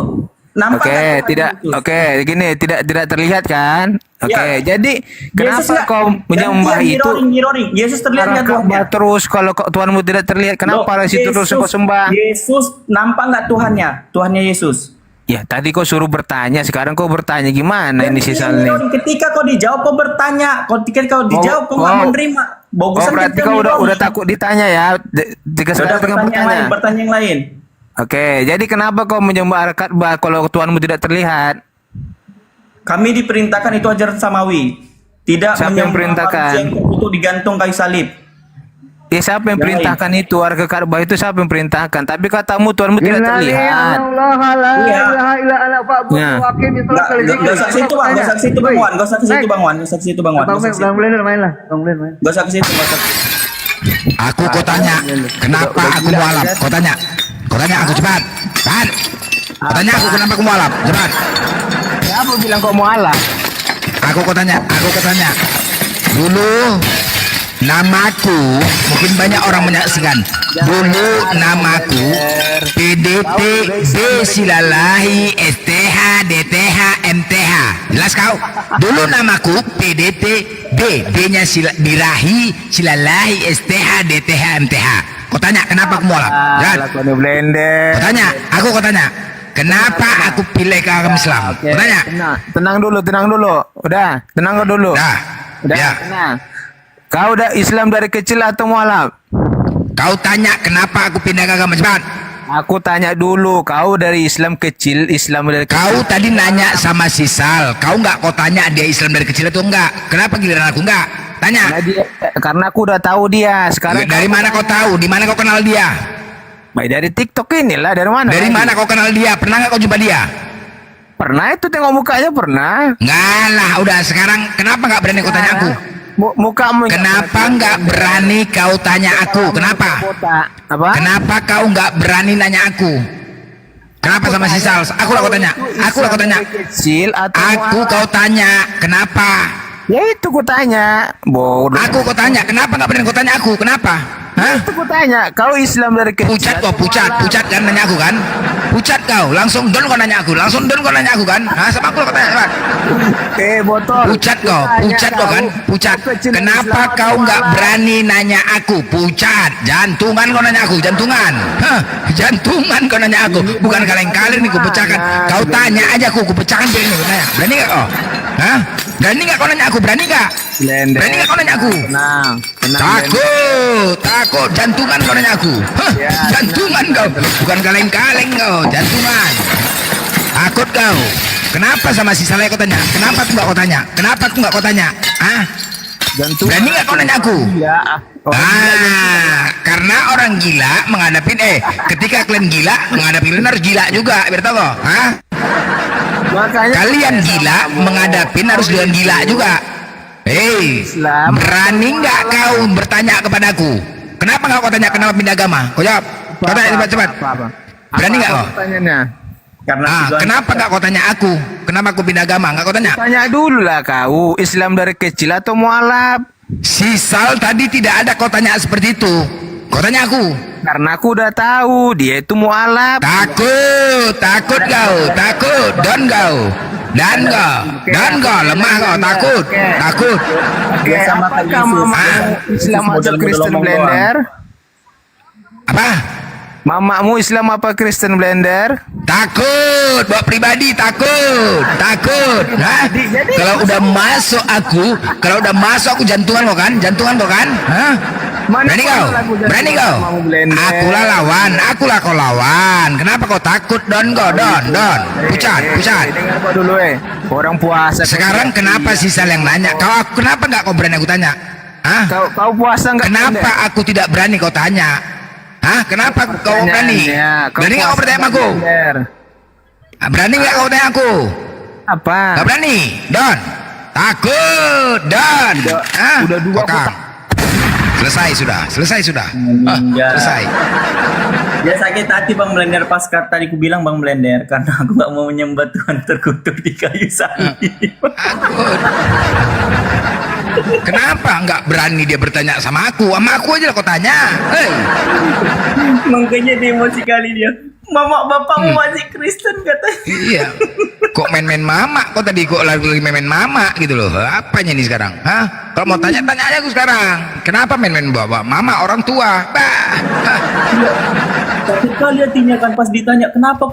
nampak Oke, nggak Tuhan tidak. Yesus? Oke, gini, tidak terlihat kan? Oke, jadi kenapa Yesus nggak- kau menyembah gantian itu? mirroring. Yesus terlihat nggak Tuhannya? Terus kalau Tuhanmu tidak terlihat, kenapa Loh, dari situ terus kau sembah? Yesus nampak nggak Tuhannya? Tuhannya Yesus. Ya, tadi kau suruh bertanya, sekarang kau bertanya gimana ini si Sal nih? Ketika kau dijawab kau bertanya, ketika kau dijawab kau nggak menerima. Bagusan berarti kita kau udah mirroring. takut ditanya ya? Jika Sudah sedang dengan bertanya. bertanya yang lain. Oke, jadi kenapa kau menyembah Ka'bah kalau Tuhanmu tidak terlihat? Kami diperintahkan itu ajaran samawi. Tidak Siapa yang menyembah perintahkan? manusia yang terkutuk digantung kayu salib. Ya, siapa yang perintahkan itu? Warga Ka'bah itu siapa yang perintahkan? Tapi katamu Tuhanmu tidak terlihat. Iya. Ya. Gak usah ke situ bang, gak usah ke situ bang Wan, gak usah ke situ bang Wan, gak usah ke situ bang Wan. Bang Blender main lah, Bang Blender main. Gak usah ke situ, gak usah. Aku kau tanya, kenapa aku mualaf? Kau tanya aku cepat. Cepat. Kau tanya aku kenapa aku mualaf? Cepat. Siapa bilang kau mualaf? Aku tanya. Dulu namaku, mungkin banyak orang menyaksikan. Dulu namaku PDT Silalahi STH DTH MTH. Jelas kau? Dulu namaku PDT B-nya Birahi Silalahi STH DTH MTH. Kau tanya kenapa aku mualaf? Kau tanya, kau tanya. Kenapa aku pilih ke agama Islam? Kau tanya. Tenang dulu. Udah, tenang dulu. Udah, ya. Tenang. Kau udah Islam dari kecil atau mualaf? Kau tanya kenapa aku pindah ke agama cepat? Aku tanya dulu, kau dari Islam kecil, Islam dari kecil. Kau tadi nanya sama si Sal, kau kau tanya dia Islam dari kecil atau enggak? Kenapa giliran aku enggak? Tanya. Karena aku udah tahu dia. Sekarang dari mana kau tahu? Di mana kau kenal dia? Baik, dari TikTok inilah. Dari mana? Dari mana kau kenal dia? Pernah nggak kau jumpa dia? Pernah, itu tengok mukanya pernah. Enggak lah, udah sekarang kenapa nggak berani kau tanya aku? Mukamu. Kenapa nggak berani kau tanya aku? Kenapa? Apa? Kenapa kau nggak berani nanya aku? Kenapa sama si Sal? Aku lah kau tanya. Aku kau tanya. Kenapa? Ya itu kau tanya. Bodoh. Aku kau tanya. Kenapa nggak berani kau tanya aku? Kenapa? Hah? Itu kau tanya. Kau Islam dari kecil. Pucat kan nanya aku kan? Pucat kau. Langsung don kau nanya aku. Kan? Hah? Sama aku lah kau tanya. Kan? Botol. Pucat kau kan? Pucat. Kenapa kau nggak berani nanya aku? Pucat. Jantungan kau nanya aku. Jantungan. Hah? Jantungan kau nanya aku. Bukan kaleng-kaleng nih kau pecahkan. Kau tanya aja aku pecahkan piring nih. Nanya. Berani nggak kau? Hah? Berani nggak kau nanya aku? Berani nggak kau nanya aku? Takut. Jantungan kau nanya aku. Hah? Jantungan kau. Bukan kaleng-kaleng kau. Jantungan. Takut kau. Kenapa sama si Saleh kau tanya? Kenapa aku nggak kau tanya? Ah? Berani nggak kau nanya aku? Karena orang gila menghadapi ketika kalian gila menghadapi kalian harus gila juga, biar tahu kok. Hah? Kalian gila menghadapi harus dengan gila juga. Berani nggak kau bertanya kepadaku? Kenapa nggak kau tanya kenapa pindah agama? Kau jawab. Kau tanya cepat. Berani nggak kau? Kenapa nggak kau tanya aku? Kenapa aku pindah agama? Nggak kau tanya? Tanya dulu lah kau. Islam dari kecil atau mualaf? Si Sal tadi tidak ada kau tanya seperti itu. Kau tanya aku. Karena aku udah tahu dia itu mualaf. Takut kau, takut. Dan kau lemah kau, takut. Dia sama kayak Islam atau Kristen Blender? Apa? Mamamu Islam apa Kristen Blender? Takut, buat pribadi takut. Hah? Kalau udah masuk aku jantungan kau kan? Hah? Berani kau? Akulah kau lawan. Kenapa kau takut, Don? Pucat. Dengar kau dulu orang puasa. Sekarang kenapa sih Sal yang nanya? Kenapa nggak kau berani aku tanya? Hah? Kau puasa nggak? Kenapa aku tidak berani kau tanya? Hah? Kenapa kau berani? Berani nggak kau bertanya sama aku? Berani nggak kau tanya aku? Apa? Nggak berani, Don. Takut, Don. Udah dua kok. Selesai sudah. Selesai. Dia sakit hati Bang Blender pas tadi aku bilang Bang Blender karena aku nggak mau menyembah Tuhan terkutuk di kayu salib. Kenapa nggak berani dia bertanya sama aku? Sama aku aja lah kau tanya. Hei. Makanya dia emosi kali dia. Mama bapakmu masih Kristen katanya. Iya. Kok main-main mama? Kok tadi kok lagi main-main mama gitu loh? Apanya nih sekarang? Hah? Kalau mau tanya aja aku sekarang. Kenapa main-main bawa mama orang tua? Tapi kalian tanyakan pas ditanya kenapa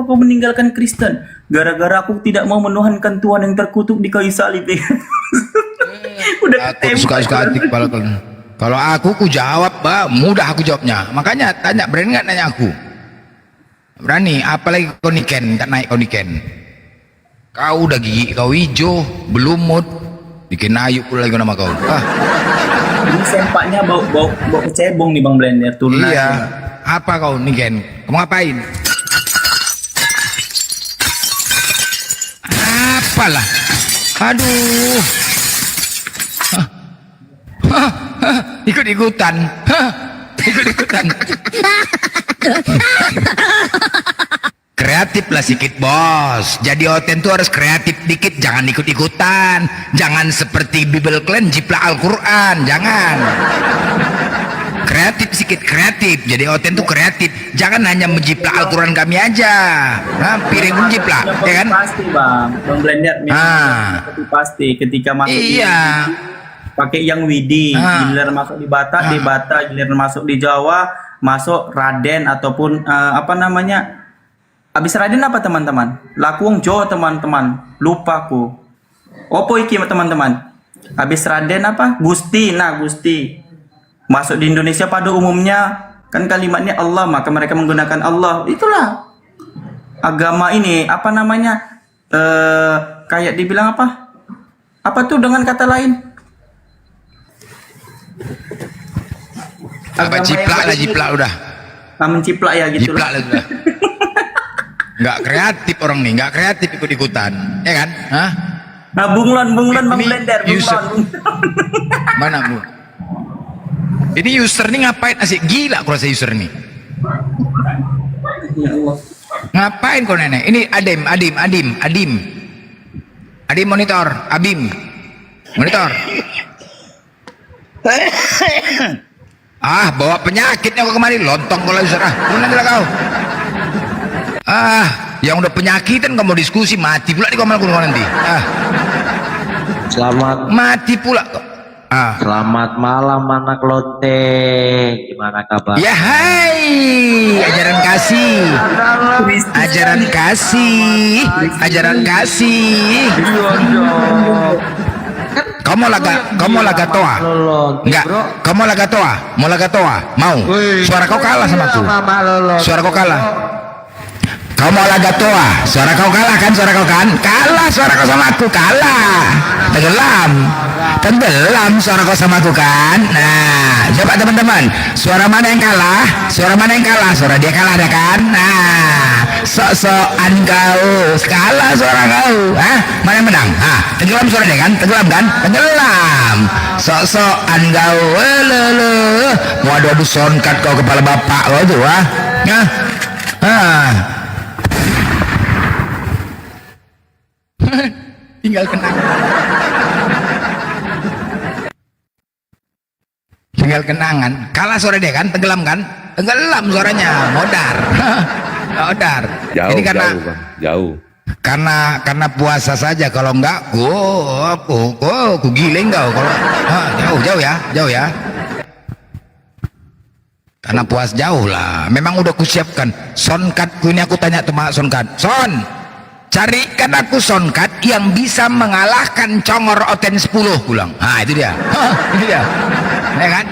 kau meninggalkan Kristen? Gara-gara aku tidak mau menuhankan Tuhan yang terkutuk di kayu salib. Udah suka-suka hati kepala kalian. Kalau aku jawab, mudah aku jawabnya. Makanya tanya, berani nggak nanya aku? Berani, apalagi kau niken, tak naik kau niken. Kau udah gigi, kau hijau, belumut, bikin ayu pula lagi nama kau. Ini sempaknya bau kecebong nih Bang Blender. Iya. Apa kau niken? Kamu ngapain? Apalah? Aduh. Ikut-ikutan. Kreatif lah sedikit bos. Jadi Oten tuh harus kreatif dikit, jangan ikut-ikutan. Jangan seperti Bible Clan jiplak Al-Quran, jangan. Kreatif sedikit, kreatif. Jadi Oten tuh kreatif. Jangan hanya menjiplak Al-Quran kami aja. Piring menjiplak, ya kan? Pasti Bang Blender. Pasti ketika masuk. Iya. Pakai yang Widi, giliran masuk di Batak, giliran masuk di Jawa, masuk Raden ataupun apa namanya? Habis Raden apa teman-teman? Lakuang Jawa teman-teman. Lupa aku. Opo iki teman-teman? Habis Raden apa? Gusti. Nah, Gusti. Masuk di Indonesia pada umumnya kan kalimatnya Allah, maka mereka menggunakan Allah. Itulah agama ini apa namanya? Kayak dibilang apa? Apa tuh dengan kata lain? Apa jiplak udah. Menciplak ya gitu. Jiplak lah sudah. Nggak kreatif orang nih, nggak kreatif ikut-ikutan, ya kan? Hah? Nah, bunglon Bang Blender, bunglon. Mana Bu? Ini user nih ngapain? Asik gila aku rasa user nih. Ya Allah. Ngapain kau nenek? Ini Adim monitor, Abim monitor. Bawa penyakitnya kau kemari, lontong kau lagi serah. Nanti lah kau. Yang udah penyakitan kamu diskusi mati pula di kamar kau nanti. Selamat mati pula. Selamat malam anak lote. Gimana kabar? Ya hai, ajaran kasih. Kamu laga toa? Enggak. Kamu laga toa? Mau? Suara kau kalah sama aku. Suara kau kalah. Kau mau laga toa? Suara kau kalah kan? Kalah suara kau sama aku, kalah. Tenggelam suara kau sama aku kan? Nah, coba teman-teman, suara mana yang kalah? Suara dia kalah ada kan? Nah, sok-sokan kau, kalah suara kau. Mana yang menang? Tenggelam suara dia kan? Tenggelam. Sok-sokan kau. Mau adu soundcard kau kepala bapak kau tuh, tinggal kenang. tinggal kenangan. Kalah suara dia kan, tenggelam kan? Tenggelam suaranya, modar. Modar. Jauh, Ini karena jauh, Bang. Jauh. karena puasa saja, kalau enggak ku giling kau kalau jauh ya. Karena puas jauh lah. Memang udah kusiapkan soundcardku ini. Aku tanya sama soundcard, Son, carikan aku soundcard yang bisa mengalahkan Congor Oten 10, pulang. Nah itu dia. Itu dia. Ya kan?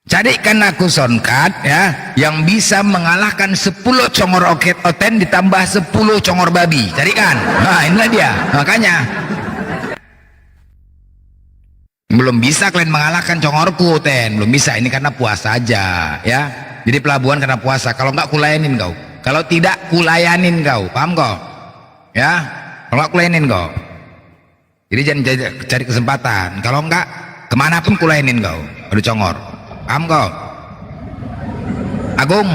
Carikan aku soundcard ya yang bisa mengalahkan 10 Congor Oten ditambah 10 Congor babi. Carikan. Nah inilah dia. Makanya belum bisa kalian mengalahkan Congorku, Ten. Belum bisa, ini karena puasa aja ya. Jadi pelabuhan karena puasa. Kalau enggak kulayanin kau, kalau tidak kulayanin kau, paham kau ya? Kalau enggak kulayanin kau, jadi jangan cari kesempatan. Kalau enggak kemanapun kulayanin kau, ada Congor, paham kau? Agung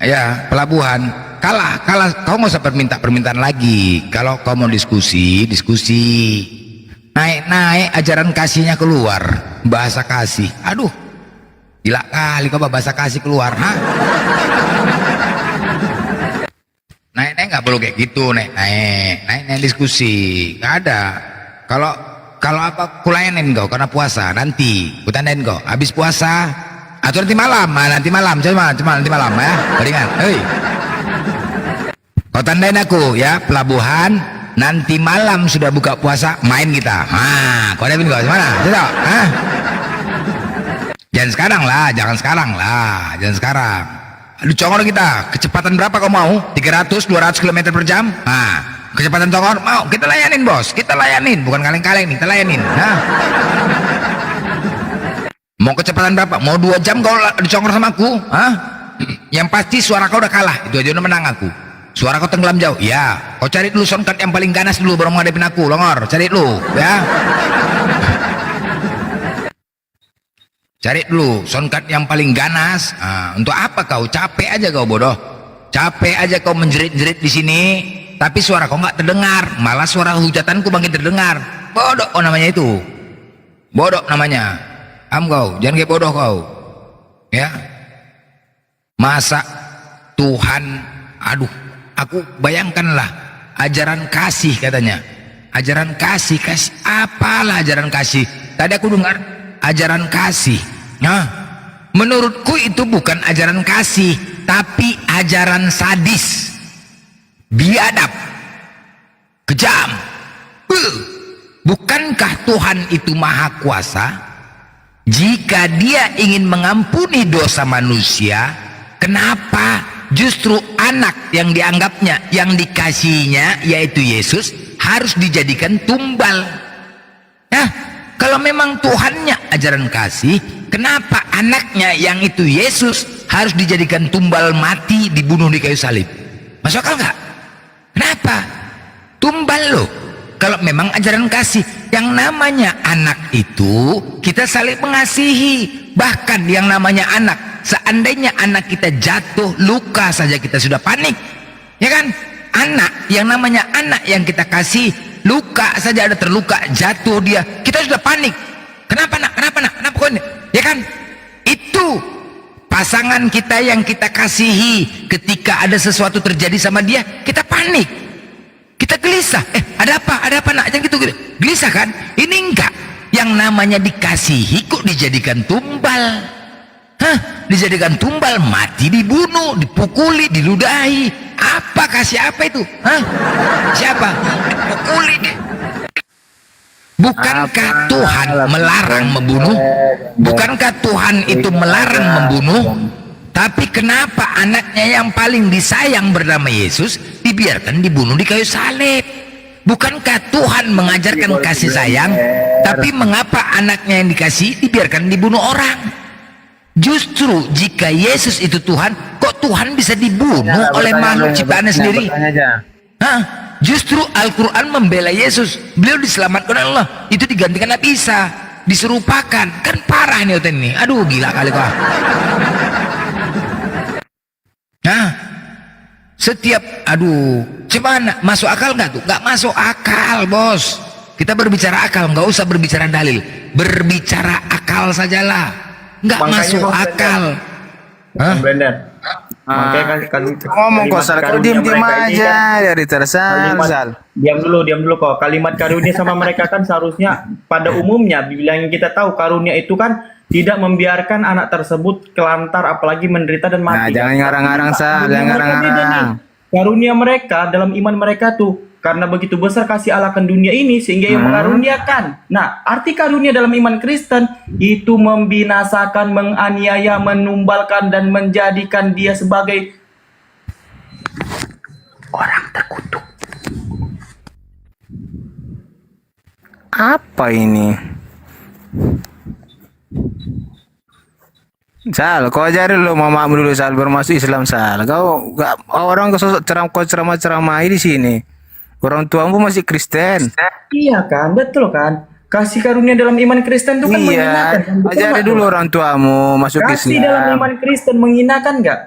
ya, pelabuhan kalah kau nggak usah permintaan lagi. Kalau kau mau diskusi naik ajaran kasihnya keluar, bahasa kasih. Aduh gila kali kau bahasa kasih keluar, naik nggak perlu kayak gitu. naik diskusi nggak ada. Kalau apa kulayanin kau karena puasa, nanti kutandain kau habis puasa atau nanti malam cuma nanti malam ya, beringat. Hei, kau tandain aku ya, pelabuhan nanti malam sudah buka puasa main kita. Kau ada kau mana? Tidak? Jangan sekarang lah. Aduh Congor kita, kecepatan berapa kau mau? 300-200 km per jam? Kecepatan Congor mau? Kita layanin bos, bukan kaleng-kaleng nih, kita layanin. Mau kecepatan berapa? Mau 2 jam kau dicongor sama aku? Yang pasti suara kau udah kalah, itu aja udah menang aku. Suara kau tenggelam jauh, ya. Kau cari dulu soundcard yang paling ganas dulu baru menghadapin aku, Longor. Cari dulu, ya. Cari dulu soundcard yang paling ganas. Untuk apa kau? Capek aja kau bodoh. Capek aja kau menjerit-jerit di sini, tapi suara kau nggak terdengar. Malah suara hujatanku makin terdengar. Bodoh namanya itu. Bodoh namanya. Kau, jangan kayak bodoh kau. Ya. Masa Tuhan, aduh. Aku bayangkanlah ajaran kasih katanya, ajaran kasih apalah ajaran kasih. Tadi aku dengar ajaran kasih. Menurutku itu bukan ajaran kasih, tapi ajaran sadis, biadab, kejam. Bukankah Tuhan itu maha kuasa? Jika dia ingin mengampuni dosa manusia, kenapa justru anak yang dianggapnya, yang dikasihinya, yaitu Yesus, harus dijadikan tumbal? Kalau memang Tuhannya ajaran kasih, kenapa anaknya yang itu Yesus harus dijadikan tumbal mati, dibunuh di kayu salib? Masuk akal nggak? Kenapa? Tumbal loh. Kalau memang ajaran kasih, yang namanya anak itu kita saling mengasihi. Bahkan yang namanya anak, seandainya anak kita jatuh luka saja kita sudah panik, ya kan? Anak, yang namanya anak yang kita kasih, luka saja, ada terluka, jatuh dia, kita sudah panik. Kenapa nak? Kenapa kau ini? Ya kan? Itu pasangan kita yang kita kasihi, ketika ada sesuatu terjadi sama dia, kita panik, kita gelisah. Ada apa nak? Jangan gitu, gelisah kan? Ini enggak. Yang namanya dikasihi kok dijadikan tumbal? Dijadikan tumbal, mati, dibunuh, dipukuli, diludahi. Apa kasih apa itu? Siapa? Dipukuli deh. Bukankah Tuhan melarang membunuh? Bukankah Tuhan itu melarang membunuh? Tapi kenapa anaknya yang paling disayang bernama Yesus dibiarkan dibunuh di kayu salib? Bukankah Tuhan mengajarkan kasih sayang? Tapi mengapa anaknya yang dikasih dibiarkan dibunuh orang? Justru jika Yesus itu Tuhan, kok Tuhan bisa dibunuh oleh makhluk ciptaannya sendiri? Justru Al-Quran membela Yesus. Beliau diselamatkan oleh Allah, itu digantikan Nabi Isa, diserupakan. Kan parah nih Oten nih. Aduh gila kali kok. Setiap, aduh, gimana? Masuk akal nggak tuh? Nggak masuk akal, bos. Kita berbicara akal, nggak usah berbicara dalil. Berbicara akal sajalah. Nggak masuk akal. Bang Blender. Makanya kan Ngomong kok Sal, kau diem-diem aja dari tersal. Diam dulu kok. Kalimat karunia sama mereka kan seharusnya pada umumnya bilang kita tahu karunia itu kan tidak membiarkan anak tersebut kelantar apalagi menderita dan mati. Nah, jangan ngarang-ngarang Sal, jangan ngarang-ngarang. Karunia mereka dalam iman mereka tuh karena begitu besar kasih Allah akan dunia ini sehingga ia mengaruniakan. Nah, arti karunia dalam iman Kristen itu membinasakan, menganiaya, menumbalkan dan menjadikan dia sebagai orang terkutuk. Apa ini? Sal, kau ajarin lo mamamu dulu Sal bermasuk Islam Sal. Kau gak orang kesosok ceramah di sini. Orang tuamu masih Kristen. Iya kan, betul kan? Kasih karunia dalam iman Kristen itu kan menghinakan. Iya, ajari dulu orang tuamu masuk Kasih Islam. dalam iman Kristen menghinakan nggak?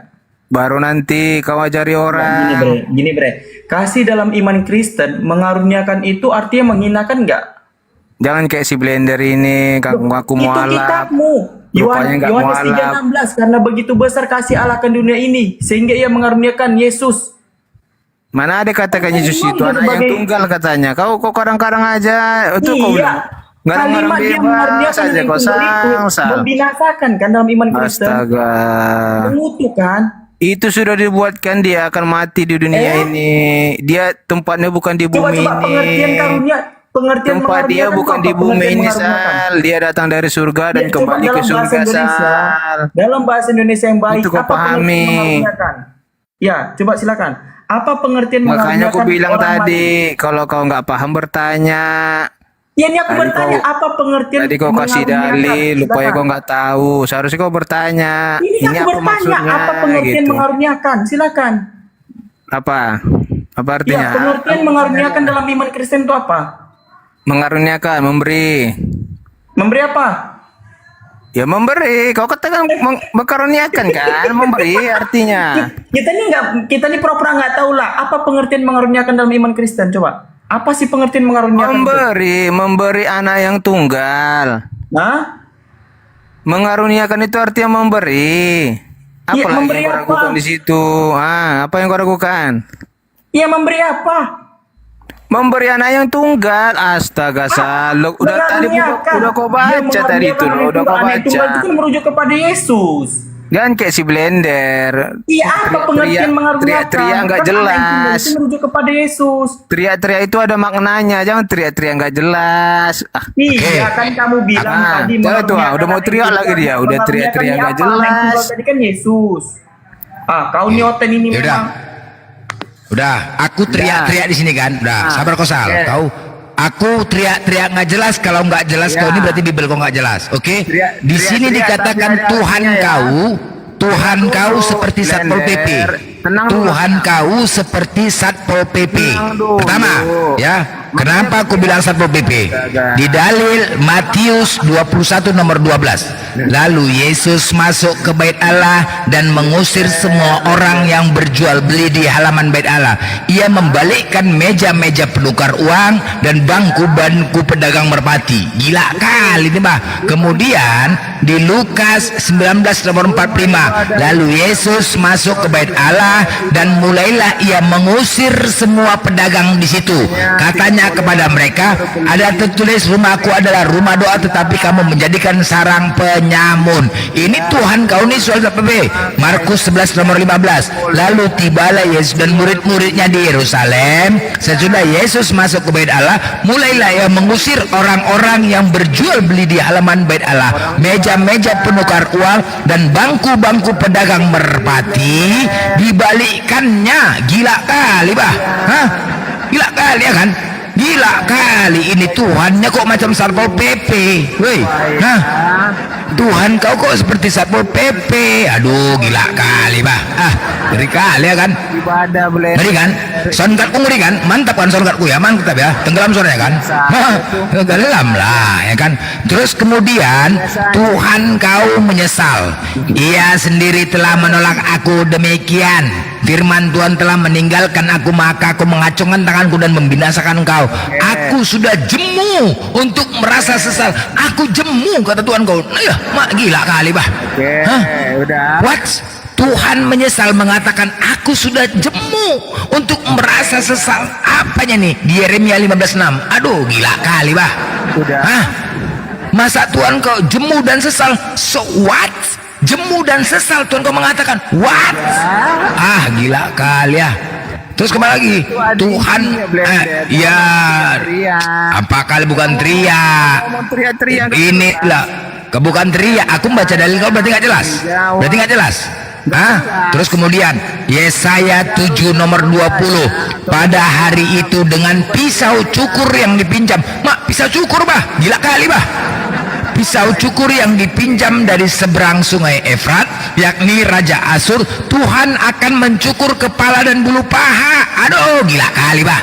Baru nanti kau ajari orang. Gini bre, kasih dalam iman Kristen mengaruniakan itu artinya menghinakan nggak? Jangan kayak si Blender ini, ngaku mualaf. Itu kitabmu. Yohanes 3:16 karena begitu besar kasih Allah akan dunia ini sehingga ia mengaruniakan Yesus. Mana ada katakan Yesus itu anak yang tunggal katanya. Kau kok karang-karang aja. Itu kau Iya. ngarang-ngarang Kalimat yang bebas mengaruniakan saja yang kau tunggal itu Sal. membinasakan kan dalam iman Kristen. Astaga. Mengutuk kan? Itu sudah dibuatkan dia akan mati di dunia ini. Dia tempatnya bukan di bumi Coba pengertian ini. karunia, pengertian Tempat dia mengaruniakan bukan apa? di bumi Pengertian ini mengaruniakan. Sal. Dia datang dari surga dan Ya, kembali coba ke dalam surga bahasa Indonesia, Sal. dalam bahasa Indonesia yang baik Itu kau apa pengertian pahami. mengaruniakan? Ya, coba silakan. Apa pengertian Makanya mengaruniakan? aku bilang orang tadi, kalau kau nggak paham bertanya. Ya, ini aku Tadi bertanya apa pengertian Tadi kau kasih mengaruniakan? dalil, lupanya Silakan. kau nggak tahu. Seharusnya kau bertanya. Ini aku apa bertanya maksudnya? apa pengertian Gitu. mengaruniakan? Silakan. Apa? Apa artinya? Ya, pengertian mengaruniakan dalam iman Kristen itu apa? Mengaruniakan, memberi. Memberi apa? Ya memberi. Kau katakan mengaruniakan kan? Memberi artinya. Kita ini pura-pura nggak tahu lah apa pengertian mengaruniakan dalam iman Kristen. Coba. Apa sih pengertian mengaruniakan? Memberi anak yang tunggal. Nah? Mengaruniakan itu artinya memberi. Apa Ya, lagi memberi yang kau apa? ragukan di situ? Apa yang kau ragukan? Iya, memberi apa? Memberi anak yang tunggal. Astaga Sal. Udah tadi udah kau baca tadi itu loh. Udah kau Anak tunggal itu baca. kan merujuk kepada Yesus. Jangan kayak si Blender. Iya, apa pengertian mengaruniakan? Teriak-teriak nggak Kan anak yang tunggal jelas. itu merujuk kepada Yesus. Teriak-teriak itu ada maknanya. Jangan teriak-teriak nggak jelas. Iya, kan kamu bilang tadi Jangan tuh, mengaruniakan udah mau anak teriak yang lagi tunggal. dia. Udah teriak-teriak nggak Mengaruniakan apa? Anak yang jelas. tunggal tadi kan Yesus. Kau nyoten ini Yaudah. memang. Udah, aku teriak-teriak di sini kan. Udah, sabar kau Sal. Oke. Tahu? Aku teriak-teriak nggak jelas. Kalau nggak jelas kau ini berarti Bibel kau nggak jelas. Oke? Di sini dikatakan Tuhan kau seperti Satpol PP. Tuhan kau seperti Satpol PP. Pertama, ya. Kenapa aku bilang Satpol PP? Di dalil Matius 21 nomor 12. Lalu Yesus masuk ke bait Allah dan mengusir semua orang yang berjual beli di halaman bait Allah. Ia membalikkan meja-meja penukar uang dan bangku-bangku pedagang merpati. Gila kali ini bah. Kemudian di Lukas 19 nomor 45. Lalu Yesus masuk ke bait Allah dan mulailah ia mengusir semua pedagang di situ. Katanya kepada mereka, ada tertulis rumahku adalah rumah doa tetapi kamu menjadikan sarang penyamun. Ini Tuhan kau nih soal PP. Markus 11 nomor 15. Lalu tibalah Yesus dan murid-muridnya di Yerusalem. Sesudah Yesus masuk ke bait Allah, mulailah ia mengusir orang-orang yang berjual beli di halaman bait Allah, meja-meja penukar uang dan bangku-bangku pedagang merpati dibalikkannya. Gila kali bah. Hah? Gila kali ya kan? Gila kali ini Tuhannya kok macam Satpol PP. Woi, nah Tuhan kau kok seperti Satpol PP. Aduh, gila kali bah. Ngeri kali ya kan? Ibadah boleh. Ngeri kan? Soundcardku ngeri kan? Mantap kan soundcardku ya? Mantap ya? Tenggelam suaranya kan? Tenggelam lah ya kan? Terus kemudian Tuhan kau menyesal. Ia sendiri telah menolak aku demikian. Firman Tuhan telah meninggalkan aku, maka aku mengacungkan tanganku dan membinasakan engkau. Aku sudah jemu untuk merasa sesal. Aku jemu, kata Tuhan kau. Ya, mak gila kali bah. Hah? Udah. What? Tuhan menyesal mengatakan aku sudah jemu untuk merasa sesal. Apanya nih? Di Yeremia 15:6. Aduh, gila kali bah. Udah. Hah? Masa Tuhan kau jemu dan sesal? So what? Jemu dan sesal Tuhan kau mengatakan what? Ah, gila kali ya. Terus kembali lagi Tuhan ya apa kali bukan teriak. Ini lah bukan teriak. Aku baca dalil kau berarti nggak jelas. Berarti nggak jelas. Terus kemudian Yesaya 7 nomor 20. Pada hari itu dengan pisau cukur yang dipinjam. Mak, pisau cukur bah, gila kali bah. Pisau cukur yang dipinjam dari seberang sungai Efrat, yakni Raja Asur, Tuhan akan mencukur kepala dan bulu paha. Aduh, gila kali bah.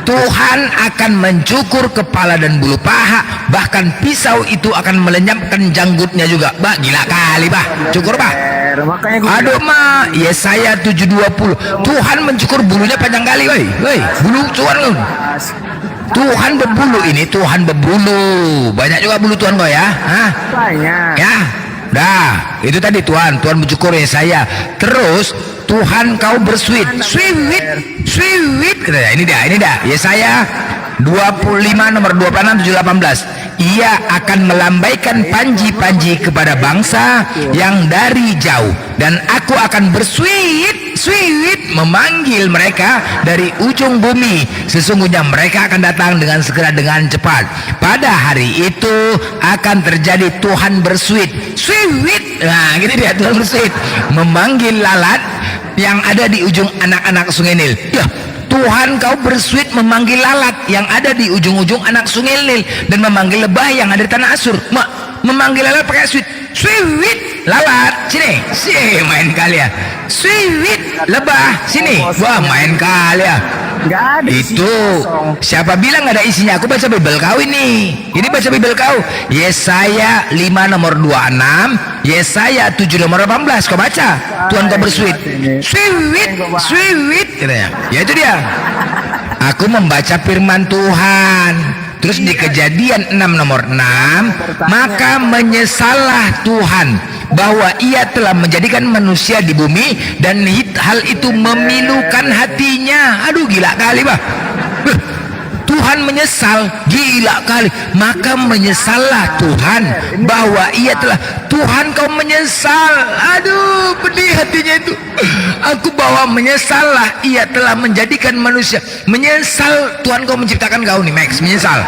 Tuhan akan mencukur kepala dan bulu paha, bahkan pisau itu akan melenyapkan janggutnya juga. Bah, gila kali bah. Cukur bah. Aduh mah, Yesaya 7:20. Tuhan mencukur bulunya panjang kali, woi. Bulu Tuhan. Tuhan berbulu, ini Tuhan berbulu. Banyak juga bulu Tuhan kau ya. Banyak. Ya. Dah, itu tadi Tuhan mencukur Yesaya. Terus Tuhan kau bersuit. Swiwit. Ini dah. Yesaya 25 nomor 26 718. Ia akan melambaikan panji-panji kepada bangsa yang dari jauh, dan aku akan bersuit memanggil mereka dari ujung bumi. Sesungguhnya mereka akan datang dengan segera, dengan cepat. Pada hari itu akan terjadi Tuhan bersuit. Nah gitu dia, Tuhan bersuit memanggil lalat yang ada di ujung anak-anak sungai Nil. Ya, Tuhan kau bersuit memanggil lalat yang ada di ujung-ujung anak sungai Nil, dan memanggil lebah yang ada di tanah Asur. Memanggil lalat pakai suit. Lalat sini main kali ya. Lebah sini. Wah, main kali ya. Nggak ada itu siapa bilang nggak ada isinya? Aku baca Bible kau ini baca Bible kau. Yesaya 5 nomor 26, Yesaya 7 nomor 18. Kau baca, Tuhan kau bersuit. Swiwit katanya. Ya itu dia. Aku membaca firman Tuhan. Terus di Kejadian 6 nomor 6, maka menyesallah Tuhan bahwa ia telah menjadikan manusia di bumi, dan hal itu memilukan hatinya. Aduh, gila kali bah. Tuhan menyesal, gila kali. Maka menyesallah Tuhan bahwa ia telah, Tuhan kau menyesal. Aduh, pedih hatinya itu. Aku bawa menyesallah ia telah menjadikan manusia. Menyesal Tuhan kau menciptakan kau nih, Max. Menyesal.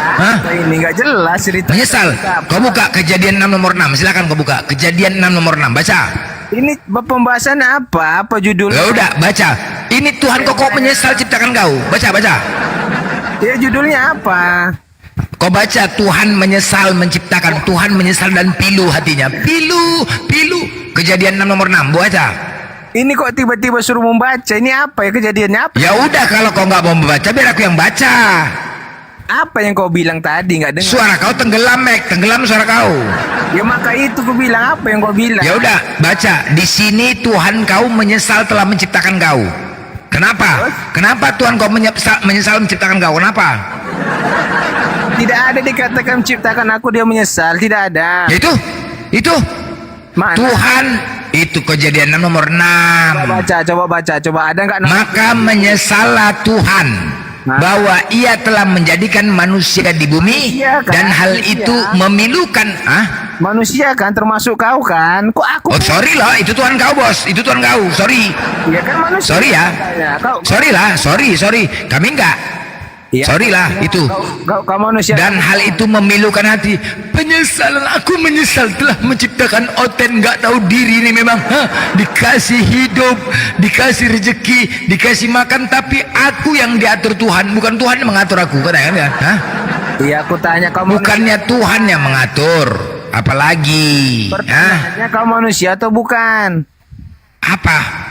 Ini nggak jelas cerita. Menyesal. Kau buka Kejadian 6 nomor 6. Silakan kau buka Kejadian 6 nomor 6. Baca. Ini pembahasan apa? Apa judulnya? Ya udah, baca. Ini Tuhan kau menyesal ciptakan kau. Baca. Ya, judulnya apa? Kau baca, Tuhan menyesal menciptakan. Tuhan menyesal dan pilu hatinya. Pilu. Kejadian 6 nomor 6. Baca. Ini kok tiba-tiba suruh membaca? Ini apa ya, kejadiannya apa? Ya udah, kalau kau nggak mau membaca, biar aku yang baca. Apa yang kau bilang tadi? Nggak dengar. Suara kau tenggelam, Mek. Tenggelam suara kau. Ya maka itu kau bilang, apa yang kau bilang? Ya udah, baca. Di sini Tuhan kau menyesal telah menciptakan kau. Kenapa? Kenapa Tuhan kau menyesal menciptakan kau? Kenapa? Tidak ada dikatakan menciptakan aku dia menyesal. Tidak ada. Itu. Mana? Tuhan itu Kejadian 6 nomor 6. Coba baca. Ada nggak? Maka menyesallah Tuhan bahwa ia telah menjadikan manusia di bumi, dan hal itu memilukan. Manusia kan, termasuk kau kan? Kok aku? Oh, sorry lah, itu Tuhan kau, bos. Itu Tuhan kau. Sorry. Iya kan, manusia. Sorry ya. Sorry lah. Sorry. Kami enggak. Sorry lah, itu. Kau manusia. Dan hal itu memilukan hati. Penyesalan, aku menyesal telah menciptakan Oten nggak tahu diri ini memang. Dikasih hidup, dikasih rezeki, dikasih makan, tapi aku yang diatur Tuhan, bukan Tuhan yang mengatur aku. Kan? Iya, aku tanya kamu. Bukannya Tuhan yang mengatur. Apalagi? Pertanyaannya, kau manusia atau bukan? Apa?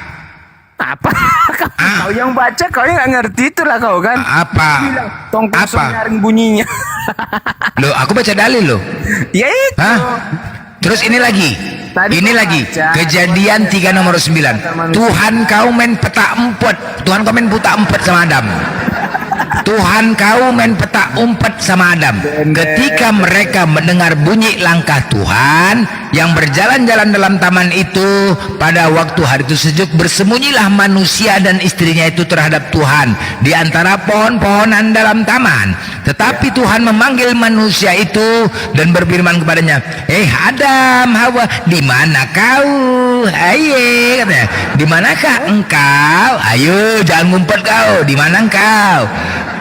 Kau yang baca, kau yang nggak ngerti itulah kau kan? Apa? Tong kosong nyaring bunyinya. Loh, aku baca dalil loh. Ya itu. Terus ini lagi. Ini lagi Kejadian 3 nomor 9. Tuhan kau main peta empet. Tuhan kau main peta empet sama Adam. Tuhan kau main peta umpet sama Adam. Ketika mereka mendengar bunyi langkah Tuhan yang berjalan-jalan dalam taman itu, pada waktu hari itu sejuk, bersembunyilah manusia dan istrinya itu terhadap Tuhan di antara pohon-pohonan dalam taman. Tetapi Tuhan memanggil manusia itu dan berfirman kepadanya, Adam, Hawa, di mana kau? Ayo, katanya, di manakah engkau? Ayo, jangan ngumpet kau. Di mana engkau?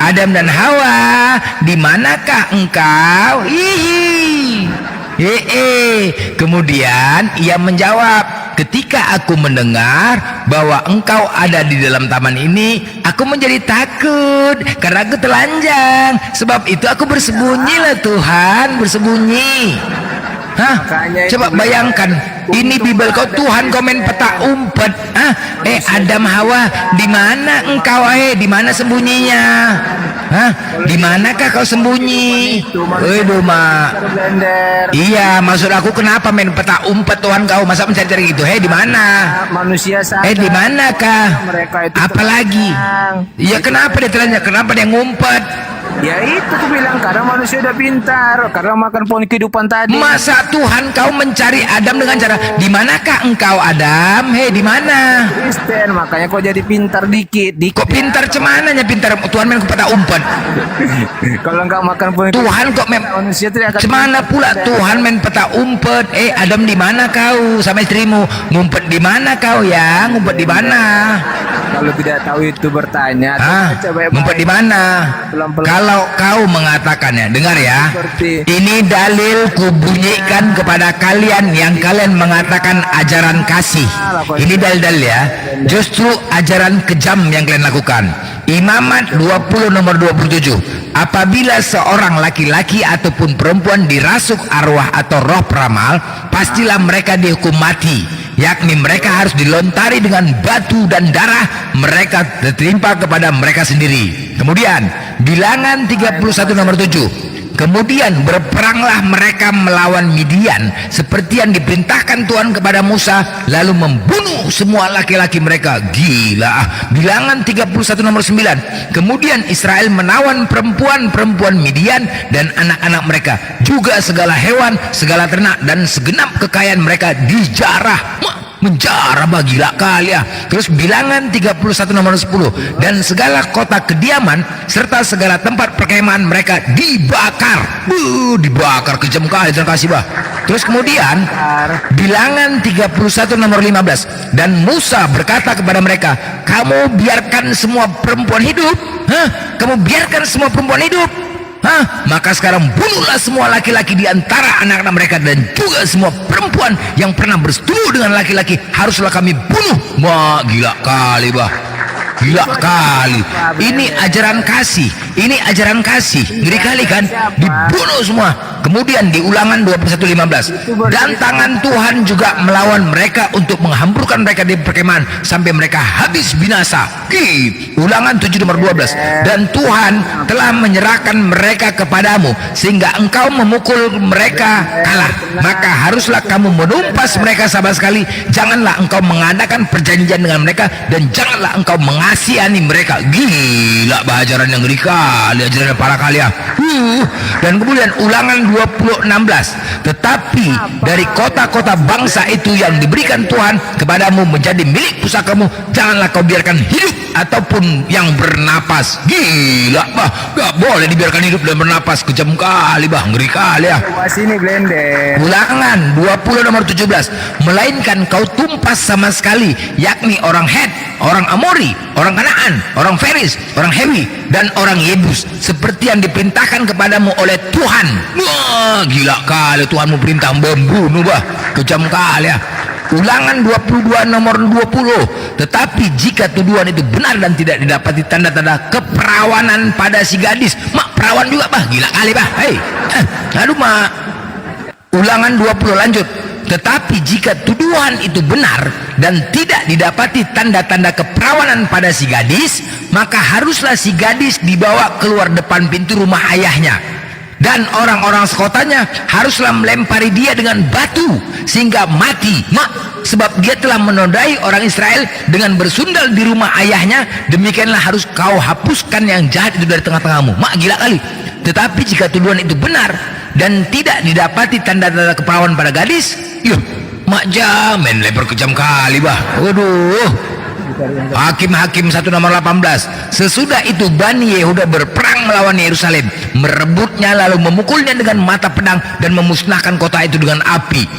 Adam dan Hawa, di manakah engkau? Kemudian ia menjawab, ketika aku mendengar bahwa engkau ada di dalam taman ini, aku menjadi takut karena aku telanjang. Sebab itu aku bersembunyilah Tuhan, bersembunyi. Hah? Coba bayangkan, ini Bibel kau, Tuhan kau main peta umpet. Adam, Hawa, di mana engkau? Di mana sembunyinya? Hah? Di manakah kau sembunyi? Iya, maksud aku kenapa main peta umpet Tuhan kau? Masa mencari-cari gitu? Di mana? Manusia sadar. Di manakah? Apalagi? Iya, kenapa dia telanjang? Kenapa dia ngumpet? Ya itu aku bilang, karena manusia udah pintar, karena makan pohon kehidupan tadi. Masa Tuhan kau mencari Adam dengan cara, di manakah engkau Adam? Di mana? Kristen, makanya kau jadi pintar dikit. Kok pintar cemananya pintar? Tuhan main kepada umpet. Kalau enggak makan pohon Tuhan kok manusia tidak akan. Cemana pula Tuhan main peta umpet? Adam, di mana kau sama istrimu? Ngumpet di mana kau ya? Ngumpet di mana? Kalau tidak tahu itu bertanya. Ngumpet di mana? Kalau kau mengatakannya, dengar ya, ini dalil kubunyikan kepada kalian yang kalian mengatakan ajaran kasih. Ini dalil-dalil ya, justru ajaran kejam yang kalian lakukan. Imamat 20 nomor 27. Apabila seorang laki-laki ataupun perempuan dirasuk arwah atau roh peramal, pastilah mereka dihukum mati, yakni mereka harus dilontari dengan batu dan darah mereka tertimpa kepada mereka sendiri. Kemudian Bilangan 31 nomor 7. Kemudian berperanglah mereka melawan Midian seperti yang diperintahkan Tuhan kepada Musa, lalu membunuh semua laki-laki mereka. Gila. Bilangan 31 nomor 9. Kemudian Israel menawan perempuan-perempuan Midian dan anak-anak mereka, juga segala hewan, segala ternak dan segenap kekayaan mereka dijarah. Menjara, gila kali ya. Terus Bilangan 31 nomor 10. Dan segala kota kediaman serta segala tempat perkemahan mereka dibakar. Dibakar, kejam kali, terima kasih bah. Terus kemudian Bilangan 31 nomor 15. Dan Musa berkata kepada mereka, kamu biarkan semua perempuan hidup? Kamu biarkan semua perempuan hidup? Maka sekarang bunuhlah semua laki-laki di antara anak-anak mereka, dan juga semua perempuan yang pernah bersetubuh dengan laki-laki haruslah kami bunuh. Wah, gila kali bah, gila kali. Ini ajaran kasih, ini ajaran kasih, ngeri kali kan? Dibunuh semua. Kemudian di Ulangan 21:15, dan tangan Tuhan juga melawan mereka untuk menghancurkan mereka di perkemahan sampai mereka habis binasa. Ulangan 7 nomor 12. Dan Tuhan telah menyerahkan mereka kepadamu sehingga engkau memukul mereka kalah, maka haruslah kamu menumpas mereka sama sekali. Janganlah engkau mengadakan perjanjian dengan mereka, dan janganlah engkau mengasihani mereka. Gila, ajaran yang ngeri kali, ajaran para kalian. Dan kemudian Ulangan 20:16. Tetapi dari kota-kota bangsa itu yang diberikan Tuhan kepadamu menjadi milik pusakamu, janganlah kau biarkan hidup ataupun yang bernapas. Gila bah, gak boleh dibiarkan hidup dan bernapas. Kejam kali bah, ngeri kali ya. Sini blender. Ulangan 20 nomor 17. Melainkan kau tumpas sama sekali, yakni orang Het, orang Amori, orang Kanaan, orang Feris, orang Hewi, dan orang Yebus, seperti yang diperintahkan kepadamu oleh Tuhan. Wah, gila kali, Tuhan mau perintah membunuh bah, kejam kali ya. Ulangan 22 nomor 20. Tetapi jika tuduhan itu benar dan tidak didapati tanda-tanda keperawanan pada si gadis, mak perawan juga bah, gila kali bah. Aduh mak. Ulangan 20 lanjut. Tetapi jika tuduhan itu benar dan tidak didapati tanda-tanda keperawanan pada si gadis, maka haruslah si gadis dibawa keluar depan pintu rumah ayahnya, dan orang-orang sekotanya haruslah melempari dia dengan batu sehingga mati. Sebab dia telah menodai orang Israel dengan bersundal di rumah ayahnya. Demikianlah harus kau hapuskan yang jahat itu dari tengah-tengahmu. Gila kali. Tetapi jika tuduhan itu benar dan tidak didapati tanda-tanda keperawan pada gadis, jamin lebar kejam kali waduh. Hakim-Hakim 1 nomor 18. Sesudah itu Bani Yehuda berperang melawan Yerusalem, merebutnya lalu memukulnya dengan mata pedang dan memusnahkan kota itu dengan api.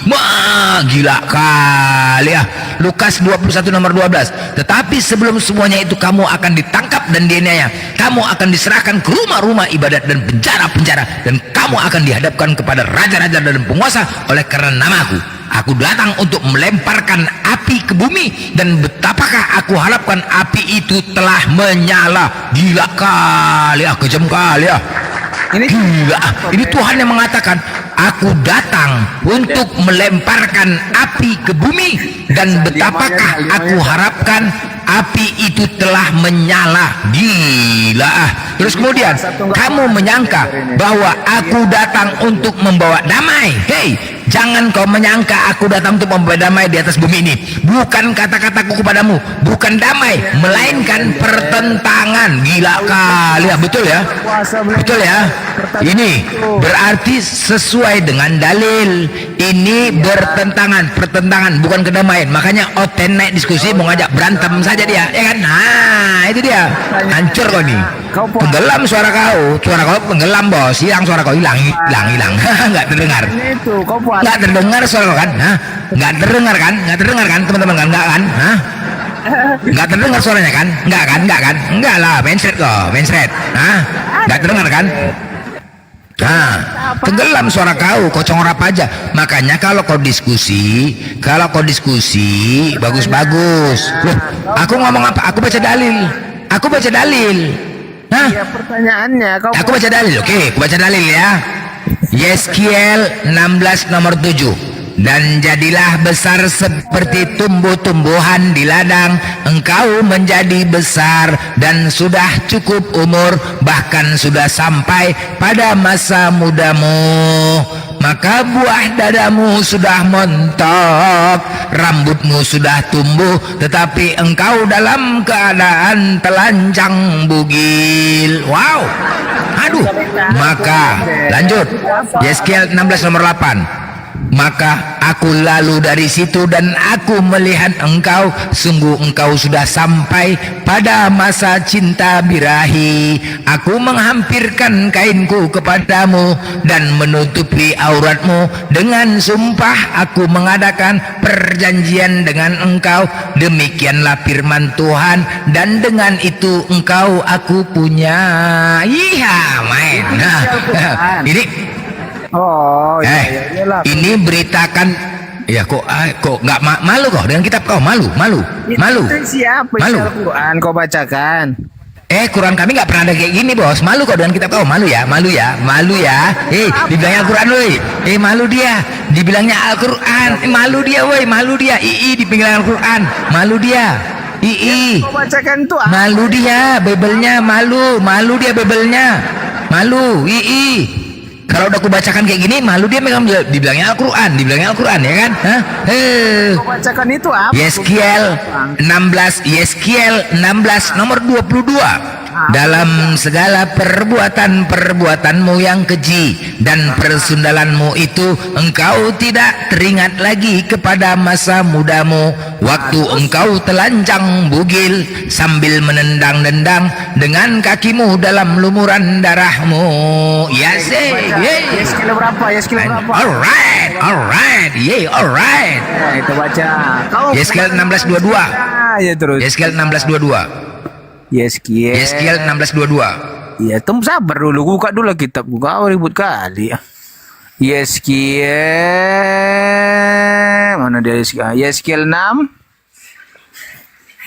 Gila kali ya. Lukas 21 nomor 12. Tetapi sebelum semuanya itu kamu akan ditangkap dan dianiaya, kamu akan diserahkan ke rumah-rumah ibadat dan penjara-penjara, dan kamu akan dihadapkan kepada raja-raja dan penguasa oleh karena namaku. Aku datang untuk melemparkan api ke bumi, dan betapakah aku harapkan api itu telah menyala. Gila kali ya, kejam kali ya. Ini Tuhan yang mengatakan, aku datang untuk melemparkan api ke bumi, dan betapakah aku harapkan api itu telah menyala. Gila. Terus kemudian kamu menyangka bahwa aku datang untuk membawa damai. Hei, jangan kau menyangka aku datang untuk membawa damai di atas bumi ini. Bukan kata-kataku kepadamu, bukan damai, melainkan pertentangan. Gila kali ya. Betul ya, betul ya. Ini berarti sesuai dengan dalil. Ini bertentangan, pertentangan, bukan kedamaian. Makanya Oten naik diskusi mau ngajak berantem saja dia, ya kan? Nah itu dia, hancur kau nih. Tenggelam suara kau tenggelam bos, hilang suara kau, hilang. Nggak terdengar, nggak terdengar suara kau kan? Nggak terdengar kan teman-teman kan? Nggak kan? Nggak terdengar suaranya kan? Nggak lah, mensret kok, nggak terdengar kan? Tenggelam suara kau congorap aja. Makanya kalau kau diskusi bagus-bagus. Loh, aku ngomong apa? Aku baca dalil. Pertanyaannya Aku baca dalil. Oke, aku baca dalil ya. Yeskiel 16 nomor 7. Dan jadilah besar seperti tumbuh-tumbuhan di ladang, engkau menjadi besar dan sudah cukup umur, bahkan sudah sampai pada masa mudamu. Maka buah dadamu sudah montok, rambutmu sudah tumbuh, tetapi engkau dalam keadaan telanjang bugil. Wow. Aduh. Maka lanjut. Yeskiel 16 nomor 8. Maka aku lalu dari situ dan aku melihat engkau, sungguh engkau sudah sampai pada masa cinta birahi. Aku menghampirkan kainku kepadamu dan menutupi auratmu. Dengan sumpah aku mengadakan perjanjian dengan engkau. Demikianlah firman Tuhan, dan dengan itu engkau aku punya. Main. Ini ini beritakan ya, kok nggak malu kok dengan kitab kau? Malu. siapa malu. Al-Quran kau bacakan? Quran kami nggak pernah ada kayak gini bos. Malu kok dengan kitab kau. Malu ya. Dibilangnya Al-Quran woi. Malu dia. Dibilangnya Al-Quran. Malu dia woi. Malu dia. Dibilang Al-Quran. Malu dia. Kau bacakan tuh. Malu dia. Bibelnya malu. Malu dia bibelnya. Malu. Kalau udah aku bacakan kayak gini, malu dia memang dibilangnya Al-Quran ya kan? Kau bacakan itu apa? Yeskiel 16 nomor 22. Dalam segala perbuatanmu yang keji dan persundalanmu itu, engkau tidak teringat lagi kepada masa mudamu, waktu engkau telanjang bugil sambil menendang-nendang dengan kakimu dalam lumuran darahmu. Yeskiel berapa? Alright. Itu baca. Yeskiel 16:22. Ya terus. Yeskiel 16:22. Yeskiel 16:22. Iya, sabar dulu, buka dulu kitab. Buka ribut kali. Yeskiel mana dia? Yeskiel 6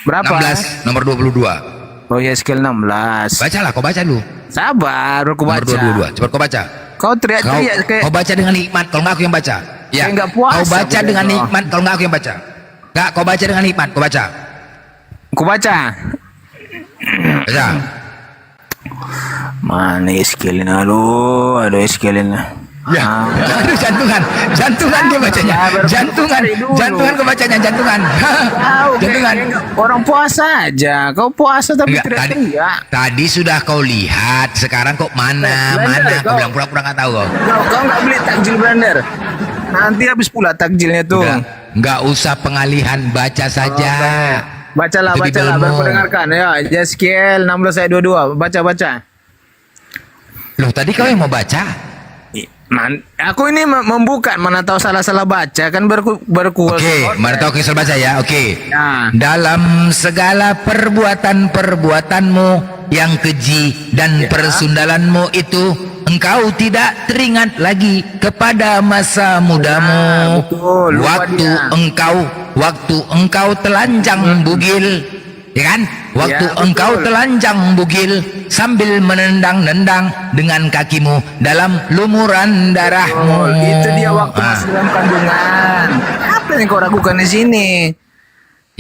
berapa? 16 nomor 22. Yeskiel 16. Bacalah, kau baca dulu. Sabar, aku baca. Nomor 22. Cepat kau baca. Kau teriak-teriak kayak kau baca dengan nikmat, kalau enggak aku yang baca. Ya. Enggak puasa. Kau baca dengan nikmat, kalau enggak aku yang baca. Enggak, kau baca dengan nikmat, kau baca. Aku baca. Mana skillin? Aduh skillin. Ya, aduh jantungan dia bacanya, jantungan kebacanya, jantungan. Orang puasa aja, kau puasa tapi teriak-teriak. Tadi sudah kau lihat, sekarang kok mana? Kau bilang pura-pura nggak tahu kau. Kau nggak beli takjil blender. Nanti habis pula takjilnya tuh. Nggak usah pengalihan, baca saja. Bacalah, baru dengarkan ya. Yeskiel 16 ayat 22. Baca. Loh, tadi kau yang mau baca? Aku ini membuka, mana tahu salah baca kan berkual. Oke, mana tahu kisah baca ya. Oke. Nah. Dalam segala perbuatanmu yang keji dan persundalanmu itu, engkau tidak teringat lagi kepada masa mudamu. Waktu engkau telanjang bugil, ya kan? Waktu engkau telanjang bugil sambil menendang-nendang dengan kakimu dalam lumuran darahmu. Itu dia waktu masih dalam kandungan. Apa yang kau ragukan di sini?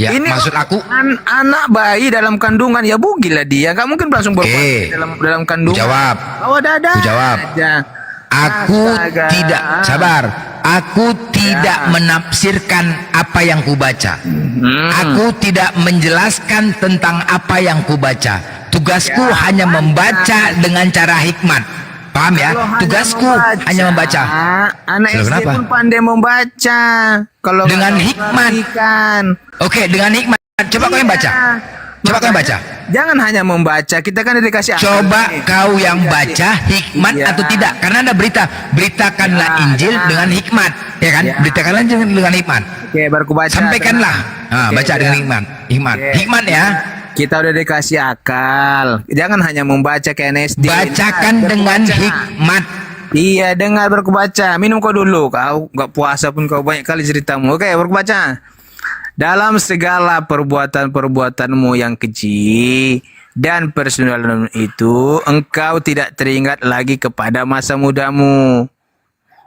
Ya, ini maksud aku anak bayi dalam kandungan ya bugil lah dia. Gak mungkin langsung berpuasa dalam kandungan. Jawab. Oh, ada. Jawab. Aku tidak sabar. Aku tidak menafsirkan apa yang kubaca. Aku tidak menjelaskan tentang apa yang kubaca. Tugasku hanya membaca dengan cara hikmat. Paham ya? Tugasku hanya membaca. Anak SD pun pandai membaca. Kalau dengan hikmat. Oke, dengan hikmat. Coba kau yang baca. Coba kau yang baca. Jangan hanya membaca, kita kan dikasih coba kau yang baca hikmat atau tidak, karena ada beritakanlah Injil dengan hikmat, ya kan? Beritakanlah dengan hikmat. Oke, baru baca. Sampaikanlah. Baca dengan hikmat ya. Kita udah dikasih akal. Jangan hanya membaca kayak SD. Bacakan dengan hikmat. Iya, dengar berkubaca. Minum kau dulu. Kau nggak puasa pun kau banyak kali ceritamu. Oke, berkubaca. Dalam segala perbuatanmu yang keji dan persundalanmu itu, engkau tidak teringat lagi kepada masa mudamu.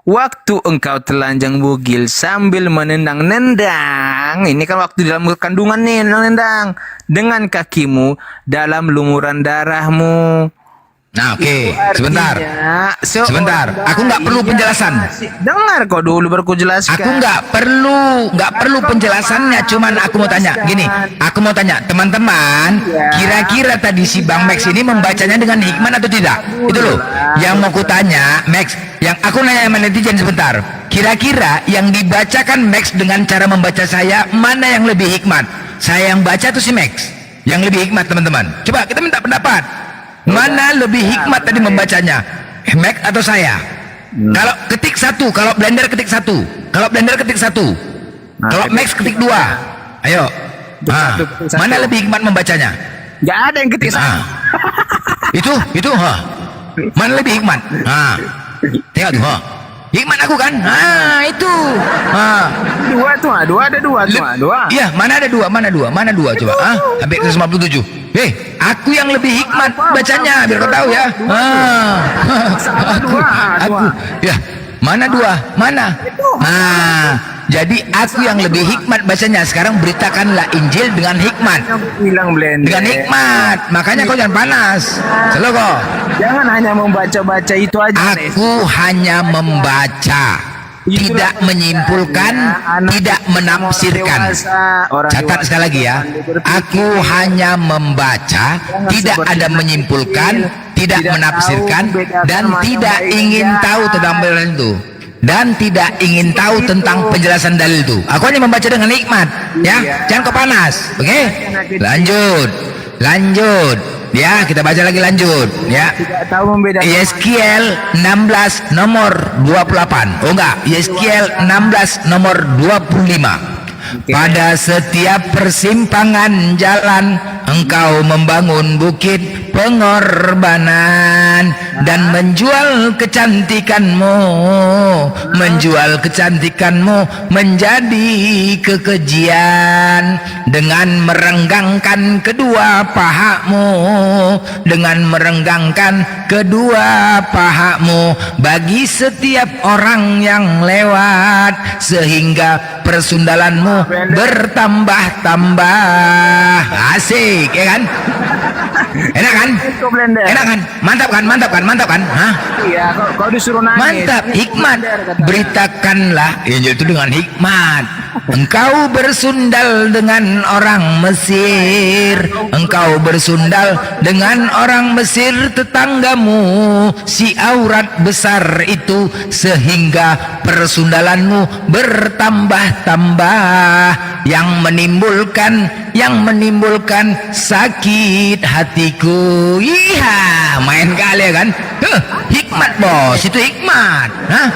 Waktu engkau telanjang bugil sambil menendang-nendang, ini kan waktu dalam kandungan nih, menendang dengan kakimu dalam lumuran darahmu. Nah, oke, sebentar. Aku nggak perlu penjelasan. Dengar kau dulu baru ku jelaskan. Aku nggak perlu penjelasannya. Cuman aku mau tanya, gini. Aku mau tanya, teman-teman, kira-kira tadi si Bang Max ini membacanya dengan hikmat atau tidak? Itu loh, yang mau ku tanya, Max. Yang aku nanya sama netizen sebentar. Kira-kira yang dibacakan Max dengan cara membaca saya, mana yang lebih hikmat? Saya yang baca atau si Max? Yang lebih hikmat, teman-teman. Coba kita minta pendapat. Mana lebih hikmat tadi membacanya, Mac atau saya? Kalau ketik satu, kalau Blender ketik satu, kalau Max ketik dua, ayo. Mana lebih hikmat membacanya? Gak ada yang ketik satu. Itu, mana lebih hikmat? Tengok tuh, hikmat aku kan? Itu. Dua ada dua. Iya, mana ada dua? Mana dua coba? Sampai 157. Aku yang lebih hikmat bacanya, biar kau tahu ya. Aku, ya, mana dua? Mana? Jadi aku yang lebih hikmat bacanya. Sekarang beritakanlah Injil dengan hikmat. Dengan hikmat. Makanya kau jangan panas. Selalu kau. Jangan hanya membaca-baca itu aja. Aku hanya membaca. Tidak menyimpulkan, tidak menafsirkan. Catat sekali lagi ya. Aku hanya membaca, tidak ada menyimpulkan, tidak menafsirkan, dan tidak ingin tahu tentang penjelasan itu. Dan tidak ingin tahu tentang penjelasan dalil itu. Aku hanya membaca dengan hikmat, ya. Jangan kau panas, oke? Lanjut. Ya, kita baca lagi lanjut. Ya. Yeskiel 16 nomor 28. Oh enggak, Yeskiel 16 nomor 25. Pada setiap persimpangan jalan engkau membangun bukit pengorbanan dan menjual kecantikanmu menjadi kekejian dengan merenggangkan kedua pahamu bagi setiap orang yang lewat sehingga persundalanmu bertambah-tambah. Asik ya kan? Enak kan? kan? Enak kan? Mantap kan? Mantap kan? Mantap kan? Hah? Iya, kau disuruh nangis. Mantap, hikmat. Beritakanlah Injil itu dengan hikmat. Engkau bersundal dengan orang Mesir. Engkau bersundal dengan orang Mesir tetanggamu, si aurat besar itu, sehingga persundalanmu bertambah-tambah, yang menimbulkan sakit hatiku. Iya, main kali ya kan? Hikmat bos, itu hikmat. Hah?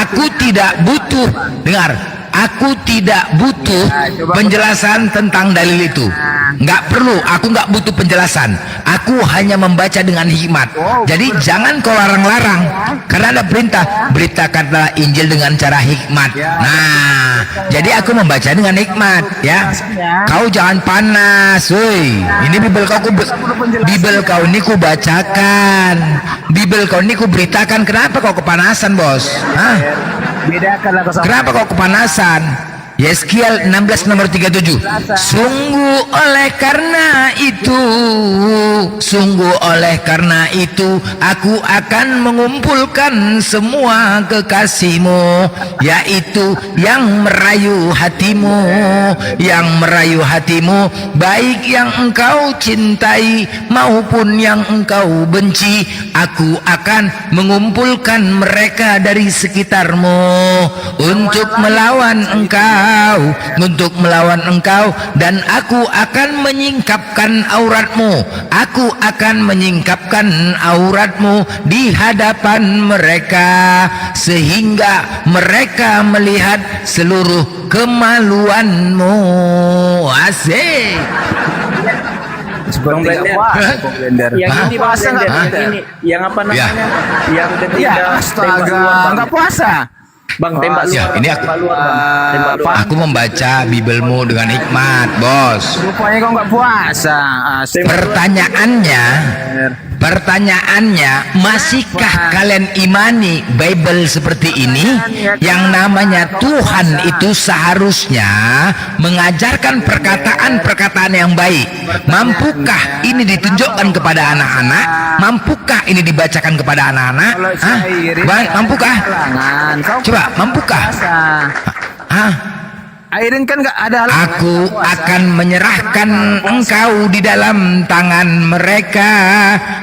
Aku tidak butuh, dengar, aku tidak butuh penjelasan tentang dalil itu. Nggak perlu, aku nggak butuh penjelasan. Aku hanya membaca dengan hikmat. Jadi jangan kau larang-larang, karena ada perintah, beritakanlah Injil dengan cara hikmat. Nah, jadi aku membaca dengan hikmat, ya. Kau jangan panas, woi. Ini Bibel kau ini ku bacakan. Bibel kau ini ku beritakan. Kenapa kau kepanasan, bos? Hah? Kenapa kau kepanasan? Yeskiel 16 nomor 37. Sungguh oleh karena itu aku akan mengumpulkan semua kekasihmu, yaitu yang merayu hatimu, baik yang engkau cintai maupun yang engkau benci. Aku akan mengumpulkan mereka dari sekitarmu untuk melawan engkau, dan aku akan menyingkapkan auratmu di hadapan mereka, sehingga mereka melihat seluruh kemaluanmu. Asik. Bang Blender. Yang ini puasa yang apa namanya? Yang ketika nggak puasa. Bang, tembak luar. Ini aku membaca Bibelmu dengan hikmat, bos. Rupanya kau nggak puasa. Pertanyaannya, masihkah kalian imani Bible seperti ini? Yang namanya Tuhan itu seharusnya mengajarkan perkataan-perkataan yang baik. Mampukah ini ditunjukkan kepada anak-anak? Mampukah ini dibacakan kepada anak-anak? Hah? Mampukah? Coba, mampukah? Hah? Airin kan nggak ada. Aku akan menyerahkan engkau di dalam tangan mereka,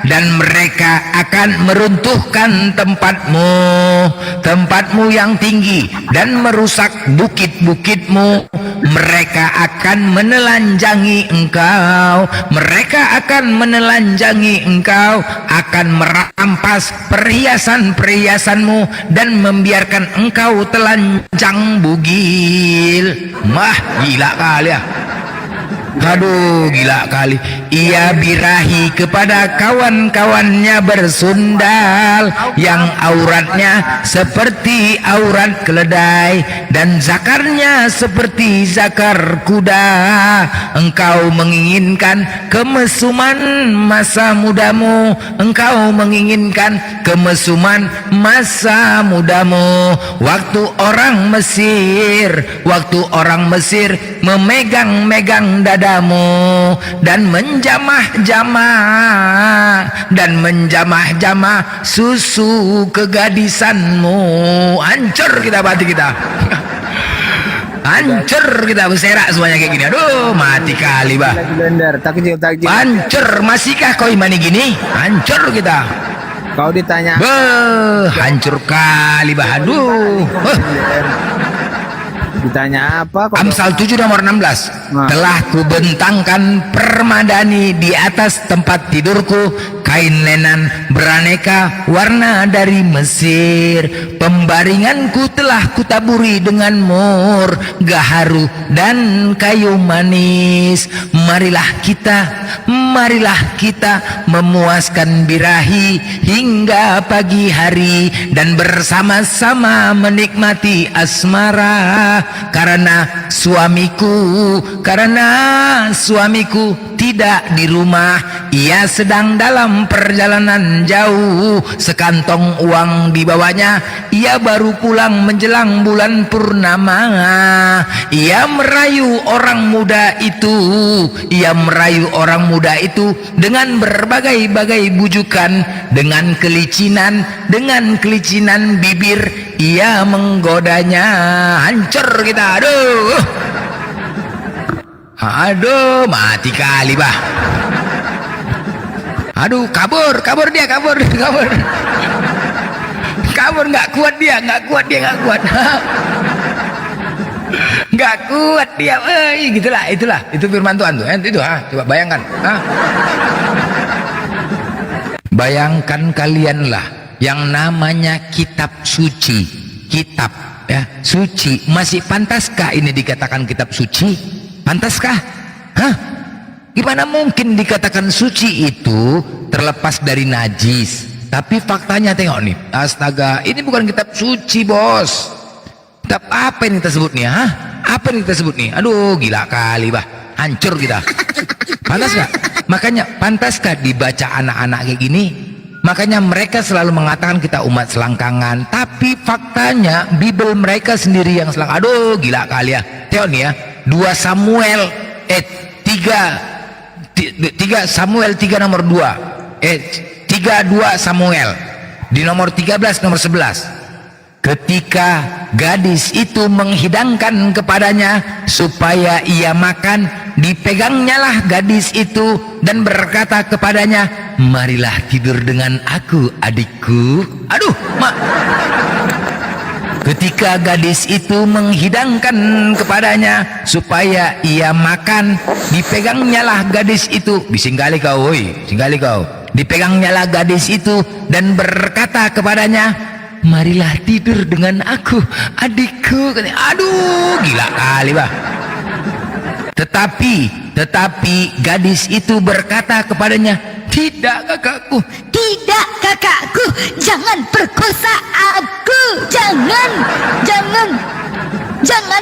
dan mereka akan meruntuhkan tempatmu yang tinggi, dan merusak bukit-bukitmu. Mereka akan menelanjangi engkau, akan merampas perhiasan-perhiasanmu, dan membiarkan engkau telanjang bugil. Mah, gila kali ya. Aduh, gila kali. Ia birahi kepada kawan-kawannya bersundal, yang auratnya seperti aurat keledai, dan zakarnya seperti zakar kuda. Engkau menginginkan kemesuman masa mudamu, waktu orang Mesir memegang-megang dadamu, dan menjamah susu kegadisanmu. Hancur kita berserak semuanya kayak gini. Aduh, mati kali bah. Hancur. Masihkah kau imani gini? Hancur kita. Kau ditanya. Hancur kali bah. Aduh. Ditanya apa? Amsal 7 nomor 16. Telah kubentangkan permadani di atas tempat tidurku, kain lenan beraneka warna dari Mesir. Pembaringanku telah kutaburi dengan mur, gaharu dan kayu manis. Marilah kita memuaskan birahi hingga pagi hari, dan bersama-sama menikmati asmara, karena suamiku tidak di rumah, ia sedang dalam perjalanan jauh, sekantong uang dibawanya, ia baru pulang menjelang bulan purnama. Ia merayu orang muda itu, ia merayu orang muda itu dengan berbagai-bagai bujukan, dengan kelicinan bibir, ia menggodanya. Hancur kita, aduh, mati kali bah. Aduh, kabur dia, kabur, nggak kuat dia, nggak kuat, gitulah, itu firman Tuhan tuh, itu coba bayangkan, bayangkan kalianlah yang namanya kitab suci, kitab ya suci, masih pantaskah ini dikatakan kitab suci? Pantaskah? Gimana mungkin dikatakan suci itu terlepas dari najis? Tapi faktanya tengok nih, astaga, ini bukan kitab suci bos. Kitab apa ini tersebut nih? Apa ini tersebut nih? Aduh, gila kali bah, hancur kita. Pantas gak? Makanya pantaskah dibaca anak-anak kayak gini? Makanya mereka selalu mengatakan kita umat selangkangan, tapi faktanya Bible mereka sendiri yang selangkangan. Aduh, gila kali ya. Tengok nih ya, 2 Samuel 3 Samuel 3 nomor 2 32 Samuel di nomor 13 nomor 11. Ketika gadis itu menghidangkan kepadanya supaya ia makan, dipegangnyalah gadis itu dan berkata kepadanya, marilah tidur dengan aku adikku. Aduh, mak. Ketika gadis itu menghidangkan kepadanya supaya ia makan, dipegangnyalah gadis itu, bising kali kau, singgali kau. Dipegangnyalah gadis itu dan berkata kepadanya, marilah tidur dengan aku adikku. Aduh, gila kali bah. Tetapi gadis itu berkata kepadanya, tidak kakakku, tidak kakakku, jangan perkosa aku, jangan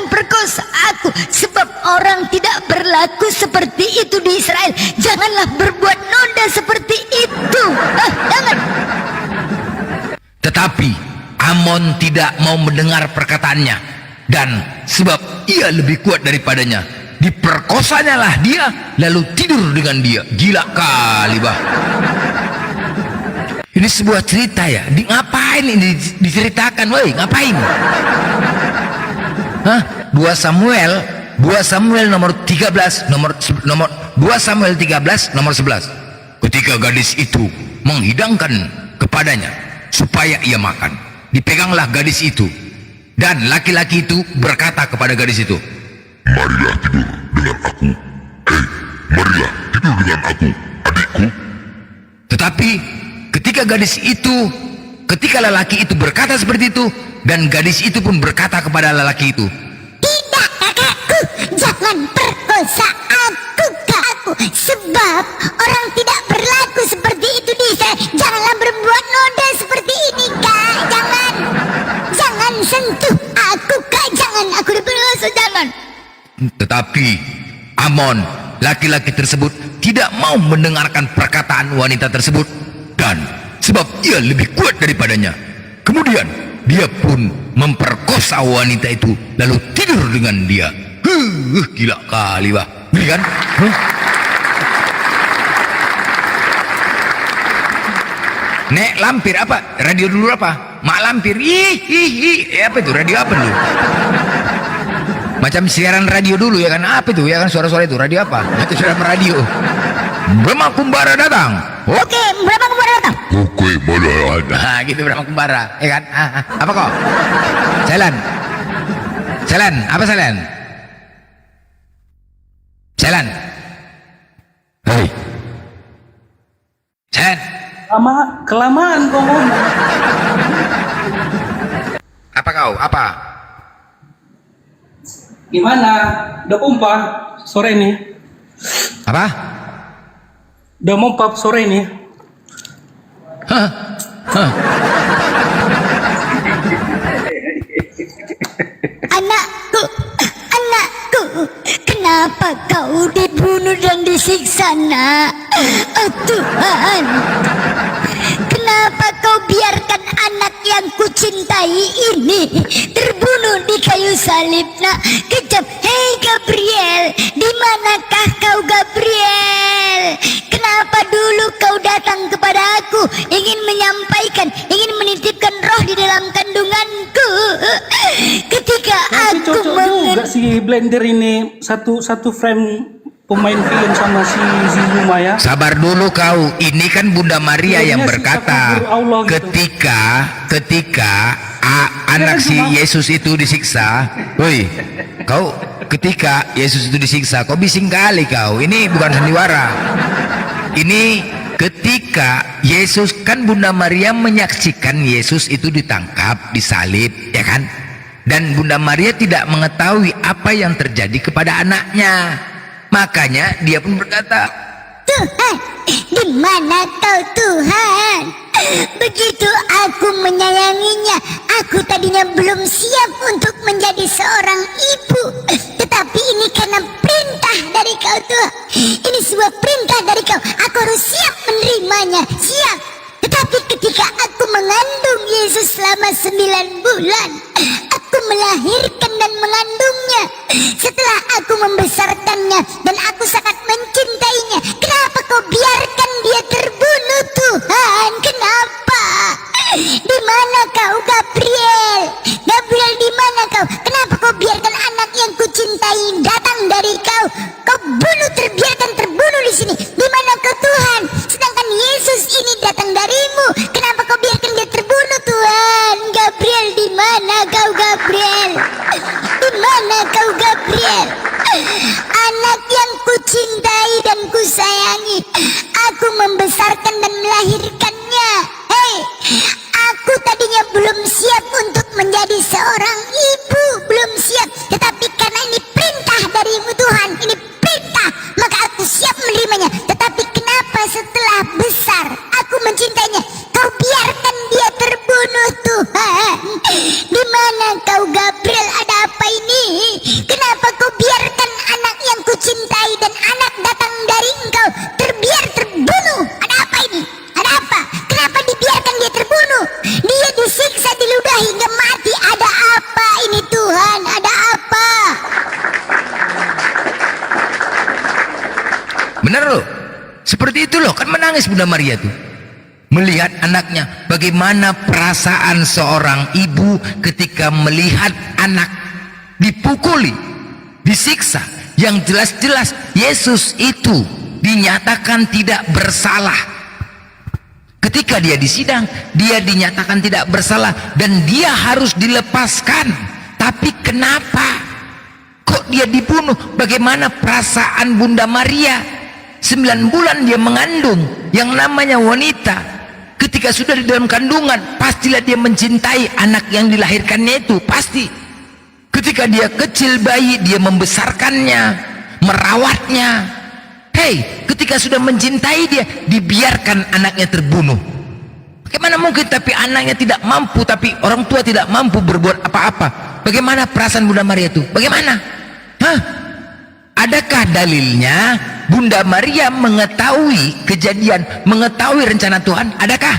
perkosa aku, sebab orang tidak berlaku seperti itu di Israel. Janganlah berbuat noda seperti itu. Jangan. Tetapi Amon tidak mau mendengar perkataannya, dan sebab ia lebih kuat daripadanya, diperkosanya lah dia, lalu tidur dengan dia. Gila kali bah. Ini sebuah cerita ya. Ngapain ini diceritakan, woi? Ngapain? 2 Samuel nomor 13 nomor 2 Samuel 13 nomor 11. Ketika gadis itu menghidangkan kepadanya supaya ia makan, dipeganglah gadis itu, dan laki-laki itu berkata kepada gadis itu, marilah tidur dengan aku. Marilah tidur dengan aku adikku. Tetapi ketika lelaki itu berkata seperti itu, dan gadis itu pun berkata kepada lelaki itu, tidak kakakku, jangan perkosa aku kakakku, sebab orang tidak berlaku seperti itu di Israel. Janganlah berbuat noda seperti ini kak, jangan sentuh aku kak, jangan, aku diperkosa, jangan. Tetapi Amon, laki-laki tersebut, tidak mau mendengarkan perkataan wanita tersebut, dan sebab ia lebih kuat daripadanya, kemudian dia pun memperkosa wanita itu lalu tidur dengan dia. Gila kali bah, ngeri kan? Nek lampir apa? Radio dulu apa? Mak lampir. Apa itu? Radio apa dulu? Macam siaran radio dulu ya kan? Apa itu ya kan, suara-suara itu? Radio apa? Itu siaran radio. Brahma Kumbara datang. Oke, Brahma Kumbara datang. Oke, boleh. Nah, gitu Brahma Kumbara, ya kan? Apa kok? Jalan. Apa jalan? Jalan. Hei. Jalan. Kelamaan kau ngomong. Apa kau? Apa? Gimana? Udah pompa sore ini? Apa? Udah pompa sore ini? Anakku, kenapa kau dibunuh dan disiksa, nak? Oh Tuhan, kenapa kau biarkan anak yang kucintai ini terbunuh di kayu salib, nak? Kejam, hei Gabriel, di manakah kau Gabriel? Kenapa dulu kau datang kepada aku, ingin menyampaikan, ingin menitipkan roh di dalam kandunganku? Ketika aku juga si Blender ini satu frame pemain film sama si Zuma ya. Sabar dulu kau, ini kan Bunda Maria yang berkata ketika anak si Yesus itu disiksa. Woi, kau ketika Yesus itu disiksa, kau bising kali kau. Ini bukan sandiwara. Ini ketika Yesus, kan Bunda Maria menyaksikan Yesus itu ditangkap, disalib, ya kan? Dan Bunda Maria tidak mengetahui apa yang terjadi kepada anaknya. Makanya dia pun berkata, Tuhan, di mana kau Tuhan? Begitu aku menyayanginya, aku tadinya belum siap untuk menjadi seorang ibu. Tetapi ini karena perintah dari kau Tuhan. Ini sebuah perintah dari kau, aku harus siap menerimanya, siap. Tetapi ketika aku mengandung Yesus selama 9 bulan, aku melahirkan dan mengandungnya. Setelah aku membesarkannya dan aku sangat mencintainya, kenapa kau biarkan dia terbunuh, Tuhan? Kenapa? Di mana kau Gabriel? Gabriel, di mana kau? Kenapa kau biarkan anak yang kucintai datang dari kau? Kau bunuh, terbiarkan terbunuh di sini. Di mana kau Tuhan? Sedangkan Yesus ini datang darimu. Kenapa kau biarkan dia terbunuh, Tuhan? Gabriel, di mana kau Gabriel? Di mana kau Gabriel? Anak yang kucintai dan kusayangi, aku membesarkan dan melahirkannya. Hei, aku tadinya belum siap untuk menjadi seorang ibu, belum siap. Tetapi karena ini perintah darimu Tuhan, ini perintah, maka aku siap menerimanya. Tetapi kenapa setelah besar aku mencintainya, kau biarkan dia terbunuh, Tuhan? Di mana kau Gabriel? Ada apa ini? Kenapa kau biarkan anak yang kucintai dan anak datang dari engkau terbunuh? Ada apa ini? Ada apa? Kenapa dibiarkan dia terbunuh? Dia disiksa, diludahi hingga mati. Ada apa ini Tuhan? Ada apa? bener loh, seperti itu loh, kan menangis Bunda Maria tuh melihat anaknya. Bagaimana perasaan seorang ibu ketika melihat anak dipukuli, disiksa, yang jelas-jelas Yesus itu dinyatakan tidak bersalah. Ketika dia disidang, dia dinyatakan tidak bersalah dan dia harus dilepaskan. Tapi kenapa kok dia dibunuh? Bagaimana perasaan Bunda Maria? 9 bulan dia mengandung yang namanya wanita. Ketika sudah di dalam kandungan, pastilah dia mencintai anak yang dilahirkannya itu, pasti. Ketika dia kecil bayi, dia membesarkannya, merawatnya. Hei, ketika sudah mencintai dia, dibiarkan anaknya terbunuh. Bagaimana mungkin? Tapi anaknya tidak mampu, tapi orang tua tidak mampu berbuat apa-apa. Bagaimana perasaan Bunda Maria itu? Bagaimana? Hah? Adakah dalilnya Bunda Maria mengetahui kejadian, mengetahui rencana Tuhan? Adakah?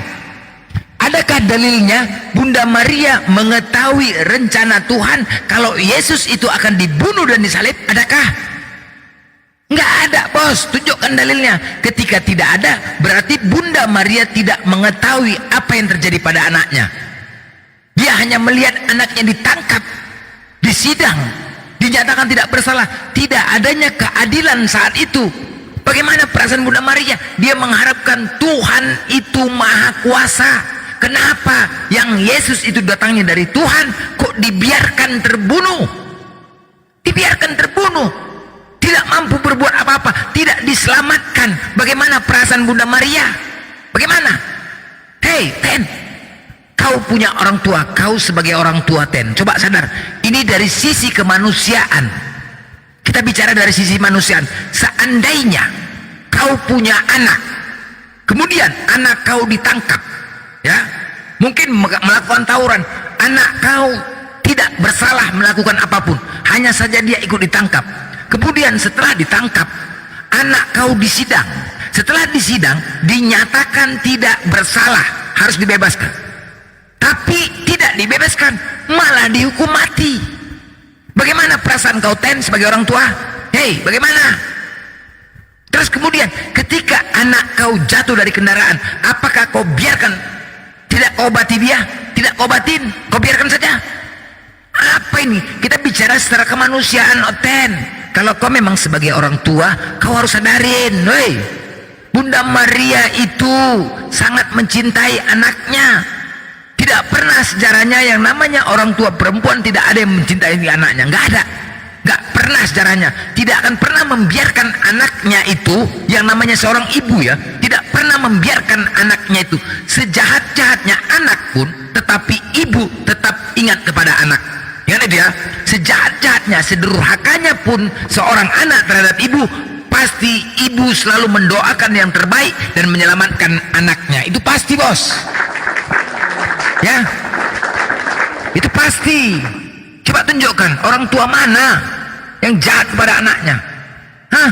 Adakah dalilnya Bunda Maria mengetahui rencana Tuhan kalau Yesus itu akan dibunuh dan disalib? Adakah? Enggak ada, bos. Tunjukkan dalilnya. Ketika tidak ada, berarti Bunda Maria tidak mengetahui apa yang terjadi pada anaknya. Dia hanya melihat anaknya ditangkap, disidang, dinyatakan tidak bersalah. Tidak adanya keadilan saat itu. Bagaimana perasaan Bunda Maria? Dia mengharapkan Tuhan itu maha kuasa. Kenapa yang Yesus itu datangnya dari Tuhan kok dibiarkan terbunuh? Dibiarkan terbunuh, tidak mampu berbuat apa-apa, tidak diselamatkan. Bagaimana perasaan Bunda Maria? Bagaimana? Hei Ten, kau punya orang tua, kau sebagai orang tua Ten, coba sadar, ini dari sisi kemanusiaan. Kita bicara dari sisi kemanusiaan. Seandainya kau punya anak, kemudian anak kau ditangkap, ya, mungkin melakukan tawuran, anak kau tidak bersalah melakukan apapun, hanya saja dia ikut ditangkap. Kemudian setelah ditangkap, anak kau disidang. Setelah disidang, dinyatakan tidak bersalah, harus dibebaskan. Tapi tidak dibebaskan, malah dihukum mati. Bagaimana perasaan kau Ten sebagai orang tua? Hei, bagaimana? Terus kemudian ketika anak kau jatuh dari kendaraan, apakah kau biarkan? Tidak kau obati dia? Tidak kau obatin? Kau biarkan saja? Apa ini? Kita bicara secara kemanusiaan, Ten. Kalau kau memang sebagai orang tua, kau harus sadarin, woi, Bunda Maria itu sangat mencintai anaknya. Tidak pernah sejarahnya yang namanya orang tua perempuan tidak ada yang mencintai anaknya. Nggak ada. Nggak pernah sejarahnya. Tidak akan pernah membiarkan anaknya itu, yang namanya seorang ibu ya, tidak pernah membiarkan anaknya itu. Sejahat-jahatnya anak pun, tetapi ibu tetap ingat kepada anak. Ingat dia, sejahat-jahatnya, sederhakanya pun seorang anak terhadap ibu, pasti ibu selalu mendoakan yang terbaik dan menyelamatkan anaknya. Itu pasti, bos. Ya, itu pasti. Coba tunjukkan orang tua mana yang jahat kepada anaknya. Hah?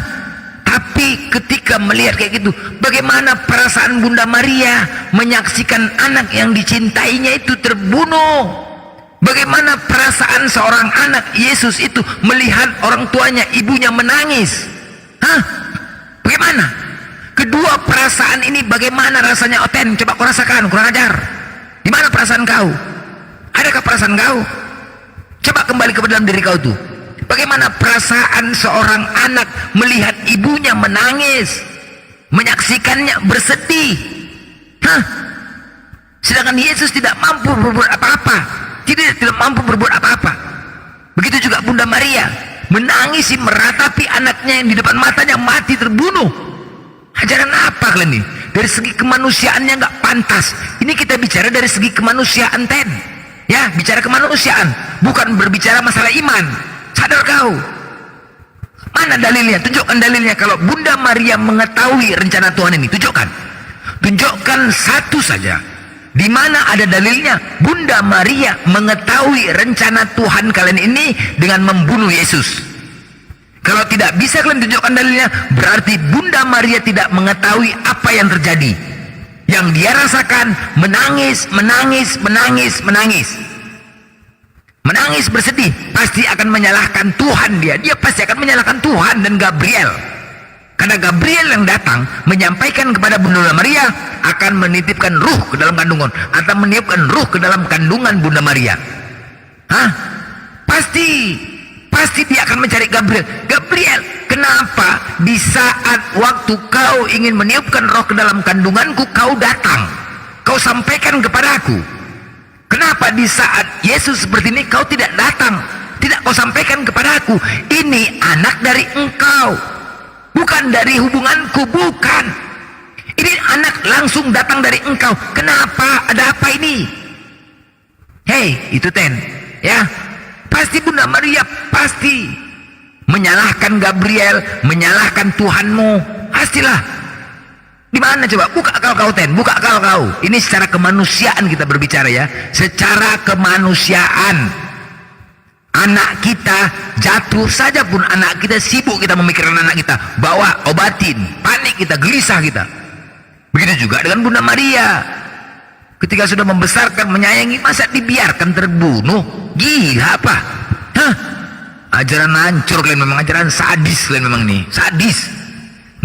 Tapi ketika melihat kayak gitu, bagaimana perasaan Bunda Maria menyaksikan anak yang dicintainya itu terbunuh? Bagaimana perasaan seorang anak Yesus itu melihat orang tuanya, ibunya menangis? Hah? Bagaimana? Kedua perasaan ini bagaimana rasanya, Oten? Coba kau rasakan, kurang ajar. Di mana perasaan kau? Adakah perasaan kau? Coba kembali ke dalam diri kau tuh. Bagaimana perasaan seorang anak melihat ibunya menangis, menyaksikannya bersedih? Hah? Sedangkan Yesus tidak mampu berbuat apa-apa, tidak mampu berbuat apa-apa. Begitu juga Bunda Maria menangisi, meratapi anaknya yang di depan matanya mati terbunuh. Ajaran apa kalian ini? Dari segi kemanusiaannya nggak pantas. Ini kita bicara dari segi kemanusiaan, Ten. Ya, bicara kemanusiaan, bukan berbicara masalah iman. Sadar kau? Mana dalilnya? Tunjukkan dalilnya. Kalau Bunda Maria mengetahui rencana Tuhan ini, tunjukkan. Tunjukkan satu saja. Di mana ada dalilnya Bunda Maria mengetahui rencana Tuhan kalian ini dengan membunuh Yesus? Kalau tidak bisa kalian tunjukkan dalilnya, berarti Bunda Maria tidak mengetahui apa yang terjadi. Yang dia rasakan menangis, menangis, menangis, menangis. Menangis bersedih, pasti akan menyalahkan Tuhan dia. Dia pasti akan menyalahkan Tuhan dan Gabriel. Karena Gabriel yang datang menyampaikan kepada Bunda Maria akan menitipkan ruh ke dalam kandungan, atau meniupkan ruh ke dalam kandungan Bunda Maria. Hah? Pasti dia akan mencari Gabriel. Gabriel, kenapa di saat waktu kau ingin meniupkan roh ke dalam kandunganku, kau datang, kau sampaikan kepadaku? Kenapa di saat Yesus seperti ini kau tidak datang, tidak kau sampaikan kepadaku? Ini anak dari engkau, bukan dari hubunganku, bukan. Ini anak langsung datang dari engkau. Kenapa? Ada apa ini? Hei, itu Ten, ya. Pasti Bunda Maria pasti menyalahkan Gabriel, menyalahkan Tuhanmu. Pastilah. Di mana coba? Buka akal kau, Ten, buka akal kau. Ini secara kemanusiaan kita berbicara ya. Secara kemanusiaan. Anak kita jatuh saja pun, anak kita sibuk kita memikirkan anak kita, bawa obatin, panik kita, gelisah kita. Begitu juga dengan Bunda Maria. Ketika sudah membesarkan, menyayangi, masa dibiarkan terbunuh? Gila apa? Hah? Ajaran hancur kalian, memang ajaran sadis kalian memang nih, sadis.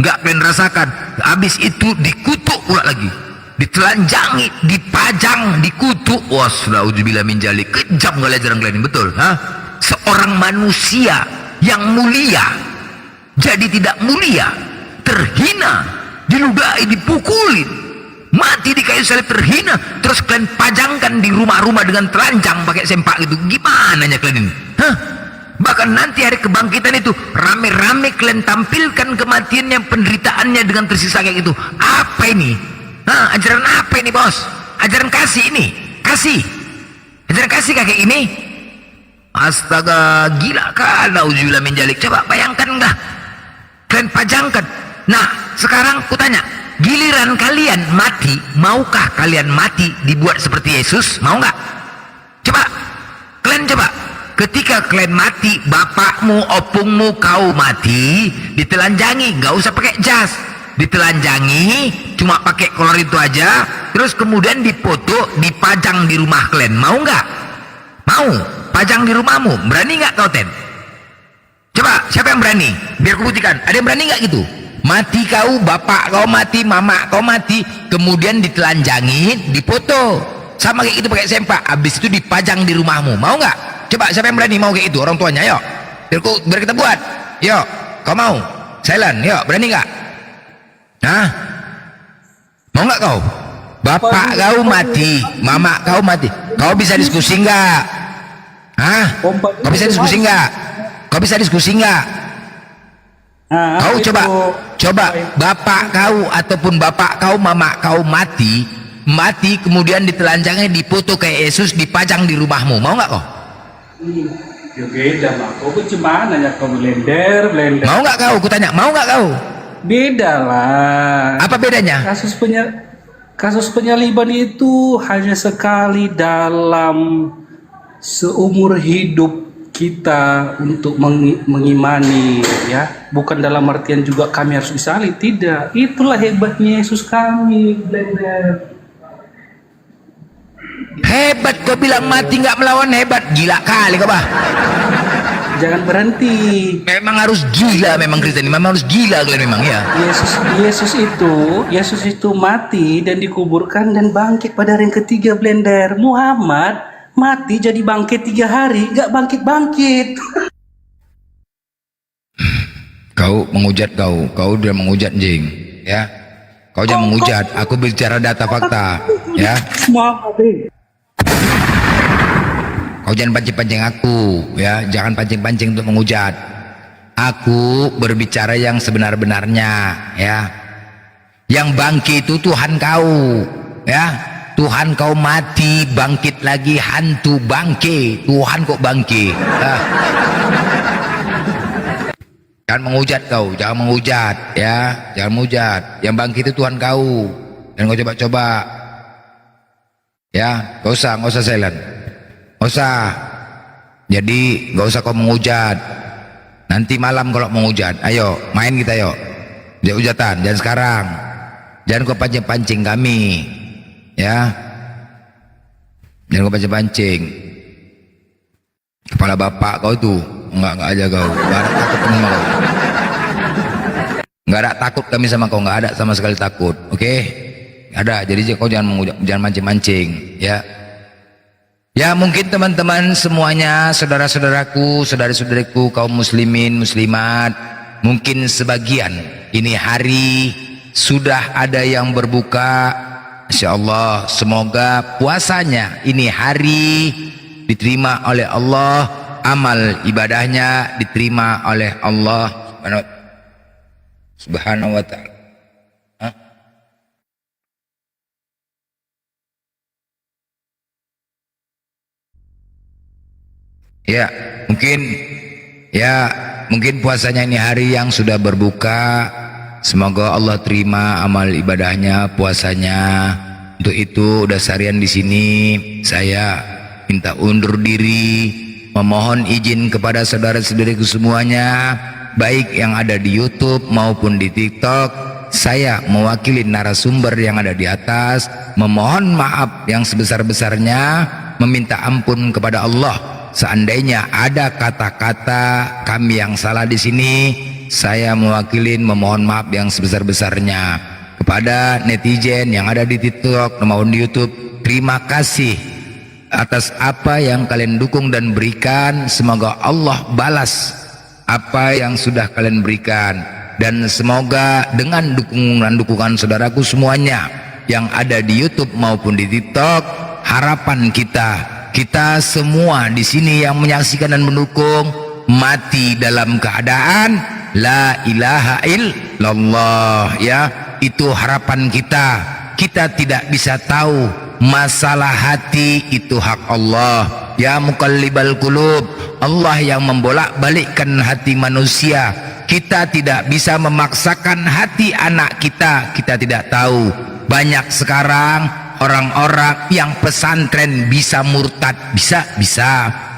Nggak kalian rasakan. Habis itu dikutuk pula lagi, ditelanjangi, dipajang, dikutuk. Wah, naudzubillah min dzalik. Kejam kali ajaran kalian ini, betul? Hah? Seorang manusia yang mulia jadi tidak mulia, terhina, diludahi, dipukulin, mati di kayu salib, terhina, terus kalian pajangkan di rumah-rumah dengan telanjang pakai sempak gitu. Gimana nya kalian ini? Hah? Bahkan nanti hari kebangkitan itu rame-rame kalian tampilkan kematiannya, penderitaannya dengan tersisa kayak gitu. Apa ini? Nah, ajaran apa ini, bos? Ajaran kasih ini, kasih. Ajaran kasih kayak ini. Astaga, gila kan? Nauzubillah min dzalik. Coba bayangkan enggak? Kalian pajangkan. Nah, sekarang kutanya, giliran kalian mati, maukah kalian mati dibuat seperti Yesus? Mau nggak? Coba kalian coba ketika kalian mati, bapakmu, opungmu, kau mati, ditelanjangi, nggak usah pakai jas, ditelanjangi, cuma pakai kolor itu aja, terus kemudian dipoto, dipajang di rumah kalian. Mau nggak? Mau? Pajang di rumahmu, berani nggak kau, Ten? Coba, siapa yang berani? Biar aku buktikan. Ada yang berani nggak gitu? Mati kau, bapak kau mati, mama kau mati, kemudian ditelanjangi, dipoto, sama kayak gitu pakai sempak, habis itu dipajang di rumahmu. Mau nggak? Coba siapa yang berani mau kayak itu? Orang tuanya, yuk. Biar kita buat. Yuk, kau mau? Silent, yuk, berani nggak? Hah? Mau nggak kau? Bapak kau mati, mama kau mati. Kau bisa diskusi nggak? Hah? Kau bisa diskusi nggak? Kau bisa diskusi nggak? Kau coba bapak kau ataupun bapak kau, mama kau mati kemudian ditelanjangi, dipoto kayak Yesus, dipajang di rumahmu. Mau nggak kau? Ya beda mah. Kau cuma nanya kau blender. Mau nggak kau? Kutanya, mau nggak kau? Beda lah. Apa bedanya? Kasus penyaliban itu hanya sekali dalam seumur hidup kita untuk mengimani, ya, bukan dalam artian juga kami harus disalib, tidak. Itulah hebatnya Yesus kami, blender. Hebat kau bilang mati nggak melawan, hebat, gila kali kau, bah. Jangan berhenti. Memang harus gila, memang Kristen, memang harus gila kalian memang, ya. Yesus itu mati dan dikuburkan dan bangkit pada hari yang ketiga, blender. Muhammad mati jadi bangkit 3 hari, gak bangkit. Kau menghujat, kau udah menghujat, Jing, ya. Kau jangan menghujat, aku bicara data fakta, ya. Kau jangan pancing-pancing aku, ya. Jangan pancing-pancing untuk menghujat. Aku berbicara yang sebenar-benarnya, ya. Yang bangkit itu Tuhan kau, ya. Tuhan kau mati, bangkit lagi, hantu bangkit. Tuhan kok bangkit? Jangan menghujat kau, jangan menghujat, ya, jangan menghujat. Yang bangkit itu Tuhan kau. Dan kau coba-coba, ya, gak usah silent, gak usah. Jadi gak usah kau menghujat. Nanti malam kalau menghujat, ayo main kita, yuk. Jangan hujatan, jangan sekarang. Jangan kau pancing-pancing kami. Ya, jangan kau pancing-pancing. Kepala bapak kau tuh enggak aja kau. Enggak ada takut sama kau. Enggak ada takut kami sama kau, enggak ada sama sekali takut. Oke? Ada. Jadi kau jangan mancing-mancing, ya. Ya, mungkin teman-teman semuanya, saudara-saudaraku, saudari-saudariku, kaum muslimin, muslimat, mungkin sebagian ini hari sudah ada yang berbuka. Insya Allah, semoga puasanya ini hari diterima oleh Allah, amal ibadahnya diterima oleh Allah Subhanahu wa ta'ala. Mungkin puasanya ini hari yang sudah berbuka. Semoga Allah terima amal ibadahnya, puasanya. Untuk itu udah seharian di sini, saya minta undur diri, memohon izin kepada saudara-saudariku semuanya, baik yang ada di YouTube maupun di TikTok. Saya mewakili narasumber yang ada di atas, memohon maaf yang sebesar-besarnya, meminta ampun kepada Allah. Seandainya ada kata-kata kami yang salah di sini, saya mewakili memohon maaf yang sebesar-besarnya kepada netizen yang ada di TikTok maupun di YouTube. Terima kasih atas apa yang kalian dukung dan berikan. Semoga Allah balas apa yang sudah kalian berikan, dan semoga dengan dukungan saudaraku semuanya yang ada di YouTube maupun di TikTok, harapan kita semua di sini yang menyaksikan dan mendukung mati dalam keadaan la ilaha illallah, ya. Itu harapan kita. Kita tidak bisa tahu masalah hati, itu hak Allah, ya. Muqallibal qulub, Allah yang membolak-balikkan hati manusia. Kita tidak bisa memaksakan hati anak kita. Kita tidak tahu. Banyak sekarang orang-orang yang pesantren bisa murtad, bisa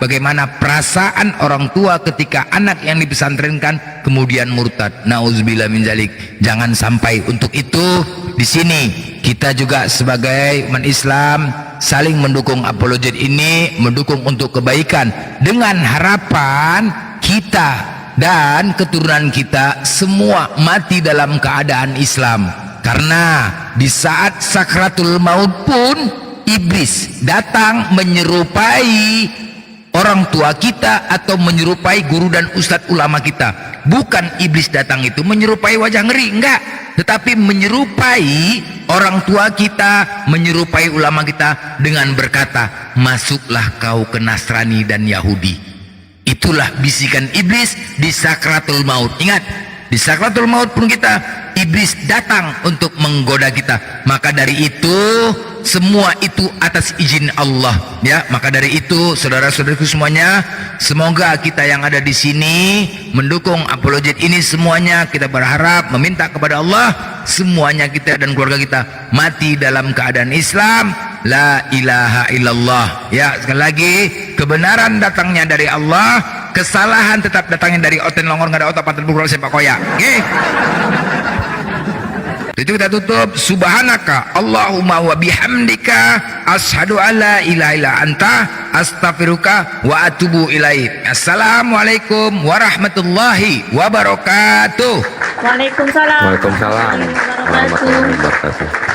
bagaimana perasaan orang tua ketika anak yang dipesantrenkan kemudian murtad. Nauzubillah min zalik. Jangan sampai. Untuk itu di sini kita juga sebagai umat Islam saling mendukung apologet ini, mendukung untuk kebaikan dengan harapan kita dan keturunan kita semua mati dalam keadaan Islam. Karena di saat sakratul maut pun iblis datang menyerupai orang tua kita atau menyerupai guru dan ustadz ulama kita. Bukan iblis datang itu menyerupai wajah ngeri, enggak, tetapi menyerupai orang tua kita, menyerupai ulama kita dengan berkata, masuklah kau ke Nasrani dan Yahudi. Itulah bisikan iblis di sakratul maut. Ingat, di sakratul maut pun iblis datang untuk menggoda kita. Maka dari itu semua itu atas izin Allah, ya. Maka dari itu saudara-saudariku semuanya, semoga kita yang ada di sini mendukung apologet ini semuanya, kita berharap meminta kepada Allah semuanya kita dan keluarga kita mati dalam keadaan Islam. La ilaha illallah. Ya, sekali lagi, kebenaran datangnya dari Allah, kesalahan tetap datangnya dari Oten Longor, nggak ada otak paten pukul sepak koyak. Oke? Itu kita tutup. Subhanaka Allahumma wa bihamdika asyhadu alla ilaha illa anta astaghfiruka wa atubu ilaik. Assalamualaikum warahmatullahi wabarakatuh. Waalaikumsalam. Waalaikumsalam warahmatullahi wabarakatuh.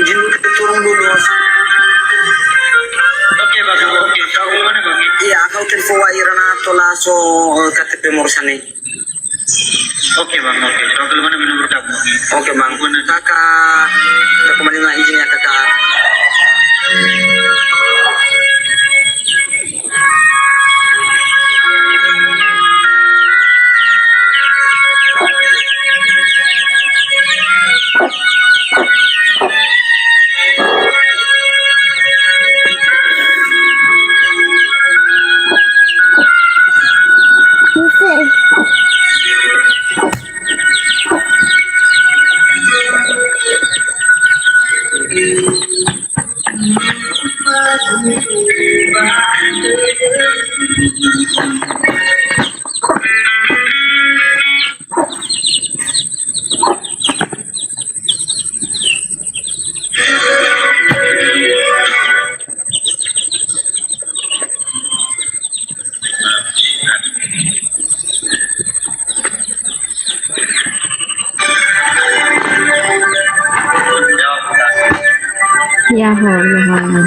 Izin turun dulu. Oke Bang, oke. Kau mana Bang? Iya, kau telepon Wairana atau langsung KTP Morsani. Oke Bang, oke. Kau ke mana nomor kamu? Oke Bang. Kakak, kembali izin ya kakak. Ya Allah.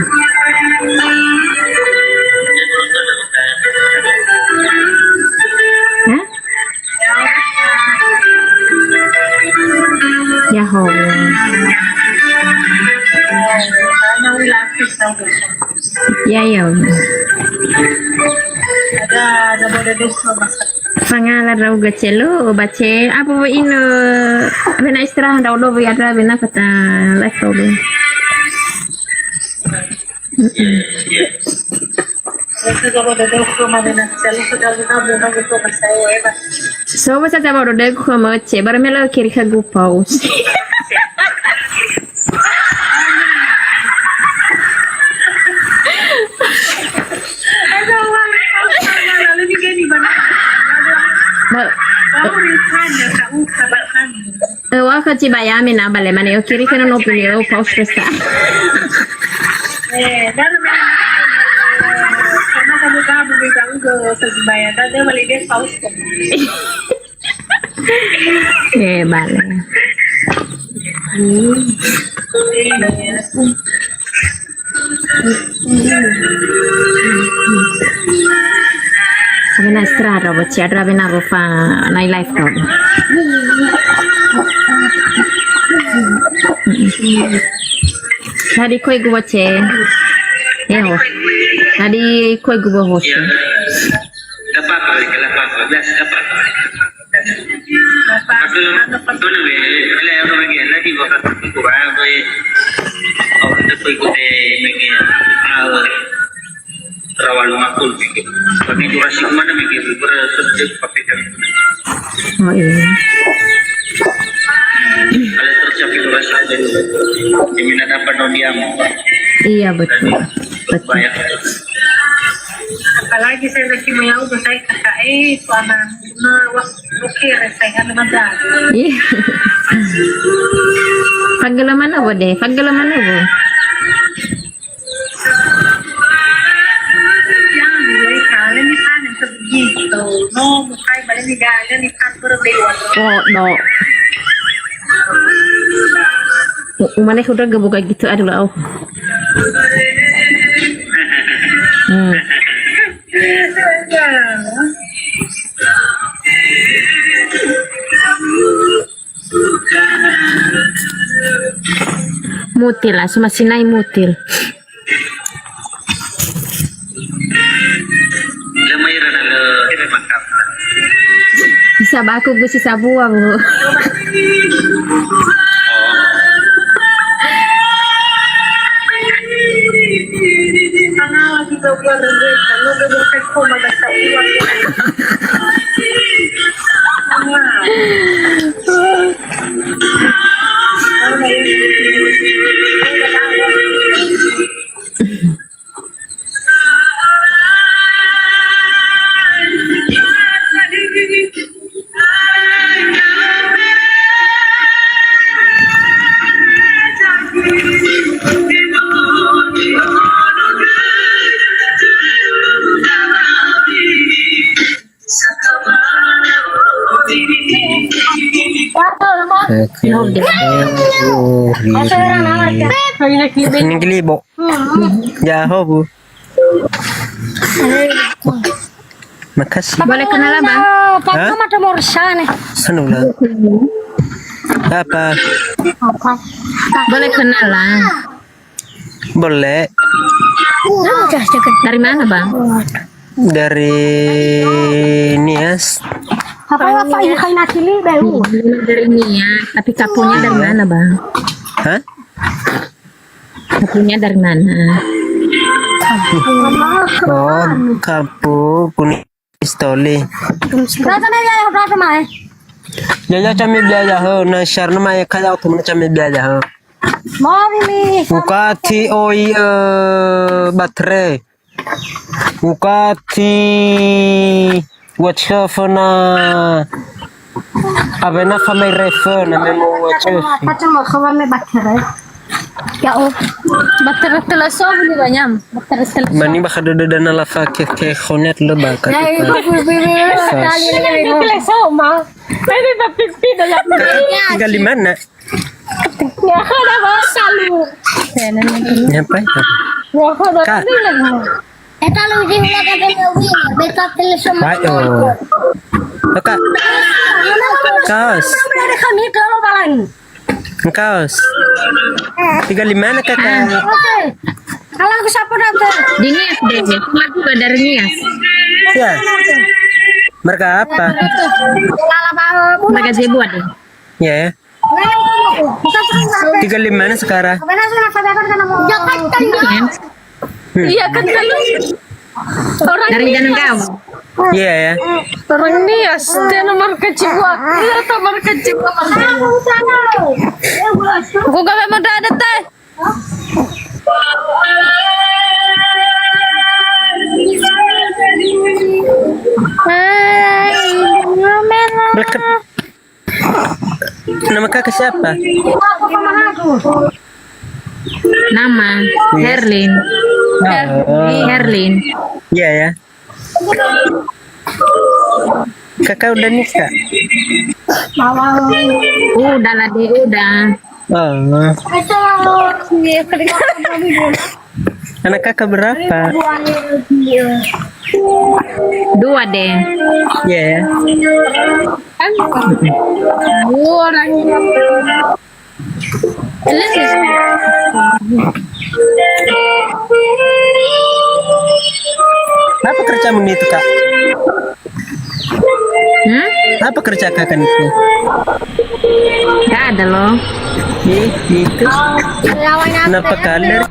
Hah? Ya Allah. Ya ya Allah. Ada pangalan raw gacelo bace apa ini bena istirahat dulu ada bena kata live dulu. So basta tava do dego como che bara mela kiri kagu pause. Waka ci bayami na bale mane yo kiri kana no pili o pause questa. Karena kamu bilang ke Sebaya, dia balik dia pause. Bale. Sabi na strada, ba't siya drabe na fa na life ko. Tadi koi gua ce, yo. Tadi koi gua host. Dapat belas dapat. Aku nu le aku lagi lagi bukan kurang aku untuk ikut lagi. terawal mengakul begitu. Tapi durasi mana begitu bersebut KPK. Oh iya. Ada tercapai durasi dari dimana dapat nodiamu. Iya betul. Betul. Apalagi saya lagi mau saya kakak suara oke saya kan ada. Iya. Pagalaman apa deh? Pagalaman apa? Yang mulai kalian nih kan yang sebegitu. No, mukai balik nih galen nih kan berdewa. Oh no. Mana udah gak buka gitu aduh lah. Mutil lah, cuma sinai mutil. Bisa baku gue sisa buah bu. Lagi buat kalau berbuat koma bahasa uang. Ini gilibo. Jaho bu. Makasih. Boleh kenal bang? Hah? Ada morsa nih. Anu lah. Apa? Boleh kenal lah. Boleh. Dari mana bang? Dari Nias. Apa ini kain asli baru? Dari Nias, tapi kapunya dari mana bang? Hah? Kapunya dari mana? Oh, kapu kuning pistoli. Rasanya ya rasa mai. Jaya kami belajar ho, na syarna mai kalau teman kami belajar ho. Mari nih. Ukati oi baterai. Ukati WhatsApp na abena famai refer na memo WhatsApp. Macam mau kawan me baterai. Ya oh, baterai telasau beli banyak. Baterai telasau. Mani baka dana la fa ke khonet lo ba ka. Ya ibu telasau mah. Ini tapi tidak ya. Tinggal di mana? Ya ada bahasa lu. Nyapa? Ya ada ini. Eta lu di hula kata ini, beta telasau. Ayo. Oka. Kaos. Ada kami kalau balang. Kaos. Tinggal di mana kakak? Oke. Kalau aku siapa nanti? Di Nias deh, cuma juga dari Nias. Ya. Mereka apa? Mereka saya buat deh. Ya. Tinggal di mana sekarang? Jakarta. Iya kan kalau orang dari Danau. Iya ya. Orang Nias, dia nomor kecil gua. Dia nomor kecil gua. Aku gak mau ada teh. Nama kakak siapa? Nama Herlin. Herlin. Iya ya. Kakak udah nikah? Udah lah deh, udah. Oh. Anak kakak berapa? 2 deh. Iya ya. Apa kerjamu itu kak? Apa kerja kakak itu? Gak ada loh. Itu. Kenapa kader?